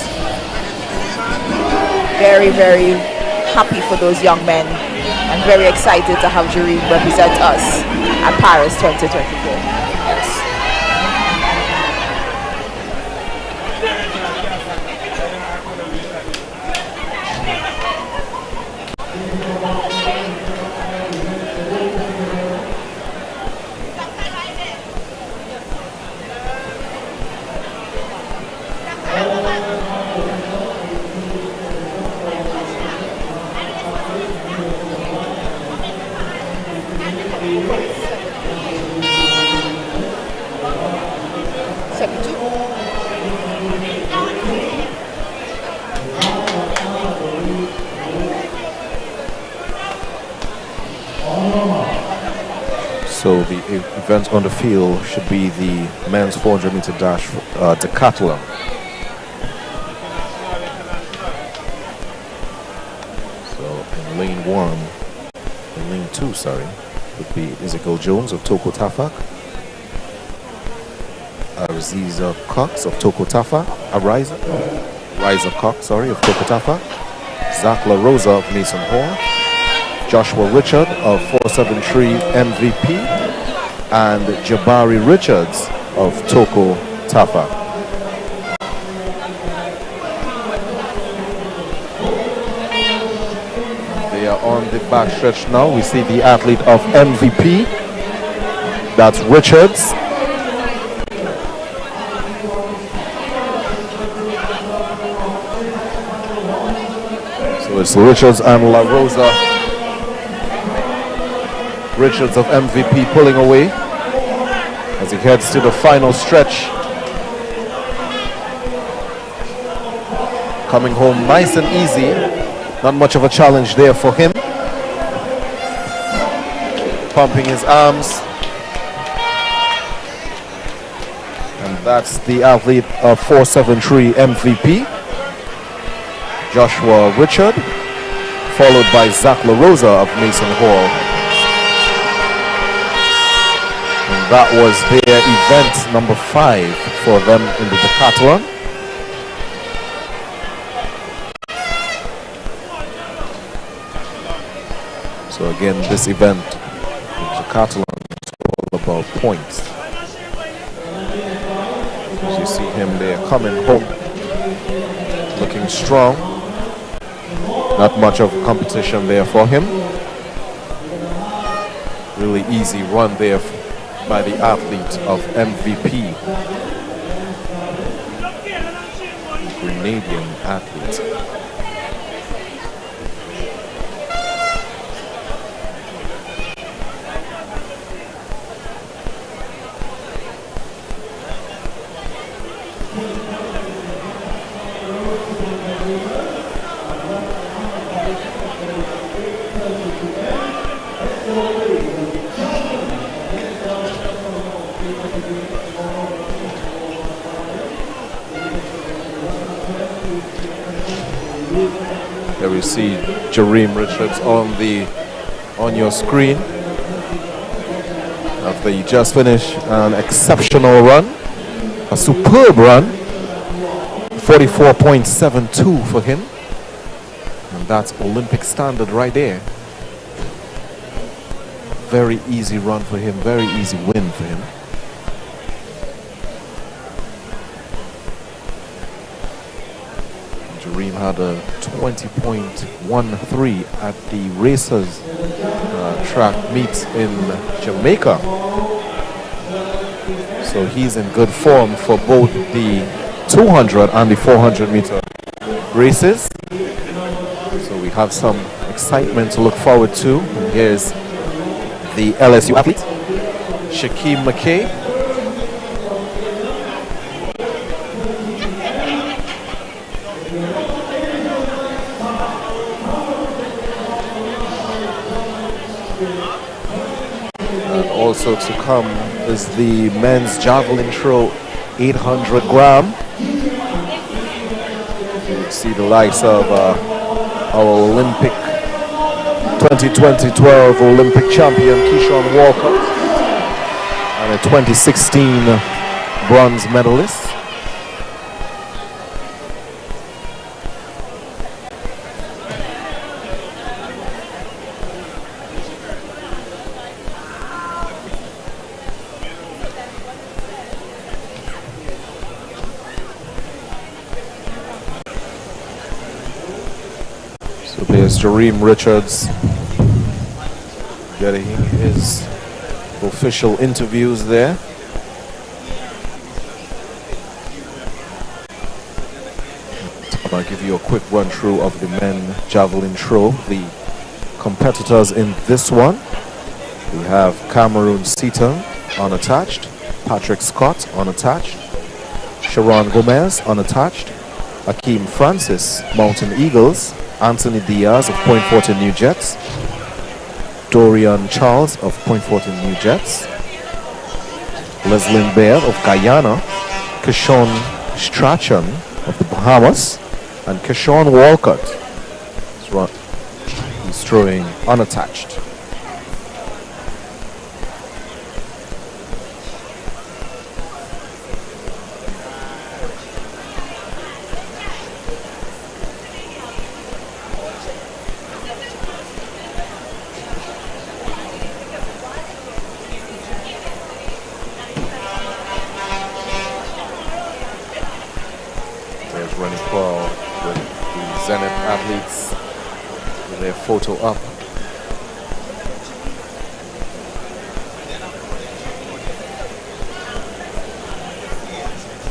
Very, very happy for those young men and very excited to have Jareem represent us at Paris 2024. So the event on the field should be the men's 400-meter dash decathlon. So in lane 2, would be Ezekiel Jones of Toko Tafak, Aziza Cox of Toko Tafak, Riza Cox, of Toko Tafak, Zach La Rosa of Mason Hall, Joshua Richard of 473 MVP, and Jabari Richards of Toko Tafa. They are on the back stretch now. We see the athlete of MVP, that's Richards. So it's Richards and La Rosa. Richards of MVP pulling away as he heads to the final stretch. Coming home nice and easy. Not much of a challenge there for him. Pumping his arms. And that's the athlete of 473 MVP, Joshua Richard, followed by Zach La Rosa of Mason Hall. That was their event number 5 for them in the decathlon. So again, this event, the decathlon, is all about points. As you see him there coming home, looking strong. Not much of competition there for him. Really easy run there by the athlete of MVP, Grenadian athlete. There we see Jareem Richards on your screen after he just finished an exceptional run, a superb run, 44.72 for him, and that's Olympic standard right there. Very easy run for him, very easy win for him. Jareem had a 20.13 at the Racers track meet in Jamaica. So he's in good form for both the 200 and the 400 meter races. So we have some excitement to look forward to. And here's the LSU athlete, Shaquem McKay. Also to come is the men's javelin throw 800 gram. You see the likes of our Olympic 2012 Olympic champion Keyshawn Walker and a 2016 bronze medalist. Jareem Richards getting his official interviews there. I'll give you a quick run through of the men javelin throw. The competitors in this one, we have Cameroon Seaton unattached, Patrick Scott unattached, Sharon Gomez unattached, Akeem Francis Mountain Eagles, Anthony Diaz of Point Fortin New Jets, Dorian Charles of Point Fortin New Jets, Leslyn Baird of Guyana, Kishon Strachan of the Bahamas, and Keshawn Walcott. He's throwing unattached. There's Rennie Paul with the Zenith athletes with their photo up.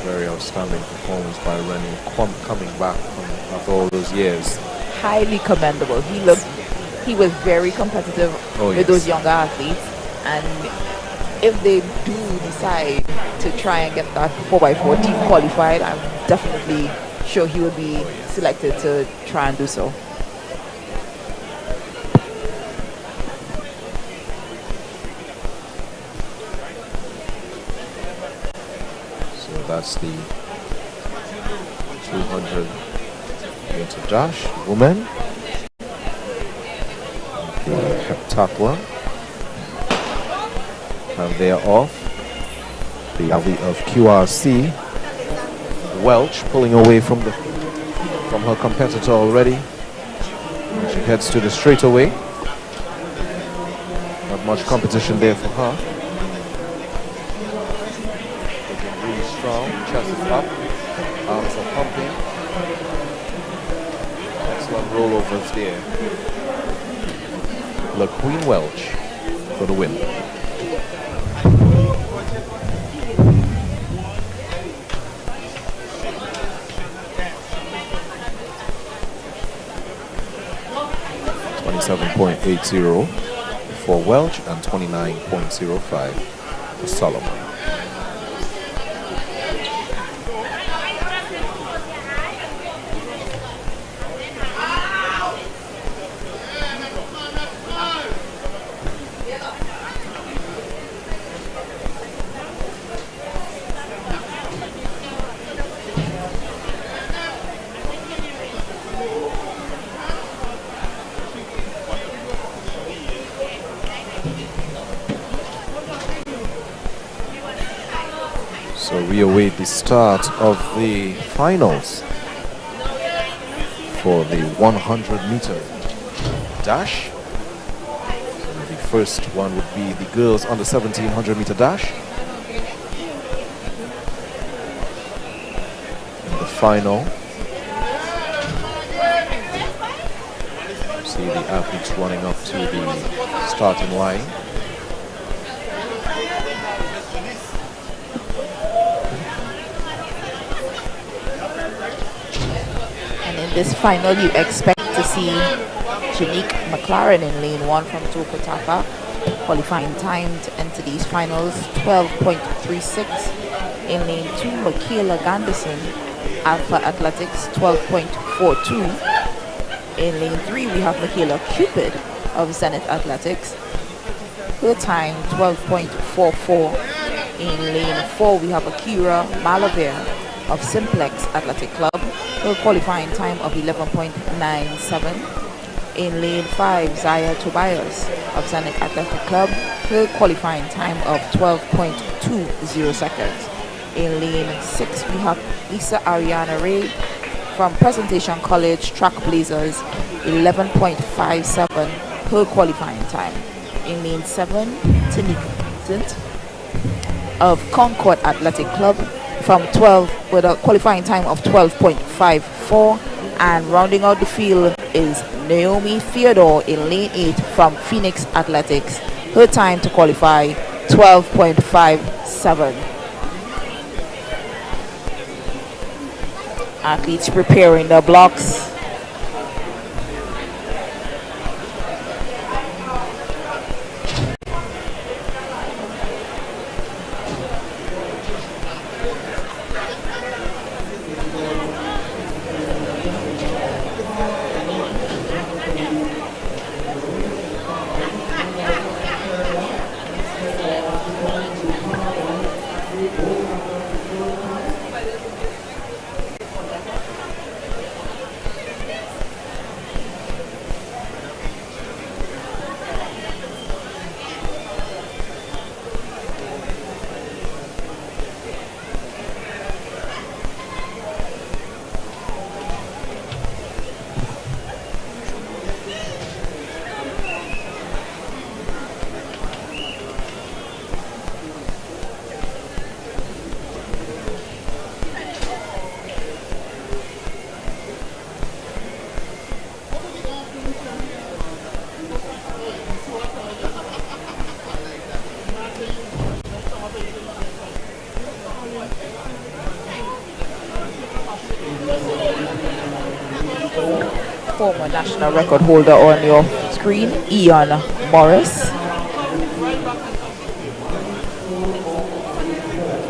Very outstanding performance by Rennie coming back after all those years. Highly commendable. He was very competitive with those younger athletes, and if they do decide to try and get that 4x4 team qualified, I'm definitely sure he will be selected to try and do so. So that's the 200 meter dash, women. The heptathlon. And they are off. The athlete of QRC, Welch, pulling away from her competitor already. And she heads to the straightaway. Not much competition there for her. Looking really strong. Chest is up. Arms are pumping. Excellent rollovers there. LaQueen Welch for the win. .80 for Welch and 29.05 for Solomon. So we await the start of the finals for the 100-meter dash. And the first one would be the girls under 1700-meter dash. And the final. See the athletes running up to the starting line. In this final, you expect to see Janique McLaren in lane 1 from Tokotaka. Qualifying time to enter these finals, 12.36. In lane 2, Michaela Ganderson, Alpha Athletics, 12.42. In lane 3, we have Michaela Cupid of Zenith Athletics. Her time, 12.44. In lane 4, we have Akira Malaver of Simplex Athletic Club. Her qualifying time of 11.97. In lane 5, Zaya Tobias of Zenith Athletic Club. Her qualifying time of 12.20 seconds. In lane 6, we have Lisa Ariana Ray from Presentation College Track Blazers, 11.57 her qualifying time. In lane 7, Tanika Tint of Concord Athletic Club from 12 with a qualifying time of 12.54, and rounding out the field is Naomi Theodore in lane 8 from Phoenix Athletics. Her time to qualify 12.57. Athletes preparing the blocks. Former national record holder on your screen, Ian Morris.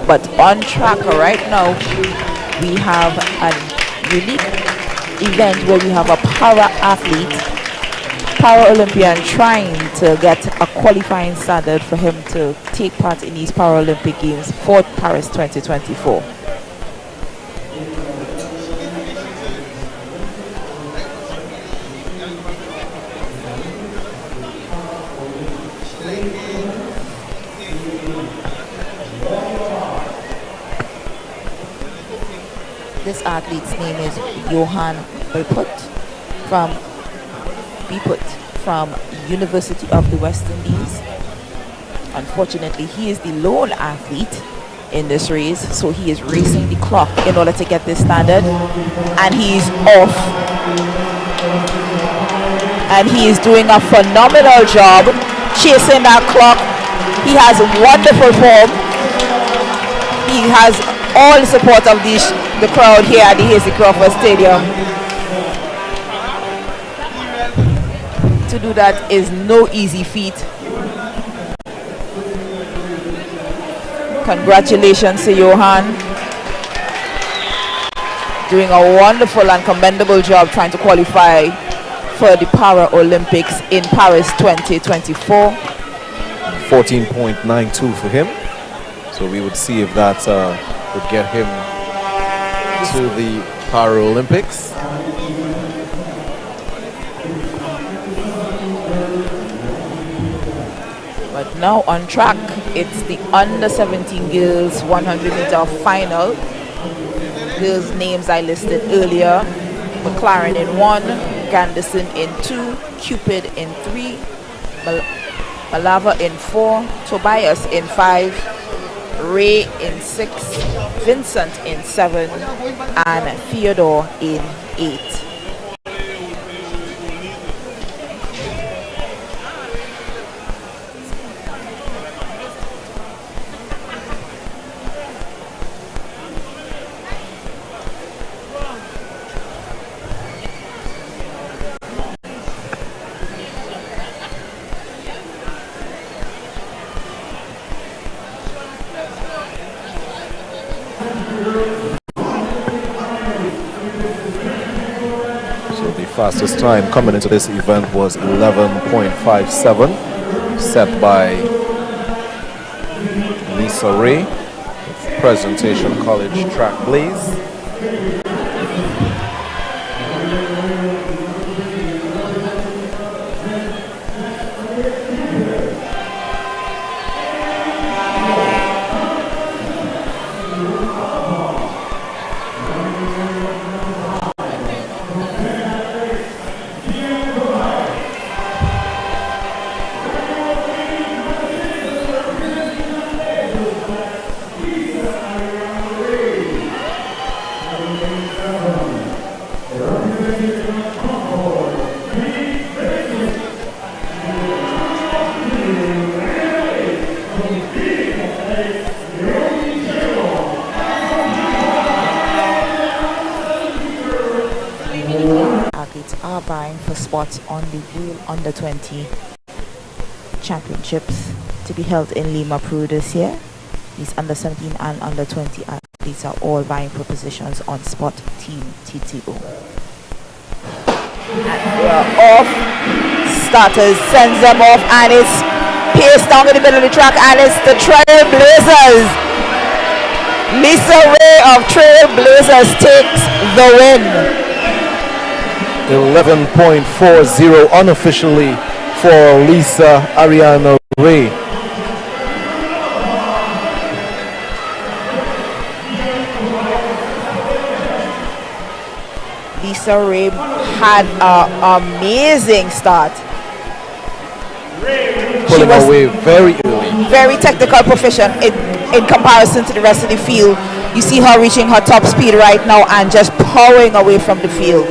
But on track right now, we have a unique event where we have a para-athlete, Paralympian, trying to get a qualifying standard for him to take part in these Paralympic Games for Paris 2024. This athlete's name is Johan Biput from University of the West Indies. Unfortunately, he is the lone athlete in this race, so he is racing the clock in order to get this standard, and he's off. And he is doing a phenomenal job chasing that clock. He has wonderful form. He has all the support of the crowd here at the Hasely Crawford Stadium. To do that is no easy feat. Congratulations to Johan. Doing a wonderful and commendable job trying to qualify for the Paralympics in Paris 2024. 14.92 for him. So we would see if that would get him to the Paralympics. But now on track, it's the under 17 girls 100 meter final. Girls' names I listed earlier: McLaren in 1, Ganderson in 2, Cupid in 3, Malava in 4, Tobias in 5, Ray in 6, Vincent in 7, and Theodore in 8. Fastest time coming into this event was 11.57, set by Lisa Ray, Presentation College Track Blaze. spot on the World Under-20 Championships to be held in Lima, Peru this year. These Under-17 and Under-20 athletes are all vying for positions on spot Team TTO. And they are off. Starters sends them off, and it's paced down in the middle of the track, and it's the Trailblazers. Lisa Ray of Trailblazers takes the win. 11.40 unofficially for Lisa Ariana Ray. Lisa Ray had an amazing start. Pulling away very early. Very technical proficient in comparison to the rest of the field. You see her reaching her top speed right now and just powering away from the field.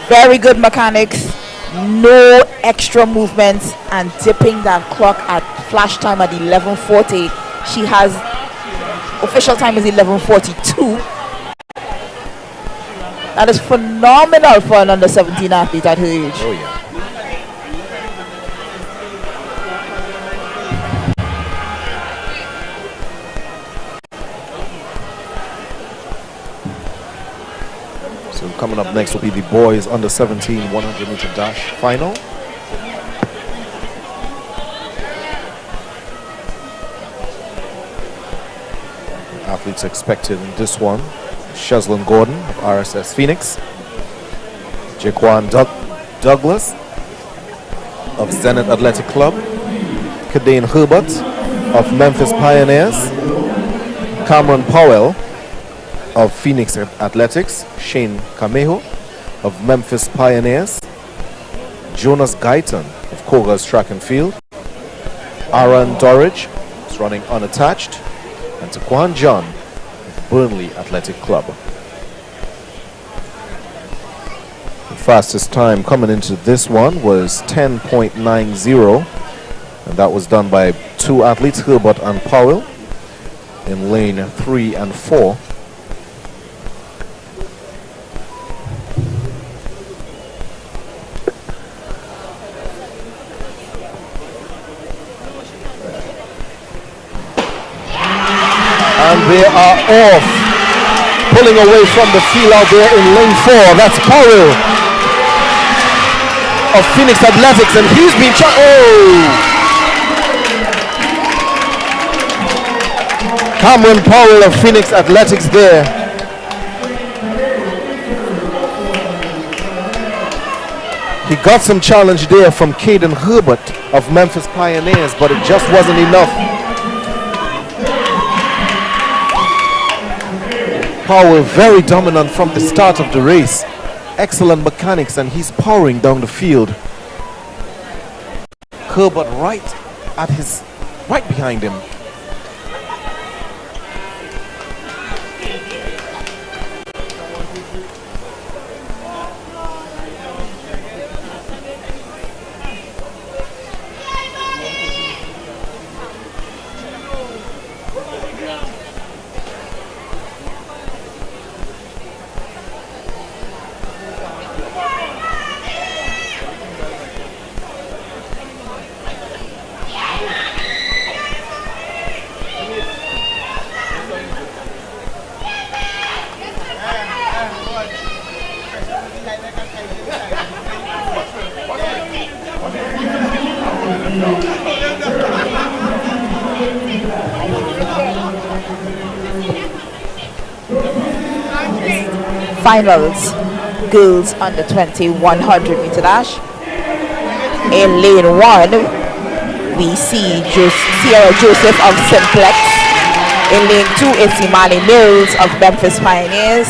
Very good mechanics, no extra movements, and dipping that clock at flash time at 11:40. She has official time is 11:42. That is phenomenal for an under-17 athlete at her age. Oh yeah. So coming up next will be the boys under-17 100-meter dash final. Athletes expected in this one: Sheslin Gordon of RSS Phoenix, Jaquan Douglas of Zenith Athletic Club, Kadane Herbert of Memphis Pioneers, Cameron Powell of Phoenix Athletics, Shane Camejo of Memphis Pioneers, Jonas Guyton of Koga's Track and Field, Aaron Dorridge is running unattached, and Taquan John of Burnley Athletic Club. The fastest time coming into this one was 10.90, and that was done by two athletes, Herbert and Powell, in lane 3 and 4. And they are off, pulling away from the field out there in lane 4. That's Powell of Phoenix Athletics, and he's been Cameron Powell of Phoenix Athletics there. He got some challenge there from Caden Herbert of Memphis Pioneers, but it just wasn't enough. Powell very dominant from the start of the race. Excellent mechanics, and he's powering down the field. Herbert right behind him. Finals, girls under 20 100-meter dash. In lane 1, we see Sierra Joseph of Simplex. In lane 2, it's Imani Mills of Memphis Pioneers.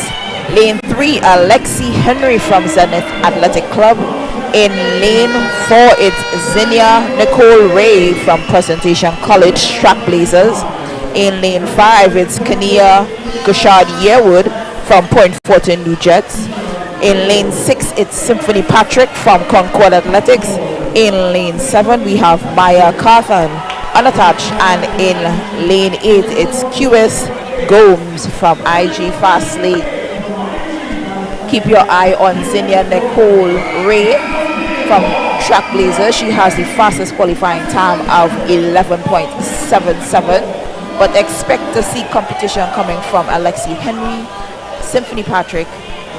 Lane 3, Alexi Henry from Zenith Athletic Club. In lane 4, it's Zinnia Nicole Ray from Presentation College Trailblazers. In lane 5, it's Kania Gushard Yearwood from Point Fortin New Jets. In lane 6, it's Symphony Patrick from Concord Athletics. In lane 7, we have Maya Carthan unattached, and in lane 8, it's QS Gomes from IG Fast Lane. keep your eye on Zinnia Nicole Ray from Trackblazers. She has the fastest qualifying time of 11.77. But expect to see competition coming from Alexi Henry, Symphony Patrick,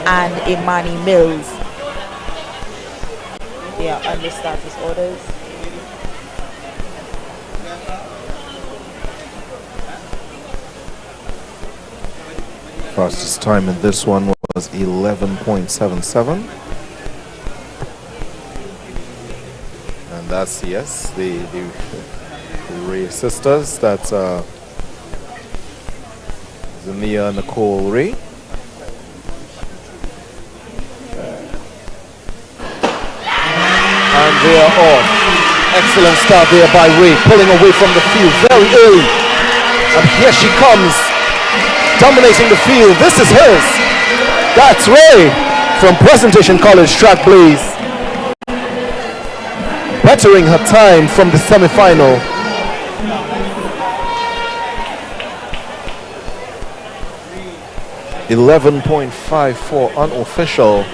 and Imani Mills. They are under status orders. Fastest time in this one was 11.77. And that's, yes, the Ray sisters. That's Zinnia Nicole Ray. And they are off. Excellent start there by Ray, pulling away from the field very early. And here she comes, dominating the field. This is hers. That's Ray from Presentation College Track Blaze. Bettering her time from the semi-final. .54 unofficial.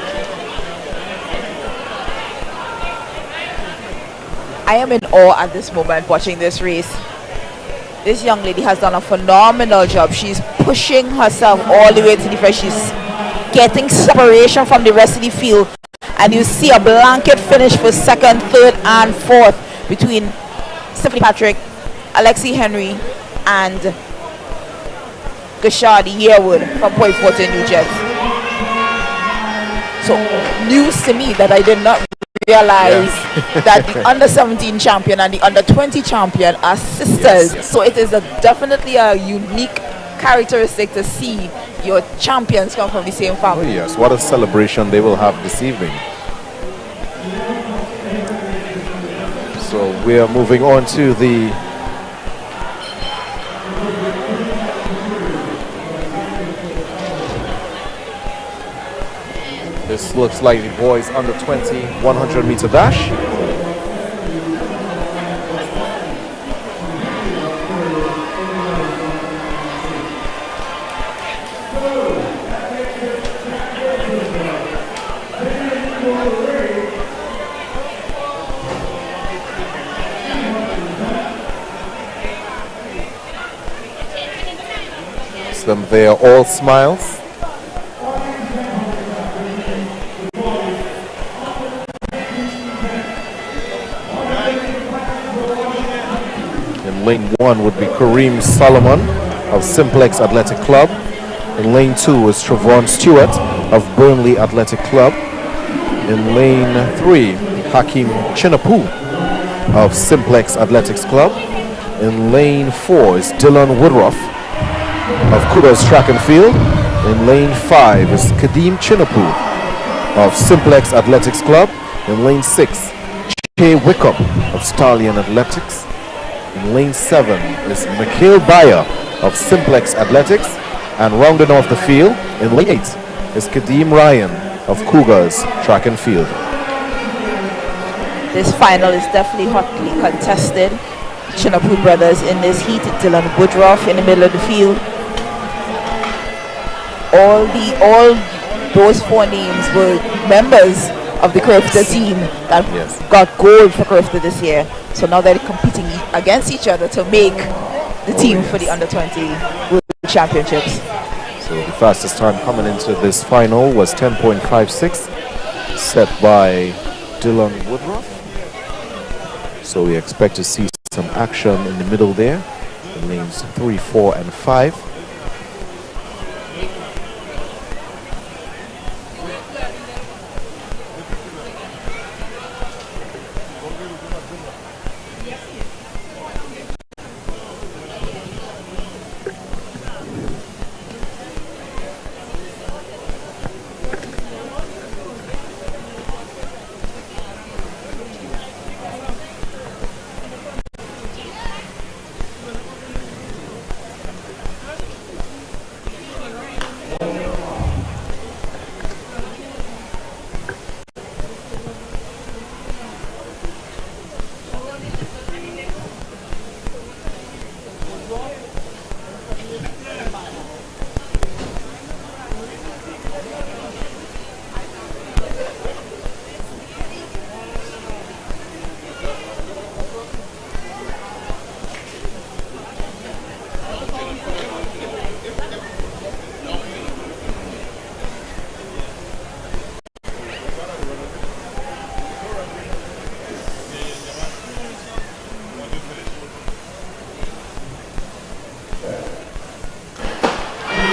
I am in awe at this moment watching this race. This young lady has done a phenomenal job. She's pushing herself all the way to the front. She's getting separation from the rest of the field. And you see a blanket finish for second, third, and fourth between Symphony Patrick, Alexi Henry, and Gashadi Yearwood from Point Fortin, New Jersey. So news to me that I did not realize that the under 17 champion and the under 20 champion are sisters. Yes. So it is definitely a unique characteristic to see your champions come from the same Oh family. yes, what a celebration they will have this evening. So we are moving on to the this looks like the boys under 20 100 meter dash. Them there, all smiles. In lane 1 would be Kareem Solomon of Simplex Athletic Club. In lane 2 is Travon Stewart of Burnley Athletic Club. In lane 3, Hakeem Chinapu of Simplex Athletics Club. In lane 4 is Dylan Woodruff of Kudos Track and Field. In lane 5 is Kadeem Chinapu of Simplex Athletics Club. In lane 6, Che Wickup of Stallion Athletics. In lane 7 is Mikhail Bayer of Simplex Athletics. And rounding off the field, in lane 8 is Kadeem Ryan of Cougars Track and Field. This final is definitely hotly contested. Chinapu brothers in this heat. Dylan Woodruff in the middle of the field. All those 4 names were members of the Crofter team that got gold for Crofter this year. So now they're competing against each other to make the team for the under 20 World Championships. So the fastest time coming into this final was 10.56, set by Dylan Woodruff. So we expect to see some action in the middle there, in lanes 3, 4, and 5.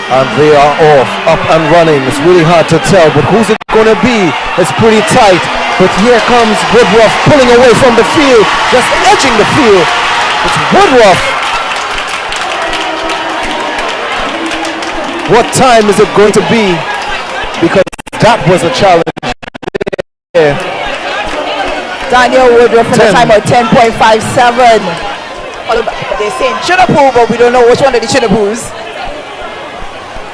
And they are off, up and running. It's really hard to tell, but who's it going to be? It's pretty tight. But here comes Woodruff pulling away from the field, just edging the field. It's Woodruff. What time is it going to be? Because that was a challenge. Yeah. Daniel Woodruff for the time of 10.57. They're saying Chinapoo, but we don't know which one of the Chinapoos.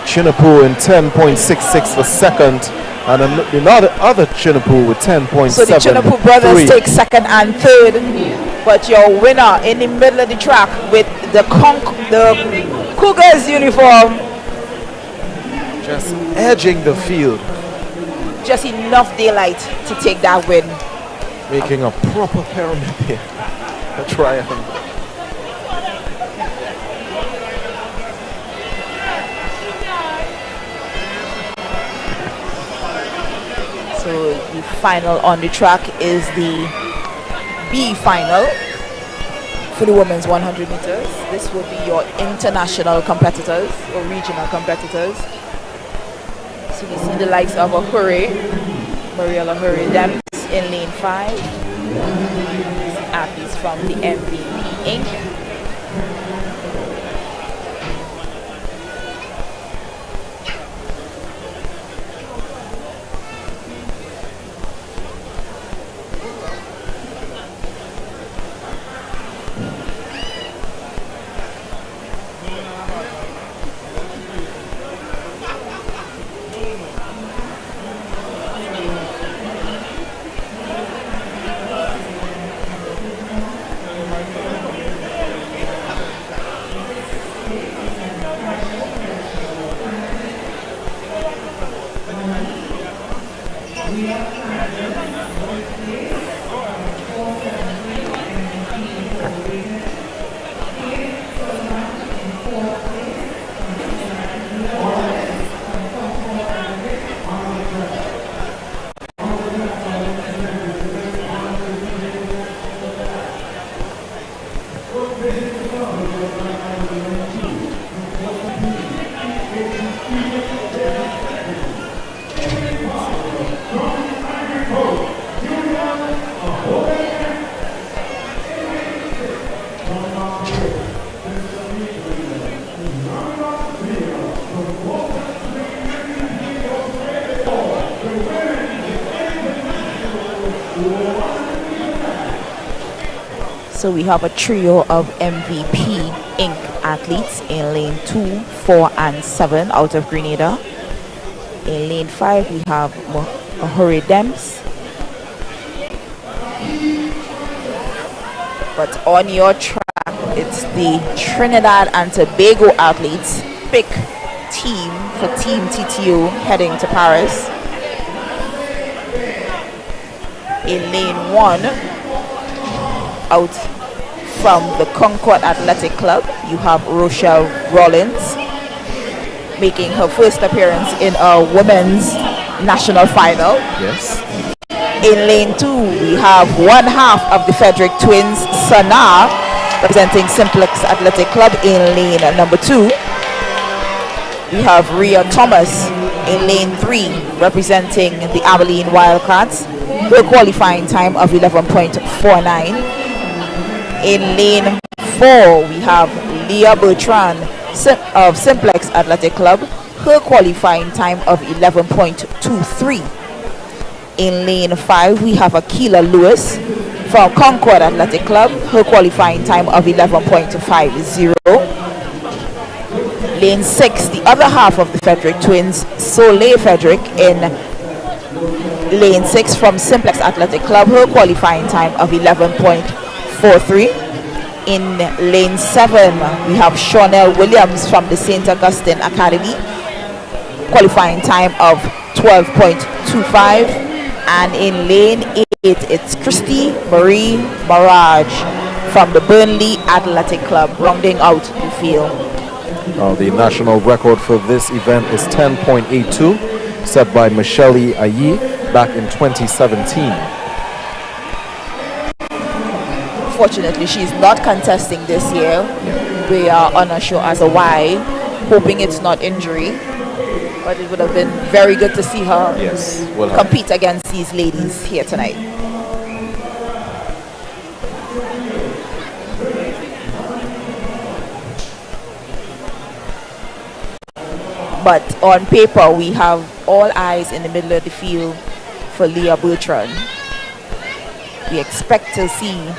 Chinapoo in 10.66 for second, and another other Chinapoo with 10.7. So the Chinapoo brothers take second and third, but your winner in the middle of the track with the Cougars uniform, just edging the field, just enough daylight to take that win, making a proper pyramid here, a triangle. So the final on the track is the B final for the women's 100 meters. This will be your international competitors or regional competitors. So we see the likes of Ahuri, Mariela Ahuri Dems in lane 5. Athletes from the MVP Inc. So we have a trio of MVP Inc. athletes in lane 2, 4, and 7 out of Grenada. In lane 5, we have Ahuri Dems. But on your track, it's the Trinidad and Tobago athletes. Pick team for Team TTO heading to Paris. In lane 1, out from the Concord Athletic Club, you have Rochelle Rollins making her first appearance in a women's national final. Yes. In lane 2, we have one half of the Frederick Twins, Sana, representing Simplex Athletic Club. In lane number 2, we have Rhea Thomas in lane 3, representing the Abilene Wildcats. Her qualifying time of 11.49. In lane 4, we have Leah Bertrand of Simplex Athletic Club. Her qualifying time of 11.23. In lane 5, we have Akila Lewis from Concord Athletic Club. Her qualifying time of 11.50. Lane 6, the other half of the Frederick Twins, Soleil Frederick in lane 6 from Simplex Athletic Club. Her qualifying time of 11.43. In lane 7, we have Shawnell Williams from the St. Augustine Academy. Qualifying time of 12.25. And in lane 8, it's Christy Marie Maraj from the Burnley Athletic Club, rounding out the field. The national record for this event is 10.82, set by Michelle Ayi back in 2017. Fortunately, she's not contesting this year. We are unsure as to why. hoping it's not injury. But it would have been very good to see her compete against these ladies here tonight. But on paper, we have all eyes in the middle of the field for Leah Bertrand. We expect to see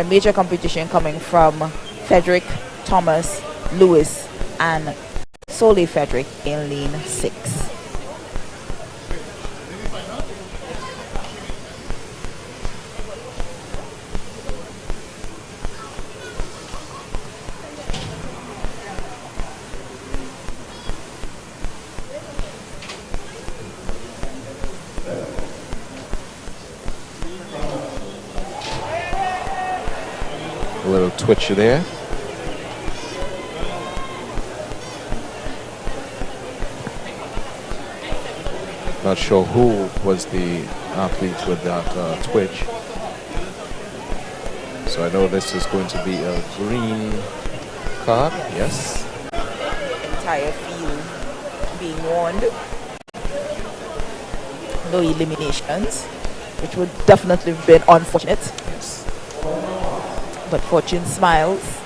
major competition coming from Frederick, Thomas, Lewis, and Soleil Frederick in lane 6. A little twitch there. Not sure who was the athlete with that twitch. So I know this is going to be a green card. Yes. Entire field being warned. No eliminations, which would definitely have been unfortunate. Yes. But fortune smiles.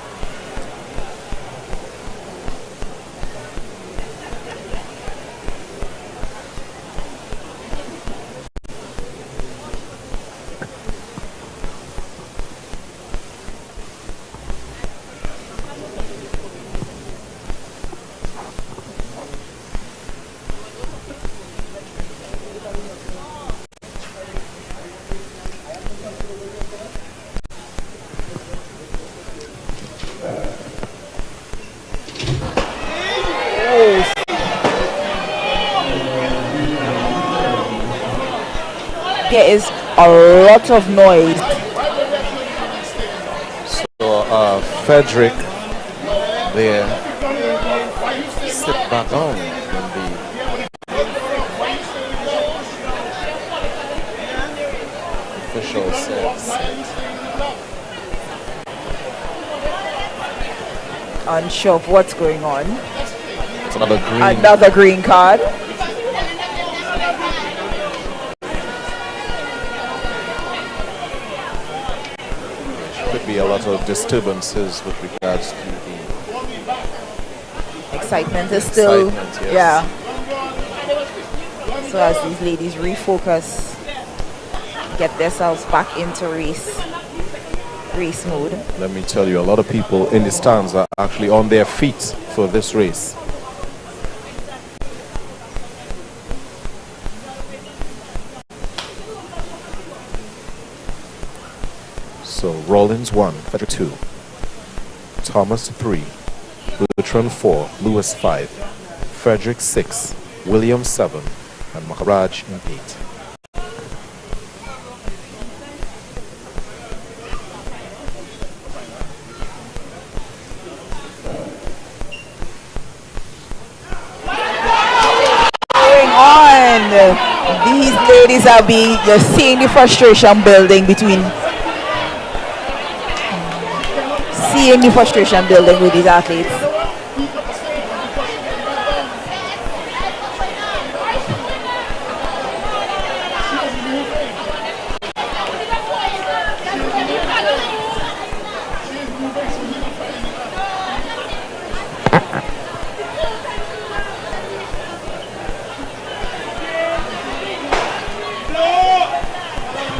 There is a lot of noise. So Frederick there sit back on when the official says. Unsure of what's going on. It's another green. Another green card. Could be a lot of disturbances with regards to the excitement is still, yes. Yeah. So as these ladies refocus, get themselves back into race mode. Let me tell you, a lot of people in the stands are actually on their feet for this race. So Rollins 1, Frederick 2, Thomas 3, Bertrand 4, Lewis 5, Frederick 6, William 7, and Maharaj in 8. Going on, these ladies you're seeing the frustration building with these athletes.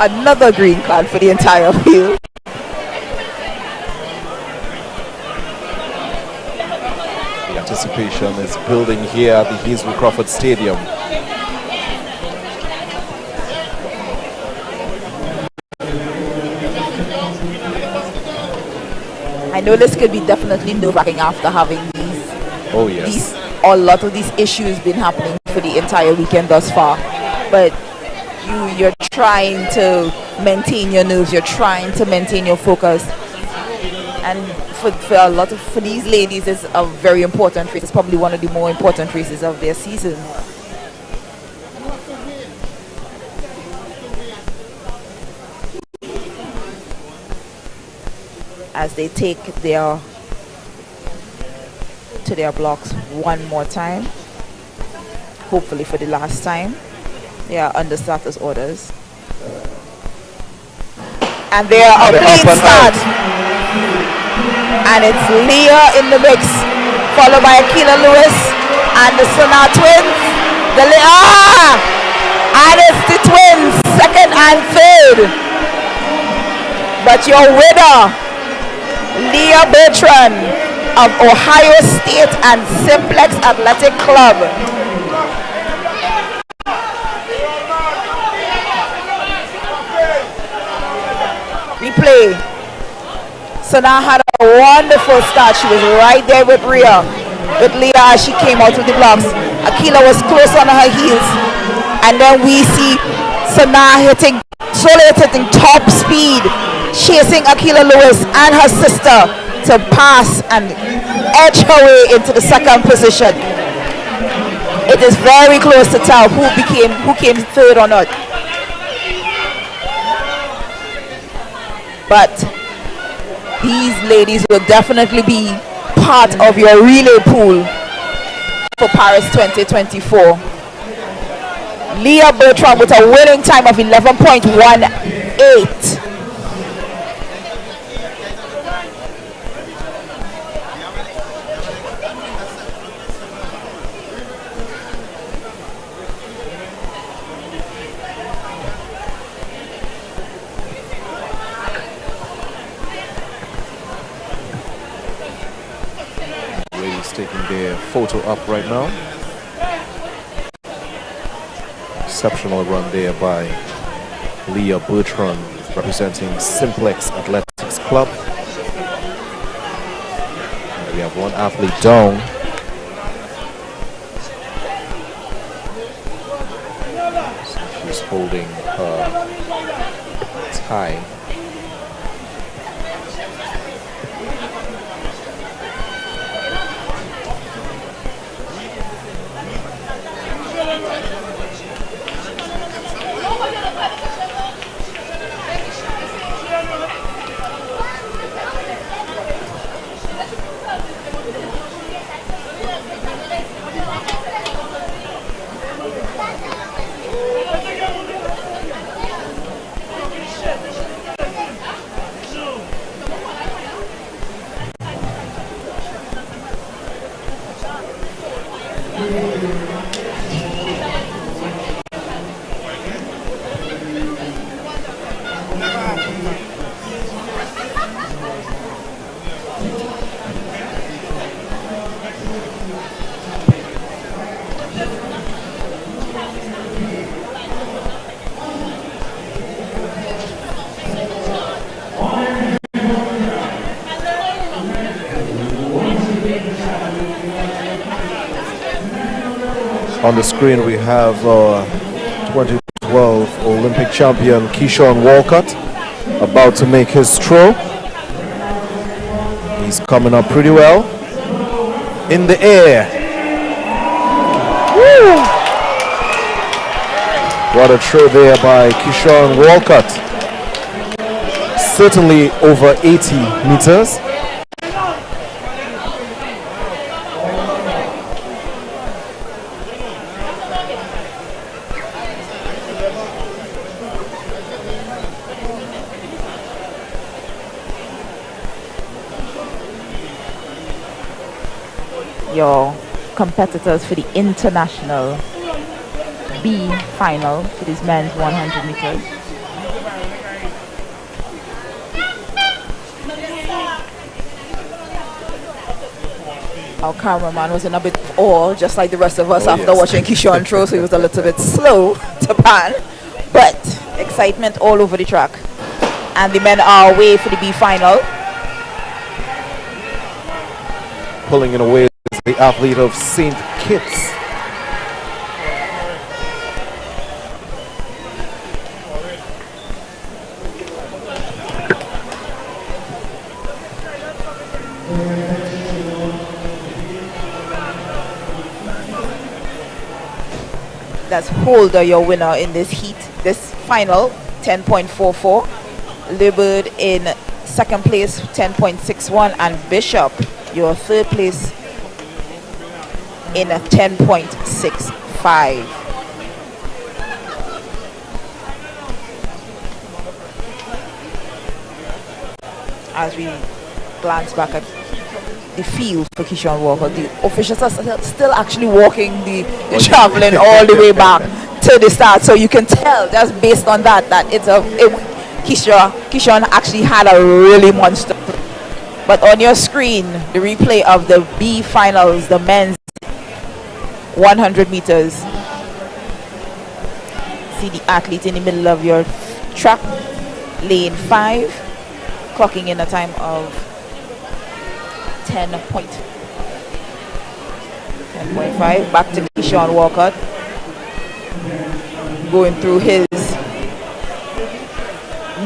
Another green card for the entire field. The anticipation is building here at the Hazel Crawford Stadium. I know this could be definitely nerve-wracking after having a lot of these issues been happening for the entire weekend thus far. But you're trying to maintain your nerves, you're trying to maintain your focus. And for these ladies, it's a very important race. It's probably one of the more important races of their season. As they take their to their blocks one more time, hopefully for the last time. They are under status orders. And they are a clean start. And it's Leah in the mix, followed by Akila Lewis and the Naaatt twins. And it's the twins, second and third. But your winner, Leah Bertrand of Ohio State and Simplex Athletic Club. Replay. Sanaa had a wonderful start. She was right there with Leah as she came out of the blocks. Akila was close on her heels. And then we see Sanaa hitting top speed, chasing Akila Lewis and her sister to pass and edge her way into the second position. It is very close to tell who came third or not. But these ladies will definitely be part of your relay pool for Paris 2024. Leah Bertrand with a winning time of 11.18. Taking their photo up right now. Exceptional run there by Leah Bertrand, representing Simplex Athletics Club. And we have one athlete down. She's holding her tie. On the screen we have 2012 Olympic champion Keyshawn Walcott about to make his stroke. He's coming up pretty well. In the air. Woo! What a throw there by Keyshawn Walcott. Certainly over 80 meters. Your competitors for the international B final for this men's 100 meters. Our cameraman was in a bit of awe, just like the rest of us after watching Keyshawn throw, so he was a little bit slow to pan, but excitement all over the track. And the men are away for the B final. Pulling it away is the athlete of St. Kitts. That's Holder, your winner in this heat, this final, 10.44. Liberd in second place, 10.61, and Bishop, your third place in a 10.65. As we glance back at the field for Keyshawn Walker, the officials are still actually walking the traveling all the way back to the start. So you can tell just based on that Keyshawn actually had a really monster. But on your screen, the replay of the B finals, the men's 100 meters. See the athlete in the middle of your track, lane 5, clocking in a time of 10.5. Back to Keyshawn Walker, going through his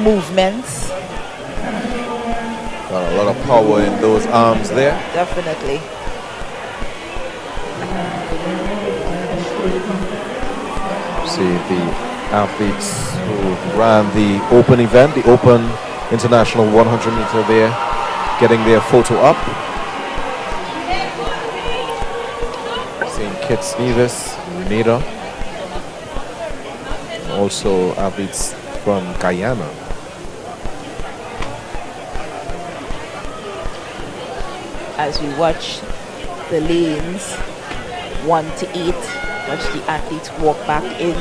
movements. Got a lot of power in those arms there. Definitely. See the athletes who ran the open event, the open international 100 meter there, getting their photo up. Seeing Kit Nevis, Grenada, also athletes from Guyana. As we watch the lanes 1 to 8, watch the athletes walk back in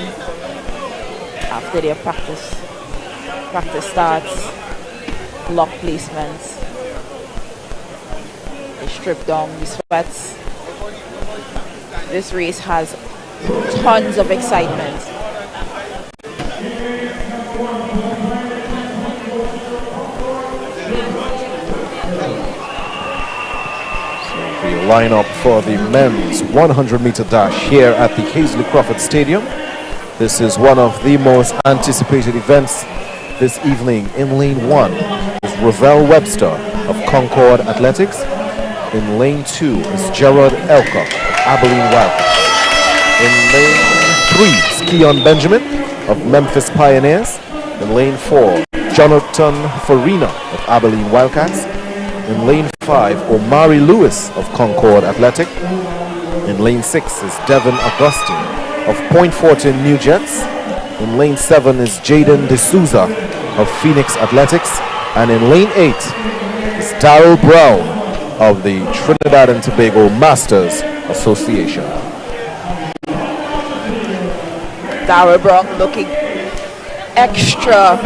after their practice starts, block placements, they strip down the sweats. This race has tons of excitement. The lineup for the men's 100 meter dash here at the Hazley Crawford Stadium. This is one of the most anticipated events this evening. In lane 1 is Ravel Webster of Concord Athletics. In lane 2 is Gerard Elcock of Abilene Wildcats. In lane 3 is Keon Benjamin of Memphis Pioneers. In lane 4, Jonathan Farina of Abilene Wildcats. In lane 5, Omari Lewis of Concord Athletic. In lane 6 is Devin Augustine of Point Fortin New Jets. In lane 7 is Jaden D'Souza of Phoenix Athletics. And in lane 8 is Darrell Brown of the Trinidad and Tobago Masters Association. Darrell Brown looking extra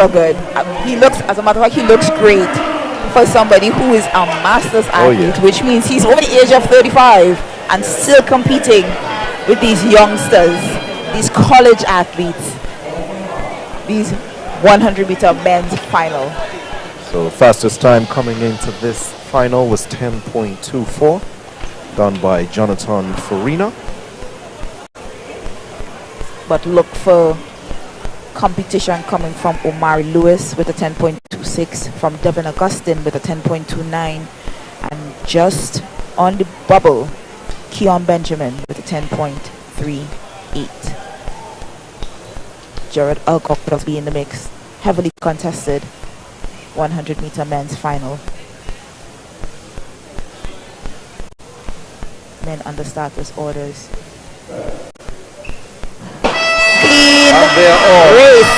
good. He looks, as a matter of fact, he looks great for somebody who is a Masters athlete, which means he's over the age of 35 and still competing with these youngsters, these college athletes, these 100 meter men's final. So the fastest time coming into this final was 10.24, done by Jonathan Farina. But look for competition coming from Omari Lewis with a 10.26, from Devin Augustine with a 10.29, and just on the bubble, Keon Benjamin with a 10.38. Jared Alcock will be in the mix. Heavily contested 100 meter men's final. Men under starters orders. Clean race.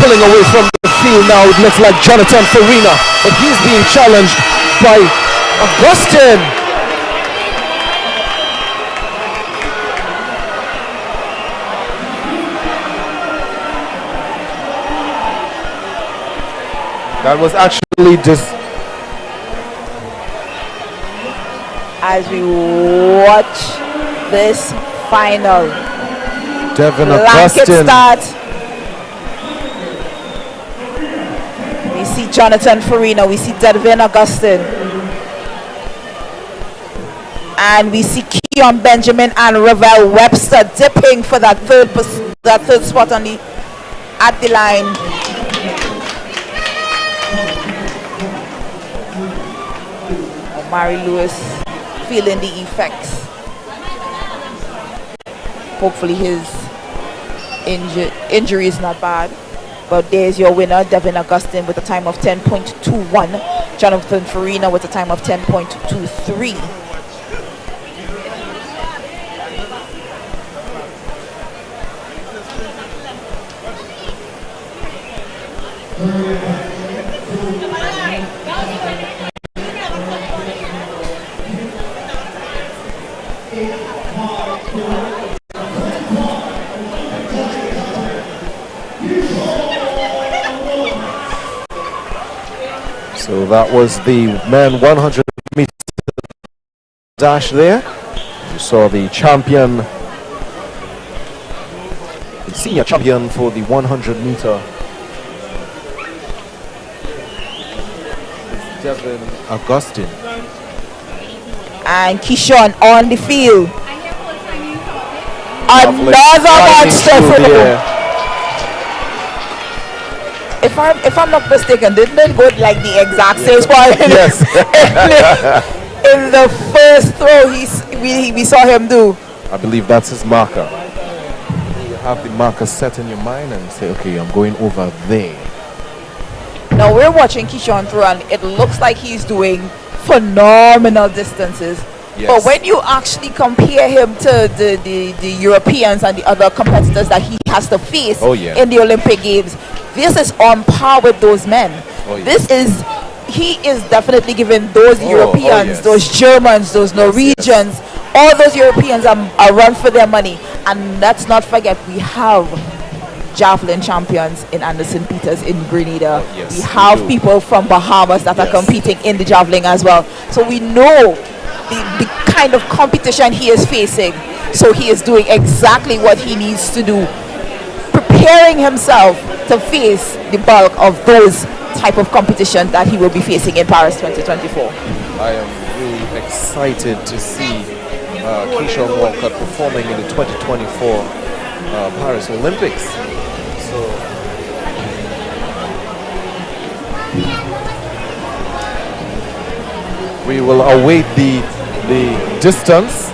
Pulling away from the field now, it looks like Jonathan Farina, but he's being challenged by Augustine. That was actually just as we watch this final. Devin Blanket Augustine. start. We see Jonathan Farina, we see Devin Augustine, and we see Keon Benjamin and Ravel Webster dipping for that third spot on the at the line. Omari Lewis feeling the effects. Hopefully his injury is not bad. But there's your winner, Devin Augustine, with a time of 10.21. Jonathan Farina with a time of 10.23. So that was the men 100 meter dash there. You saw the champion, the senior champion for the 100 meter, Devin Augustine. And Keyshawn on the field. Lovely Another sliding monster through for the the air. If I'm not mistaken, didn't it go like the exact same spot? Yes. In the first throw we saw him do. I believe that's his marker. You have the marker set in your mind and say, okay, I'm going over there. Now we're watching Keyshawn throw and it looks like he's doing phenomenal distances. Yes. But when you actually compare him to the Europeans and the other competitors that he has to face in the Olympic Games, this is on par with those men. He is definitely giving those Europeans, those Germans, those Norwegians, all those Europeans a run for their money. And let's not forget, we have javelin champions in Anderson Peters in Grenada. We have people from Bahamas that are competing in the javelin as well. So we know the kind of competition he is facing. So he is doing exactly what he needs to do, preparing himself to face the bulk of those type of competition that he will be facing in Paris 2024. I am really excited to see Keyshawn Walcott performing in the 2024 Paris Olympics. So we will await the distance.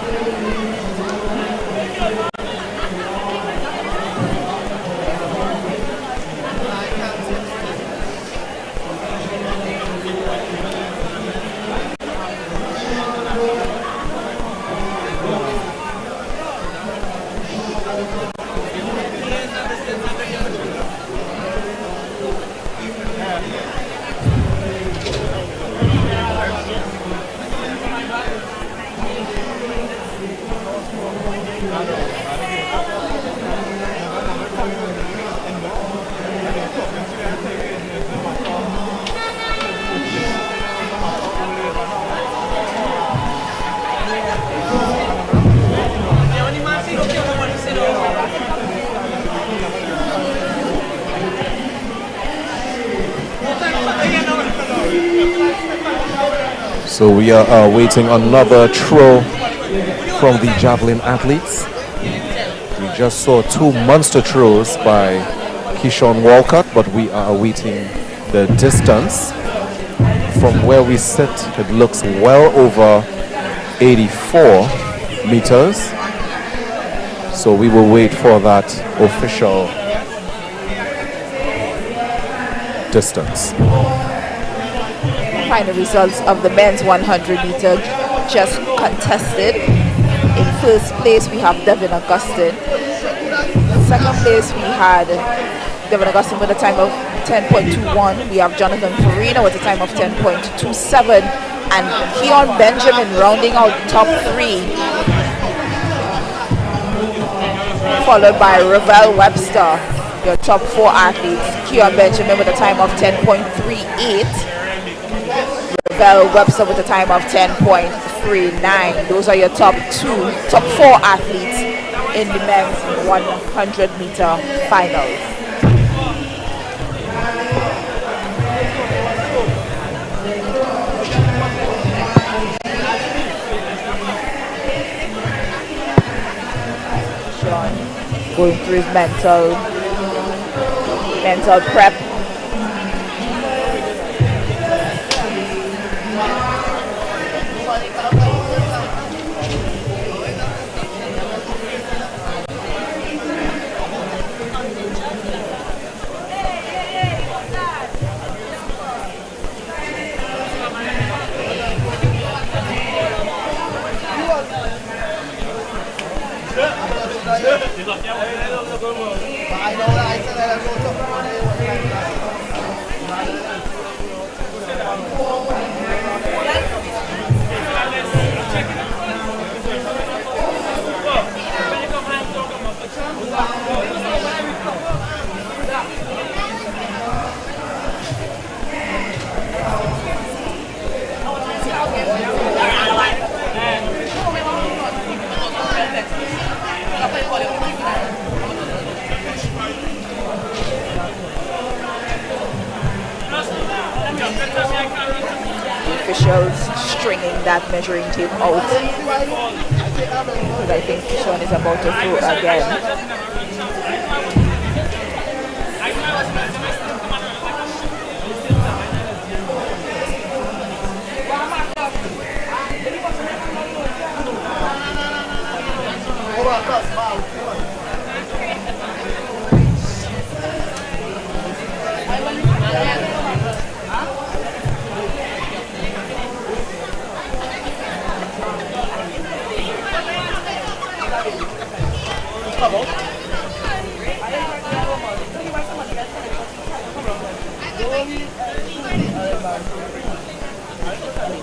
So we are waiting another throw from the javelin athletes. We just saw two monster throws by Keyshawn Walcott, but we are awaiting the distance. From where we sit, it looks well over 84 meters. So we will wait for that official distance. Final results of the men's 100 meter just contested. In first place we have Devin Augustine. Second place we had Devin Augustine with a time of 10.21. We have Jonathan Farina with a time of 10.27, and Keon Benjamin rounding out the top three, followed by Ravel Webster, your top four athletes. Keon Benjamin with a time of 10.38. Ravel Webster with a time of 10.39. Those are your top four athletes in the men's 100 meter finals. Sean going through his mental prep. Officials stringing that measuring tape out because I think Sean is about to throw again.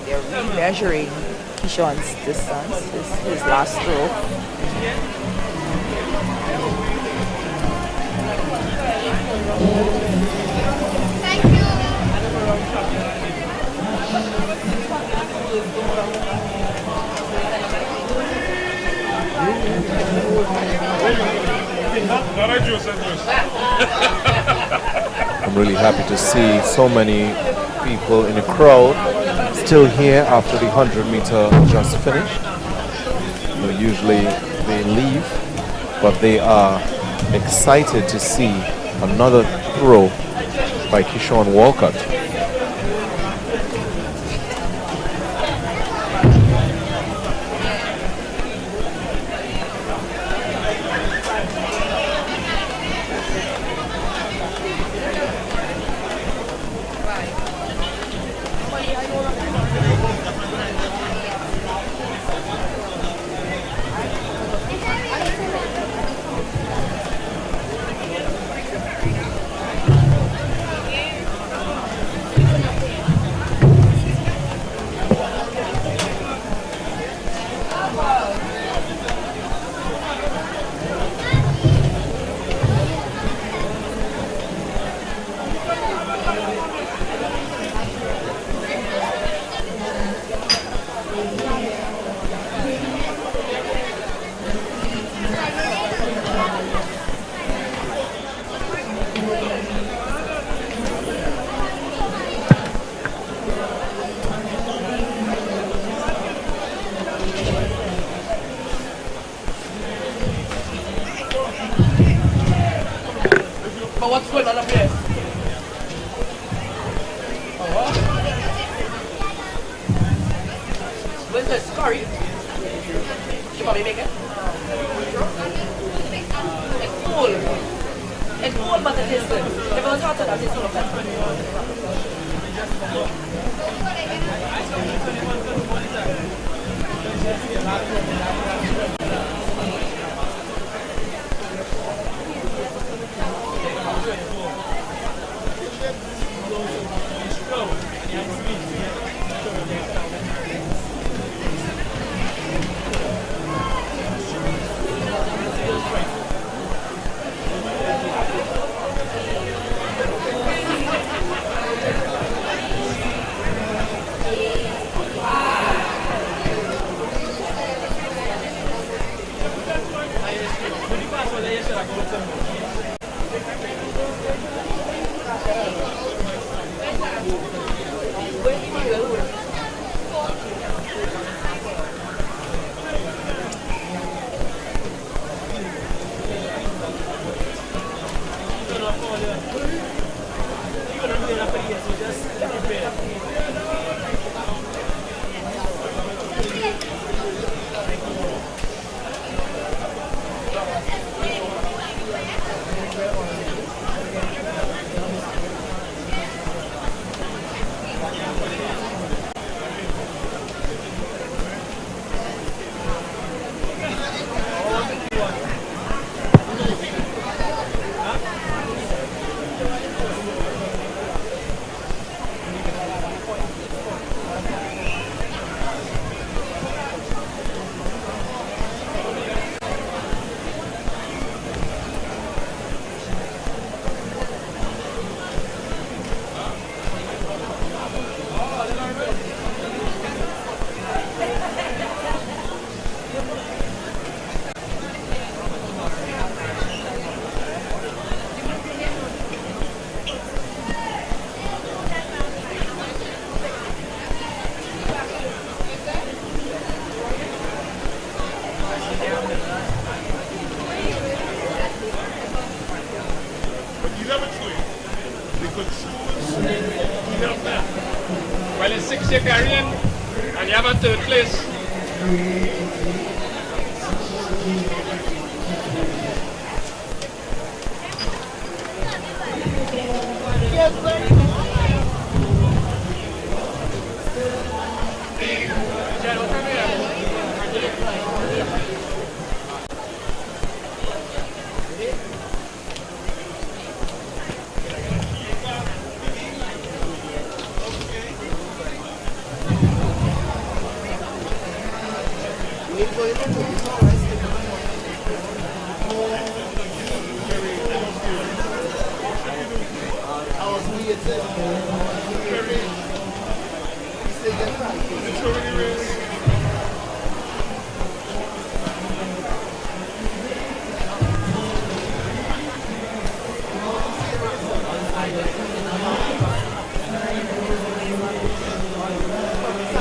They're re-measuring Keyshawn's distance, his last throw. I'm really happy to see so many people in the crowd still here after the 100-meter just finished. Usually they leave, but they are excited to see another throw by Keyshawn Walcott. But what's going on up here? Where's this? Curry? You want me to make it? It's cool. It's cool, but it is good. If it was hotter, that is not Well, it's 6-year carrying, and you have a third place.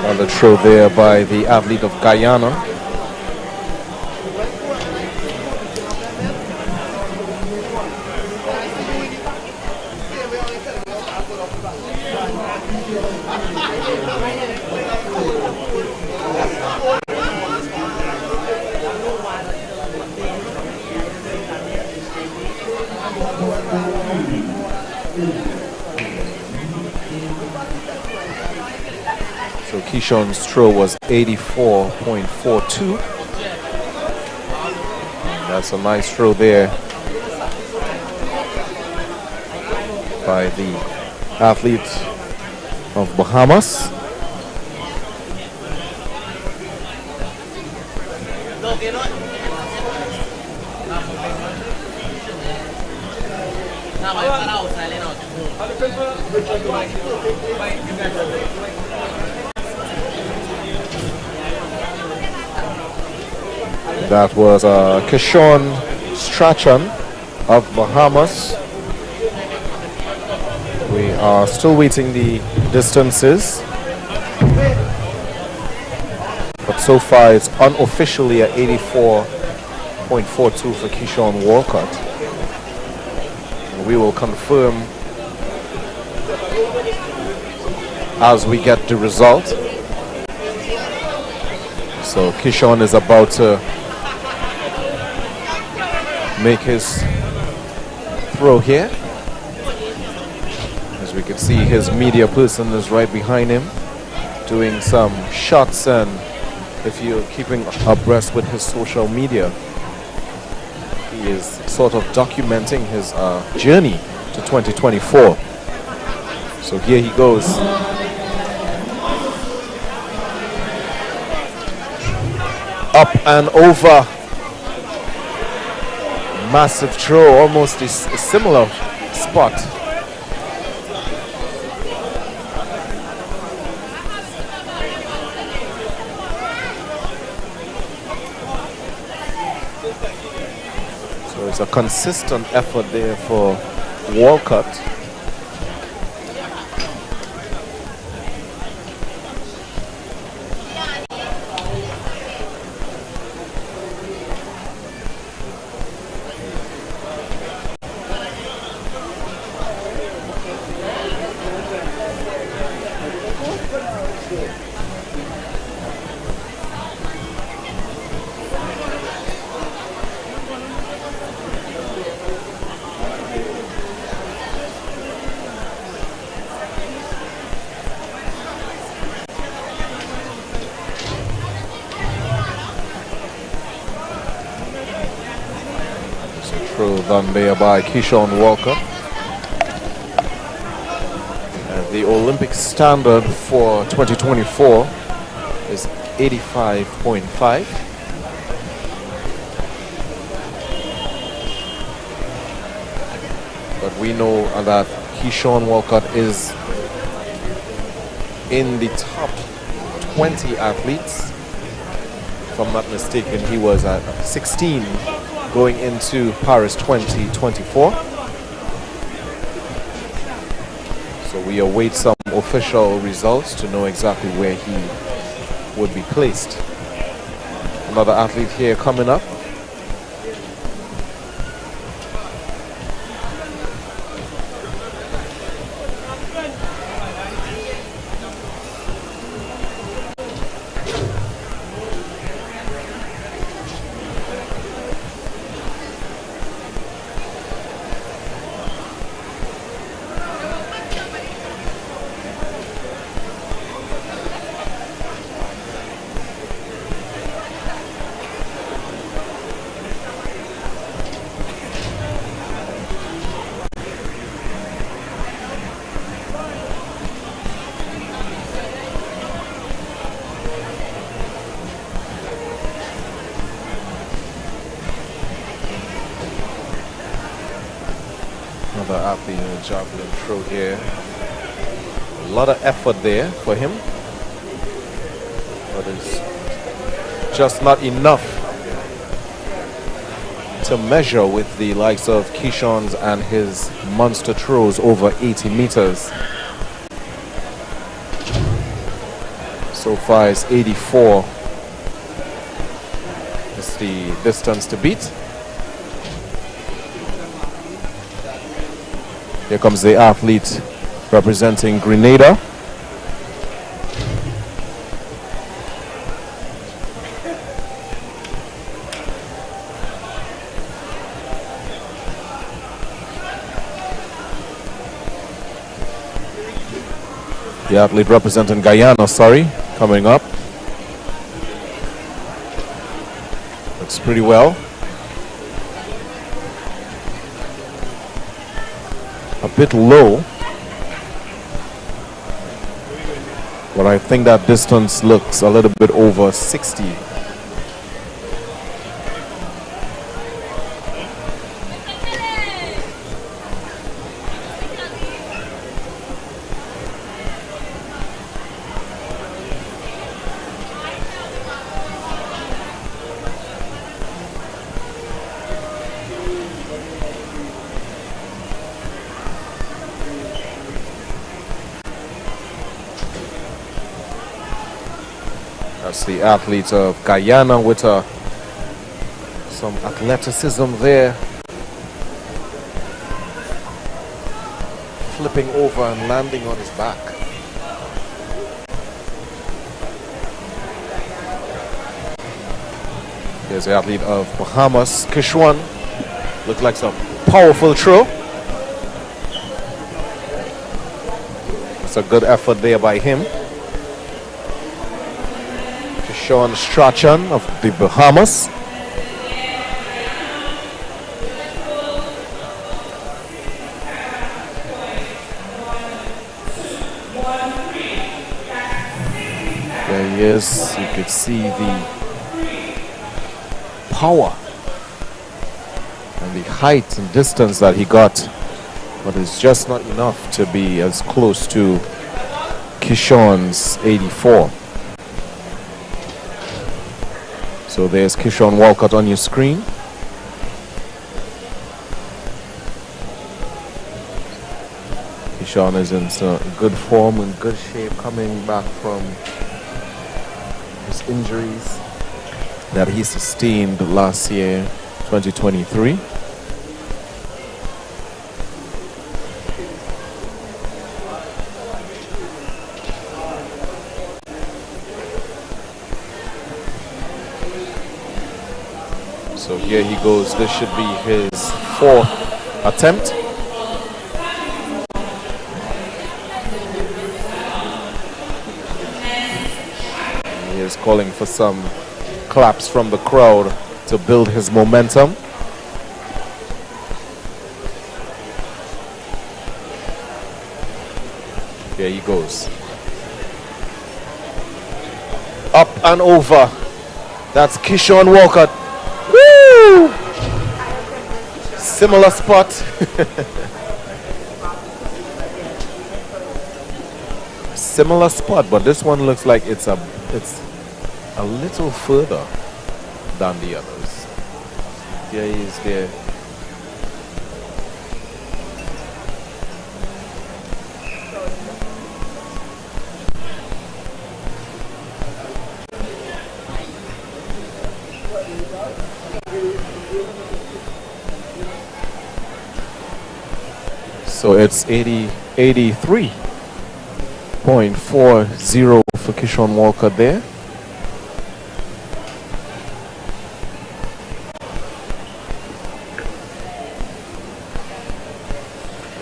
Another throw there by the athlete of Guyana. So Keyshawn's throw was 84.42. That's a nice throw there by the athlete of Bahamas. That was Keyshawn Strachan of Bahamas. We are still waiting the distances, but so far it's unofficially at 84.42 for Keyshawn Walcott. And we will confirm as we get the result. So Keyshawn is about to make his throw here. As we can see, his media person is right behind him doing some shots, and if you're keeping abreast with his social media, he is sort of documenting his journey to 2024. So here he goes. Up and over. Massive throw, almost a similar spot. So it's a consistent effort there for Walcott. Done there by Keyshawn Walker. And the Olympic standard for 2024 is 85.5. But we know that Keyshawn Walker is in the top 20 athletes. If I'm not mistaken, he was at 16 going into Paris 2024. So we await some official results to know exactly where he would be placed. Another athlete here coming up. athlete in the javelin throw here. A lot of effort there for him, but it's just not enough to measure with the likes of Keyshawn's and his monster throws over 80 meters. So far it's 84. It's the distance to beat. Here comes the athlete representing Grenada. The athlete representing Guyana, coming up. Looks pretty well. A bit low, but I think that distance looks a little bit over 60. That's the athlete of Guyana with some athleticism there. Flipping over and landing on his back. Here's the athlete of Bahamas, Kishwan. Looks like some powerful throw. It's a good effort there by him. Sean Strachan of the Bahamas. There he is. You could see the power and the height and distance that he got, but it's just not enough to be as close to Keyshawn's 84. So there's Keyshawn Walcott on your screen. Keyshawn is in good form and good shape, coming back from his injuries that he sustained last year, 2023. So here he goes. This should be his 4th attempt. He is calling for some claps from the crowd to build his momentum. Here he goes. Up and over. That's Keyshawn Walcott. Woo! Similar spot. Similar spot, but this one looks like it's a little further than the others. There he is there. So it's 83.40 for Keyshawn Walker there.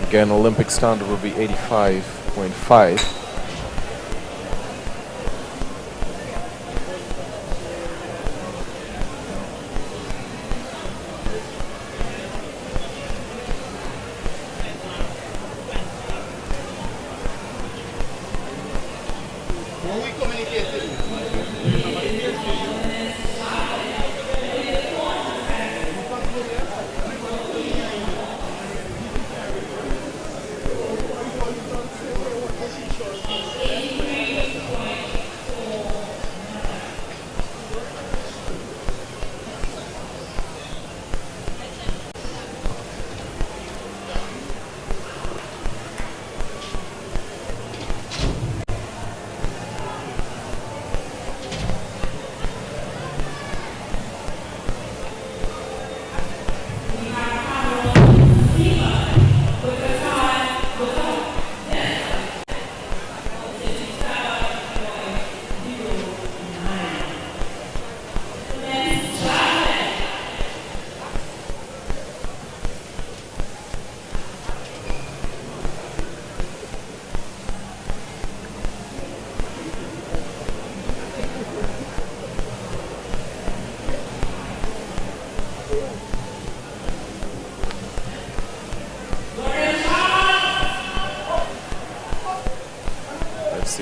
Again, Olympic standard will be 85.5.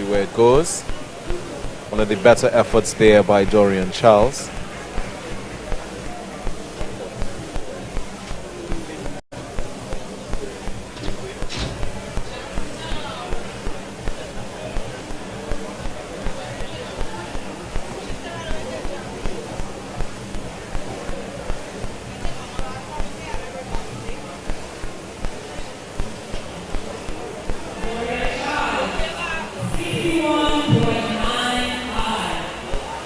see where it goes. One of the better efforts there by Dorian Charles.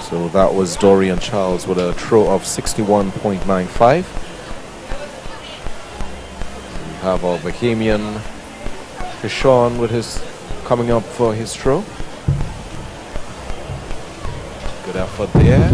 So that was Dorian Charles with a throw of 61.95. We have our Bahamian Kishon with his coming up for his throw. Good effort there.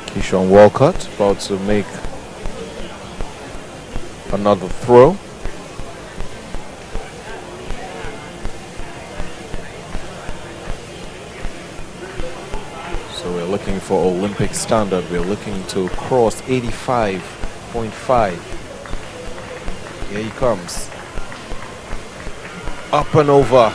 Keyshawn Walcott about to make another throw. So we're looking for Olympic standard. We're looking to cross 85.5. Here he comes. Up and over.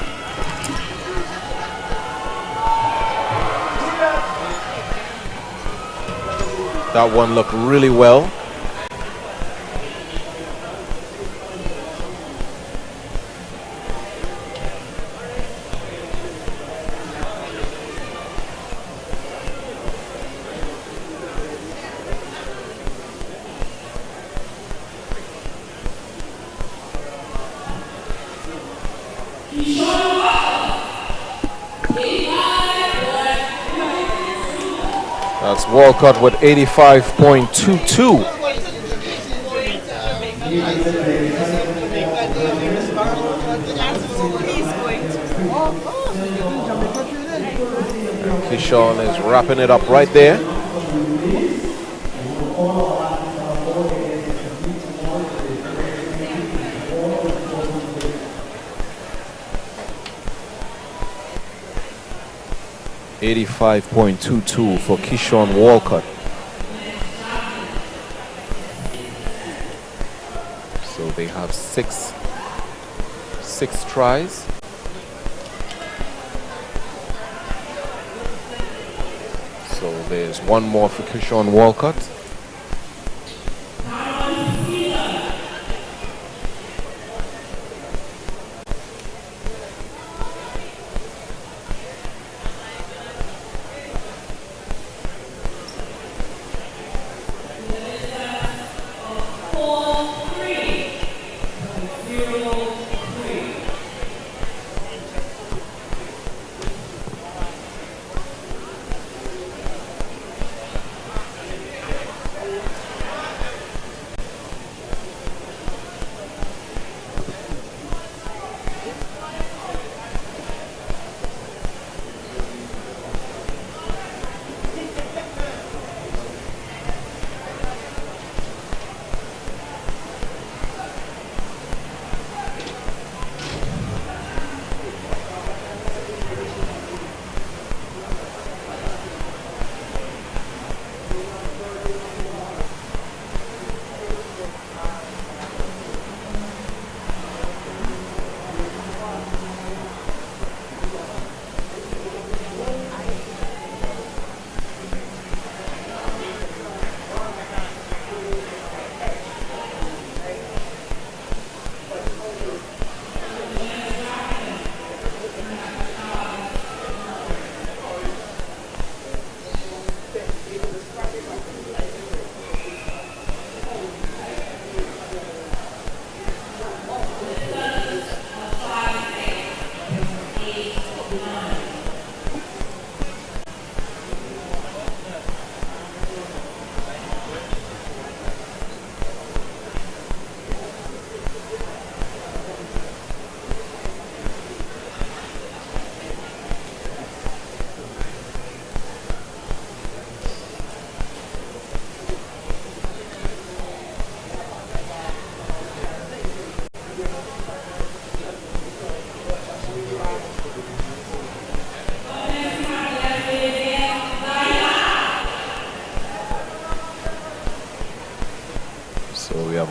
That one looked really well. That's Walcott with 85.22. Keyshawn is wrapping it up right there. .22 for Keyshawn Walcott. So they have six tries. So there's one more for Keyshawn Walcott.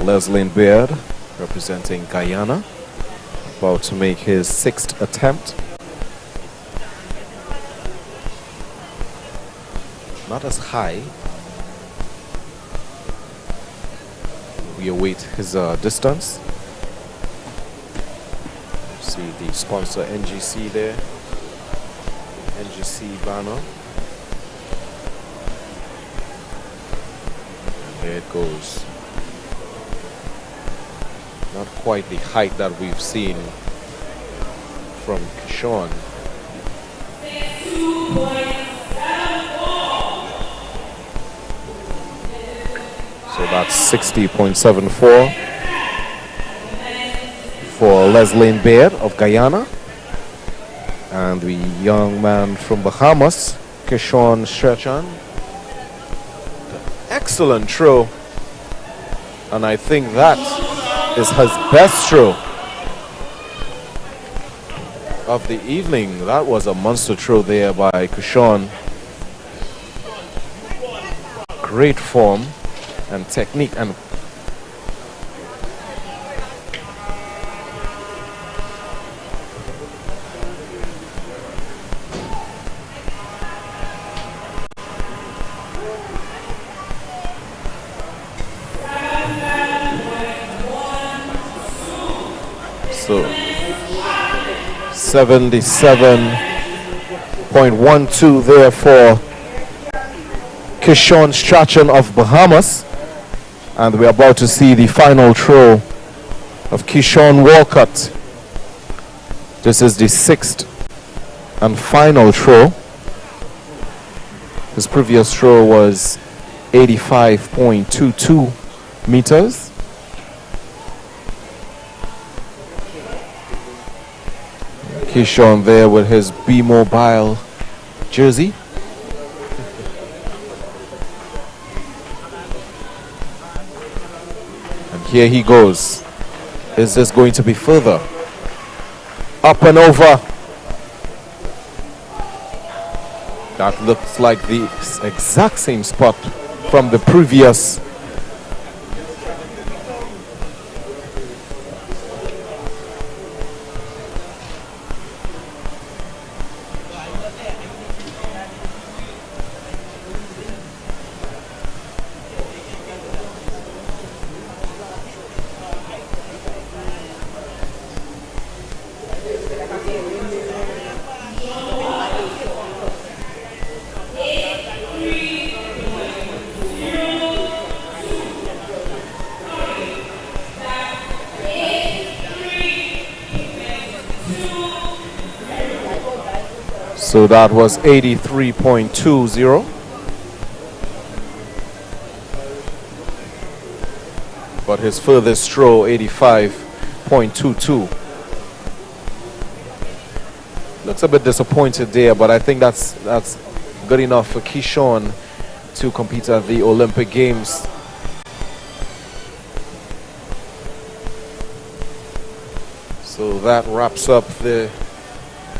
Leslie Baird, representing Guyana, about to make his 6th attempt. Not as high. We await his distance. See the sponsor NGC there. NGC banner. And there it goes. Not quite the height that we've seen from Kishon. So that's 60.74 for Leslie Baird of Guyana. And the young man from Bahamas, Kishon Strechan. Excellent throw. And I think that is his best throw of the evening. That was a monster throw there by Kishon. Great form and technique and so 77.12 there for Kishon Strachan of Bahamas. And we're about to see the final throw of Kishon Walcott. This is the 6th and final throw. His previous throw was 85.22 meters. Kishon there with his B-Mobile jersey. And here he goes. Is this going to be further? Up and over. That looks like the exact same spot from the previous. So that was 83.20. But his furthest throw, 85.22. Looks a bit disappointed there, but I think that's good enough for Kishon to compete at the Olympic Games. So that wraps up the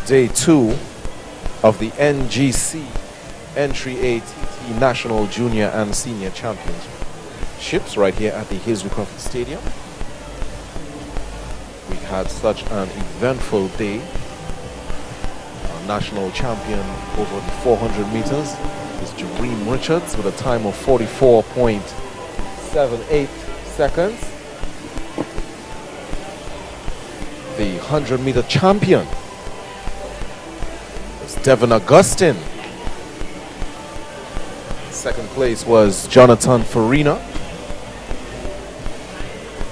day 2 of the NGC Entry ATT National Junior and Senior Championships right here at the Hazel Crawford Stadium. We had such an eventful day. Our national champion over the 400 meters is Jareem Richards with a time of 44.78 seconds. The 100-meter champion Devin Augustine. Second place was Jonathan Farina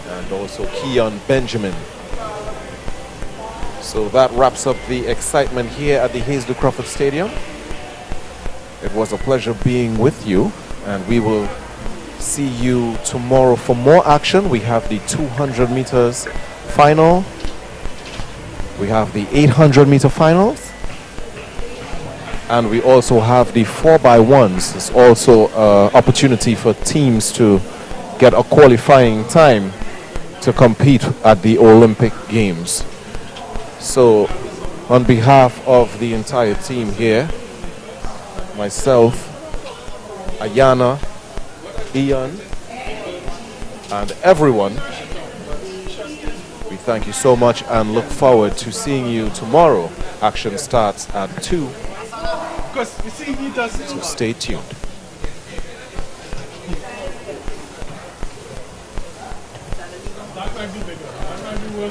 and also Keon Benjamin. So that wraps up the excitement here at the Hazel Crawford Stadium. It was a pleasure being with you, and we will see you tomorrow for more action. We have the 200 meters final. We have the 800 meter finals. And we also have the 4x1s. It's also an opportunity for teams to get a qualifying time to compete at the Olympic Games. So, on behalf of the entire team here, myself, Ayana, Ian, and everyone. We thank you so much and look forward to seeing you tomorrow. Action starts at 2. So stay tuned.